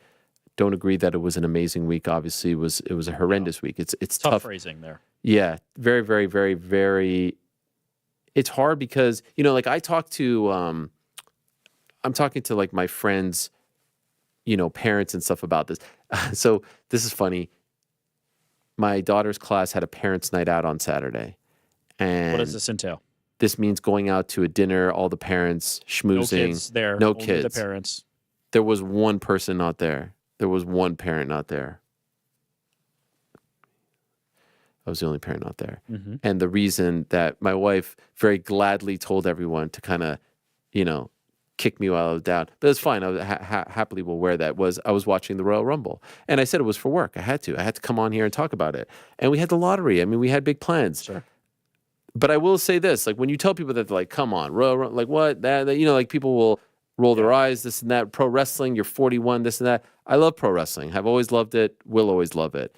Don't agree that it was an amazing week. Obviously, it was a horrendous week. It's tough phrasing there. Yeah, very, very, very, very. It's hard because like I'm talking to like my friends, parents and stuff about this. So this is funny. My daughter's class had a parents' night out on Saturday, and What does this entail? this means going out to a dinner, all the parents schmoozing. No kids there. No only kids. The parents. There was one person not there. There was one parent not there. I was the only parent not there. Mm-hmm. And the reason that my wife very gladly told everyone to kind of, kick me while I was down, but it's fine. I happily will wear that. I was watching the Royal Rumble, and I said it was for work. I had to come on here and talk about it. And we had the lottery. I mean, we had big plans. Sure. But I will say this: like when you tell people that, they're like, "Come on, Royal Rumble, like what?" That like people will roll their eyes, this and that. Pro wrestling, you're 41, this and that. I love pro wrestling. I've always loved it. Will always love it.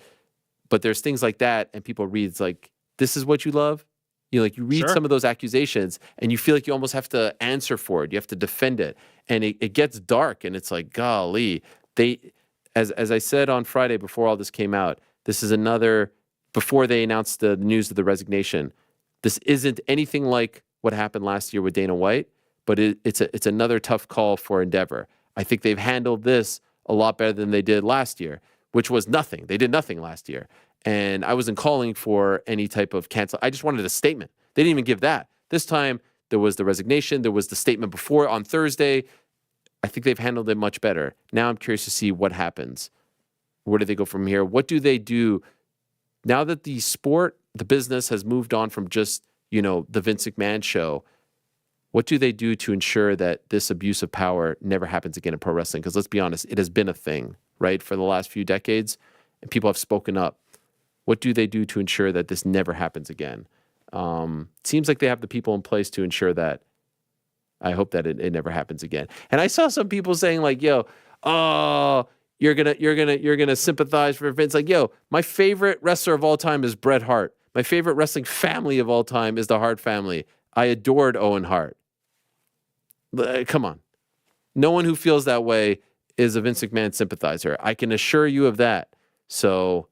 But there's things like that, and people read, it's like, this is what you love? You read Sure. some of those accusations, and you feel like you almost have to answer for it. You have to defend it. And it gets dark, and it's like, golly. As I said on Friday before all this came out, this is before they announced the news of the resignation, this isn't anything like what happened last year with Dana White, but it's another tough call for Endeavor. I think they've handled this a lot better than they did last year, which was nothing. They did nothing last year. And I wasn't calling for any type of cancel. I just wanted a statement. They didn't even give that. This time, there was the resignation. There was the statement before on Thursday. I think they've handled it much better. Now I'm curious to see what happens. Where do they go from here? What do they do now that the sport, the business has moved on from just, the Vince McMahon show? What do they do to ensure that this abuse of power never happens again in pro wrestling? Because let's be honest, it has been a thing, right, for the last few decades, and people have spoken up. What do they do to ensure that this never happens again? Seems like they have the people in place to ensure that. I hope that it never happens again. And I saw some people saying like, you're gonna sympathize for Vince. Like, yo, my favorite wrestler of all time is Bret Hart. My favorite wrestling family of all time is the Hart family. I adored Owen Hart. Come on. No one who feels that way is a Vince McMahon sympathizer. I can assure you of that. So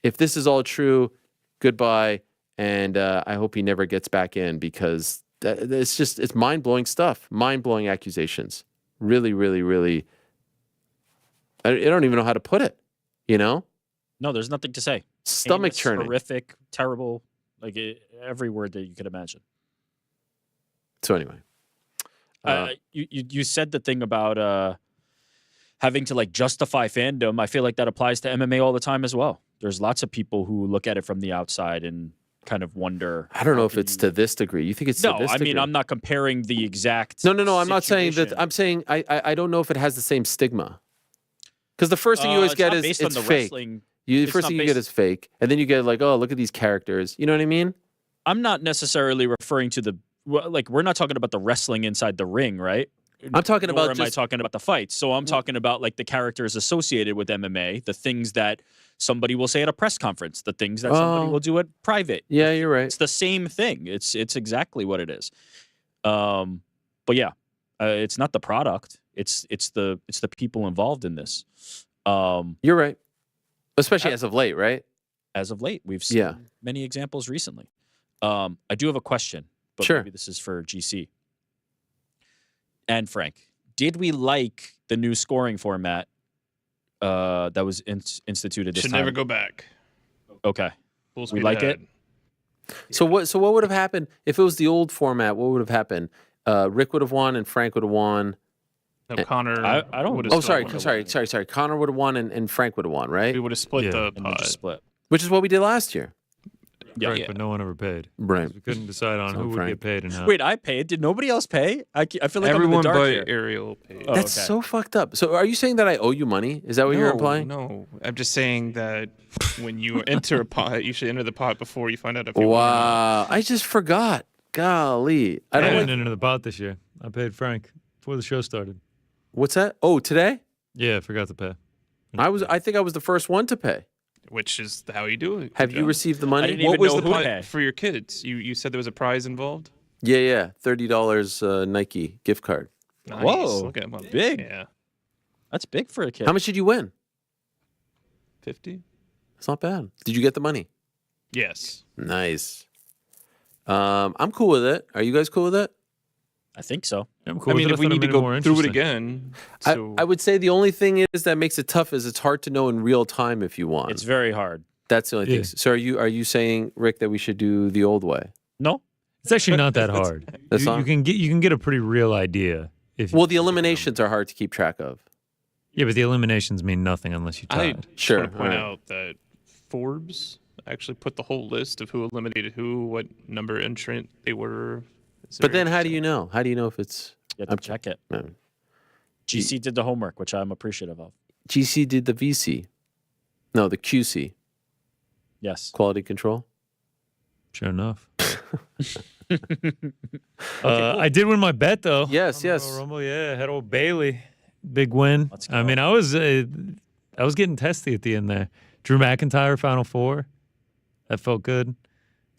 if this is all true, goodbye. And I hope he never gets back in, because it's mind-blowing stuff. Mind-blowing accusations. Really, really, really. I don't even know how to put it, you know? No, there's nothing to say. Stomach Heinous, churning. horrific, terrible, every word that you could imagine. So anyway. You said the thing about having to like justify fandom. I feel like that applies to MMA all the time as well. There's lots of people who look at it from the outside and kind of wonder. I don't know if it's to this degree. You think it's to this degree? No, I mean, I'm not comparing the exact. No. I'm not saying that. situation. I'm saying I don't know if it has the same stigma. Because the first thing you always it's get not is based it's on the fake. wrestling. The It's first not thing you get based- is fake, and then you get like, oh, look at these characters. You know what I mean? I'm not necessarily referring to we're not talking about the wrestling inside the ring, right? I'm talking Nor about am I just talking about the fights. So I'm talking about like the characters associated with MMA, the things that somebody will say at a press conference, the things that somebody Oh. will do at private. yeah, you're right. It's the same thing. It's exactly what it is. But yeah, it's not the product. It's the people involved in this. You're right. Especially as of late, right? As of late, we've seen Yeah. many examples recently. I do have a question, but Sure. maybe this is for GC and Frank. Did we like the new scoring format that was instituted this Should time? never go back. Okay. Full We speed like it? ahead. So what would have happened if it was the old format? What would have happened? Rick would have won and Frank would have won. No, Connor. I don't- would've Oh, still sorry, won. sorry. Connor would have won and Frank would have won, right? We would have split Yeah. the And we pot. just split. Which is what we did last year. Yeah. Correct, but no one ever paid. Right. We couldn't decide on So who would Frank. get paid and how. Wait, I paid. Did nobody else pay? I feel like Everyone I'm in the dark but here. Ariel paid. Oh, That's okay. so fucked up. So are you saying that I owe you money? Is that what you're implying? No, I'm just saying that when you enter a pot, you should enter the pot before you find out if you won or not. Wow. I just forgot. Golly. I I don't didn't know. enter the pot this year. I paid Frank before the show started. What's that? Oh, today? Yeah, I forgot to pay. I think I was the first one to pay. Which is how you do it. Good Have you job. received the I money? didn't What even was know the who pot paid. for your kids? You said there was a prize involved. Yeah. $30 Nike gift card. Nice. Whoa, Look at him. big. Yeah, That's big for a kid. How much did you win? 50. It's not bad. Did you get the money? Yes. Nice. I'm cool with it. Are you guys cool with it? I think so. I'm cool I mean, with it. if we thought it need to made it more go through it interesting. again, I, so I would say the only thing is that makes it tough is it's hard to know in real time if you won. It's very hard. That's the only Yeah. thing. So are you saying, Rick, that we should do the old way? No, It's actually not that hard. That's you, not- you can get a pretty real idea if. Well, the eliminations are hard to keep track of. Yeah, but the eliminations mean nothing unless you I tie. just Sure, want to point alright. out that Forbes actually put the whole list of who eliminated who, what number entrant they were. It's But very then how do you interesting. know? How do you know if it's you have to check it. no. GC did the homework, which I'm appreciative of. GC did the VC? No, the QC, Yes. quality control. Sure enough. I did win my bet though. Yes, on the yes. Royal Rumble, yeah, had old Bailey, big win. Let's I go. mean, I was getting testy at the end there. Drew McIntyre, Final Four. That felt good.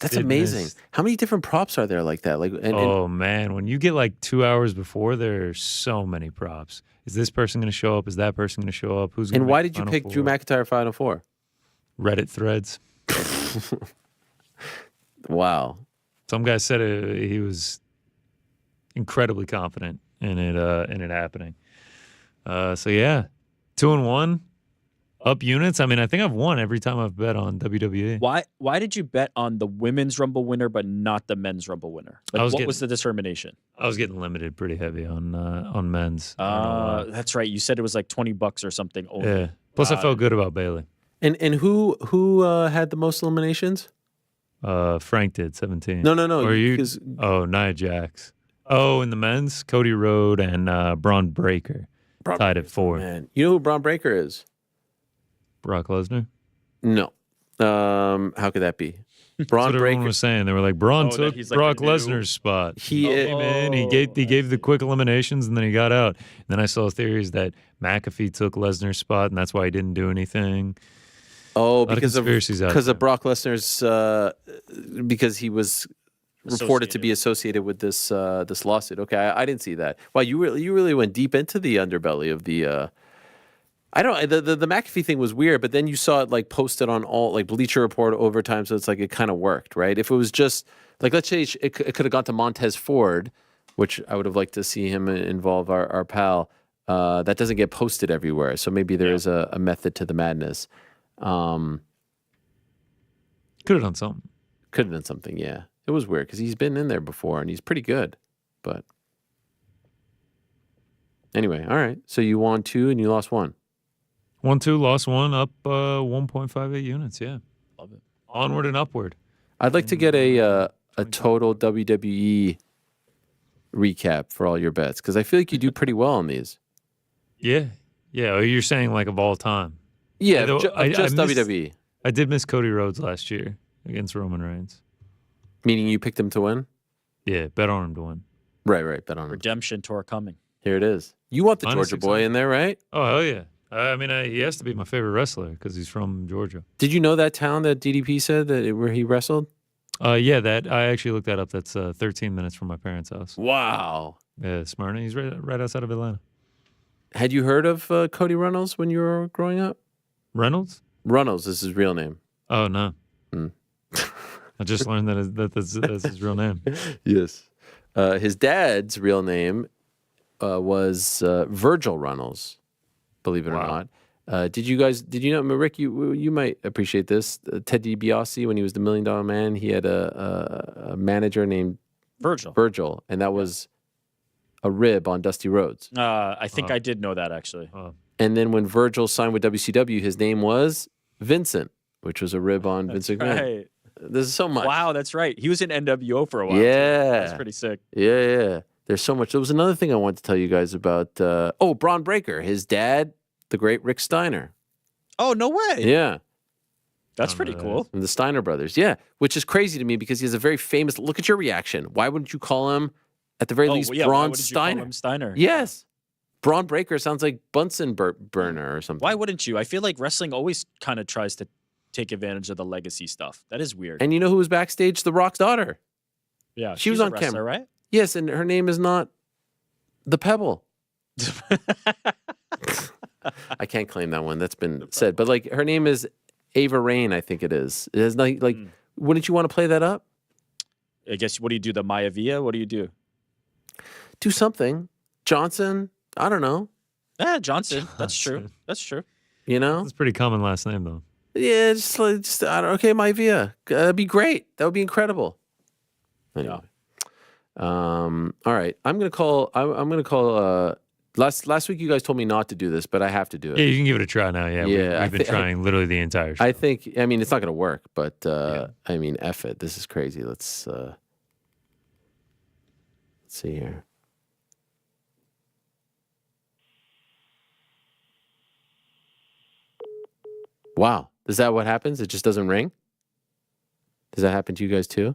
That's Did amazing. miss. How many different props are there like that? Like, and Oh man, when you get like 2 hours before, there's so many props. Is this person going to show up? Is that person going to show up? Who's going and why did you pick Drew McIntyre Final Four? Reddit threads. Wow. Some guy said he was incredibly confident in it happening. So yeah, 2-1, up units. I mean, I think I've won every time I've bet on WWE. Why did you bet on the women's Rumble winner but not the men's Rumble winner? Like, I was what getting- was the determination? I was getting limited pretty heavy on men's. I don't know why. That's right. You said it was like $20 or something. Only. Yeah. Plus, I felt good about Bailey. And who had the most eliminations? Frank did 17. No. Or you? because Oh, Nia Jax. Oh, in the men's, Cody Rhodes and Braun Breaker tied at 4. man, you know who Braun Breaker is? Brock Lesnar. No. How could that be? That's Braun what everyone Breaker. was saying. They were like, Braun Oh, that took he's like Brock the new- Lesnar's spot. He Came in, he gave the quick eliminations, and then he got out. And then I saw theories that McAfee took Lesnar's spot, and that's why he didn't do anything. Oh, of because of conspiracies out because there. of Brock Lesnar's because he was reported to be associated with this this lawsuit. Okay, I didn't see that. Wow, you really went deep into the underbelly of the. I don't. The McAfee thing was weird, but then you saw it like posted on all like Bleacher Report overtime, so it's like it kind of worked, right? If it was just like let's say it could have gone to Montez Ford, which I would have liked to see him involve our pal. That doesn't get posted everywhere, so maybe there is a method to the madness. Could have done something. Could have done something, yeah. It was weird because he's been in there before and he's pretty good. But anyway, all right. So you won 2 and you lost 1. 1-2, lost 1, up 1.58 units. Yeah, love it. Onward and upward. I'd like to get a total WWE recap for all your bets because I feel like you do pretty well on these. Yeah. Oh, you're saying like of all time. Yeah, Though just I missed- WWE. I did miss Cody Rhodes last year against Roman Reigns. Meaning you picked him to win? Yeah, bet on him to win. Right. Bet on him. Redemption tour coming. Here it is. You want the Minus Georgia boy 600. in there, right? Oh, hell yeah. I mean, he has to be my favorite wrestler because he's from Georgia. Did you know that town that DDP said where he wrestled? Yeah, that I actually looked that up. That's 13 minutes from my parents' house. Wow. Yeah, Smyrna. He's right outside of Atlanta. Had you heard of Cody Runnels when you were growing up? Reynolds? Runnels is his real name. Oh no. Hmm. I just learned that's his real name. Yes. His dad's real name was Virgil Runnels, believe it or not. Did you know, Rick, you might appreciate this. Ted DiBiase, when he was the $1 Million Man, he had a manager named Virgil. and that was a rib on Dusty Rhodes. I think I did know that actually. And then when Virgil signed with WCW, his name was Vincent, which was a rib on Vince McMahon. Right. There's so much. Wow, that's right. He was in NWO for a while. Yeah. Too. That's pretty sick. Yeah. There's so much. There was another thing I wanted to tell you guys about. Braun Breaker. His dad, the great Rick Steiner. Oh, no way. Yeah. That's pretty cool. And the Steiner brothers. Yeah. Which is crazy to me because he has a very famous. Look at your reaction. Why wouldn't you call him, at the very least, why Braun wouldn't you call Steiner? him Steiner? Yes. Braun Breaker sounds like Bunsen burner or something. Why wouldn't you? I feel like wrestling always kind of tries to take advantage of the legacy stuff. That is weird. And you know who was backstage? The Rock's daughter. Yeah, She was she's a on wrestler, camera, right? Yes, and her name is not the Pebble. I can't claim that one. That's been said. But like her name is Ava Rain, I think it is. It has like wouldn't you want to play that up? I guess what do you do? The Maya Villa? What do you do? Do something. Johnson, I don't know. Yeah, Johnson. That's true. That's true. You know? That's a pretty common last name though. Yeah, just I don't okay, Maivia. That'd be great. That would be incredible. Anyway. All right. I'm gonna call last week you guys told me not to do this, but I have to do it. Yeah, you can give it a try now. Yeah, Yeah, we've been trying literally the entire show. I think it's not gonna work, but I mean F it. This is crazy. Let's see here. Wow. Is that what happens? It just doesn't ring? Does that happen to you guys too?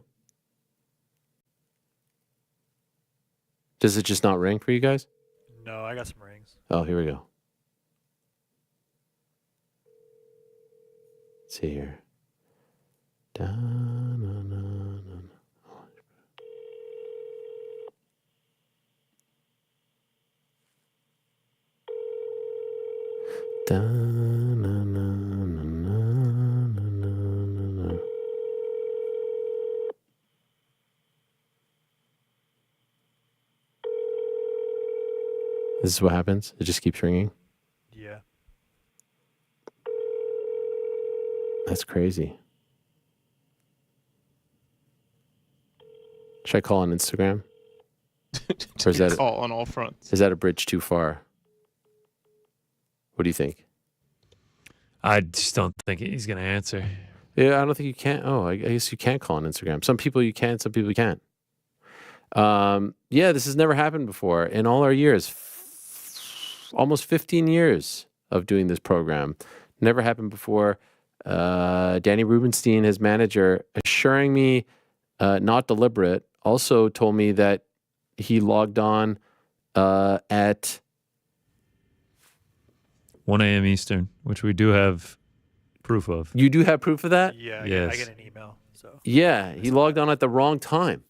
Does it just not ring for you guys? No, I got some rings. Oh, here we go. Let's see here. This is what happens. It just keeps ringing. Yeah. That's crazy. Should I call on Instagram? Or is that call on all fronts? Is that a bridge too far? What do you think? I just don't think he's going to answer. Yeah, I don't think you can. Oh, I guess you can't call on Instagram. Some people you can, some people you can't. Yeah, this has never happened before in all our years. Almost 15 years of doing this program. Never happened before. Danny Rubenstein, his manager, assuring me not deliberate, also told me that he logged on at 1 a.m. Eastern, which we do have proof of. You do have proof of that? Yeah, Yes. I get an email. So Yeah, he logged on at the wrong time.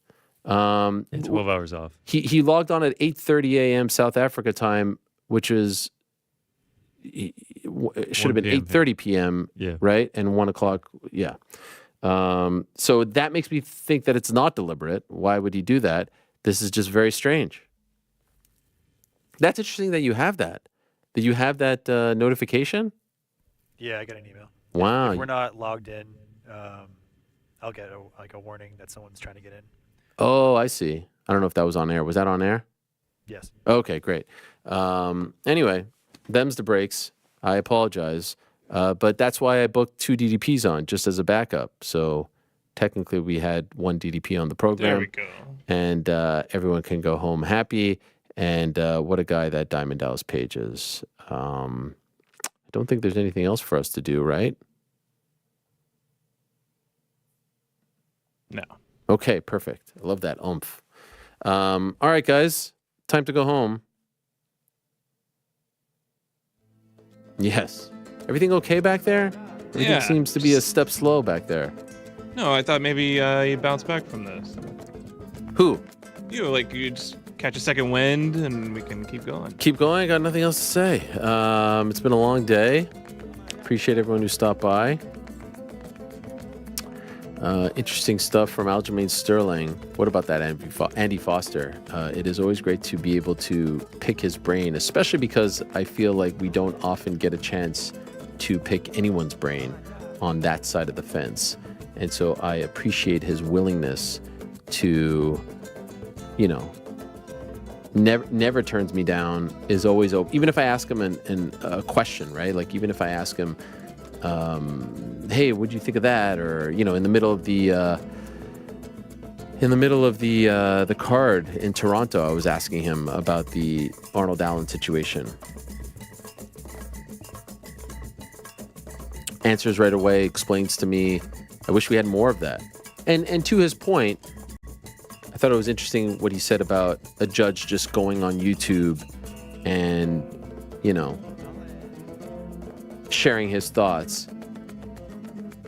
12 hours off. He logged on at 8:30 a.m. South Africa time, which is it should have been 8:30 p.m. Yeah. right, and 1 o'clock. Yeah. So that makes me think that it's not deliberate. Why would he do that? This is just very strange. That's interesting that you have that. That you have that notification. yeah, I get an email. Wow. If we're not logged in, I'll get a warning that someone's trying to get in. Oh, I see. I don't know if that was on air. Was that on air? Yes. Okay, great. Anyway, them's the breaks. I apologize. But that's why I booked 2 DDPs on, just as a backup. So technically we had 1 DDP on the program. There we go. And everyone can go home happy. And what a guy that Diamond Dallas Page is. I don't think there's anything else for us to do, right? No. Okay, perfect. I love that oomph. All right, guys, time to go home. Yes. Everything okay back there? Everything Yeah, seems to be a step slow back there. No, I thought maybe you bounce back from this. Who? You just catch a second wind and we can keep going. Keep going. I got nothing else to say. It's been a long day. Appreciate everyone who stopped by. Interesting stuff from Aljamain Sterling. What about that Andy Foster? It is always great to be able to pick his brain, especially because I feel like we don't often get a chance to pick anyone's brain on that side of the fence. And so I appreciate his willingness to, never turns me down, is always open. Even if I ask him a question, right? Like even if I ask him, hey, what'd you think of that? Or, in the middle of the card in Toronto, I was asking him about the Arnold Allen situation. Answers right away, explains to me. I wish we had more of that. And to his point, I thought it was interesting what he said about a judge just going on YouTube and, sharing his thoughts.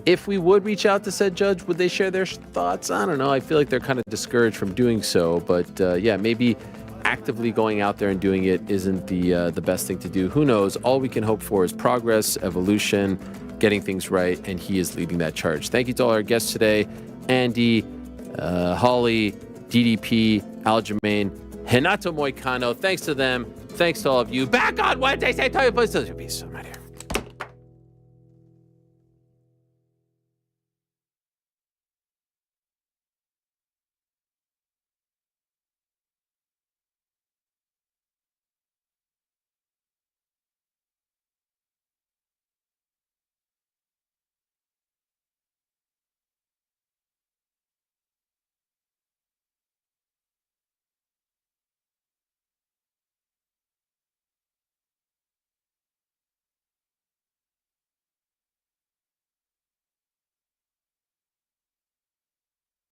If we would reach out to said judge, would they share their thoughts? I don't know. I feel like they're kind of discouraged from doing so. But maybe actively going out there and doing it isn't the best thing to do. Who knows? All we can hope for is progress, evolution, getting things right, and he is leading that charge. Thank you to all our guests today. Andy, Holly, DDP, Aljamain, Renato Moicano. Thanks to them. Thanks to all of you. Back on Wednesday. Say, tell your place. Peace.